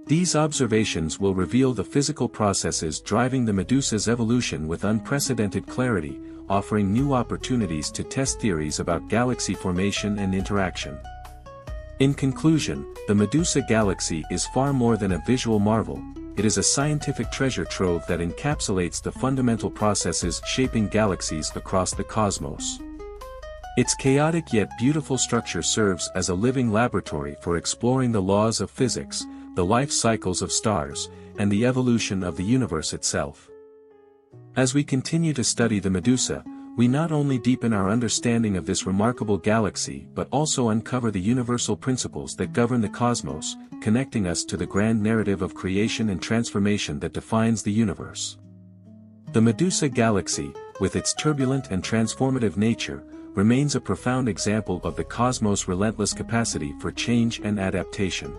These observations will reveal the physical processes driving the Medusa's evolution with unprecedented clarity, offering new opportunities to test theories about galaxy formation and interaction. In conclusion, the Medusa galaxy is far more than a visual marvel. It is a scientific treasure trove that encapsulates the fundamental processes shaping galaxies across the cosmos. Its chaotic yet beautiful structure serves as a living laboratory for exploring the laws of physics, the life cycles of stars, and the evolution of the universe itself. As we continue to study the Medusa, we not only deepen our understanding of this remarkable galaxy but also uncover the universal principles that govern the cosmos, connecting us to the grand narrative of creation and transformation that defines the universe. The Medusa galaxy, with its turbulent and transformative nature, remains a profound example of the cosmos' relentless capacity for change and adaptation.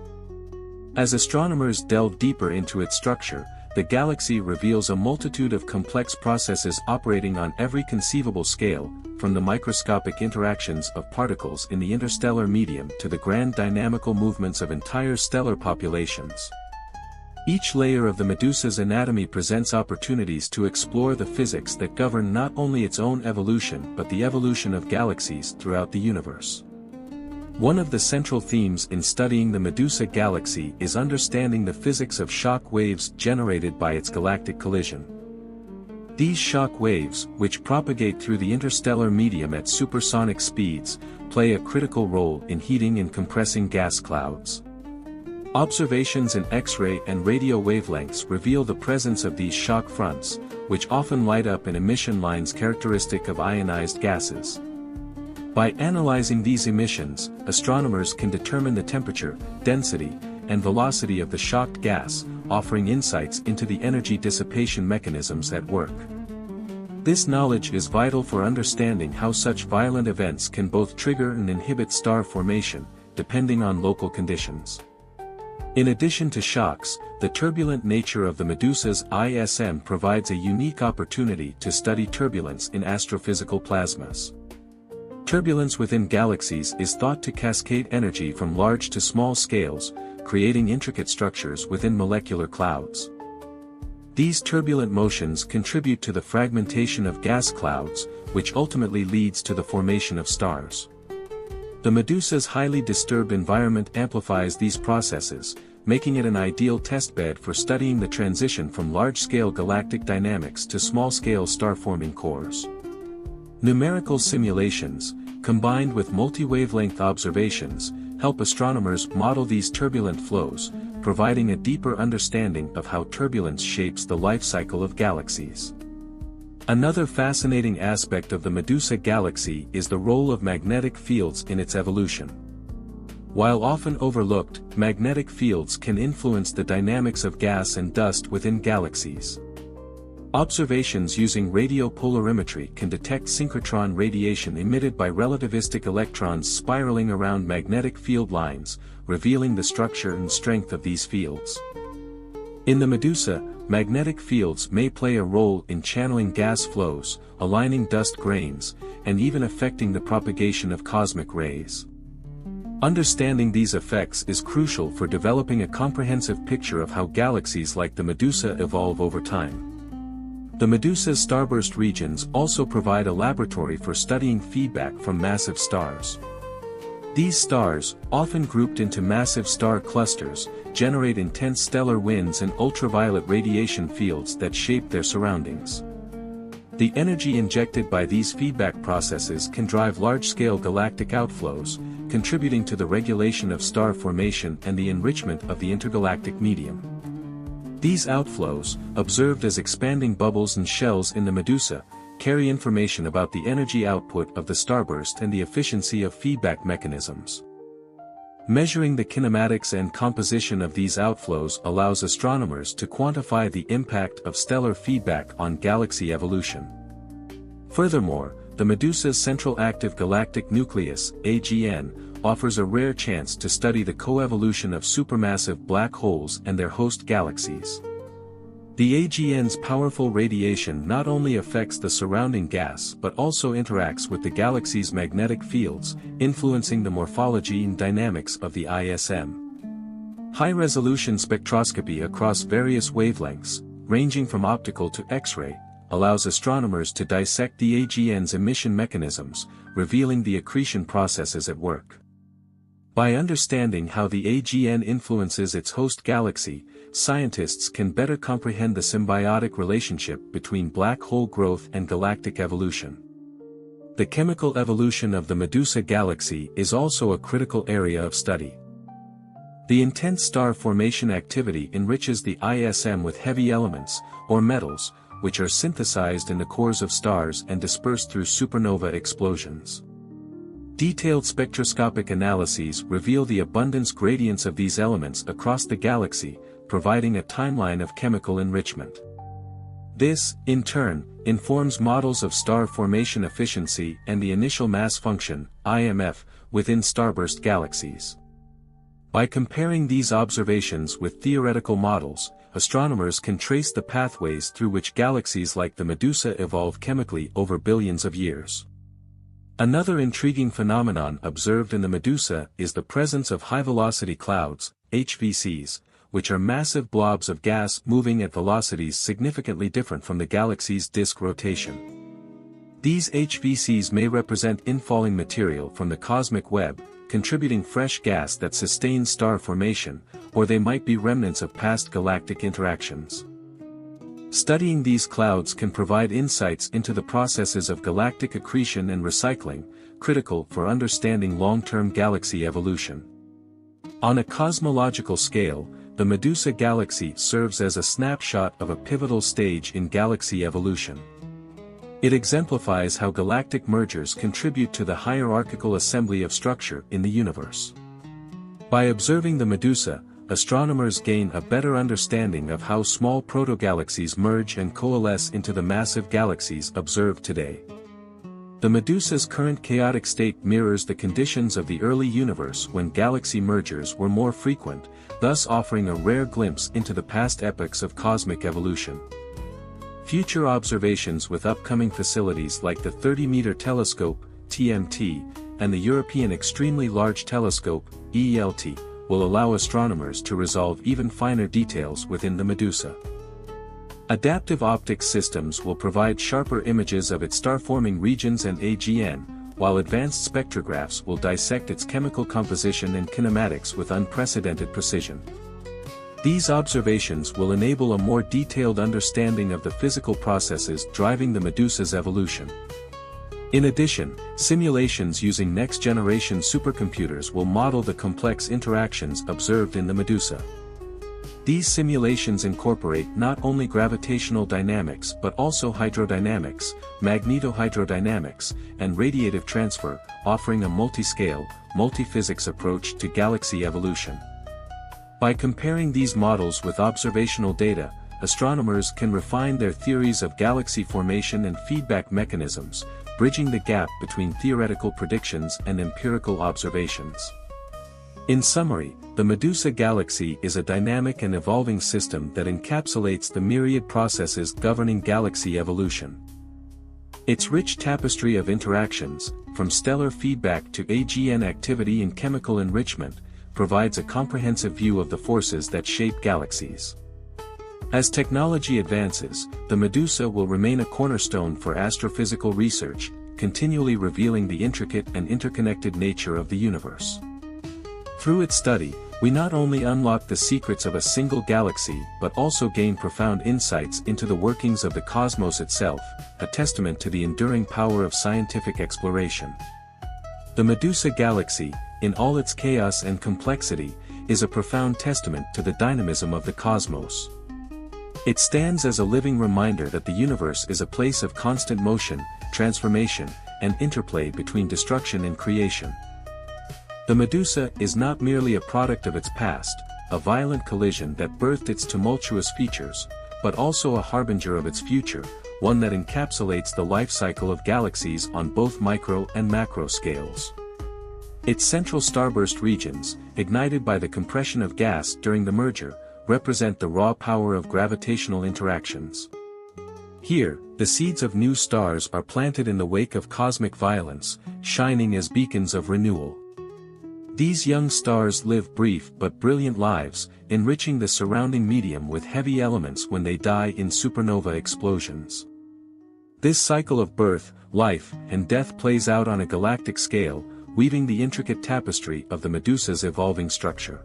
As astronomers delve deeper into its structure, the galaxy reveals a multitude of complex processes operating on every conceivable scale, from the microscopic interactions of particles in the interstellar medium to the grand dynamical movements of entire stellar populations. Each layer of the Medusa's anatomy presents opportunities to explore the physics that govern not only its own evolution but the evolution of galaxies throughout the universe. One of the central themes in studying the Medusa galaxy is understanding the physics of shock waves generated by its galactic collision. These shock waves, which propagate through the interstellar medium at supersonic speeds, play a critical role in heating and compressing gas clouds. Observations in X-ray and radio wavelengths reveal the presence of these shock fronts, which often light up in emission lines characteristic of ionized gases. By analyzing these emissions, astronomers can determine the temperature, density, and velocity of the shocked gas, offering insights into the energy dissipation mechanisms at work. This knowledge is vital for understanding how such violent events can both trigger and inhibit star formation, depending on local conditions. In addition to shocks, the turbulent nature of the Medusa's ISM provides a unique opportunity to study turbulence in astrophysical plasmas. Turbulence within galaxies is thought to cascade energy from large to small scales, creating intricate structures within molecular clouds. These turbulent motions contribute to the fragmentation of gas clouds, which ultimately leads to the formation of stars. The Medusa's highly disturbed environment amplifies these processes, making it an ideal testbed for studying the transition from large-scale galactic dynamics to small-scale star-forming cores. Numerical simulations, combined with multi-wavelength observations, help astronomers model these turbulent flows, providing a deeper understanding of how turbulence shapes the life cycle of galaxies. Another fascinating aspect of the Medusa galaxy is the role of magnetic fields in its evolution. While often overlooked, magnetic fields can influence the dynamics of gas and dust within galaxies. Observations using radiopolarimetry can detect synchrotron radiation emitted by relativistic electrons spiraling around magnetic field lines, revealing the structure and strength of these fields. In the Medusa, magnetic fields may play a role in channeling gas flows, aligning dust grains, and even affecting the propagation of cosmic rays. Understanding these effects is crucial for developing a comprehensive picture of how galaxies like the Medusa evolve over time. The Medusa's starburst regions also provide a laboratory for studying feedback from massive stars. These stars, often grouped into massive star clusters, generate intense stellar winds and ultraviolet radiation fields that shape their surroundings. The energy injected by these feedback processes can drive large-scale galactic outflows, contributing to the regulation of star formation and the enrichment of the intergalactic medium. These outflows, observed as expanding bubbles and shells in the Medusa, carry information about the energy output of the starburst and the efficiency of feedback mechanisms. Measuring the kinematics and composition of these outflows allows astronomers to quantify the impact of stellar feedback on galaxy evolution. Furthermore, the Medusa's central active galactic nucleus, AGN, offers a rare chance to study the coevolution of supermassive black holes and their host galaxies. The AGN's powerful radiation not only affects the surrounding gas but also interacts with the galaxy's magnetic fields, influencing the morphology and dynamics of the ISM. High-resolution spectroscopy across various wavelengths, ranging from optical to X-ray, allows astronomers to dissect the AGN's emission mechanisms, revealing the accretion processes at work. By understanding how the AGN influences its host galaxy, scientists can better comprehend the symbiotic relationship between black hole growth and galactic evolution. The chemical evolution of the Medusa galaxy is also a critical area of study. The intense star formation activity enriches the ISM with heavy elements, or metals, which are synthesized in the cores of stars and dispersed through supernova explosions. Detailed spectroscopic analyses reveal the abundance gradients of these elements across the galaxy, providing a timeline of chemical enrichment. This, in turn, informs models of star formation efficiency and the initial mass function, IMF, within starburst galaxies. By comparing these observations with theoretical models, astronomers can trace the pathways through which galaxies like the Medusa evolve chemically over billions of years. Another intriguing phenomenon observed in the Medusa is the presence of high-velocity clouds, HVCs, which are massive blobs of gas moving at velocities significantly different from the galaxy's disk rotation. These HVCs may represent infalling material from the cosmic web, contributing fresh gas that sustains star formation, or they might be remnants of past galactic interactions. Studying these clouds can provide insights into the processes of galactic accretion and recycling, critical for understanding long-term galaxy evolution. On a cosmological scale, the Medusa galaxy serves as a snapshot of a pivotal stage in galaxy evolution. It exemplifies how galactic mergers contribute to the hierarchical assembly of structure in the universe. By observing the Medusa, astronomers gain a better understanding of how small protogalaxies merge and coalesce into the massive galaxies observed today. The Medusa's current chaotic state mirrors the conditions of the early universe when galaxy mergers were more frequent, thus offering a rare glimpse into the past epochs of cosmic evolution. Future observations with upcoming facilities like the 30-meter telescope, TMT, and the European Extremely Large Telescope, EELT, will allow astronomers to resolve even finer details within the Medusa. Adaptive optics systems will provide sharper images of its star-forming regions and AGN, while advanced spectrographs will dissect its chemical composition and kinematics with unprecedented precision. These observations will enable a more detailed understanding of the physical processes driving the Medusa's evolution. In addition, simulations using next-generation supercomputers will model the complex interactions observed in the Medusa. These simulations incorporate not only gravitational dynamics but also hydrodynamics, magnetohydrodynamics, and radiative transfer, offering a multi-scale, multi-physics approach to galaxy evolution. By comparing these models with observational data, astronomers can refine their theories of galaxy formation and feedback mechanisms, bridging the gap between theoretical predictions and empirical observations. In summary, the Medusa galaxy is a dynamic and evolving system that encapsulates the myriad processes governing galaxy evolution. Its rich tapestry of interactions, from stellar feedback to AGN activity and chemical enrichment, provides a comprehensive view of the forces that shape galaxies. As technology advances, the Medusa will remain a cornerstone for astrophysical research, continually revealing the intricate and interconnected nature of the universe. Through its study, we not only unlock the secrets of a single galaxy but also gain profound insights into the workings of the cosmos itself, a testament to the enduring power of scientific exploration. The Medusa galaxy, in all its chaos and complexity, is a profound testament to the dynamism of the cosmos. It stands as a living reminder that the universe is a place of constant motion, transformation, and interplay between destruction and creation. The Medusa is not merely a product of its past, a violent collision that birthed its tumultuous features, but also a harbinger of its future, one that encapsulates the life cycle of galaxies on both micro and macro scales. Its central starburst regions, ignited by the compression of gas during the merger, represent the raw power of gravitational interactions. Here, the seeds of new stars are planted in the wake of cosmic violence, shining as beacons of renewal. These young stars live brief but brilliant lives, enriching the surrounding medium with heavy elements when they die in supernova explosions. This cycle of birth, life, and death plays out on a galactic scale, weaving the intricate tapestry of the Medusa's evolving structure.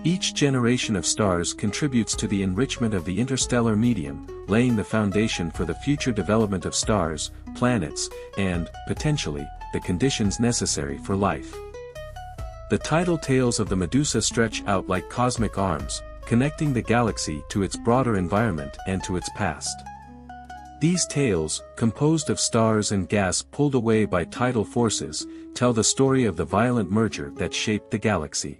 Each generation of stars contributes to the enrichment of the interstellar medium, laying the foundation for the future development of stars, planets, and, potentially, the conditions necessary for life. The tidal tails of the Medusa stretch out like cosmic arms, connecting the galaxy to its broader environment and to its past. These tails, composed of stars and gas pulled away by tidal forces, tell the story of the violent merger that shaped the galaxy.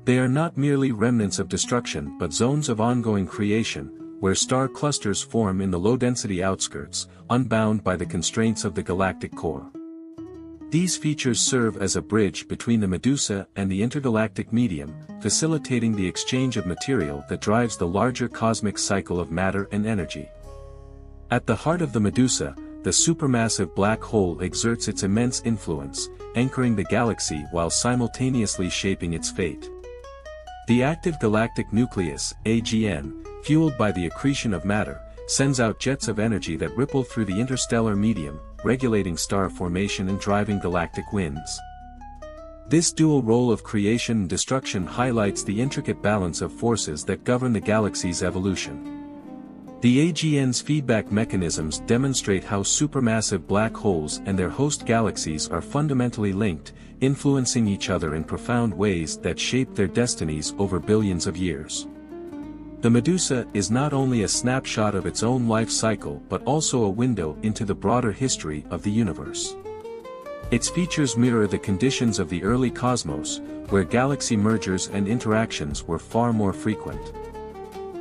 They are not merely remnants of destruction but zones of ongoing creation, where star clusters form in the low-density outskirts, unbound by the constraints of the galactic core. These features serve as a bridge between the Medusa and the intergalactic medium, facilitating the exchange of material that drives the larger cosmic cycle of matter and energy. At the heart of the Medusa, the supermassive black hole exerts its immense influence, anchoring the galaxy while simultaneously shaping its fate. The active galactic nucleus, AGN, fueled by the accretion of matter, sends out jets of energy that ripple through the interstellar medium, regulating star formation and driving galactic winds. This dual role of creation and destruction highlights the intricate balance of forces that govern the galaxy's evolution. The AGN's feedback mechanisms demonstrate how supermassive black holes and their host galaxies are fundamentally linked, influencing each other in profound ways that shape their destinies over billions of years. The Medusa is not only a snapshot of its own life cycle but also a window into the broader history of the universe. Its features mirror the conditions of the early cosmos, where galaxy mergers and interactions were far more frequent.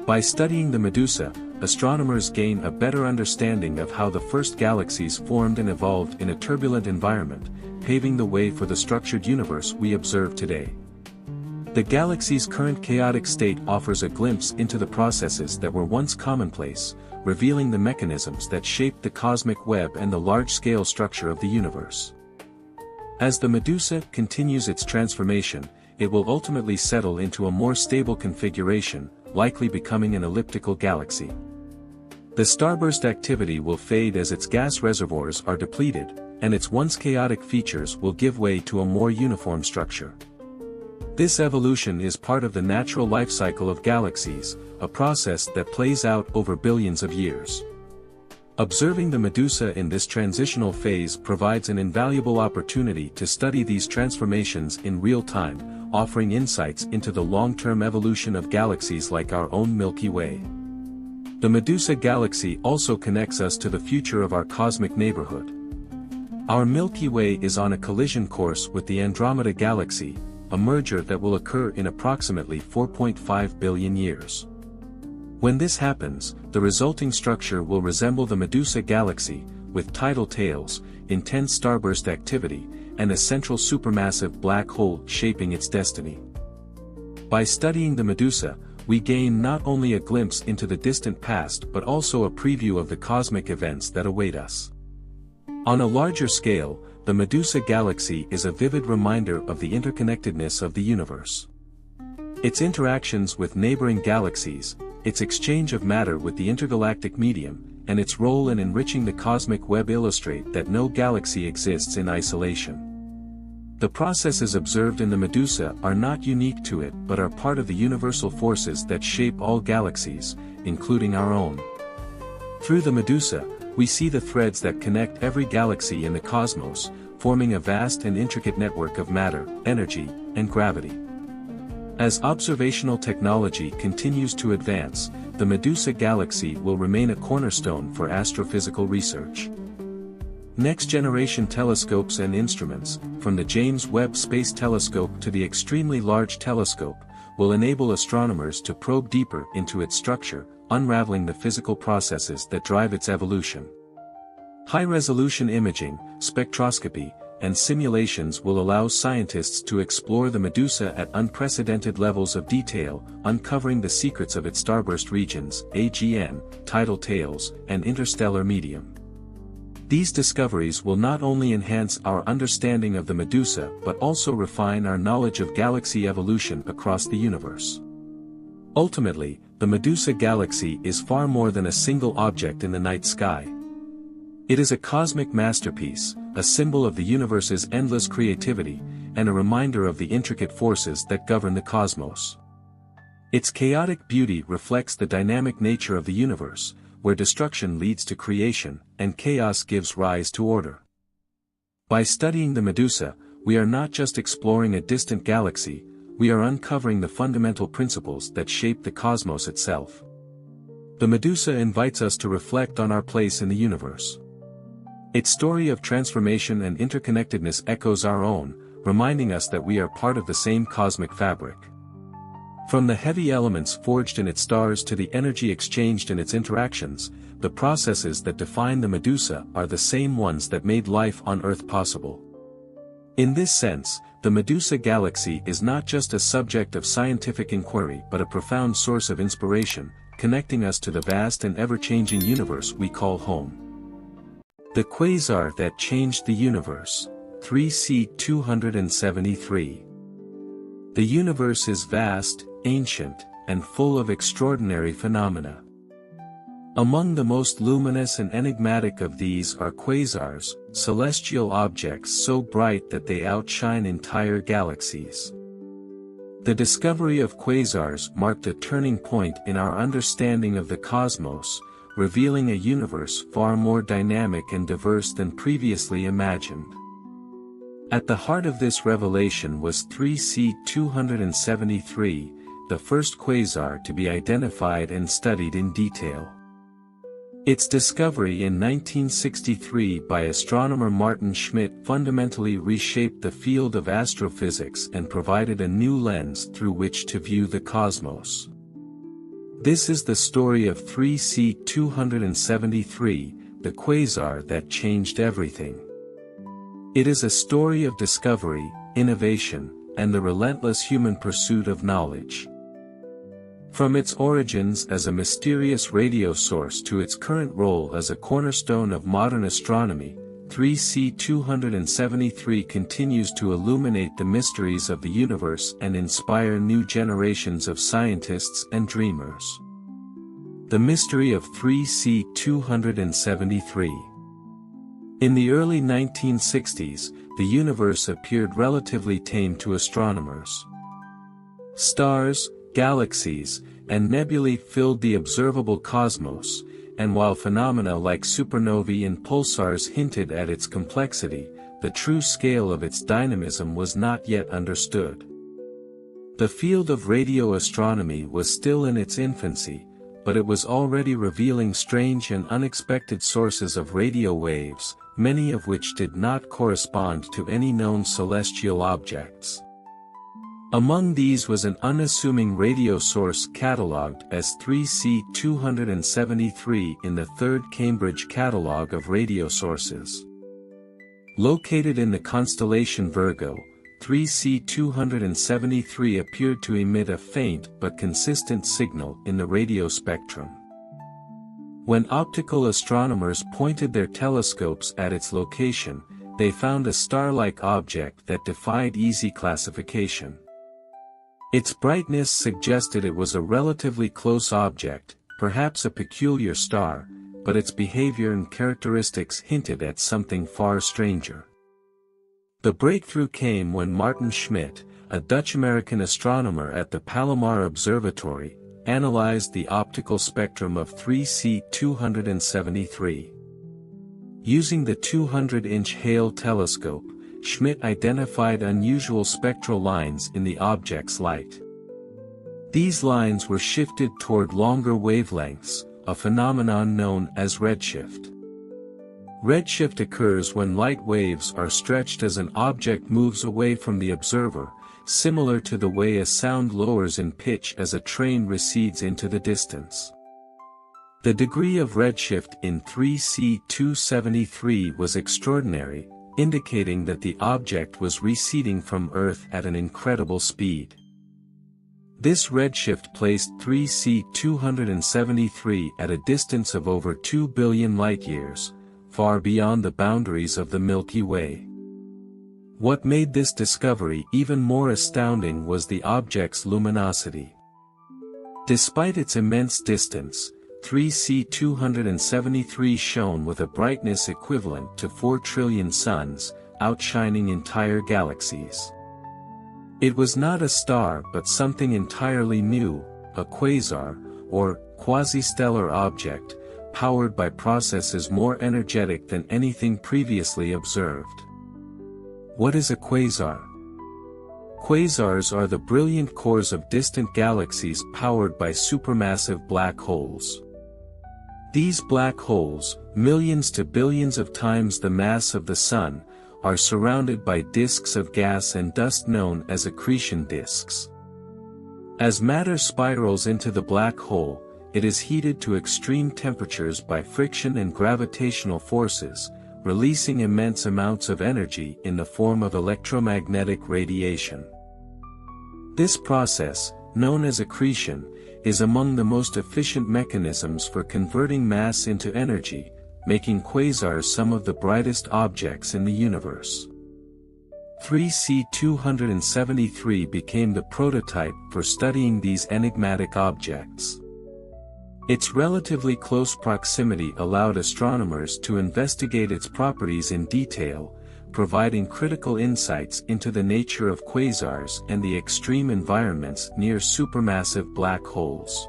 By studying the Medusa, astronomers gain a better understanding of how the first galaxies formed and evolved in a turbulent environment, paving the way for the structured universe we observe today. The galaxy's current chaotic state offers a glimpse into the processes that were once commonplace, revealing the mechanisms that shaped the cosmic web and the large-scale structure of the universe. As the Medusa continues its transformation, it will ultimately settle into a more stable configuration, likely becoming an elliptical galaxy. The starburst activity will fade as its gas reservoirs are depleted, and its once chaotic features will give way to a more uniform structure. This evolution is part of the natural life cycle of galaxies, a process that plays out over billions of years. Observing the Medusa in this transitional phase provides an invaluable opportunity to study these transformations in real time, offering insights into the long-term evolution of galaxies like our own Milky Way. The Medusa galaxy also connects us to the future of our cosmic neighborhood. Our Milky Way is on a collision course with the Andromeda galaxy, a merger that will occur in approximately 4.5 billion years. When this happens, the resulting structure will resemble the Medusa galaxy, with tidal tails, intense starburst activity, and a central supermassive black hole shaping its destiny. By studying the Medusa, we gain not only a glimpse into the distant past but also a preview of the cosmic events that await us. On a larger scale, the Medusa galaxy is a vivid reminder of the interconnectedness of the universe. Its interactions with neighboring galaxies, its exchange of matter with the intergalactic medium, and its role in enriching the cosmic web illustrate that no galaxy exists in isolation. The processes observed in the Medusa are not unique to it but are part of the universal forces that shape all galaxies, including our own. Through the Medusa, we see the threads that connect every galaxy in the cosmos, forming a vast and intricate network of matter, energy, and gravity. As observational technology continues to advance, the Medusa galaxy will remain a cornerstone for astrophysical research. Next-generation telescopes and instruments, from the James Webb Space Telescope to the Extremely Large Telescope, will enable astronomers to probe deeper into its structure, unraveling the physical processes that drive its evolution. High-resolution imaging, spectroscopy, and simulations will allow scientists to explore the Medusa at unprecedented levels of detail, uncovering the secrets of its starburst regions, AGN, tidal tails, and interstellar medium. These discoveries will not only enhance our understanding of the Medusa but also refine our knowledge of galaxy evolution across the universe. Ultimately, the Medusa galaxy is far more than a single object in the night sky. It is a cosmic masterpiece, a symbol of the universe's endless creativity, and a reminder of the intricate forces that govern the cosmos. Its chaotic beauty reflects the dynamic nature of the universe, where destruction leads to creation, and chaos gives rise to order. By studying the Medusa, we are not just exploring a distant galaxy, we are uncovering the fundamental principles that shape the cosmos itself. The Medusa invites us to reflect on our place in the universe. Its story of transformation and interconnectedness echoes our own, reminding us that we are part of the same cosmic fabric. From the heavy elements forged in its stars to the energy exchanged in its interactions, the processes that define the Medusa are the same ones that made life on Earth possible. In this sense, the Medusa galaxy is not just a subject of scientific inquiry but a profound source of inspiration, connecting us to the vast and ever-changing universe we call home. The quasar that changed the universe, 3C273. The universe is vast, ancient, and full of extraordinary phenomena. Among the most luminous and enigmatic of these are quasars, celestial objects so bright that they outshine entire galaxies. The discovery of quasars marked a turning point in our understanding of the cosmos, revealing a universe far more dynamic and diverse than previously imagined. At the heart of this revelation was 3C273, the first quasar to be identified and studied in detail. Its discovery in 1963 by astronomer Martin Schmidt fundamentally reshaped the field of astrophysics and provided a new lens through which to view the cosmos. This is the story of 3C273, the quasar that changed everything. It is a story of discovery, innovation, and the relentless human pursuit of knowledge. From its origins as a mysterious radio source to its current role as a cornerstone of modern astronomy, 3C273 continues to illuminate the mysteries of the universe and inspire new generations of scientists and dreamers. The mystery of 3C273. In the early 1960s, the universe appeared relatively tame to astronomers. Stars, galaxies, and nebulae filled the observable cosmos, and while phenomena like supernovae and pulsars hinted at its complexity, the true scale of its dynamism was not yet understood. The field of radio astronomy was still in its infancy, but it was already revealing strange and unexpected sources of radio waves, many of which did not correspond to any known celestial objects. Among these was an unassuming radio source catalogued as 3C273 in the Third Cambridge Catalogue of Radio Sources. Located in the constellation Virgo, 3C273 appeared to emit a faint but consistent signal in the radio spectrum. When optical astronomers pointed their telescopes at its location, they found a star-like object that defied easy classification. Its brightness suggested it was a relatively close object, perhaps a peculiar star, but its behavior and characteristics hinted at something far stranger. The breakthrough came when Martin Schmidt, a Dutch-American astronomer at the Palomar Observatory, analyzed the optical spectrum of 3C273. Using the 200-inch Hale telescope, Schmidt identified unusual spectral lines in the object's light. These lines were shifted toward longer wavelengths, a phenomenon known as redshift. Redshift occurs when light waves are stretched as an object moves away from the observer, similar to the way a sound lowers in pitch as a train recedes into the distance. The degree of redshift in 3C273 was extraordinary, indicating that the object was receding from Earth at an incredible speed. This redshift placed 3C273 at a distance of over 2 billion light-years, far beyond the boundaries of the Milky Way. What made this discovery even more astounding was the object's luminosity. Despite its immense distance, 3C273 shone with a brightness equivalent to 4 trillion suns, outshining entire galaxies. It was not a star but something entirely new, a quasar, or quasi-stellar object, powered by processes more energetic than anything previously observed. What is a quasar? Quasars are the brilliant cores of distant galaxies powered by supermassive black holes. These black holes, millions to billions of times the mass of the Sun, are surrounded by disks of gas and dust known as accretion disks. As matter spirals into the black hole, it is heated to extreme temperatures by friction and gravitational forces, releasing immense amounts of energy in the form of electromagnetic radiation. This process, known as accretion, is among the most efficient mechanisms for converting mass into energy, making quasars some of the brightest objects in the universe. 3C273 became the prototype for studying these enigmatic objects. Its relatively close proximity allowed astronomers to investigate its properties in detail, providing critical insights into the nature of quasars and the extreme environments near supermassive black holes.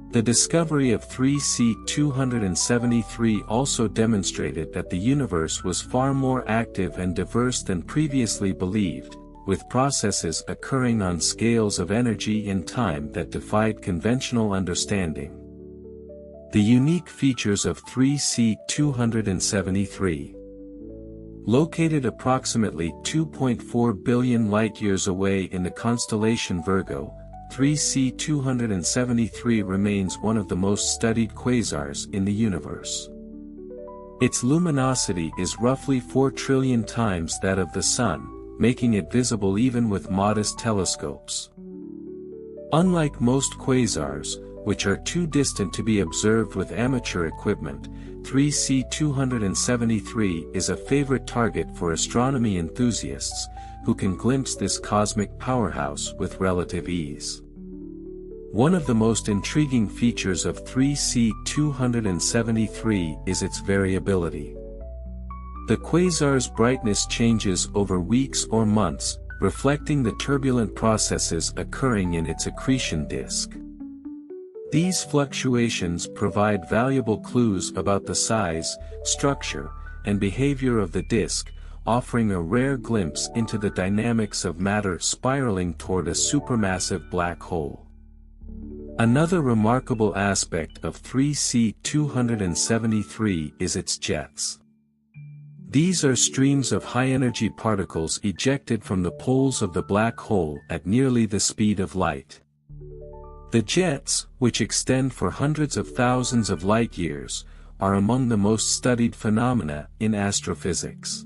The discovery of 3C273 also demonstrated that the universe was far more active and diverse than previously believed, with processes occurring on scales of energy and time that defied conventional understanding. The unique features of 3C273. Located approximately 2.4 billion light-years away in the constellation Virgo, 3C273 remains one of the most studied quasars in the universe. Its luminosity is roughly 4 trillion times that of the Sun, making it visible even with modest telescopes. Unlike most quasars, which are too distant to be observed with amateur equipment, 3C273 is a favorite target for astronomy enthusiasts, who can glimpse this cosmic powerhouse with relative ease. One of the most intriguing features of 3C273 is its variability. The quasar's brightness changes over weeks or months, reflecting the turbulent processes occurring in its accretion disk. These fluctuations provide valuable clues about the size, structure, and behavior of the disk, offering a rare glimpse into the dynamics of matter spiraling toward a supermassive black hole. Another remarkable aspect of 3C273 is its jets. These are streams of high-energy particles ejected from the poles of the black hole at nearly the speed of light. The jets, which extend for hundreds of thousands of light-years, are among the most studied phenomena in astrophysics.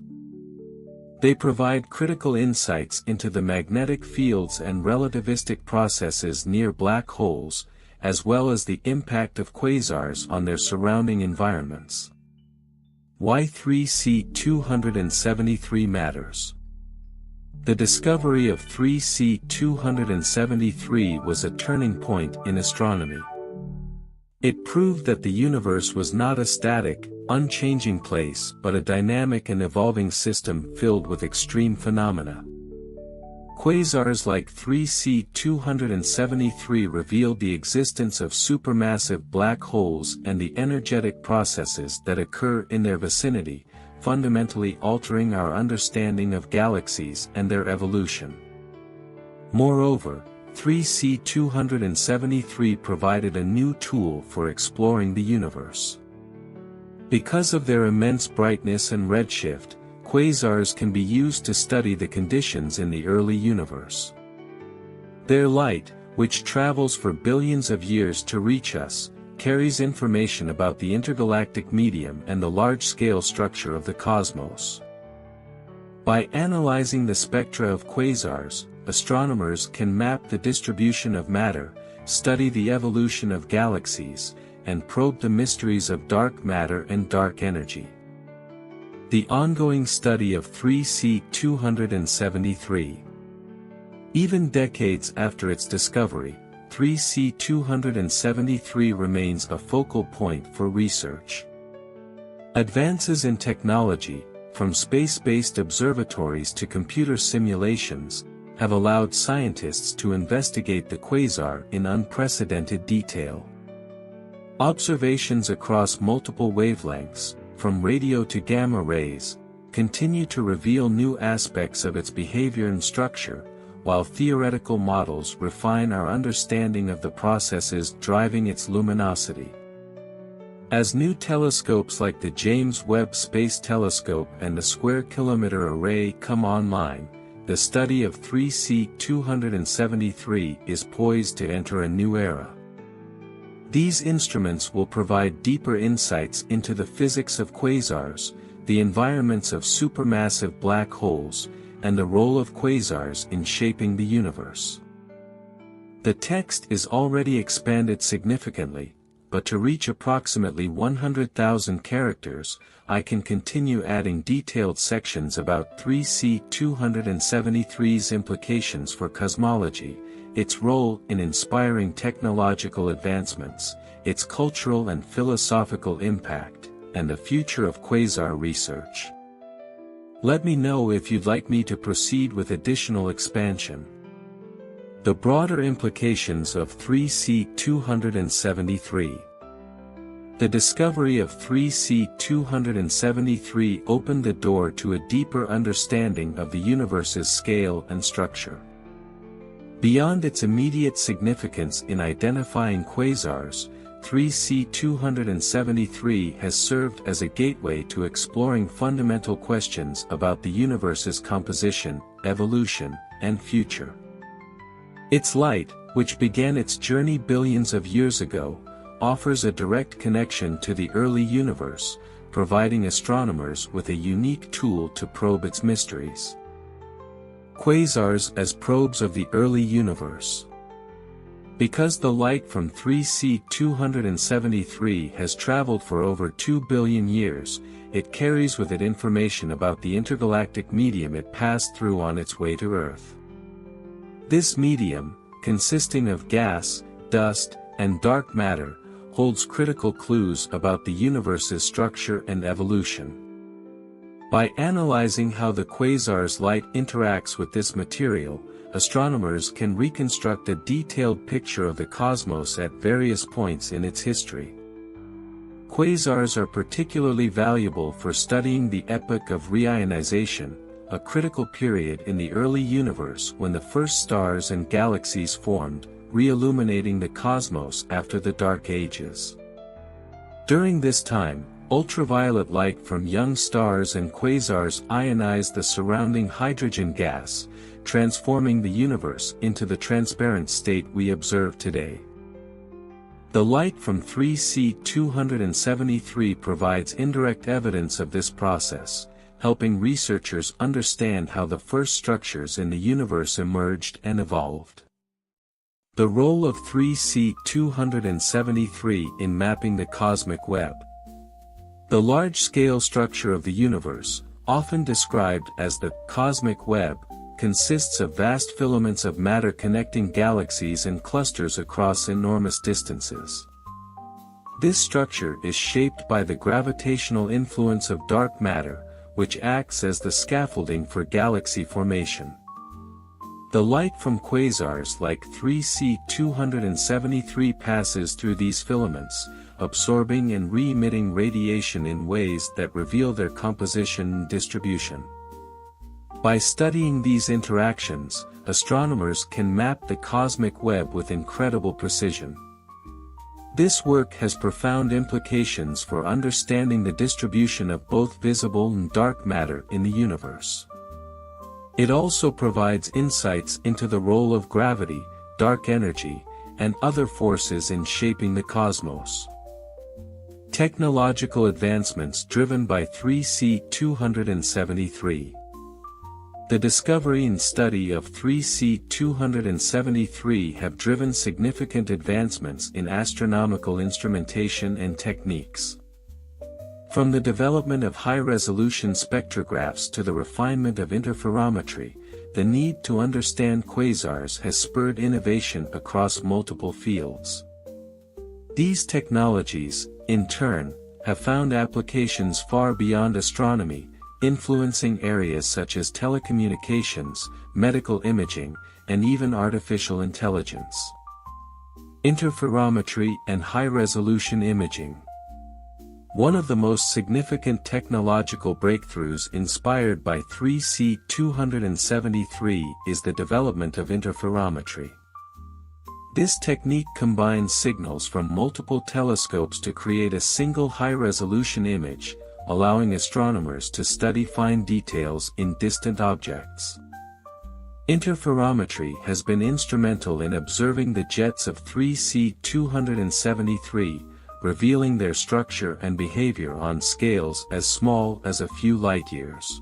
They provide critical insights into the magnetic fields and relativistic processes near black holes, as well as the impact of quasars on their surrounding environments. Why 3C273 matters. The discovery of 3C273 was a turning point in astronomy. It proved that the universe was not a static, unchanging place but a dynamic and evolving system filled with extreme phenomena. Quasars like 3C273 revealed the existence of supermassive black holes and the energetic processes that occur in their vicinity, fundamentally altering our understanding of galaxies and their evolution. Moreover, 3C273 provided a new tool for exploring the universe. Because of their immense brightness and redshift, quasars can be used to study the conditions in the early universe. Their light, which travels for billions of years to reach us, carries information about the intergalactic medium and the large-scale structure of the cosmos. By analyzing the spectra of quasars, astronomers can map the distribution of matter, study the evolution of galaxies, and probe the mysteries of dark matter and dark energy. The ongoing study of 3C273. Even decades after its discovery, 3C273 remains a focal point for research. Advances in technology, from space-based observatories to computer simulations, have allowed scientists to investigate the quasar in unprecedented detail. Observations across multiple wavelengths, from radio to gamma rays, continue to reveal new aspects of its behavior and structure, while theoretical models refine our understanding of the processes driving its luminosity. As new telescopes like the James Webb Space Telescope and the Square Kilometre Array come online, the study of 3C273 is poised to enter a new era. These instruments will provide deeper insights into the physics of quasars, the environments of supermassive black holes, and the role of quasars in shaping the universe. The text is already expanded significantly, but to reach approximately 100,000 characters, I can continue adding detailed sections about 3C273's implications for cosmology, its role in inspiring technological advancements, its cultural and philosophical impact, and the future of quasar research. Let me know if you'd like me to proceed with additional expansion. The broader implications of 3C273. The discovery of 3C273 opened the door to a deeper understanding of the universe's scale and structure. Beyond its immediate significance in identifying quasars, 3C273 has served as a gateway to exploring fundamental questions about the universe's composition, evolution, and future. Its light, which began its journey billions of years ago, offers a direct connection to the early universe, providing astronomers with a unique tool to probe its mysteries. Quasars as probes of the early universe. Because the light from 3C273 has traveled for over 2 billion years, it carries with it information about the intergalactic medium it passed through on its way to Earth. This medium, consisting of gas, dust, and dark matter, holds critical clues about the universe's structure and evolution. By analyzing how the quasar's light interacts with this material, astronomers can reconstruct a detailed picture of the cosmos at various points in its history. Quasars are particularly valuable for studying the epoch of reionization, a critical period in the early universe when the first stars and galaxies formed, re-illuminating the cosmos after the Dark Ages. During this time, ultraviolet light from young stars and quasars ionize the surrounding hydrogen gas, transforming the universe into the transparent state we observe today. The light from 3C273 provides indirect evidence of this process, helping researchers understand how the first structures in the universe emerged and evolved. The role of 3C273 in mapping the cosmic web. The large-scale structure of the universe, often described as the cosmic web, consists of vast filaments of matter connecting galaxies and clusters across enormous distances. This structure is shaped by the gravitational influence of dark matter, which acts as the scaffolding for galaxy formation. The light from quasars like 3C273 passes through these filaments, absorbing and re-emitting radiation in ways that reveal their composition and distribution. By studying these interactions, astronomers can map the cosmic web with incredible precision. This work has profound implications for understanding the distribution of both visible and dark matter in the universe. It also provides insights into the role of gravity, dark energy, and other forces in shaping the cosmos. Technological advancements driven by 3C273. The discovery and study of 3C273 have driven significant advancements in astronomical instrumentation and techniques. From the development of high-resolution spectrographs to the refinement of interferometry, the need to understand quasars has spurred innovation across multiple fields. These technologies, in turn, have found applications far beyond astronomy, influencing areas such as telecommunications, medical imaging, and even artificial intelligence. Interferometry and high-resolution imaging. One of the most significant technological breakthroughs inspired by 3C273 is the development of interferometry. This technique combines signals from multiple telescopes to create a single high-resolution image, allowing astronomers to study fine details in distant objects. Interferometry has been instrumental in observing the jets of 3C273, revealing their structure and behavior on scales as small as a few light-years.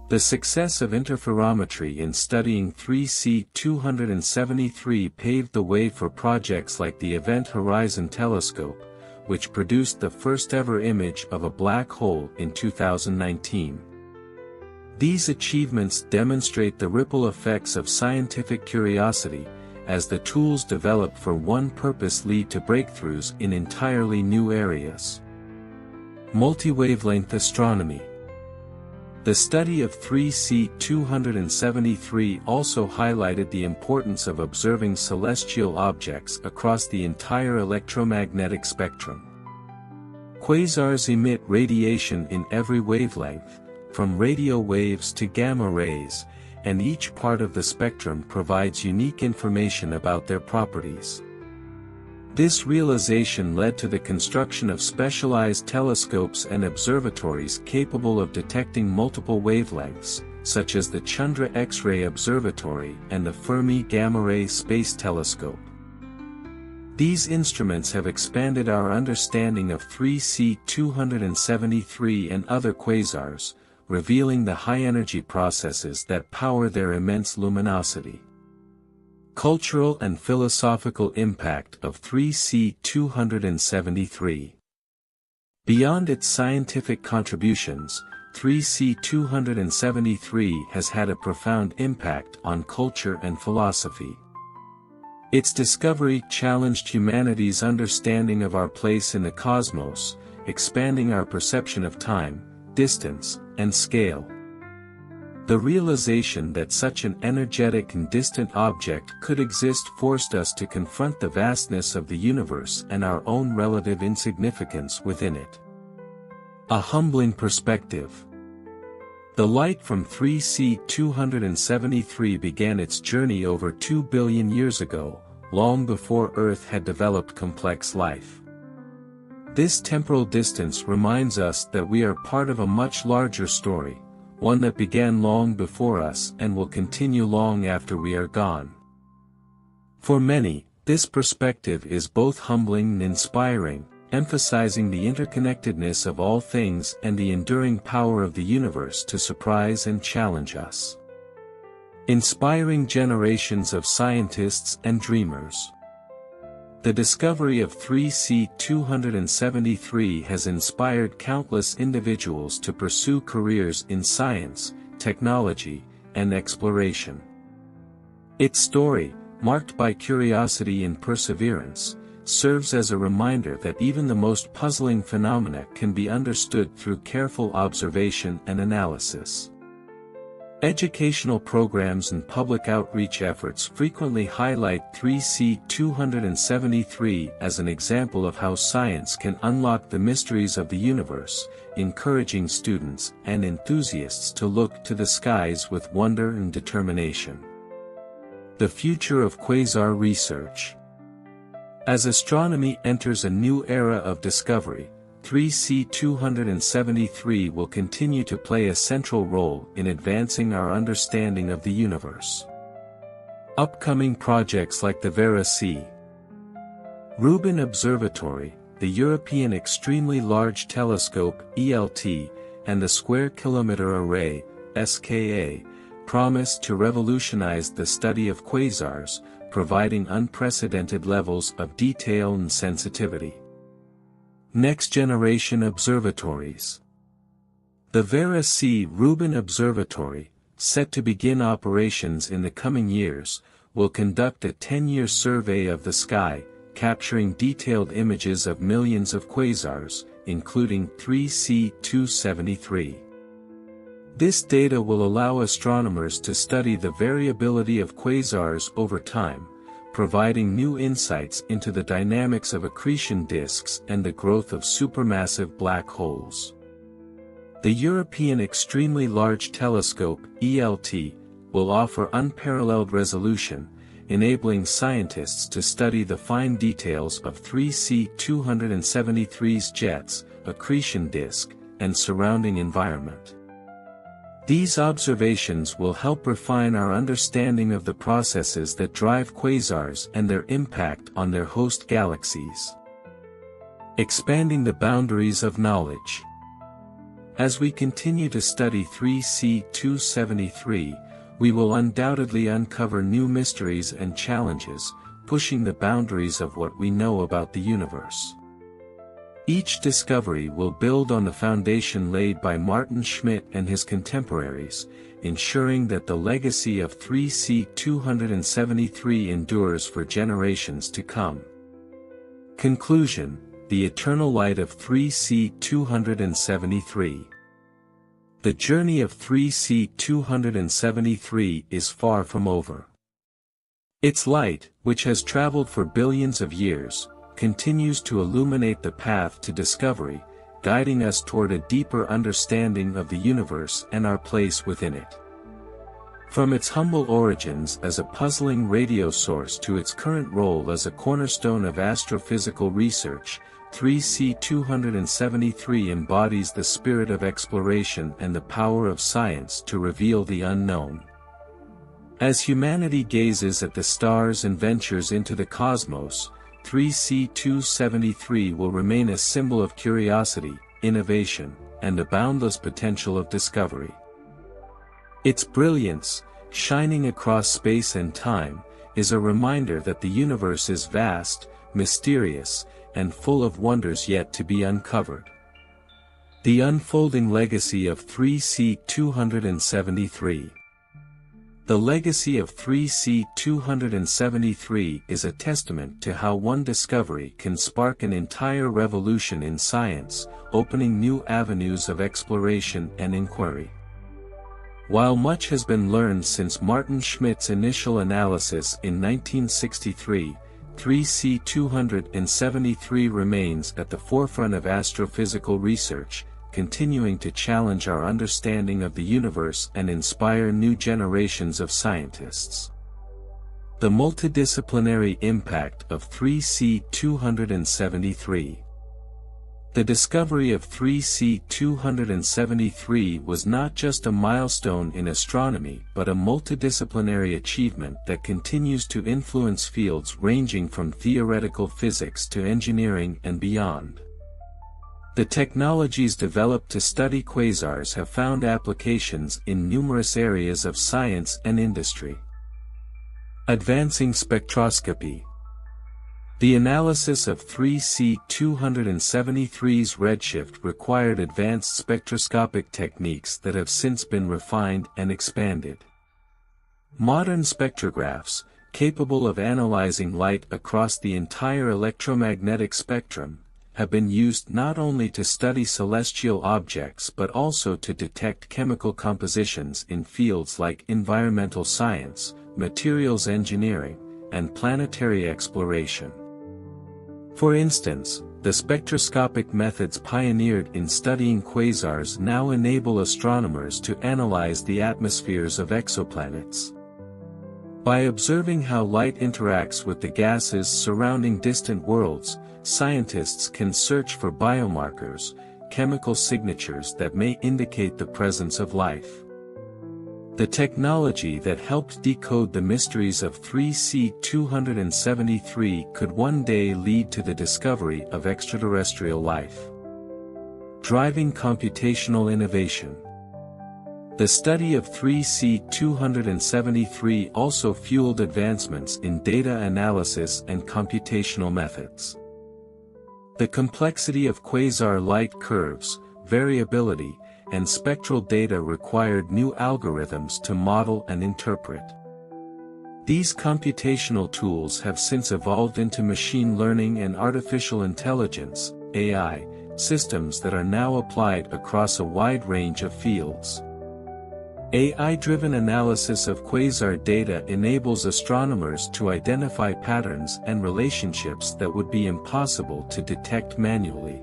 The success of interferometry in studying 3C273 paved the way for projects like the Event Horizon Telescope, which produced the first-ever image of a black hole in 2019. These achievements demonstrate the ripple effects of scientific curiosity, as the tools developed for one purpose lead to breakthroughs in entirely new areas. Multi-wavelength astronomy. The study of 3C273 also highlighted the importance of observing celestial objects across the entire electromagnetic spectrum. Quasars emit radiation in every wavelength, from radio waves to gamma rays, and each part of the spectrum provides unique information about their properties. This realization led to the construction of specialized telescopes and observatories capable of detecting multiple wavelengths, such as the Chandra X-ray Observatory and the Fermi Gamma Ray Space Telescope. These instruments have expanded our understanding of 3C273 and other quasars, revealing the high-energy processes that power their immense luminosity. Cultural and philosophical impact of 3C273. Beyond its scientific contributions, 3C273 has had a profound impact on culture and philosophy. Its discovery challenged humanity's understanding of our place in the cosmos, expanding our perception of time, distance, and scale. The realization that such an energetic and distant object could exist forced us to confront the vastness of the universe and our own relative insignificance within it. A humbling perspective. The light from 3C273 began its journey over 2 billion years ago, long before Earth had developed complex life. This temporal distance reminds us that we are part of a much larger story, one that began long before us and will continue long after we are gone. For many, this perspective is both humbling and inspiring, emphasizing the interconnectedness of all things and the enduring power of the universe to surprise and challenge us. Inspiring generations of scientists and dreamers. The discovery of 3C273 has inspired countless individuals to pursue careers in science, technology, and exploration. Its story, marked by curiosity and perseverance, serves as a reminder that even the most puzzling phenomena can be understood through careful observation and analysis. Educational programs and public outreach efforts frequently highlight 3C273 as an example of how science can unlock the mysteries of the universe, encouraging students and enthusiasts to look to the skies with wonder and determination. The future of quasar research. As astronomy enters a new era of discovery, 3C273 will continue to play a central role in advancing our understanding of the universe. Upcoming projects like the Vera C. Rubin Observatory, the European Extremely Large Telescope (ELT), and the Square Kilometre Array (SKA), promise to revolutionize the study of quasars, providing unprecedented levels of detail and sensitivity. Next-generation observatories. The Vera C. Rubin Observatory, set to begin operations in the coming years, will conduct a 10-year survey of the sky, capturing detailed images of millions of quasars, including 3C273. This data will allow astronomers to study the variability of quasars over time, providing new insights into the dynamics of accretion disks and the growth of supermassive black holes. The European Extremely Large Telescope, ELT, will offer unparalleled resolution, enabling scientists to study the fine details of 3C273's jets, accretion disk, and surrounding environment. These observations will help refine our understanding of the processes that drive quasars and their impact on their host galaxies. Expanding the boundaries of knowledge. As we continue to study 3C273, we will undoubtedly uncover new mysteries and challenges, pushing the boundaries of what we know about the universe. Each discovery will build on the foundation laid by Martin Schmidt and his contemporaries, ensuring that the legacy of 3C273 endures for generations to come. Conclusion: the eternal light of 3C273. The journey of 3C273 is far from over. Its light, which has traveled for billions of years, continues to illuminate the path to discovery, guiding us toward a deeper understanding of the universe and our place within it. From its humble origins as a puzzling radio source to its current role as a cornerstone of astrophysical research, 3C273 embodies the spirit of exploration and the power of science to reveal the unknown. As humanity gazes at the stars and ventures into the cosmos, 3C273 will remain a symbol of curiosity, innovation, and the boundless potential of discovery. Its brilliance, shining across space and time, is a reminder that the universe is vast, mysterious, and full of wonders yet to be uncovered. The unfolding legacy of 3C273. The legacy of 3C273 is a testament to how one discovery can spark an entire revolution in science, opening new avenues of exploration and inquiry. While much has been learned since Martin Schmidt's initial analysis in 1963, 3C273 remains at the forefront of astrophysical research, continuing to challenge our understanding of the universe and inspire new generations of scientists. The multidisciplinary impact of 3C273. The discovery of 3C273 was not just a milestone in astronomy but a multidisciplinary achievement that continues to influence fields ranging from theoretical physics to engineering and beyond. The technologies developed to study quasars have found applications in numerous areas of science and industry. Advancing spectroscopy. The analysis of 3C273's redshift required advanced spectroscopic techniques that have since been refined and expanded. Modern spectrographs, capable of analyzing light across the entire electromagnetic spectrum, have been used not only to study celestial objects but also to detect chemical compositions in fields like environmental science, materials engineering, and planetary exploration. For instance, the spectroscopic methods pioneered in studying quasars now enable astronomers to analyze the atmospheres of exoplanets. By observing how light interacts with the gases surrounding distant worlds, scientists can search for biomarkers, chemical signatures that may indicate the presence of life. The technology that helped decode the mysteries of 3C273 could one day lead to the discovery of extraterrestrial life. Driving computational innovation. The study of 3C273 also fueled advancements in data analysis and computational methods. The complexity of quasar light curves, variability, and spectral data required new algorithms to model and interpret. These computational tools have since evolved into machine learning and artificial intelligence, AI, systems that are now applied across a wide range of fields. AI-driven analysis of quasar data enables astronomers to identify patterns and relationships that would be impossible to detect manually.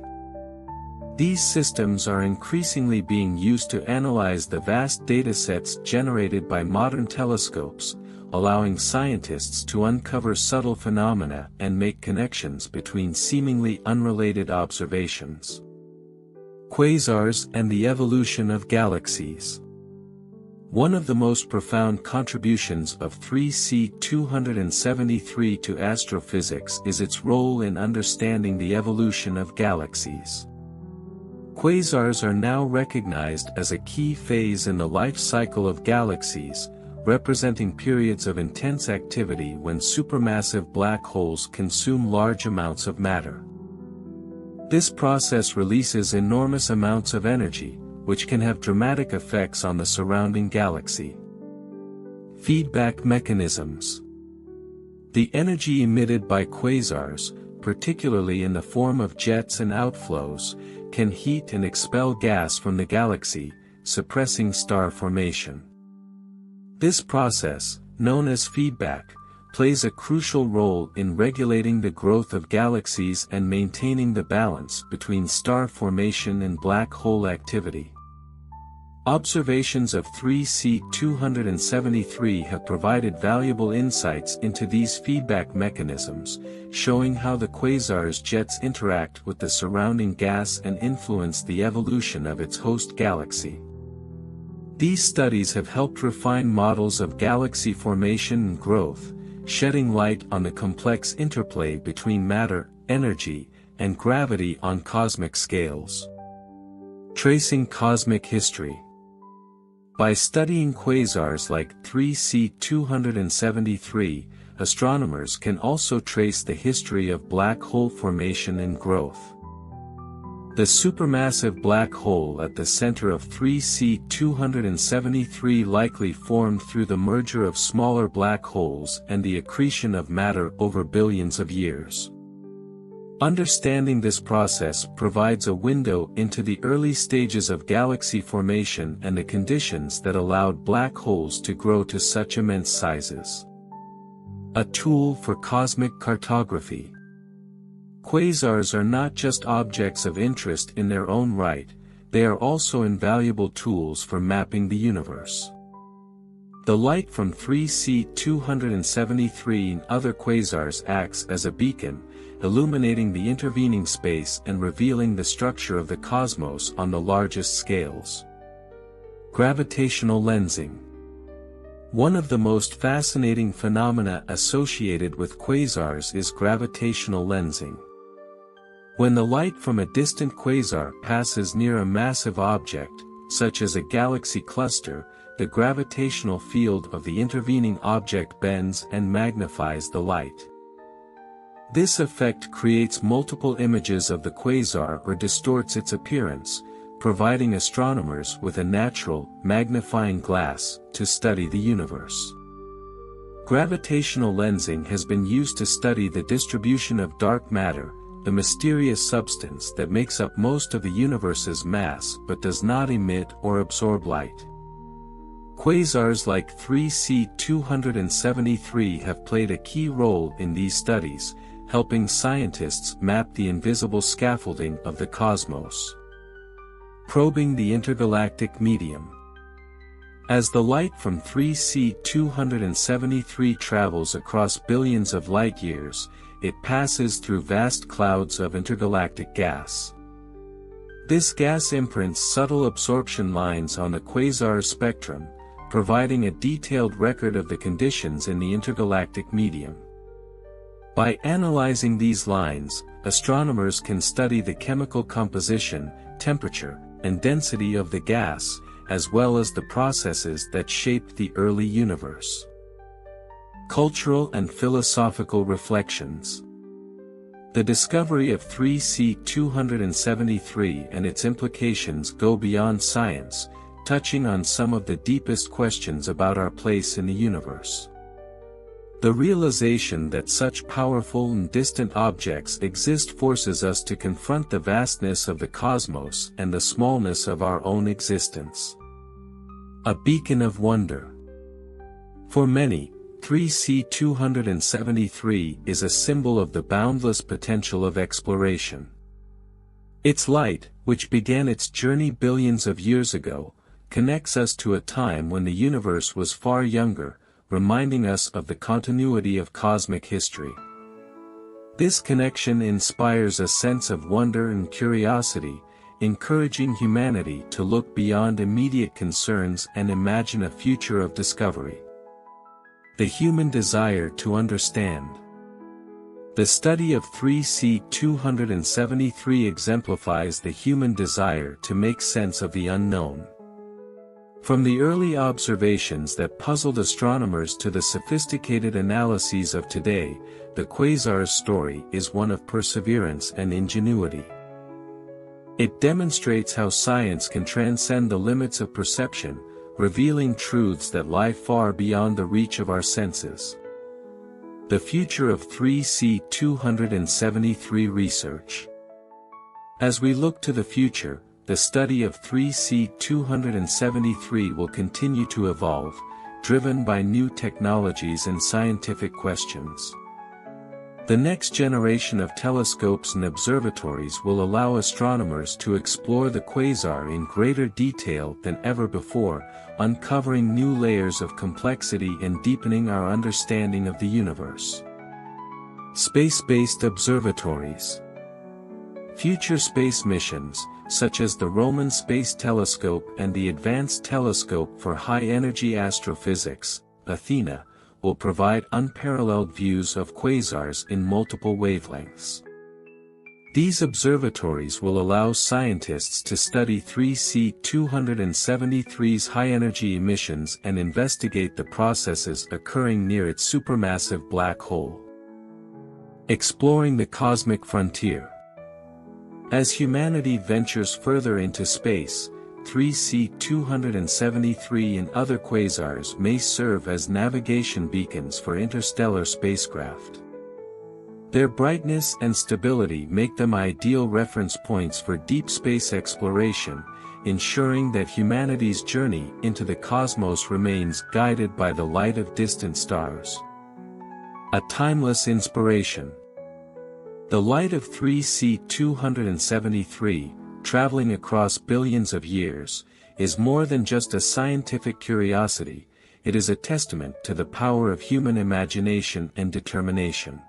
These systems are increasingly being used to analyze the vast datasets generated by modern telescopes, allowing scientists to uncover subtle phenomena and make connections between seemingly unrelated observations. Quasars and the evolution of galaxies. One of the most profound contributions of 3C273 to astrophysics is its role in understanding the evolution of galaxies. Quasars are now recognized as a key phase in the life cycle of galaxies, representing periods of intense activity when supermassive black holes consume large amounts of matter. This process releases enormous amounts of energy, which can have dramatic effects on the surrounding galaxy. Feedback mechanisms. The energy emitted by quasars, particularly in the form of jets and outflows, can heat and expel gas from the galaxy, suppressing star formation. This process, known as feedback, plays a crucial role in regulating the growth of galaxies and maintaining the balance between star formation and black hole activity. Observations of 3C273 have provided valuable insights into these feedback mechanisms, showing how the quasar's jets interact with the surrounding gas and influence the evolution of its host galaxy. These studies have helped refine models of galaxy formation and growth, shedding light on the complex interplay between matter, energy, and gravity on cosmic scales. Tracing cosmic history. By studying quasars like 3C273, astronomers can also trace the history of black hole formation and growth. The supermassive black hole at the center of 3C273 likely formed through the merger of smaller black holes and the accretion of matter over billions of years. Understanding this process provides a window into the early stages of galaxy formation and the conditions that allowed black holes to grow to such immense sizes. A tool for cosmic cartography. Quasars are not just objects of interest in their own right, they are also invaluable tools for mapping the universe. The light from 3C273 and other quasars acts as a beacon, illuminating the intervening space and revealing the structure of the cosmos on the largest scales. Gravitational lensing. One of the most fascinating phenomena associated with quasars is gravitational lensing. When the light from a distant quasar passes near a massive object, such as a galaxy cluster, the gravitational field of the intervening object bends and magnifies the light. This effect creates multiple images of the quasar or distorts its appearance, providing astronomers with a natural, magnifying glass to study the universe. Gravitational lensing has been used to study the distribution of dark matter, the mysterious substance that makes up most of the universe's mass but does not emit or absorb light. Quasars like 3C273 have played a key role in these studies, helping scientists map the invisible scaffolding of the cosmos. Probing the intergalactic medium. As the light from 3C273 travels across billions of light-years, it passes through vast clouds of intergalactic gas. This gas imprints subtle absorption lines on the quasar spectrum, providing a detailed record of the conditions in the intergalactic medium. By analyzing these lines, astronomers can study the chemical composition, temperature, and density of the gas, as well as the processes that shaped the early universe. Cultural and philosophical reflections. The discovery of 3C273 and its implications go beyond science, touching on some of the deepest questions about our place in the universe. The realization that such powerful and distant objects exist forces us to confront the vastness of the cosmos and the smallness of our own existence. A beacon of wonder. For many, 3C273 is a symbol of the boundless potential of exploration. Its light, which began its journey billions of years ago, connects us to a time when the universe was far younger, reminding us of the continuity of cosmic history. This connection inspires a sense of wonder and curiosity, encouraging humanity to look beyond immediate concerns and imagine a future of discovery. The human desire to understand. The study of 3C273 exemplifies the human desire to make sense of the unknown. From the early observations that puzzled astronomers to the sophisticated analyses of today, the quasar's story is one of perseverance and ingenuity. It demonstrates how science can transcend the limits of perception, revealing truths that lie far beyond the reach of our senses. The future of 3C273 research. As we look to the future, the study of 3C273 will continue to evolve, driven by new technologies and scientific questions. The next generation of telescopes and observatories will allow astronomers to explore the quasar in greater detail than ever before, uncovering new layers of complexity and deepening our understanding of the universe. Space-based observatories. Future space missions, such as the Roman Space Telescope and the Advanced Telescope for High-Energy Astrophysics, Athena, will provide unparalleled views of quasars in multiple wavelengths. These observatories will allow scientists to study 3C273's high-energy emissions and investigate the processes occurring near its supermassive black hole. Exploring the cosmic frontier. As humanity ventures further into space, 3C273 and other quasars may serve as navigation beacons for interstellar spacecraft. Their brightness and stability make them ideal reference points for deep space exploration, ensuring that humanity's journey into the cosmos remains guided by the light of distant stars. A timeless inspiration. The light of 3C273, traveling across billions of years, is more than just a scientific curiosity, it is a testament to the power of human imagination and determination.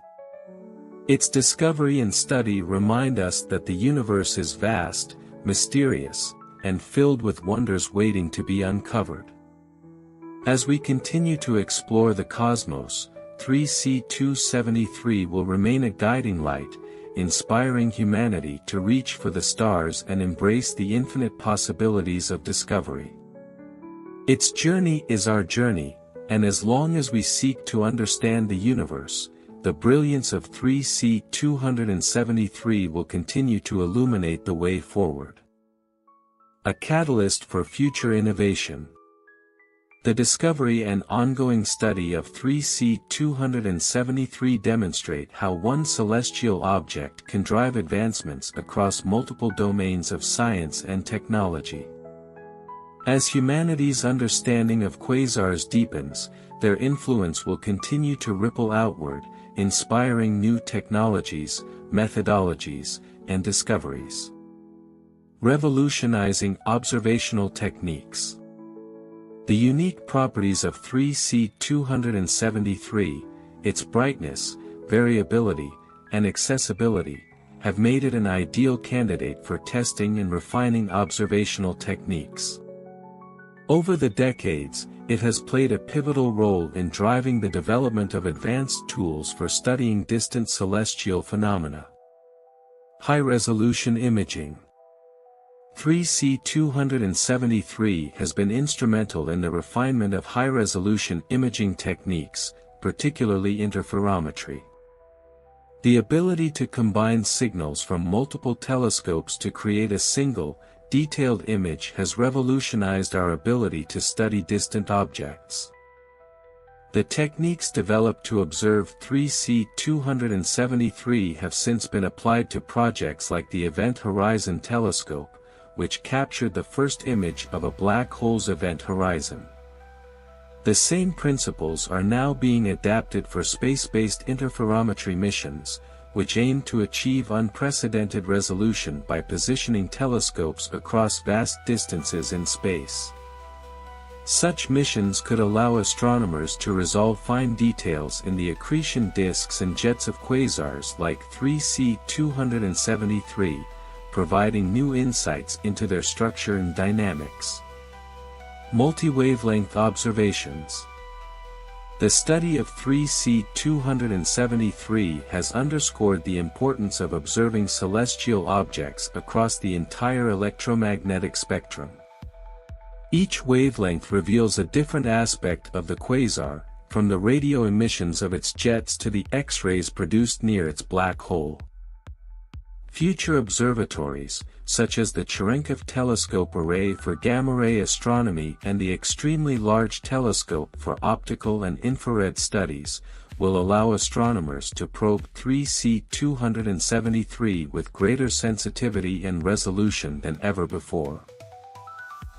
Its discovery and study remind us that the universe is vast, mysterious, and filled with wonders waiting to be uncovered. As we continue to explore the cosmos, 3C273 will remain a guiding light, inspiring humanity to reach for the stars and embrace the infinite possibilities of discovery. Its journey is our journey, and as long as we seek to understand the universe, the brilliance of 3C273 will continue to illuminate the way forward. A catalyst for future innovation. The discovery and ongoing study of 3C273 demonstrate how one celestial object can drive advancements across multiple domains of science and technology. As humanity's understanding of quasars deepens, their influence will continue to ripple outward, inspiring new technologies, methodologies, and discoveries. Revolutionizing observational techniques. The unique properties of 3C273, its brightness, variability, and accessibility, have made it an ideal candidate for testing and refining observational techniques. Over the decades, it has played a pivotal role in driving the development of advanced tools for studying distant celestial phenomena. High-resolution imaging. 3C273 has been instrumental in the refinement of high-resolution imaging techniques, particularly interferometry. The ability to combine signals from multiple telescopes to create a single, detailed image has revolutionized our ability to study distant objects. The techniques developed to observe 3C273 have since been applied to projects like the Event Horizon Telescope, which captured the first image of a black hole's event horizon. The same principles are now being adapted for space-based interferometry missions, which aim to achieve unprecedented resolution by positioning telescopes across vast distances in space. Such missions could allow astronomers to resolve fine details in the accretion disks and jets of quasars like 3C273, providing new insights into their structure and dynamics. Multi-wavelength observations. The study of 3C273 has underscored the importance of observing celestial objects across the entire electromagnetic spectrum. Each wavelength reveals a different aspect of the quasar, from the radio emissions of its jets to the X-rays produced near its black hole. Future observatories, such as the Cherenkov Telescope Array for gamma-ray astronomy and the Extremely Large Telescope for optical and infrared studies, will allow astronomers to probe 3C273 with greater sensitivity and resolution than ever before.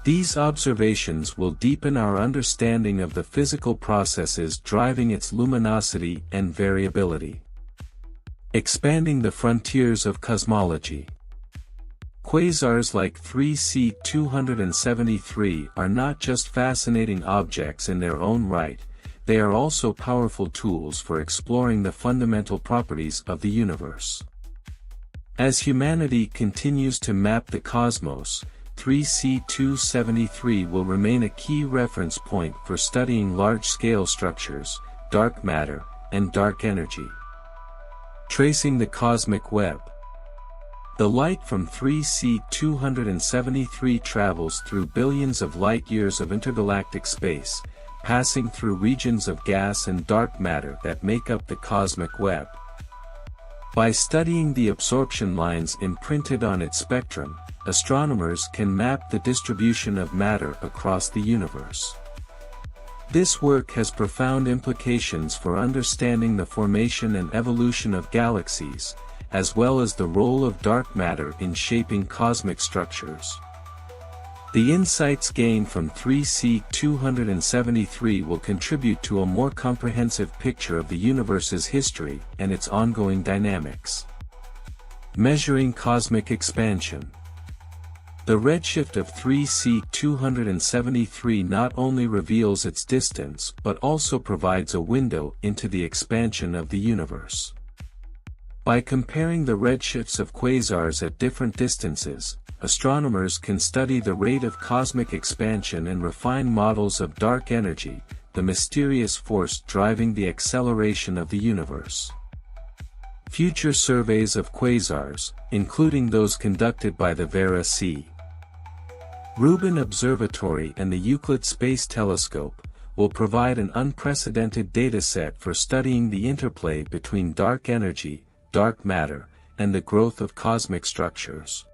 These observations will deepen our understanding of the physical processes driving its luminosity and variability. Expanding the frontiers of cosmology. Quasars like 3C273 are not just fascinating objects in their own right, they are also powerful tools for exploring the fundamental properties of the universe. As humanity continues to map the cosmos, 3C273 will remain a key reference point for studying large-scale structures, dark matter, and dark energy. Tracing the cosmic web. The light from 3C273 travels through billions of light-years of intergalactic space, passing through regions of gas and dark matter that make up the cosmic web. By studying the absorption lines imprinted on its spectrum, astronomers can map the distribution of matter across the universe. This work has profound implications for understanding the formation and evolution of galaxies, as well as the role of dark matter in shaping cosmic structures. The insights gained from 3C273 will contribute to a more comprehensive picture of the universe's history and its ongoing dynamics. Measuring cosmic expansion. The redshift of 3C273 not only reveals its distance but also provides a window into the expansion of the universe. By comparing the redshifts of quasars at different distances, astronomers can study the rate of cosmic expansion and refine models of dark energy, the mysterious force driving the acceleration of the universe. Future surveys of quasars, including those conducted by the Vera C. Rubin Observatory and the Euclid Space Telescope, will provide an unprecedented dataset for studying the interplay between dark energy, dark matter, and the growth of cosmic structures.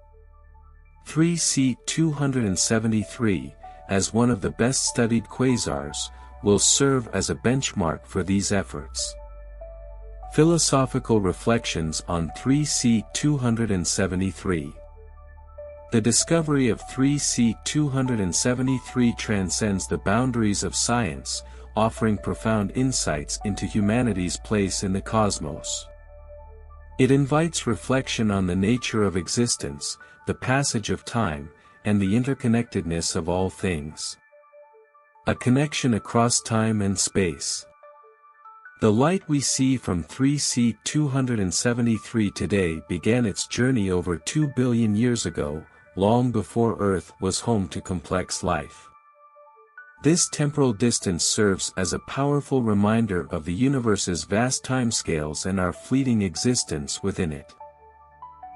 3C273, as one of the best-studied quasars, will serve as a benchmark for these efforts. Philosophical reflections on 3C273. The discovery of 3C273 transcends the boundaries of science, offering profound insights into humanity's place in the cosmos. It invites reflection on the nature of existence, the passage of time, and the interconnectedness of all things. A connection across time and space. The light we see from 3C273 today began its journey over 2 billion years ago, long before Earth was home to complex life. This temporal distance serves as a powerful reminder of the universe's vast timescales and our fleeting existence within it.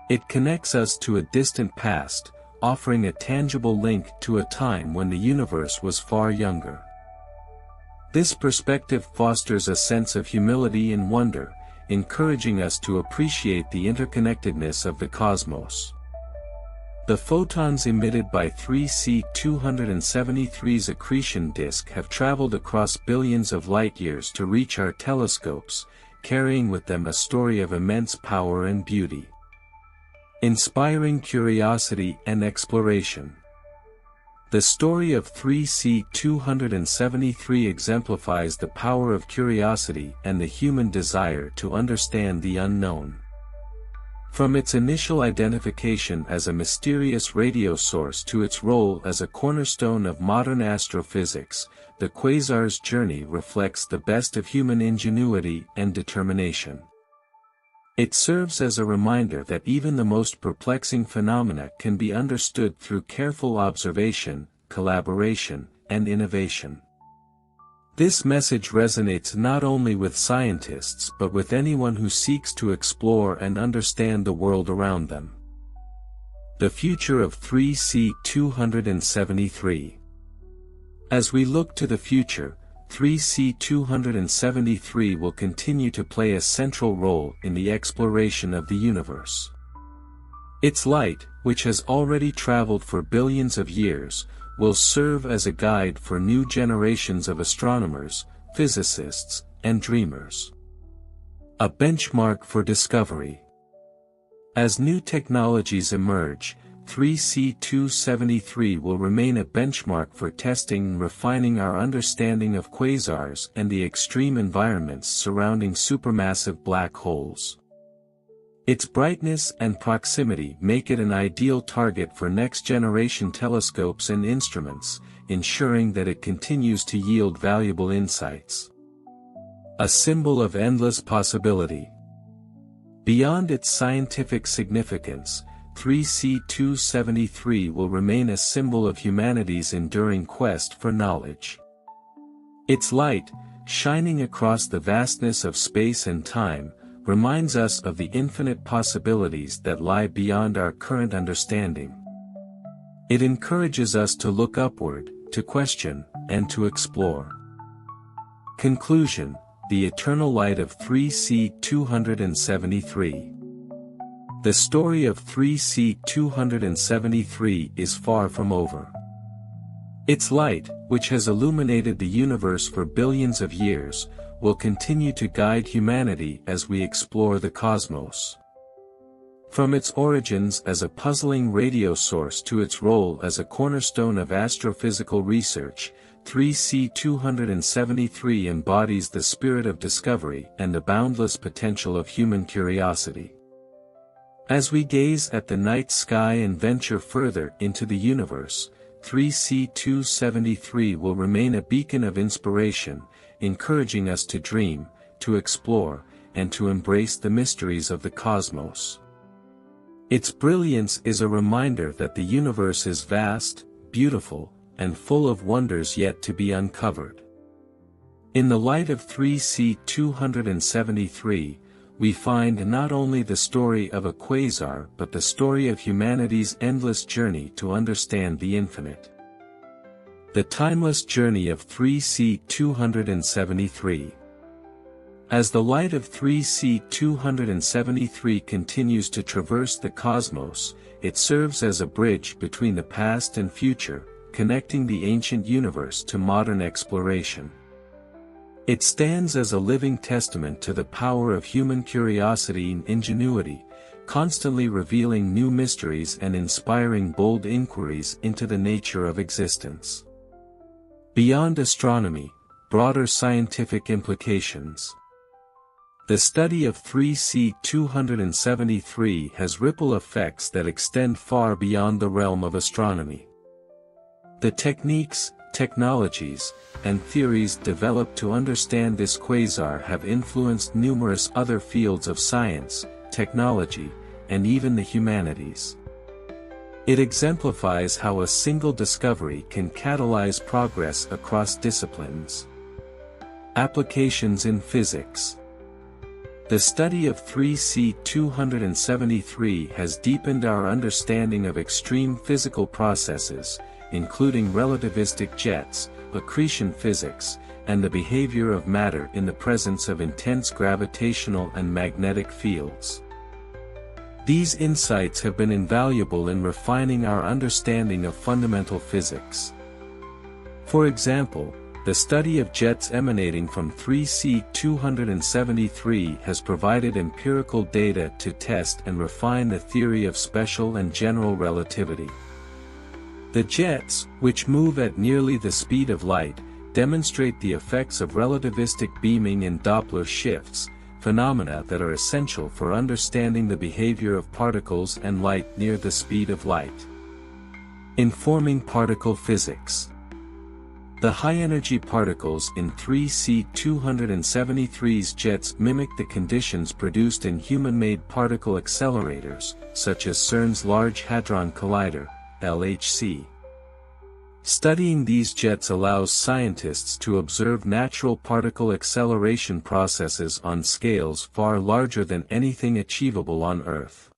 It connects us to a distant past, offering a tangible link to a time when the universe was far younger. This perspective fosters a sense of humility and wonder, encouraging us to appreciate the interconnectedness of the cosmos. The photons emitted by 3C273's accretion disk have traveled across billions of light-years to reach our telescopes, carrying with them a story of immense power and beauty, inspiring curiosity and exploration. The story of 3C273 exemplifies the power of curiosity and the human desire to understand the unknown. From its initial identification as a mysterious radio source to its role as a cornerstone of modern astrophysics, the quasar's journey reflects the best of human ingenuity and determination. It serves as a reminder that even the most perplexing phenomena can be understood through careful observation, collaboration, and innovation. This message resonates not only with scientists but with anyone who seeks to explore and understand the world around them. The future of 3C273. As we look to the future, 3C273 will continue to play a central role in the exploration of the universe. Its light, which has already traveled for billions of years, will serve as a guide for new generations of astronomers, physicists, and dreamers. A benchmark for discovery. As new technologies emerge, 3C273 will remain a benchmark for testing and refining our understanding of quasars and the extreme environments surrounding supermassive black holes. Its brightness and proximity make it an ideal target for next-generation telescopes and instruments, ensuring that it continues to yield valuable insights. A symbol of endless possibility. Beyond its scientific significance, 3C273 will remain a symbol of humanity's enduring quest for knowledge. Its light, shining across the vastness of space and time, reminds us of the infinite possibilities that lie beyond our current understanding. It encourages us to look upward, to question, and to explore. Conclusion: the eternal light of 3C273. The story of 3C273 is far from over. Its light, which has illuminated the universe for billions of years, will continue to guide humanity as we explore the cosmos. From its origins as a puzzling radio source to its role as a cornerstone of astrophysical research, 3C273 embodies the spirit of discovery and the boundless potential of human curiosity. As we gaze at the night sky and venture further into the universe, 3C273 will remain a beacon of inspiration, encouraging us to dream, to explore, and to embrace the mysteries of the cosmos. Its brilliance is a reminder that the universe is vast, beautiful, and full of wonders yet to be uncovered. In the light of 3C273, we find not only the story of a quasar but the story of humanity's endless journey to understand the infinite. The timeless journey of 3C273. As the light of 3C273 continues to traverse the cosmos, it serves as a bridge between the past and future, connecting the ancient universe to modern exploration. It stands as a living testament to the power of human curiosity and ingenuity, constantly revealing new mysteries and inspiring bold inquiries into the nature of existence. Beyond astronomy, broader scientific implications. The study of 3C273 has ripple effects that extend far beyond the realm of astronomy. The techniques, technologies, and theories developed to understand this quasar have influenced numerous other fields of science, technology, and even the humanities. It exemplifies how a single discovery can catalyze progress across disciplines. Applications in physics. The study of 3C273 has deepened our understanding of extreme physical processes, including relativistic jets, accretion physics, and the behavior of matter in the presence of intense gravitational and magnetic fields. These insights have been invaluable in refining our understanding of fundamental physics. For example, the study of jets emanating from 3C273 has provided empirical data to test and refine the theory of special and general relativity. The jets, which move at nearly the speed of light, demonstrate the effects of relativistic beaming and Doppler shifts, phenomena that are essential for understanding the behavior of particles and light near the speed of light. Informing particle physics. The high-energy particles in 3C273's jets mimic the conditions produced in human-made particle accelerators, such as CERN's Large Hadron Collider, LHC. Studying these jets allows scientists to observe natural particle acceleration processes on scales far larger than anything achievable on Earth.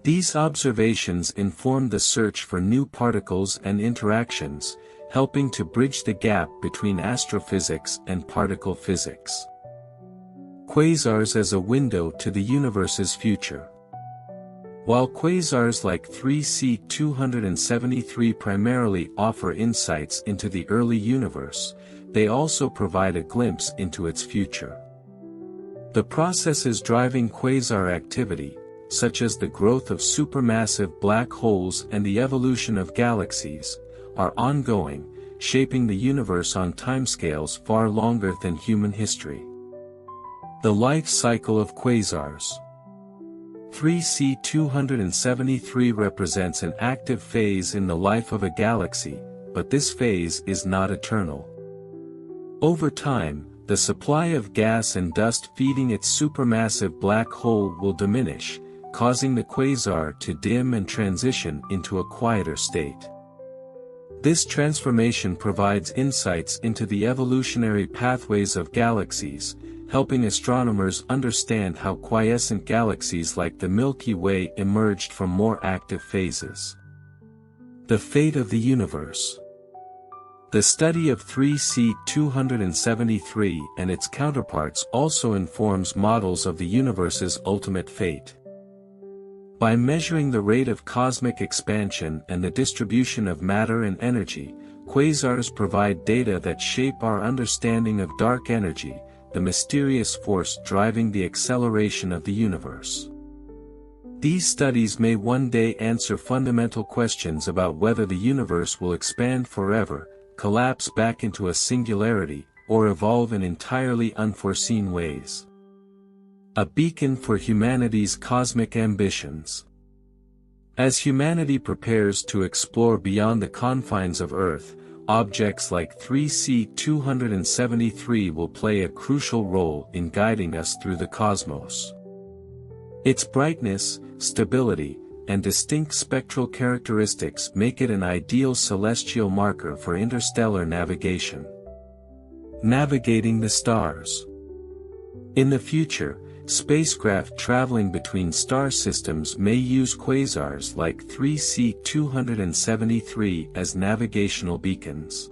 These observations inform the search for new particles and interactions, helping to bridge the gap between astrophysics and particle physics. Quasars as a window to the universe's future. While quasars like 3C273 primarily offer insights into the early universe, they also provide a glimpse into its future. The processes driving quasar activity, such as the growth of supermassive black holes and the evolution of galaxies, are ongoing, shaping the universe on timescales far longer than human history. The life cycle of quasars. 3C273 represents an active phase in the life of a galaxy, but this phase is not eternal. Over time, the supply of gas and dust feeding its supermassive black hole will diminish, causing the quasar to dim and transition into a quieter state. This transformation provides insights into the evolutionary pathways of galaxies, helping astronomers understand how quiescent galaxies like the Milky Way emerged from more active phases. The fate of the universe. The study of 3C273 and its counterparts also informs models of the universe's ultimate fate. By measuring the rate of cosmic expansion and the distribution of matter and energy, quasars provide data that shape our understanding of dark energy, the mysterious force driving the acceleration of the universe. These studies may one day answer fundamental questions about whether the universe will expand forever, collapse back into a singularity, or evolve in entirely unforeseen ways. A beacon for humanity's cosmic ambitions. As humanity prepares to explore beyond the confines of Earth, objects like 3C273 will play a crucial role in guiding us through the cosmos. Its brightness, stability, and distinct spectral characteristics make it an ideal celestial marker for interstellar navigation. Navigating the stars. In the future, spacecraft traveling between star systems may use quasars like 3C273 as navigational beacons.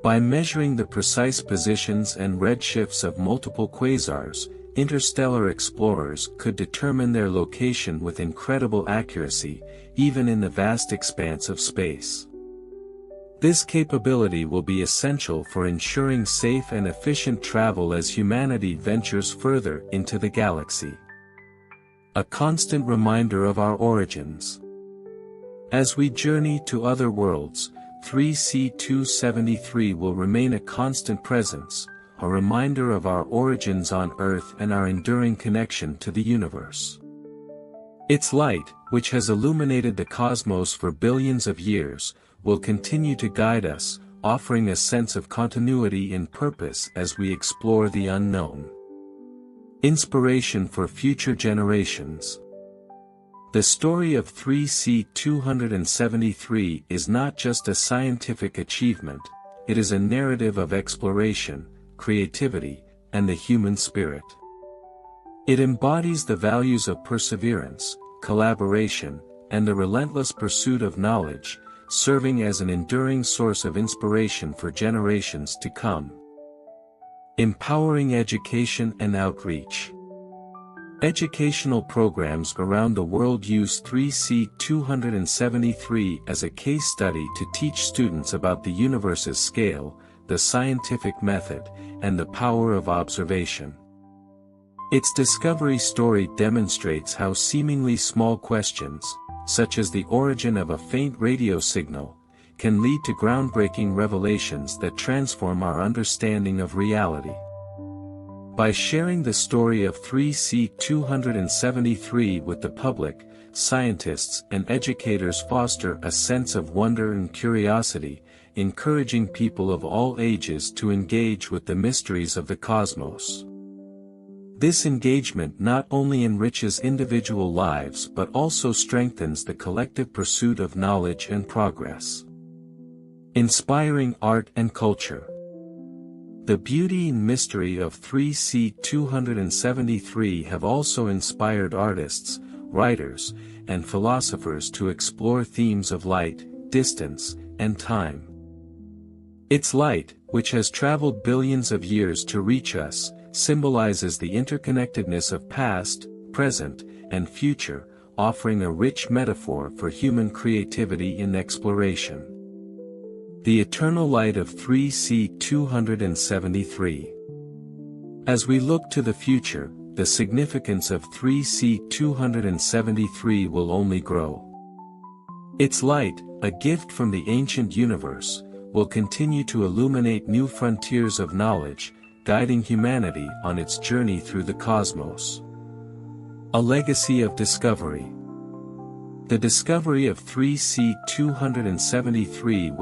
By measuring the precise positions and redshifts of multiple quasars, interstellar explorers could determine their location with incredible accuracy, even in the vast expanse of space. This capability will be essential for ensuring safe and efficient travel as humanity ventures further into the galaxy. A constant reminder of our origins. As we journey to other worlds, 3C273 will remain a constant presence, a reminder of our origins on Earth and our enduring connection to the universe. Its light, which has illuminated the cosmos for billions of years, will continue to guide us, offering a sense of continuity and purpose as we explore the unknown. Inspiration for future generations. The story of 3C273 is not just a scientific achievement, it is a narrative of exploration, creativity, and the human spirit. It embodies the values of perseverance, collaboration, and the relentless pursuit of knowledge, serving as an enduring source of inspiration for generations to come. Empowering education and outreach. Educational programs around the world use 3C273 as a case study to teach students about the universe's scale, the scientific method, and the power of observation. Its discovery story demonstrates how seemingly small questions, such as the origin of a faint radio signal, can lead to groundbreaking revelations that transform our understanding of reality. By sharing the story of 3C273 with the public, scientists and educators foster a sense of wonder and curiosity, encouraging people of all ages to engage with the mysteries of the cosmos. This engagement not only enriches individual lives but also strengthens the collective pursuit of knowledge and progress. Inspiring art and culture. The beauty and mystery of 3C273 have also inspired artists, writers, and philosophers to explore themes of light, distance, and time. Its light, which has traveled billions of years to reach us, symbolizes the interconnectedness of past, present, and future, offering a rich metaphor for human creativity and exploration. The eternal light of 3C273. As we look to the future, the significance of 3C273 will only grow. Its light, a gift from the ancient universe, will continue to illuminate new frontiers of knowledge, guiding humanity on its journey through the cosmos. A legacy of discovery. The discovery of 3C273